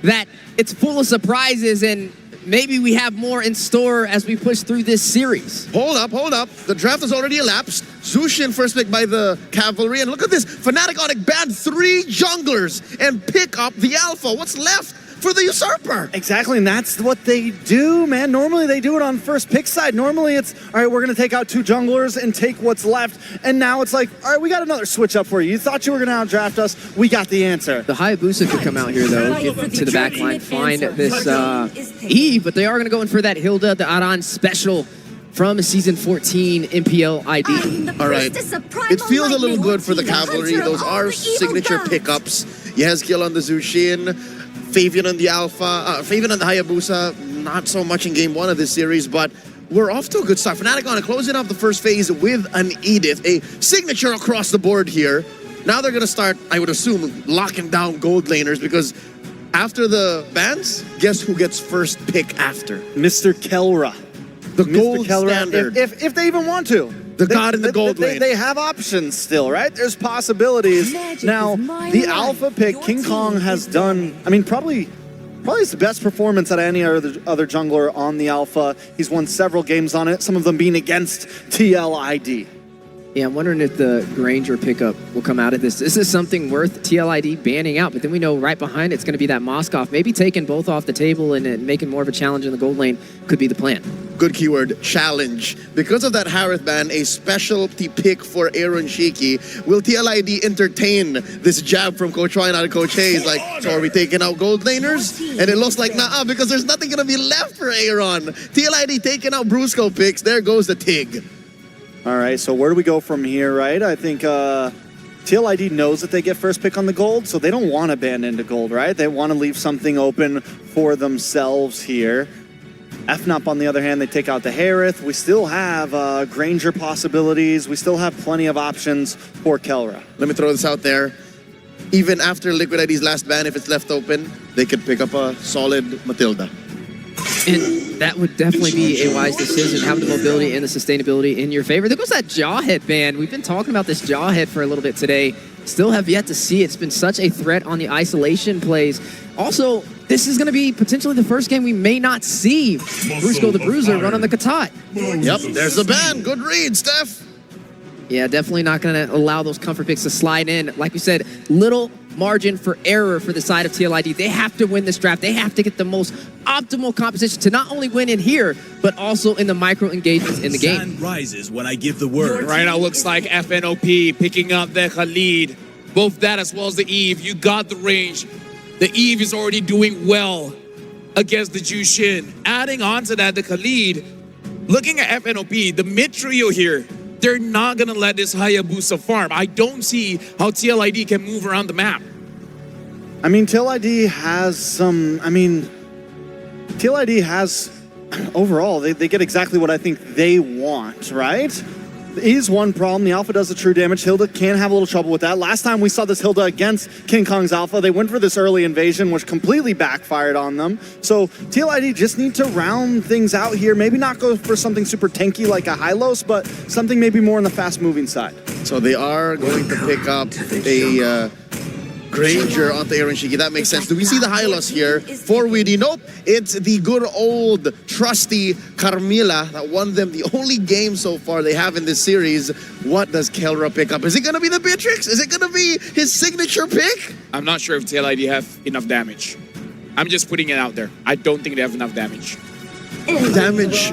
that it's full of surprises, and maybe we have more in store as we push through this series. Hold up. The draft has already elapsed. Zushin first pick by the Cavalry, and look at this. Fnatic Onyx banned 3 junglers and pick up the Alpha. What's left? for the usurper. Exactly, and that's what they do, man. Normally they do it on first pick side. Normally it's, all right, we're going to take out 2 junglers and take what's left. And now it's like, all right, we got another switch up for you. You thought you were going to outdraft us. We got the answer. The Hayabusa could come out here, though, get to the back line, find this Eve, but they are going to go in for that Hilda the Aran special from Season 14 MPL ID. All right. It feels a little good for the Cavalry. Those are signature pickups. Yezkiel on the Zushin, Fabian on the Alpha, Fabian on the Hayabusa, not so much in game 1 of this series, but we're off to a good start. Fnatic on closing off the first phase with an Edith, a signature across the board here. Now they're going to start, I would assume, locking down gold laners because after the bans, guess who gets first pick after? Mr. Kelra. The gold standard. If they even want to. The god in the gold lane. They have options still, right? There's possibilities. Now, the alpha pick, King Kong has done, I mean, probably his best performance out of any other jungler on the alpha. He's won several games on it, some of them being against TLID. Yeah, I'm wondering if the Granger pickup will come out of this. This is something worth TLID banning out, but then we know right behind it's going to be that Moskov. Maybe taking both off the table and making more of a challenge in the gold lane could be the plan. Good keyword, challenge. Because of that Harith ban, a specialty pick for Aaron Shiki. Will TLID entertain this jab from Coach Ryan out of Coach Hayes? Like, so are we taking out gold laners? And it looks like, nah, because there's nothing going to be left for Aaron. TLID taking out Brusco picks. There goes the TIG. All right, so where do we go from here, right? I think TLID knows that they get first pick on the gold, so they don't want to ban into gold, right? They want to leave something open for themselves here. FNOP, on the other hand, they take out the Harith. We still have Granger possibilities. We still have plenty of options for Kelra. Let me throw this out there. Even after Liquid ID's last ban, if it's left open, they could pick up a solid Matilda. And that would definitely be a wise decision, having the mobility and the sustainability in your favor. There goes that Jawhead ban. We've been talking about this Jawhead for a little bit today. Still have yet to see it. It's been such a threat on the isolation plays. Also, this is going to be potentially the first game we may not see Brusco the Bruiser run on the Katat. Yep, there's the ban. Good read, Steph. Yeah, definitely not going to allow those comfort picks to slide in. Like we said, little margin for error for the side of TLID. They have to win this draft. They have to get the most optimal composition to not only win in here, but also in the micro engagements in the game. Sun rises when I give the word. Right now looks like FNOP picking up the Khalid. Both that as well as the Eve. You got the range. The Eve is already doing well against the Jushin. Adding on to that, the Khalid, looking at FNOP, the mid trio here, they're not going to let this Hayabusa farm. I don't see how TLID can move around the map. I mean, TLID has some, TLID has, overall, they get exactly what I think they want, right? Is one problem. The Alpha does the true damage. Hilda can have a little trouble with that. Last time we saw this Hilda against King Kong's Alpha, they went for this early invasion, which completely backfired on them. So TLID just need to round things out here. Maybe not go for something super tanky like a Hylos, but something maybe more on the fast-moving side. So they are going to pick up a Granger onto Aaron Shiki. That makes sense. Do we see the Hylos here for Weedy? Nope. It's the good old trusty Carmilla that won them the only game so far they have in this series. What does Kelra pick up? Is it going to be the Beatrix? Is it going to be his signature pick? I'm not sure if TLID have enough damage. I'm just putting it out there. I don't think they have enough damage. Damage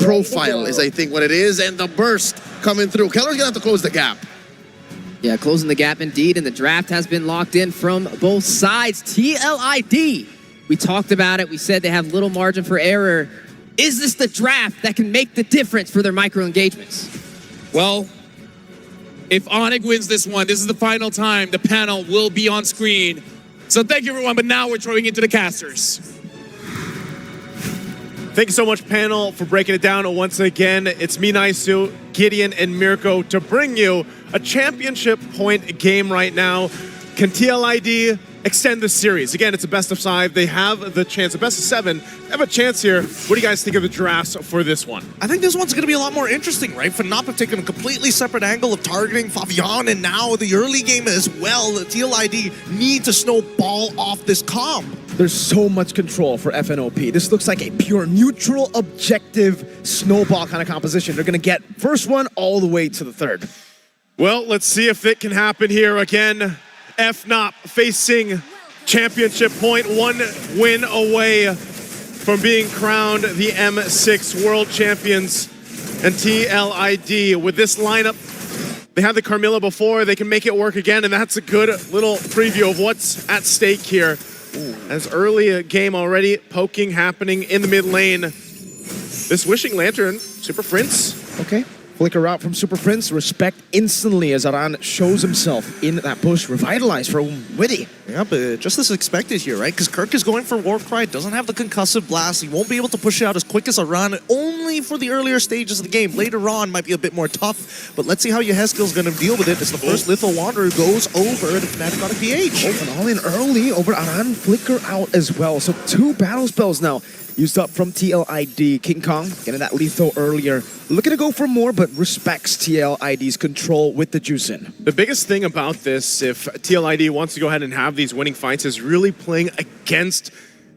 profile is, I think, what it is. And the burst coming through. Kelra's going to have to close the gap. Yeah, closing the gap indeed, and the draft has been locked in from both sides. TLID, we talked about it. We said they have little margin for error. Is this the draft that can make the difference for their micro engagements? Well, if Onyx wins this one, this is the final time the panel will be on screen. So thank you, everyone, but now we're throwing it to the casters. Thank you so much, panel, for breaking it down once again. It's me, Naisu, Gideon, and Mirko to bring you a championship point game right now. Can TLID extend the series? Again, it's a best of 5. They have the chance, a best of 7. They have a chance here. What do you guys think of the drafts for this one? I think this one's going to be a lot more interesting, right? FNOP have taken a completely separate angle of targeting Fabian, and now the early game as well. The TLID need to snowball off this comp. There's so much control for FNOP. This looks like a pure neutral, objective snowball kind of composition. They're going to get first one all the way to the third. Well, let's see if it can happen here again. FNOP facing championship point, 1 win away from being crowned the M6 World Champions. And TLID, with this lineup, they had the Carmilla before, they can make it work again, and that's a good little preview of what's at stake here. As early a game already, poking happening in the mid lane. This Wishing Lantern, Super Prince. Okay. Flicker out from Super Prince. Respect instantly as Aran shows himself in that bush. Revitalized for Witty. Yeah, but just as expected here, right? Because Kirk is going for Warcry, doesn't have the concussive blast. He won't be able to push it out as quick as Aran, only for the earlier stages of the game. Later on, might be a bit more tough, but let's see how Yehezkiel's going to deal with it as the first Lethal Wanderer goes over to Fnatic on a PH. Oh, and all in early over Aran. Flicker out as well. So 2 battle spells now used up from TLID. King Kong getting that lethal earlier. Looking to go for more, but respects TLID's control with the Juicin. The biggest thing about this, if TLID wants to go ahead and have these winning fights, is really playing against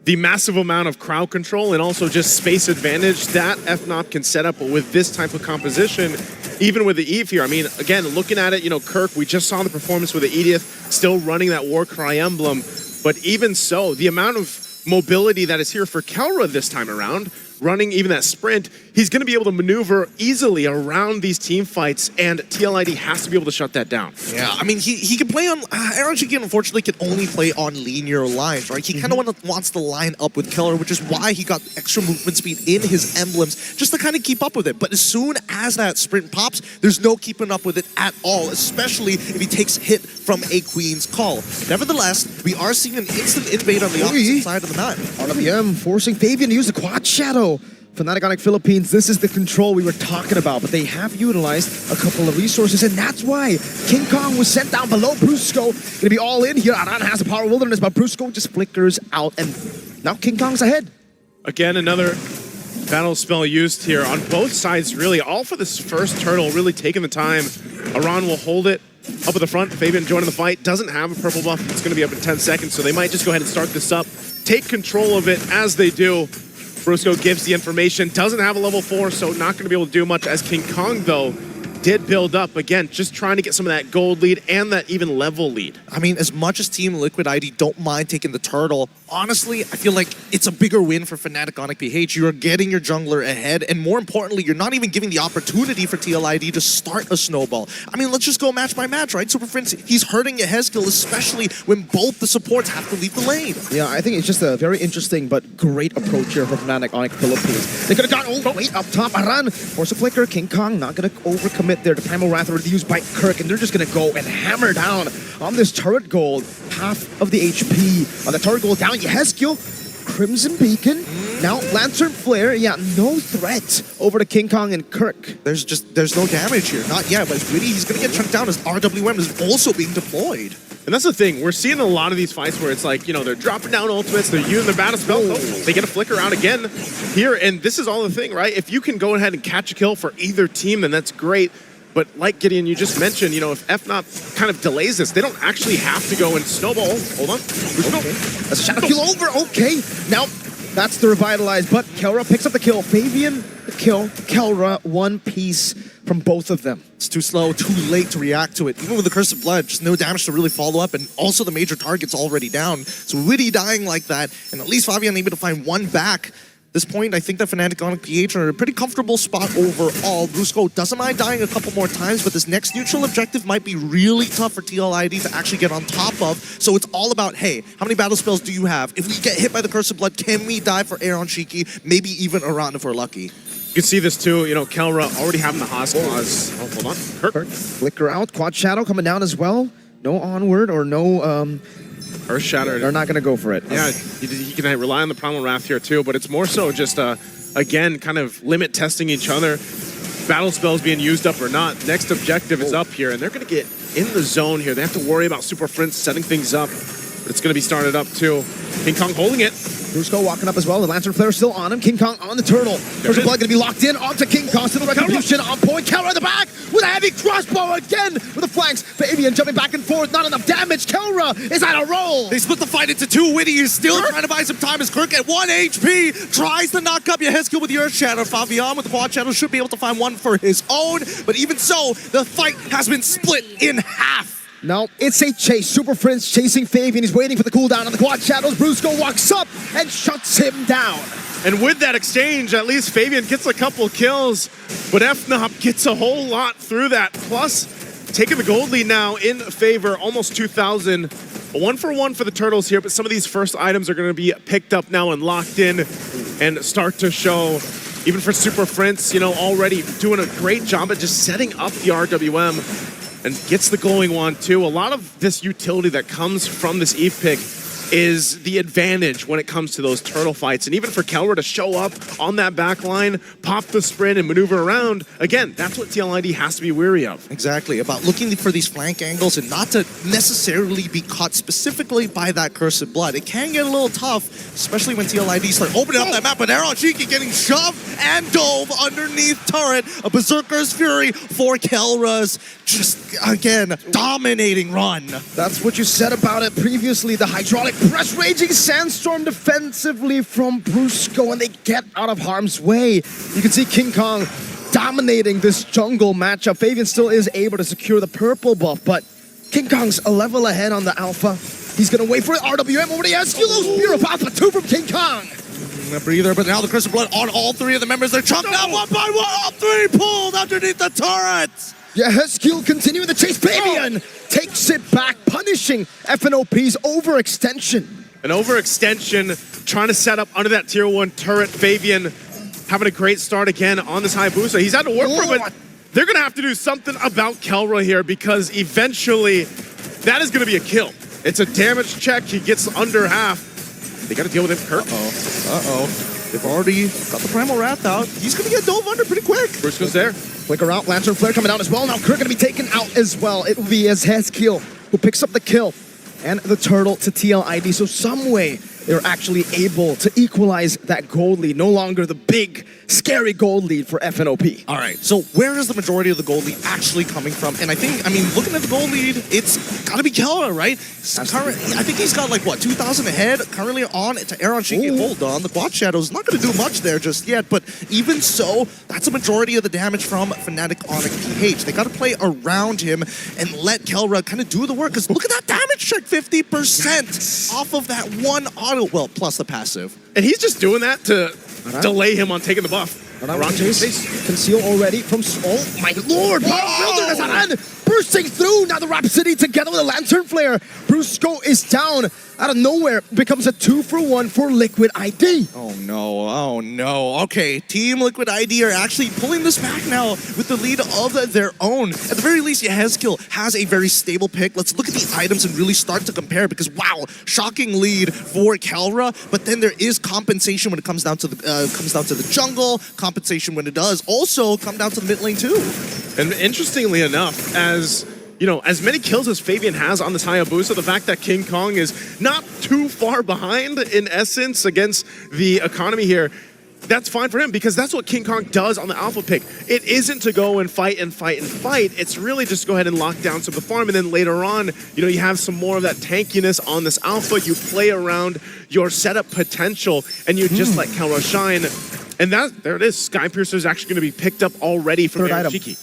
the massive amount of crowd control and also just space advantage that FNOP can set up with this type of composition, even with the Eve here. I mean, again, looking at it, you know, Kirk, we just saw the performance with the Edith, still running that Warcry emblem, but even so, the amount of mobility that is here for Kelra this time around, running even that sprint, he's going to be able to maneuver easily around these team fights, and TLID has to be able to shut that down. Yeah, I mean, he can play on... Aaron Chicken, unfortunately, can only play on linear lines, right? He kind of wants to line up with Keller, which is why he got extra movement speed in his emblems, just to kind of keep up with it. But as soon as that sprint pops, there's no keeping up with it at all, especially if he takes hit from a Queen's Call. Nevertheless, we are seeing an instant invade on the opposite side of the map. RWM forcing Fabian to use the quad shadow. Fnatic Onyx Philippines, this is the control we were talking about, but they have utilized a couple of resources, and that's why King Kong was sent down below. Brusco gonna be all in here. Aran has the Power Wilderness, but Brusco just flickers out, and now King Kong's ahead. Again, another battle spell used here on both sides, really, all for this first turtle, really taking the time. Aran will hold it up at the front. Fabian joining the fight, doesn't have a purple buff. It's going to be up in 10 seconds, so they might just go ahead and start this up, take control of it as they do. Brusco gives the information, doesn't have a level 4, so not going to be able to do much, as King Kong, though, did build up. Again, just trying to get some of that gold lead and that even level lead. I mean, as much as Team Liquid ID don't mind taking the turtle, honestly, I feel like it's a bigger win for Fnatic Onyx PH. You are getting your jungler ahead, and more importantly, you're not even giving the opportunity for TLID to start a snowball. I mean, let's just go match by match, right? Super Prince, he's hurting Yehezkiel, especially when both the supports have to leave the lane. Yeah, I think it's just a very interesting but great approach here for Fnatic Onyx Philippines. They could have gone all the way up top. Aran force a flicker. King Kong not going to overcommit there. The Primal Wrath already used by Kirk, and they're just going to go and hammer down on this turret gold. Half of the HP on the turret gold down. Yehezkiel, Crimson Beacon, now Lantern Flare. Yeah, no threat over to King Kong and Kirk. There's no damage here. Not yet, but really, he's going to get chunked down as RWM is also being deployed. And that's the thing, we're seeing a lot of these fights where it's like, you know, they're dropping down ultimates, they're using their battle spell, they get a flicker out again here, and this is all the thing, right? If you can go ahead and catch a kill for either team, then that's great. But like Gideon, you just mentioned, you know, if FNOP kind of delays this, they don't actually have to go and snowball. Hold on. Okay. That's a shadow kill over. Okay. Now, that's the revitalize, but Kelra picks up the kill. Fabian, the kill. Kelra, one piece from both of them. It's too slow, too late to react to it. Even with the Curse of Blood, just no damage to really follow up, and also the major target's already down. So Witty dying like that, and at least Fabian able to find one back. At this point, I think that Fnatic Onyx PH are in a pretty comfortable spot overall. Brusco doesn't mind dying a couple more times, but this next neutral objective might be really tough for TLID to actually get on top of. So it's all about, hey, how many battle spells do you have? If we get hit by the Curse of Blood, can we die for Aaron Shiki? Maybe even Aran if we're lucky. You can see this too, you know, Kelra already having the Haas Claws. Oh, hold on. Kirk. Flicker out. Quad Shadow coming down as well. No onward or no... Earth Shatter. They're not going to go for it. Yeah, he can rely on the Primal Wrath here too, but it's more so just, again, kind of limit testing each other. Battle spells being used up or not. Next objective is up here, and they're going to get in the zone here. They have to worry about Super Prince setting things up. But it's going to be started up too. King Kong holding it. Brusco walking up as well. The Lantern Flare still on him. King Kong on the turtle. First blood going to be locked in onto King Kong. Still the retribution on point. Kelra in the back with a heavy crossbow again with the flanks. Fabian jumping back and forth. Not enough damage. Kelra is on a roll. They split the fight into two. Witty is still trying to buy some time as Kirk at 1 HP tries to knock up Yehezkiel with the Earth Shadow. Fabian with the Quad Shadow should be able to find one for his own. But even so, the fight has been split in half. No, it's a chase. Super Prince chasing Fabian. He's waiting for the cooldown on the quad shadows. Brusco walks up and shuts him down. And with that exchange, at least Fabian gets a couple kills, but FNOP gets a whole lot through that. Plus, taking the gold lead now in favor, almost 2,000. 1-for-1 for the Turtles here, but some of these first items are going to be picked up now and locked in and start to show. Even for Super Prince, you know, already doing a great job at just setting up the RWM and gets the glowing wand too. A lot of this utility that comes from this Eve pick is the advantage when it comes to those turtle fights. And even for Kelra to show up on that back line, pop the sprint and maneuver around, again, that's what TLID has to be weary of. Exactly, about looking for these flank angles and not to necessarily be caught specifically by that cursed blood. It can get a little tough, especially when TLID start opening up that map, but Aaron Shiki getting shoved and dove underneath turret. A Berserker's Fury for Kelra's just, again, dominating run. That's what you said about it previously. The hydraulic press raging sandstorm defensively from Brusco, and they get out of harm's way. You can see King Kong dominating this jungle matchup. Fabian still is able to secure the purple buff, but King Kong's a level ahead on the alpha. He's gonna wait for it. RWM over the Esculo. Spear of Alpha 2 from King Kong. A breather, but now the Crystal Blood on all three of the members. They're chunked out one by one. All three pulled underneath the turrets. Yeah, Heskiel continuing the chase. Fabian takes it back, punishing FNOP's overextension. An overextension, trying to set up under that tier 1 turret. Fabian having a great start again on this Hayabusa. He's had to work for it, but they're going to have to do something about Kelra here because eventually that is going to be a kill. It's a damage check. He gets under half. They got to deal with him, Kirk. Uh-oh. They've already got the Primal Wrath out. He's going to get dove under pretty quick. Brusco's there. Flicker out, Lantern Flare coming out as well. Now Kirk going to be taken out as well. It will be as Heskiel who picks up the kill and the turtle to TLID. So some way they're actually able to equalize that gold lead. No longer the big, scary gold lead for FNOP. All right, so where is the majority of the gold lead actually coming from? And I mean, looking at the gold lead, it's got to be Kelra, right? I think he's got like, what, 2,000 ahead currently on to Aaron Shiki. Hold on, the Quad Shadow's not going to do much there just yet, but even so, that's a majority of the damage from Fnatic Onyx PH. They got to play around him and let Kelra kind of do the work, because look at that damage check, 50% off of that one auto, well, plus the passive. And he's just doing that to delay him on taking the buff. Around chase. Conceal already from... Oh my lord! Wilderness Aran bursting through! Now the Rhapsody together with a Lantern Flare. Brusco is down. Out of nowhere, becomes a 2-for-1 for Liquid ID. Oh no. Okay, Team Liquid ID are actually pulling this back now with the lead of their own. At the very least, Heskiel has a very stable pick. Let's look at the items and really start to compare, because wow, shocking lead for Kelra, but then there is compensation when it comes down to the jungle, compensation when it does also come down to the mid lane too. And interestingly enough, as you know, as many kills as Fabian has on this Hayabusa, the fact that King Kong is not too far behind in essence against the economy here, that's fine for him, because that's what King Kong does on the alpha pick. It isn't to go and fight and fight and fight. It's really just go ahead and lock down some of the farm, and then later on, you know, you have some more of that tankiness on this alpha. You play around your setup potential, and you just let Kelra shine. And there it is. Skypiercer is actually going to be picked up already from Aaron Shiki.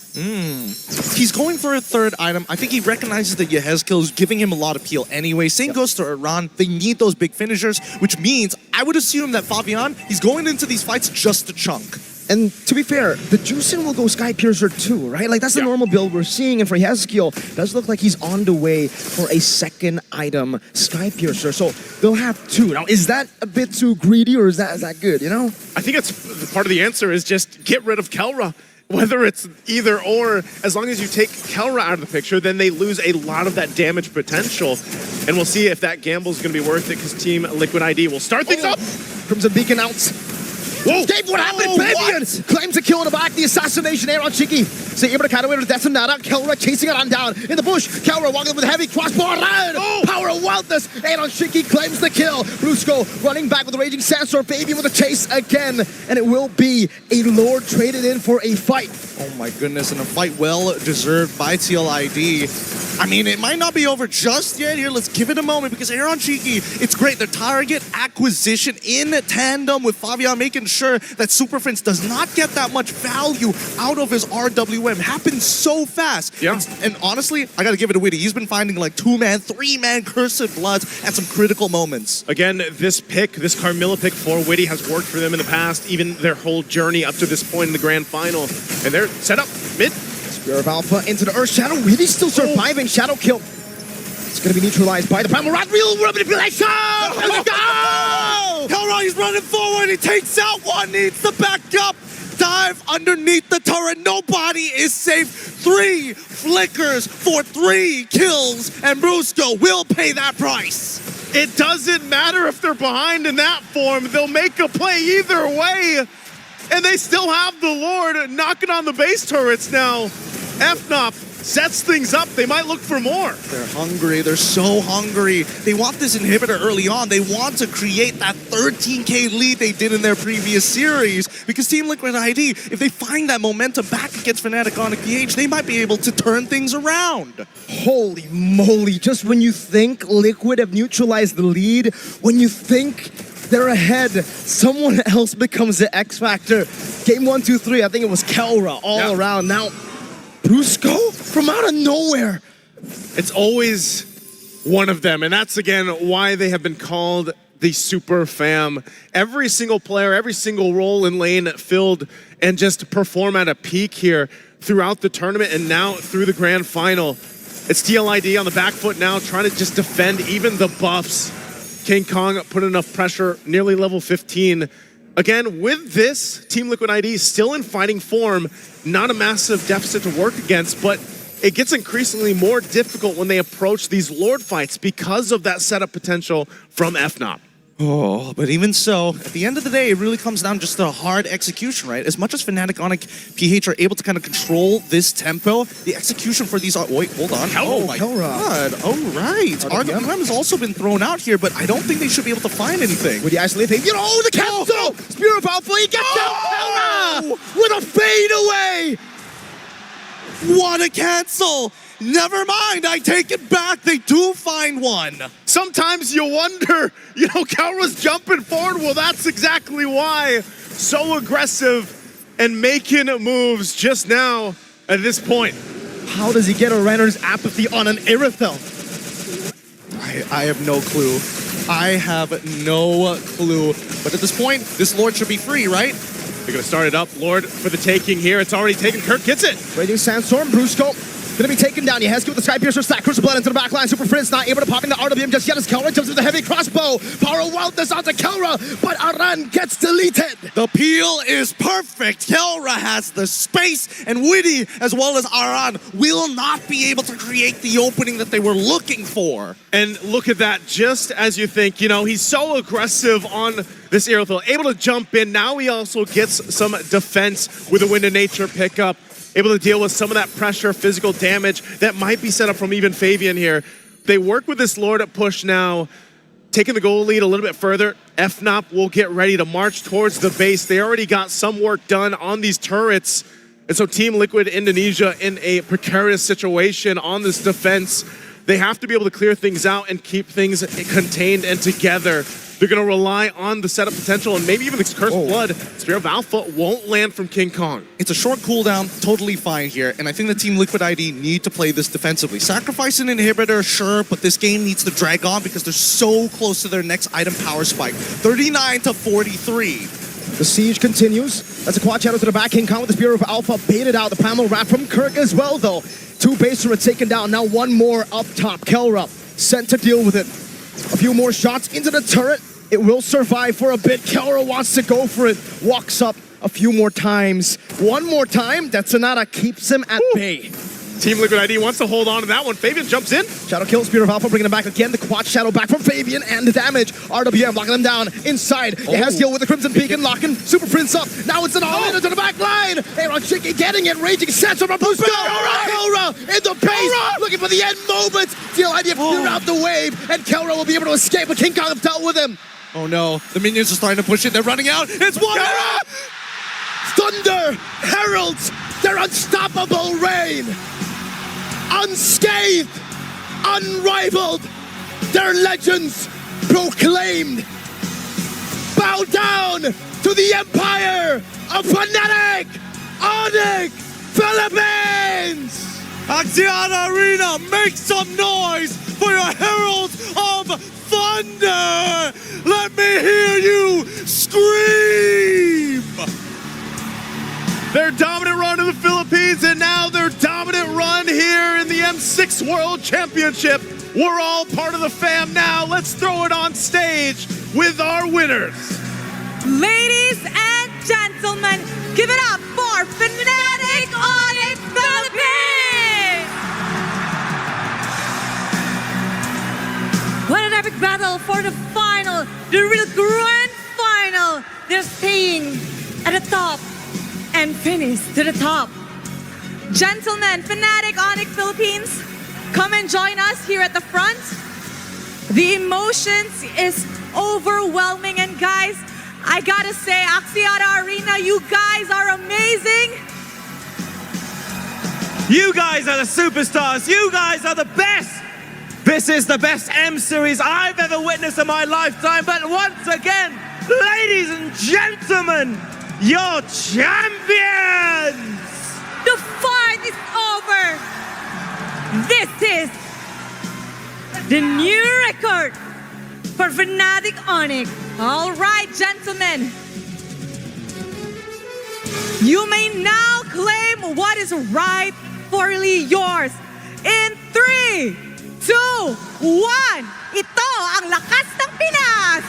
He's going for a third item. I think he recognizes that Heskiel is giving him a lot of peel anyway. Same goes to Iran. They need those big finishers, which means I would assume that Fabian, he's going into these fights just to chunk. And to be fair, the Juicing will go Skypiercer too, right? Like, that's the normal build we're seeing. And for Heskiel, it does look like he's on the way for a second item, Skypiercer. So they'll have two. Now, is that a bit too greedy, or is that good, you know? I think it's part of the answer is just get rid of Kelra. Whether it's either or, as long as you take Kelra out of the picture, then they lose a lot of that damage potential. And we'll see if that gamble is going to be worth it, because Team Liquid ID will start things up. Crimson Beacon out. Escape, what happened? Fabian claims a kill in the back. The assassination Aaron Shiki. So able to cut away with Detonata. Kelra chasing it on down in the bush. Kelra walking with a heavy crossbar. Power of wildness. Aaron Shiki claims the kill. Brusco running back with a raging sandstorm. Fabian with a chase again. And it will be a Lord traded in for a fight. Oh my goodness, and a fight well deserved by TLID. I mean, it might not be over just yet here. Let's give it a moment because Aaron Cheeky, it's great. The target acquisition in tandem with Fabian, making sure that Super Prince does not get that much value out of his RWM. Happens so fast. Yeah. And honestly, I gotta give it to Witty. He's been finding like 2-man, 3-man Cursed Bloods at some critical moments. Again, this Carmilla pick for Witty has worked for them in the past, even their whole journey up to this point in the grand final. And they're set up mid. Spear of Alpha into the Earth Shadow. Witty still surviving. Shadow kill. It's going to be neutralized by the Primal Rat. Real manipulation! Let's go! Kelra, he's running forward. He takes out one. Needs the backup. Dive underneath the turret. Nobody is safe. 3 flickers for 3 kills. And Brusco will pay that price. It doesn't matter if they're behind in that form. They'll make a play either way. And they still have the Lord knocking on the base turrets now. FNOP sets things up. They might look for more. They're hungry. They're so hungry. They want this inhibitor early on. They want to create that 13K lead they did in their previous series. Because Team Liquid ID, if they find that momentum back against Fnatic on PH, they might be able to turn things around. Holy moly. Just when you think Liquid have neutralized the lead, when you think they're ahead, someone else becomes the X Factor. Game 1, 2, 3, I think it was Kelra all around. Now, Brusco from out of nowhere. It's always one of them, and that's again why they have been called the Super Fam. Every single player, every single role in lane filled and just perform at a peak here throughout the tournament and now through the grand final. It's TLID on the back foot now, trying to just defend even the buffs. King Kong put enough pressure, nearly level 15. Again, with this, Team Liquid ID still in fighting form, not a massive deficit to work against, but it gets increasingly more difficult when they approach these Lord fights because of that setup potential from FNOP. Oh, but even so, at the end of the day, it really comes down just to hard execution, right? As much as Fnatic on PH are able to kind of control this tempo, the execution for these are... Wait, hold on. Oh my Kelra. God. Oh, right. RWM has also been thrown out here, but I don't think they should be able to find anything. With the isolated, you know, the cancel! Spear of Alpha, he gets out! Kelra with a fade away! What a cancel! Never mind, I take it back. They do find one. Sometimes you wonder, Kelra's jumping forward. Well, that's exactly why. So aggressive and making moves just now at this point. How does he get a Renner's apathy on an Irithel? I have no clue. I have no clue. But at this point, this Lord should be free, right? They're going to start it up. Lord for the taking here. It's already taken. Kirk gets it. Raging Sandstorm, Brusco. Gonna be taken down. Yehezki with the Sky Piercer stack. Crucible Blood into the back line. Super Prince not able to pop in the RWM just yet as Kelra jumps with the heavy crossbow. Power Wildness onto Kelra, but Aran gets deleted. The peel is perfect. Kelra has the space, and Witty, as well as Aran, will not be able to create the opening that they were looking for. And look at that, just as you think, he's so aggressive on this Irithel, able to jump in. Now he also gets some defense with a Wind of Nature pickup. Able to deal with some of that pressure, physical damage that might be set up from even Fabian here. They work with this Lord at push now, taking the goal lead a little bit further. FNOP will get ready to march towards the base. They already got some work done on these turrets. And so Team Liquid Indonesia in a precarious situation on this defense. They have to be able to clear things out and keep things contained and together. They're going to rely on the setup potential and maybe even this Cursed Blood. Spear of Alpha won't land from King Kong. It's a short cooldown, totally fine here, and I think the Team Liquid ID need to play this defensively. Sacrifice an inhibitor, sure, but this game needs to drag on because they're so close to their next item power spike. 39-43. The siege continues. That's a quad shadow to the back. King Kong with the Spear of Alpha baited out. The primal wrap from Kirk as well, though. 2 base turrets taken down. Now 1 more up top. Kelra sent to deal with it. A few more shots into the turret. It will survive for a bit. Kelra wants to go for it. Walks up a few more times. 1 more time. That Sonata keeps him at bay. Team Liquid ID wants to hold on to that one. Fabian jumps in. Shadow kill, Spear of Alpha, bringing him back again. The quad shadow back from Fabian and the damage. RWM locking them down inside. It has deal with the Crimson Beacon, locking Super Prince up. Now it's an all-in into the back line. Aaron Shiki getting it, raging sense from a boost. Kelra in the base, looking for the end moment. TLID have cleared out the wave, and Kelra will be able to escape, but King Kong have dealt with him. Oh no, the minions are starting to push it. They're running out. It's one. Thunder heralds their unstoppable reign. Unscathed, unrivaled, their legends proclaimed. Bow down to the empire of Fnatic Onyx Philippines! Axiata Arena, make some noise for your Heralds of Thunder! Let me hear you scream! Their dominant run in the Philippines and now their dominant run here in the M6 World Championship. We're all part of the fam now. Let's throw it on stage with our winners. Ladies and gentlemen, give it up for Fnatic Onyx Philippines! What an epic battle for the final, the real grand final. They're staying at the top and finish to the top. Gentlemen, Fnatic Onyx Philippines, come and join us here at the front. The emotions is overwhelming, and guys, I gotta say, Axiata Arena, you guys are amazing. You guys are the superstars. You guys are the best. This is the best M series I've ever witnessed in my lifetime. But once again, ladies and gentlemen, your champions. The fight is over. This is the new record for Fnatic Onyx. All right, gentlemen. You may now claim what is rightfully yours. In 3, 2, 1. Ito ang lakas ng Pinas.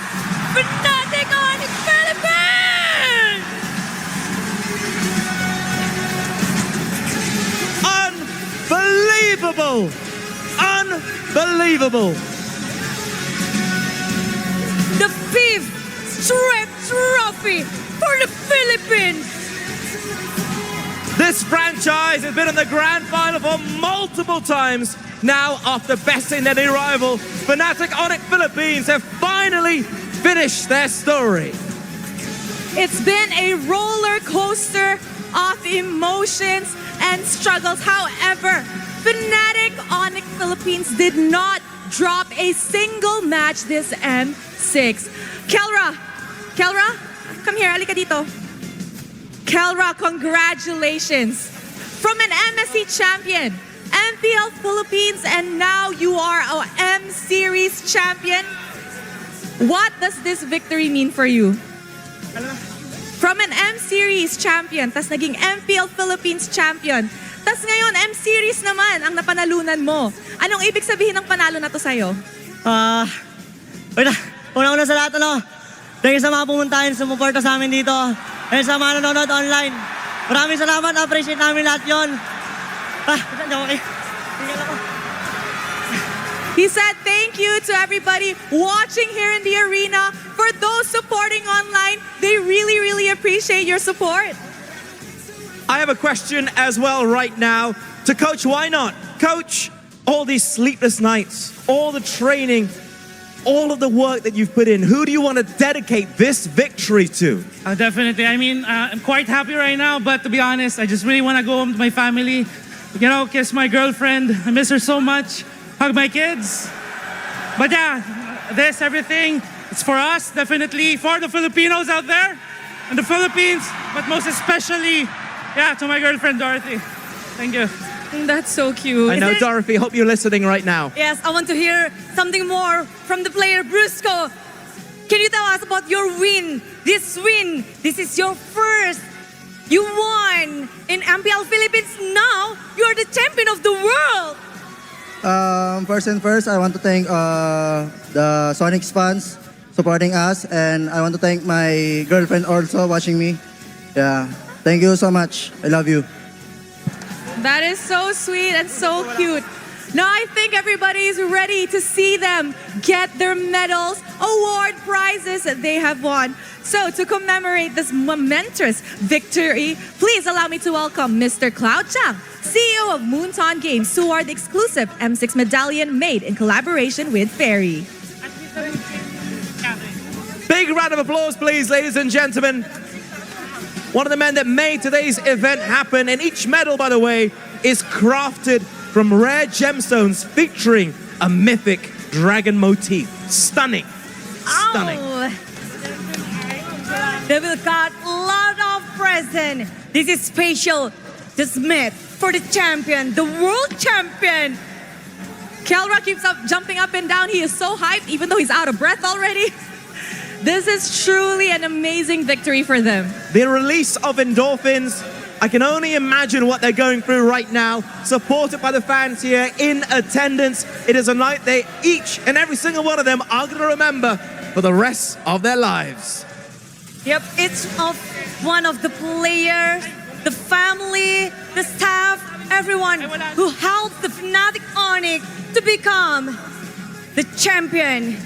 Fnatic Onyx Philippines! Unbelievable! Unbelievable! The 5th straight trophy for the Philippines! This franchise has been in the grand final for multiple times. Now, after besting any rival, Fnatic Onyx Philippines have finally finished their story. It's been a roller coaster of emotions and struggles. However, Fnatic Onyx Philippines did not drop a single match this M6. Kelra, come here, halika dito. Kelra, congratulations. From an MSC champion, MPL Philippines, and now you are our M Series champion. What does this victory mean for you? From an M Series champion, tas naging MPL Philippines champion, tas ngayon M Series naman ang napanalunan mo. Anong ibig sabihin ng panalo na to sa'yo? Una-una sa lahat, thank you sa mga pumuntahin, sumuporta sa amin dito, and sa mga nanonood online. Maraming salamat, appreciate namin lahat yun. Okay. He said thank you to everybody watching here in the arena. For those supporting online, they really, really appreciate your support. I have a question as well right now to Coach Why Not. Coach, all these sleepless nights, all the training, all of the work that you've put in, who do you want to dedicate this victory to? Definitely. I mean, I'm quite happy right now, but to be honest, I just really want to go home to my family, kiss my girlfriend. I miss her so much. Hug my kids. But yeah, this, everything, it's for us, definitely, for the Filipinos out there, and the Philippines, but most especially, to my girlfriend, Dorothy. Thank you. That's so cute. I know, Dorothy, hope you're listening right now. Yes, I want to hear something more from the player, Brusco. Can you tell us about your win? This is your first. You won in MPL Philippines. Now, you're the champion of the world. First and first, I want to thank the Sonics fans supporting us, and I want to thank my girlfriend also watching me. Yeah, thank you so much. I love you. That is so sweet and so cute. Now I think everybody is ready to see them get their medals, award prizes that they have won. So to commemorate this momentous victory, please allow me to welcome Mr. Cloud Chang, CEO of Monon Games, to award the exclusive M6 medallion made in collaboration with Fairy. Big round of applause, please, ladies and gentlemen. one of the men that made today's event happen. And each medal, by the way, is crafted from rare gemstones featuring a mythic dragon motif. Stunning. Stunning. They will got a lot of present. This is special. The Smith for the champion, the world champion. Kelra keeps up jumping up and down. He is so hyped, even though he's out of breath already. This is truly an amazing victory for them. The release of endorphins, I can only imagine what they're going through right now, supported by the fans here in attendance. It is a night they each and every single one of them are going to remember for the rest of their lives. Yep, it's of one of the players, the family, the staff, everyone who helped the Fnatic Onyx to become the champion.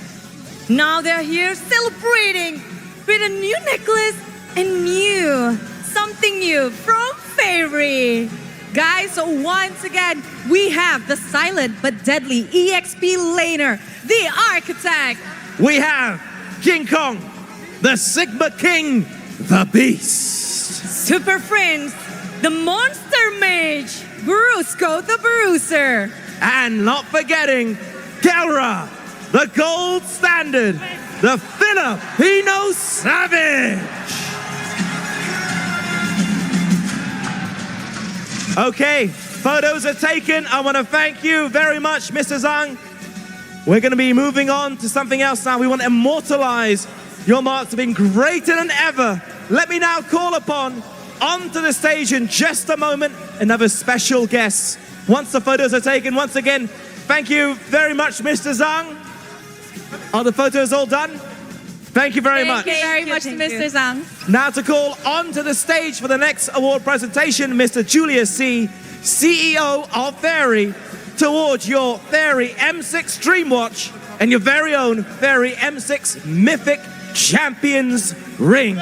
Now they're here celebrating with a new necklace and something new from Fairy. Guys, so once again, we have the silent but deadly EXP laner, the Architect. We have King Kong, the Sigma King, the Beast. Super Friends, the Monster Mage, Brusco the Bruiser. And not forgetting Kelra, the gold standard, the Filipino Savage. Okay, photos are taken. I want to thank you very much, Mr. Zhang. We're going to be moving on to something else now. We want to immortalize your marks have been greater than ever. Let me now call upon onto the stage in just a moment another special guest. Once the photos are taken, once again, thank you very much, Mr. Zhang. Are the photos all done? Thank you very much. Thank you very much, Mr. Zhang. Now to call onto the stage for the next award presentation, Mr. Julius C., CEO of Fairy, towards your Fairy M6 Dreamwatch and your very own Fairy M6 Mythic Champions Ring.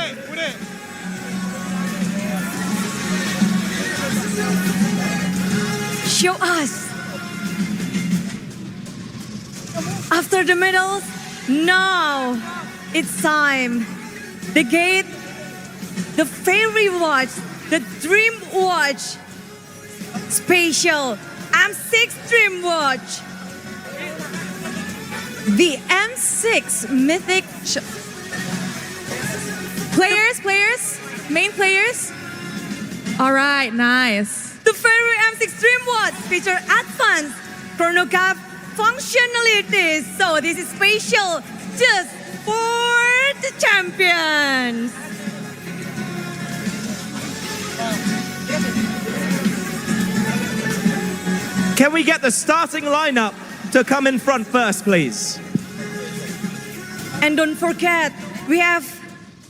Show us. After the medals, now it's time. The gate, the Fairy Watch, the Dream Watch, Spatial M6 Dream Watch, the M6 Mythic players, main players. All right, nice. The Fairy M6 Dream Watch feature advanced chronograph functionalities. So this is spatial just for the champions. Can we get the starting lineup to come in front first, please? And don't forget, we have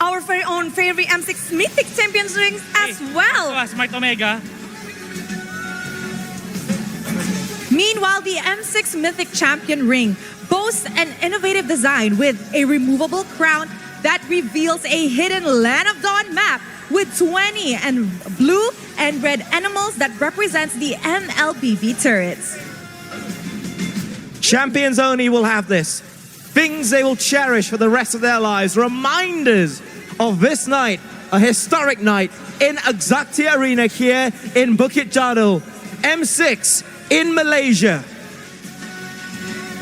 our very own Fairy M6 Mythic Champions rings as well. Smart Omega. Meanwhile, the M6 Mythic Champion ring boasts an innovative design with a removable crown that reveals a hidden Land of Dawn map with 20 and blue and red animals that represents the MLBB turrets. Champions only will have this. Things they will cherish for the rest of their lives. Reminders of this night, a historic night in Axiata Arena here in Bukit Jalil. M6 in Malaysia.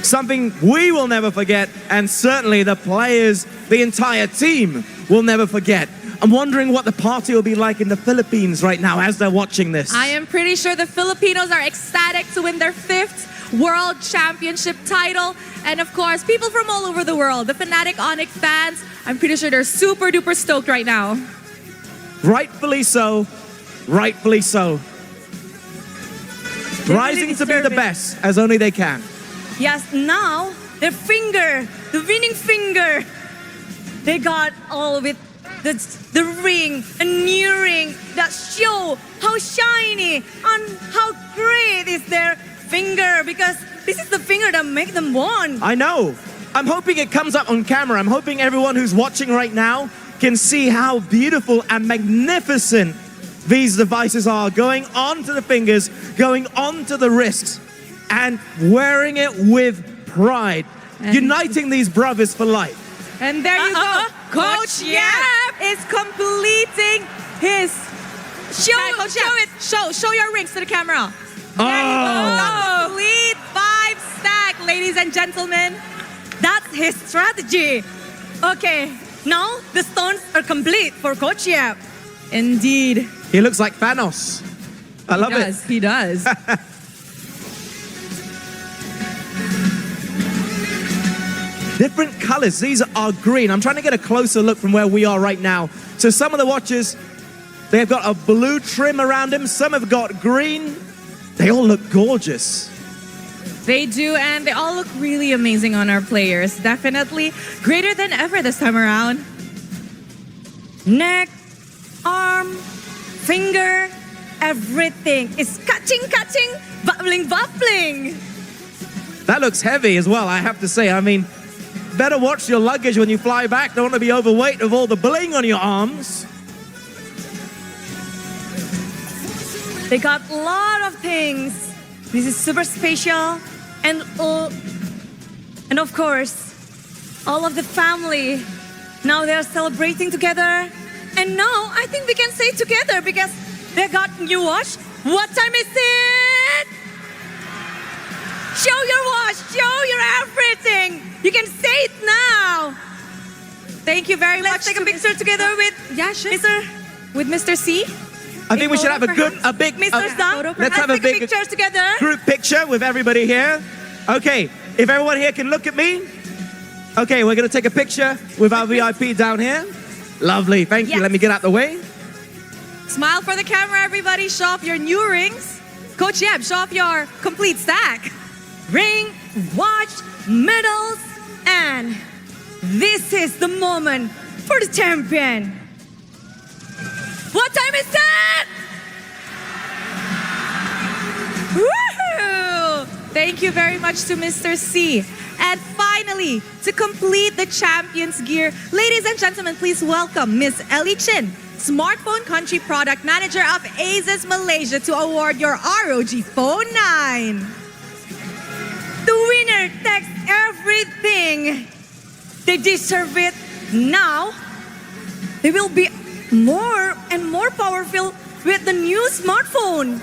Something we will never forget, and certainly the players, the entire team will never forget. I'm wondering what the party will be like in the Philippines right now as they're watching this. I am pretty sure the Filipinos are ecstatic to win their 5th World Championship title. And of course, people from all over the world, the Fnatic Onyx fans, I'm pretty sure they're super duper stoked right now. Rightfully so. Rightfully so. Rising to be the best as only they can. Yes, now their finger, the winning finger, they got all of it. The ring, a new ring that show how shiny and how great is their finger, because this is the finger that make them won. I know. I'm hoping it comes up on camera. I'm hoping everyone who's watching right now can see how beautiful and magnificent these devices are, going onto the fingers, going onto the wrists, and wearing it with pride, uniting these brothers for life. And there you go. Coach Yap is completing his Show it. Show your rings to the camera. Oh. Complete 5 stack, ladies and gentlemen. That's his strategy. Okay, now the stones are complete for Coach Yap. Indeed. He looks like Thanos. I love it. He does. Different colors. These are green. I'm trying to get a closer look from where we are right now. So some of the watches, they have got a blue trim around them. Some have got green. They all look gorgeous. They do, and they all look really amazing on our players. Definitely greater than ever this time around. Neck, arm, finger, everything is catching, bubbling. That looks heavy as well, I have to say. I mean, better watch your luggage when you fly back. Don't want to be overweight with all the bling on your arms. They got a lot of things. This is super special. And of course, all of the family. Now they're celebrating together. And now I think we can say together because they got new watch. What time is it? Show your watch, show your everything. You can say it now. Thank you very much. Let's take a picture together with Mr. C. I think we should have a big Mr. Stung. Let's have a big picture together. Group picture with everybody here. Okay, if everyone here can look at me. Okay, we're gonna take a picture with our VIP down here. Lovely, thank you. Let me get out the way. Smile for the camera, everybody. Show off your new rings. Coach Yeb, show off your complete stack. Ring, watch, medals, and this is the moment for the champion. What time is that? Woohoo! Thank you very much to Mr. C. And finally, to complete the champion's gear, ladies and gentlemen, please welcome Miss Ellie Chin, Smartphone Country Product Manager of Asus Malaysia, to award your ROG Phone 9. The winner takes everything. They deserve it. Now, they will be more and more powerful with the new smartphone.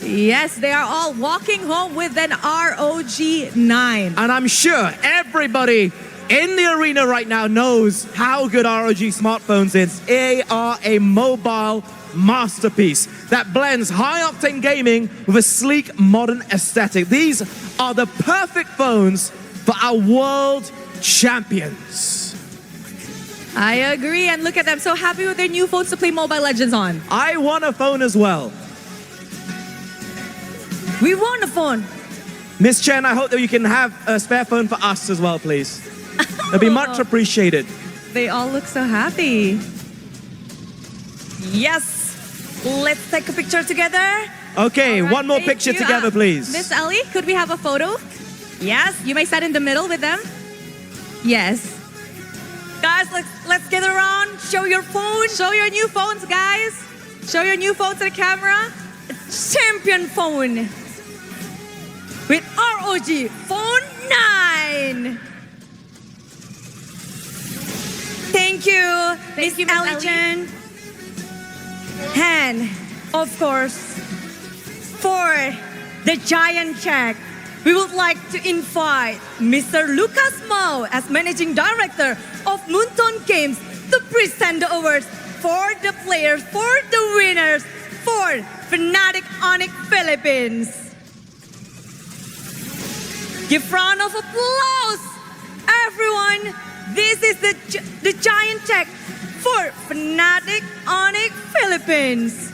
Yes, they are all walking home with an ROG 9. And I'm sure everybody in the arena right now knows how good ROG smartphones is. They are a mobile masterpiece that blends high-octane gaming with a sleek, modern aesthetic. These are the perfect phones for our world champions. I agree, and look at them, so happy with their new phones to play Mobile Legends on. I want a phone as well. We want a phone. Miss Chen, I hope that you can have a spare phone for us as well, please. It'd be much appreciated. They all look so happy. Yes, let's take a picture together. Okay, one more picture together, please. Miss Ellie, could we have a photo? Yes, you may sit in the middle with them. Yes. Guys, let's get around. Show your phone. Show your new phones, guys. Show your new phone to the camera. Champion phone with ROG Phone 9. Thank you, Miss Ellie. And of course, for the giant check, we would like to invite Mr. Lucas Mao as Managing Director of Monon Games to present the awards for the players, for the winners, for Fnatic Onyx Philippines. Give round of applause, everyone. This is the giant check for Fnatic Onyx Philippines.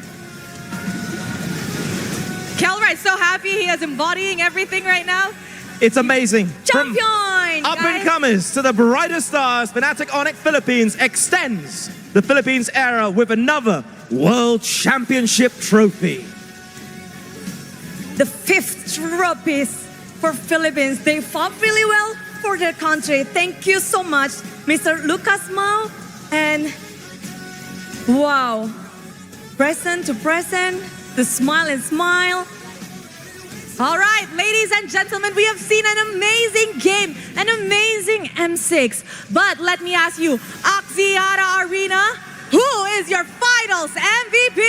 Kelright's so happy he is embodying everything right now. It's amazing. Champion! From up-and-comers to the brightest stars, Fnatic Onyx Philippines extends the Philippines era with another World Championship trophy. The 5th trophies for Philippines. They fought really well for their country. Thank you so much, Mr. Lucas Mao. And wow, present to present, to smile and smile. All right, ladies and gentlemen, we have seen an amazing game, an amazing M6. But let me ask you, Axiata Arena, Who is your finals MVP?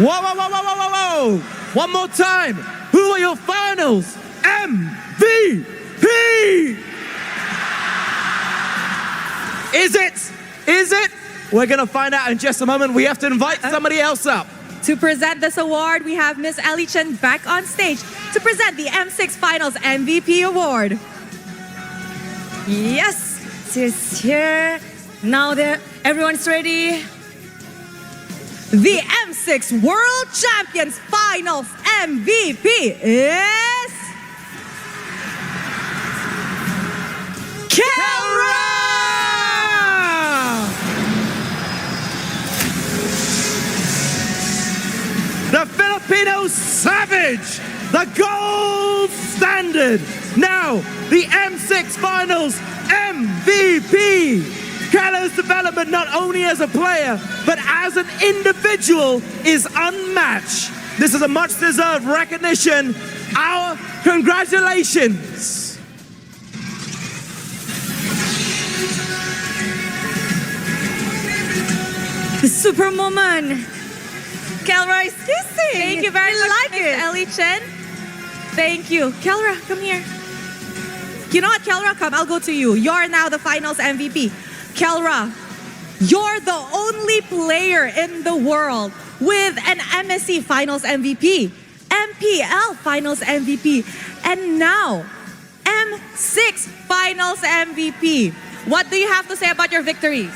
Whoa, whoa, whoa, whoa, whoa, whoa, whoa. One more time. Who are your finals MVP? Is it? Is it? We're going to find out in just a moment. We have to invite somebody else up. To present this award, we have Miss Ellie Chen back on stage to present the M6 Finals MVP Award. Yes, she's here. Now that everyone's ready. The M6 World Champions Finals MVP is... Kelra! The Filipino Savage, the gold standard. Now, the M6 Finals MVP. Kelra's development, not only as a player, but as an individual, is unmatched. This is a much-deserved recognition. Our congratulations. The Superwoman. Kelra is kissing. Thank you very much, like Miss Ellie Chen. Thank you. Kelra, come here. You know what, Kelra? Come, I'll go to you. You're now the finals MVP. Kelra, you're the only player in the world with an MSC Finals MVP, MPL Finals MVP, and now M6 Finals MVP. What do you have to say about your victory?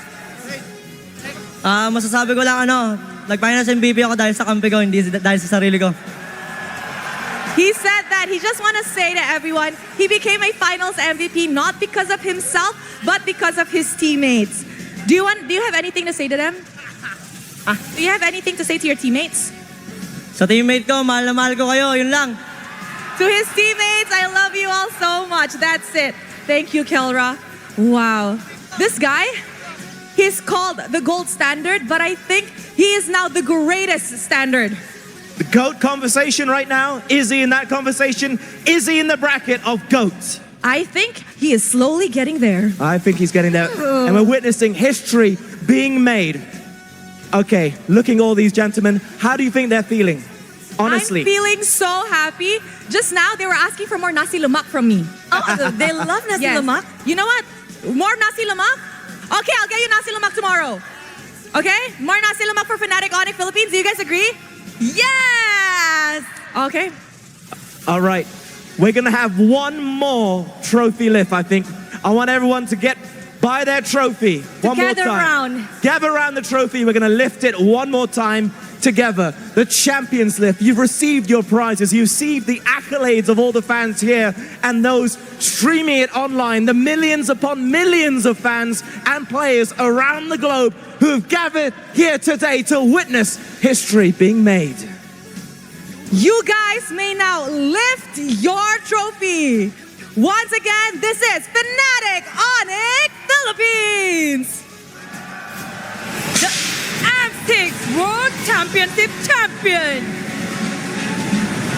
Masasabi ko lang nag-finals MVP ako dahil sa kampi ko, hindi dahil sa sarili ko. He said that he just want to say to everyone, he became a finals MVP not because of himself, but because of his teammates. Do you have anything to say to them? Do you have anything to say to your teammates? Sa teammate ko, mahal na mahal ko kayo, yun lang. To his teammates, I love you all so much. That's it. Thank you, Kelra. Wow. This guy, he's called the gold standard, but I think he is now the greatest standard. The GOAT conversation right now, is he in that conversation? Is he in the bracket of GOAT? I think he is slowly getting there. I think he's getting there. And we're witnessing history being made. Okay, looking all these gentlemen, how do you think they're feeling? Honestly. I'm feeling so happy. Just now, they were asking for more nasi lemak from me. Oh, they love nasi lemak? You know what? More nasi lemak? Okay, I'll get you nasi lemak tomorrow. Okay? More nasi lemak for Fnatic Onyx Philippines. Do you guys agree? Yes! Okay. All right. We're going to have one more trophy lift, I think. I want everyone to get by their trophy one more time. Around. Gather around the trophy. We're going to lift it one more time together. The Champions Lift. You've received your prizes. You've received the accolades of all the fans here and those streaming it online. The millions upon millions of fans and players around the globe who have gathered here today to witness history being made. You guys may now lift your trophy. Once again, this is Fnatic Onyx Philippines. The M6 World Championship champion.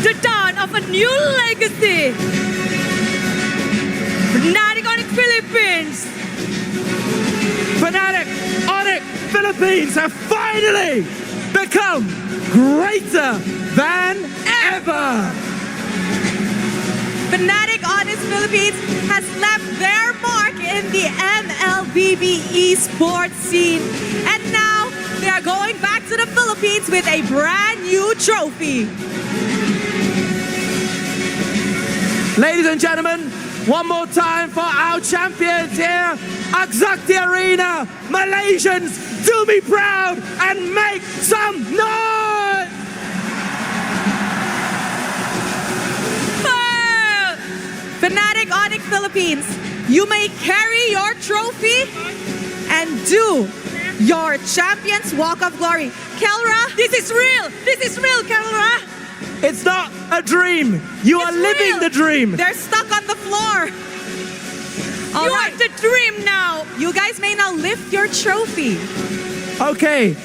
The dawn of a new legacy. Fnatic Onyx Philippines. Fnatic Onyx Philippines have finally become greater than ever. Fnatic Onyx Philippines has left their mark in the MLBB esports scene. And now they are going back to the Philippines with a brand new trophy. Ladies and gentlemen, one more time for our champions here, Axiata Arena. Malaysians, do me proud and make some noise! Fnatic Onyx Philippines, you may carry your trophy and do your Champions Walk of Glory. Kelra, this is real. This is real, Kelra. It's not a dream. You are living real. the dream. They're stuck on the floor. You are the dream now. You guys may now lift your trophy. Okay.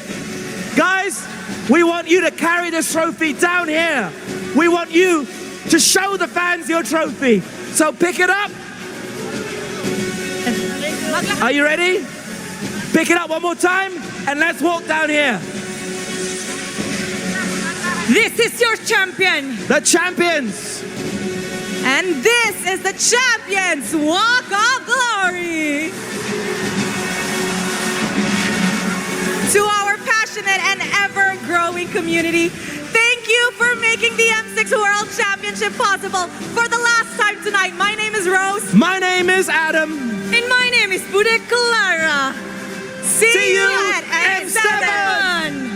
Guys, we want you to carry this trophy down here. We want you to show the fans your trophy. So pick it up. Are you ready? Pick it up one more time, and let's walk down here. This is your champion. The champions. And this is the Champions Walk of Glory. To our passionate and ever-growing community, thank you for making the M6 World Championship possible for the last time tonight. My name is Rose. My name is Adam. And my name is Bude Clara. See you at M7.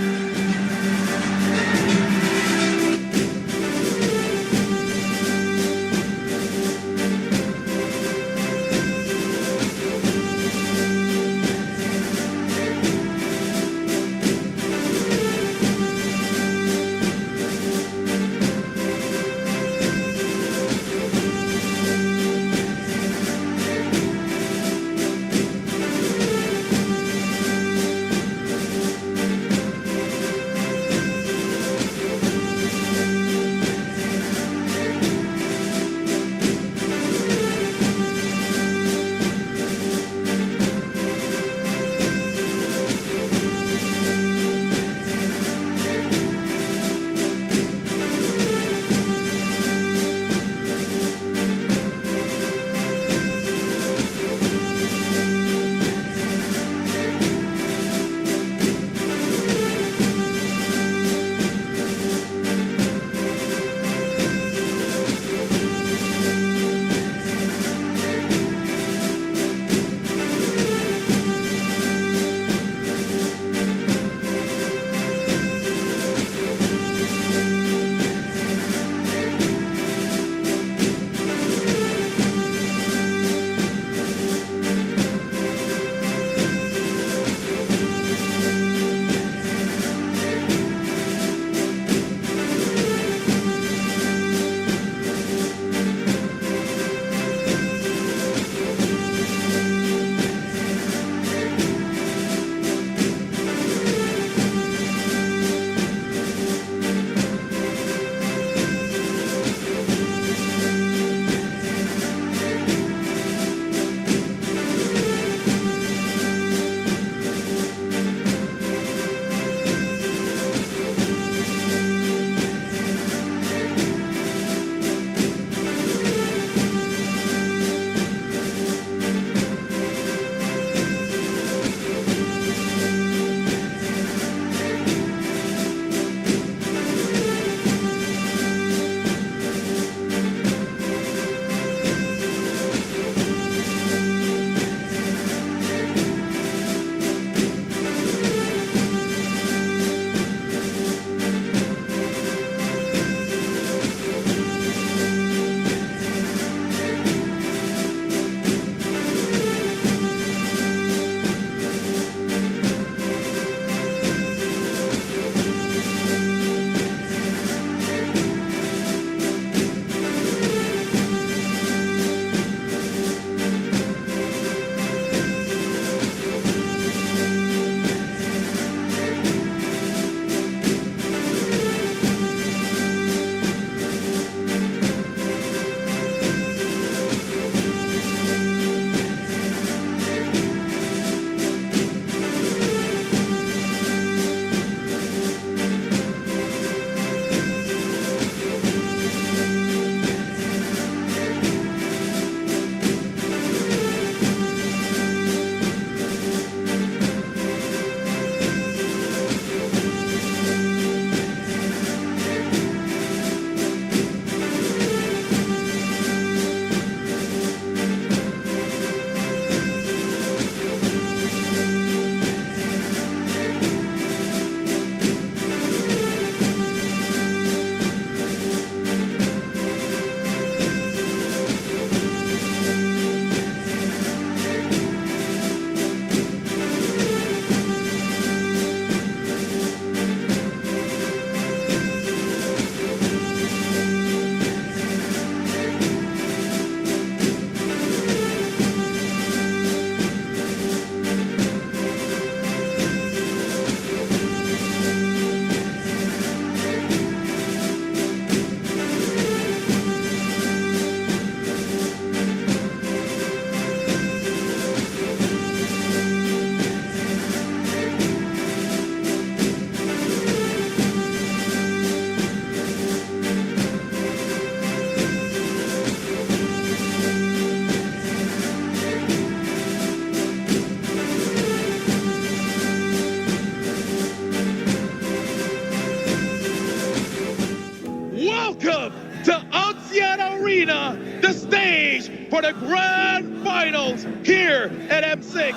Axiata Arena, the stage for the grand finals here at M6.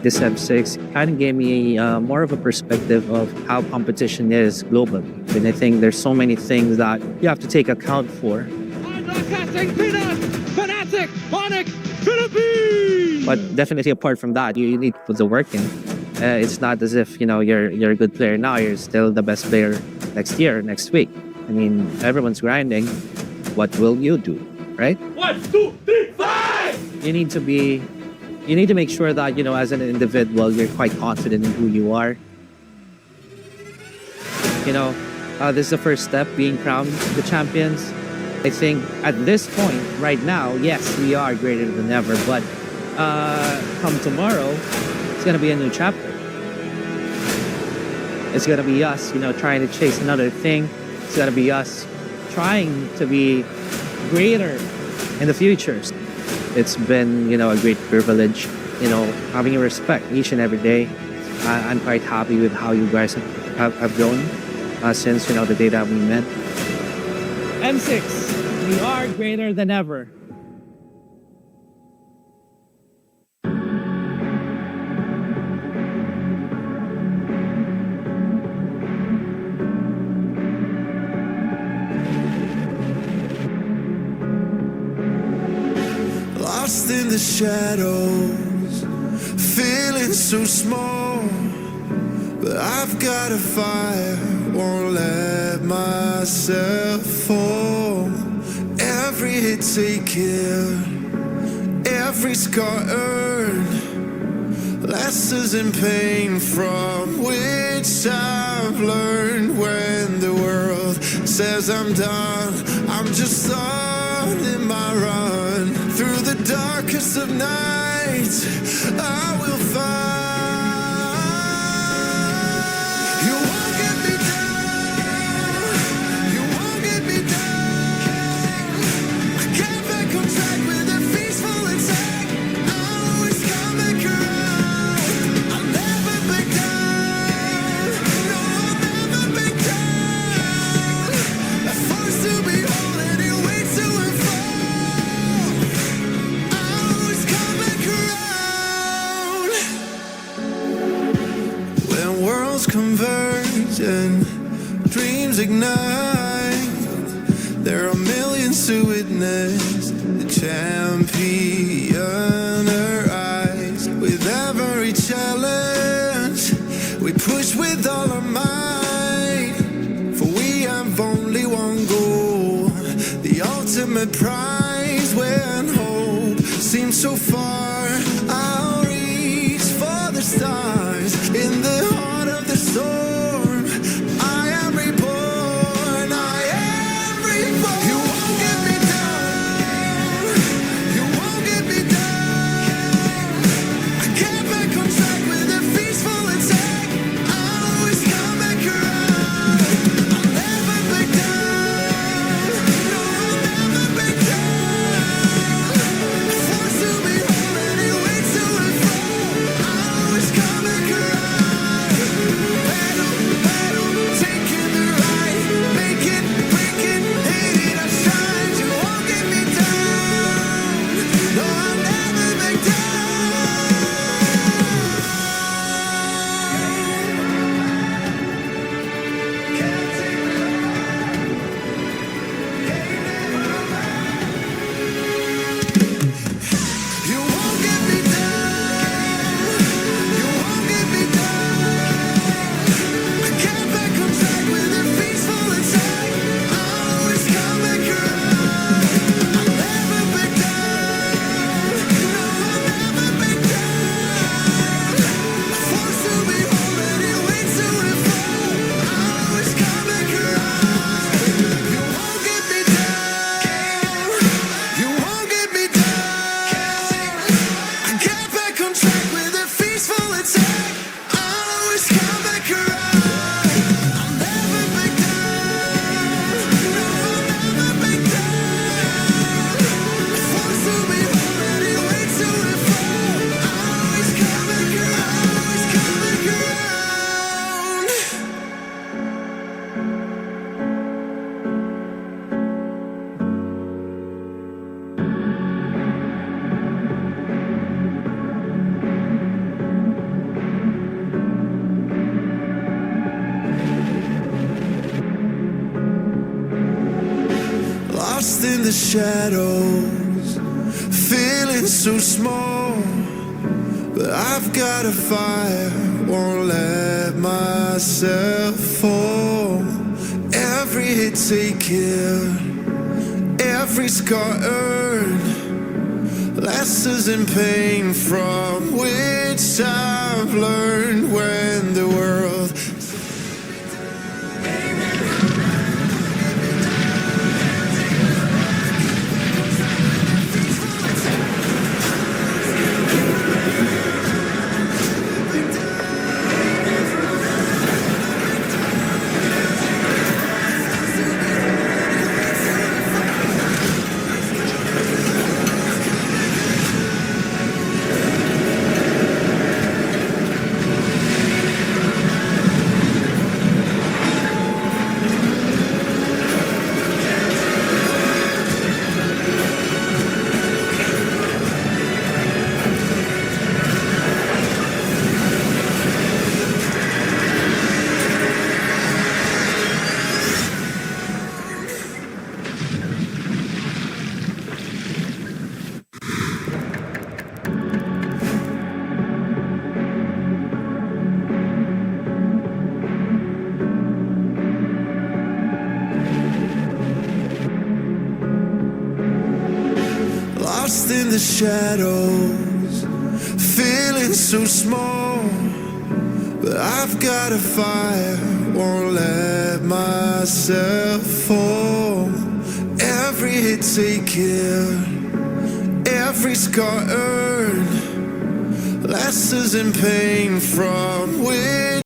This M6 kind of gave me more of a perspective of how competition is globally. And I think there's so many things that you have to take account for. Broadcasting Pinas, Fnatic, Onyx, Philippines! But definitely apart from that, you need to put the work in. It's not as if, you're a good player now, you're still the best player next year, next week. I mean, everyone's grinding. What will you do, right? 1, 2, 3, 5! You need to make sure that, as an individual, you're quite confident in who you are. This is the first step, being crowned the champions. I think at this point, right now, yes, we are greater than ever, but come tomorrow, it's going to be a new chapter. It's going to be us, trying to chase another thing. It's going to be us trying to be greater in the future. It's been, a great privilege, having your respect each and every day. I'm quite happy with how you guys have grown since, the day that we met. M6, we are greater than ever. Lost in the shadows, feeling so small. But I've got a fire, won't let myself fall. Every hit taken, every scar earned, lessons in pain from which I've learned. When the world says I'm done, I'm just starting my run. Through the darkest of nights, I will find. You won't get me down. You won't get me down. I get back on track with a peaceful attack. I'll always come back around. I'll never back down. No, I'll never back down. A force to behold and it waits to unfold. I'll always come back around. When worlds converge and dreams ignite, there are millions to witness the champion arise. With every challenge, we push with all our might, for we have only one goal, the ultimate prize. When hope seems so far, I'll reach for the stars. In the heart of the storm, I am reborn. I am reborn. You won't get me down. You won't get me down. I get back on track with a peaceful attack. I'll always come back around. I'll never back down. No, I'll never back down. A force to behold and it waits to unfold. I'll always come back. lost in the shadows, feeling so small. But I've got a fire, won't let myself fall. Every hit taken, every scar earned, lessons in pain from which I've learned when the world lost in the shadows, feeling so small. But I've got a fire, won't let myself fall. Every hit taken, every scar earned, lessons in pain from which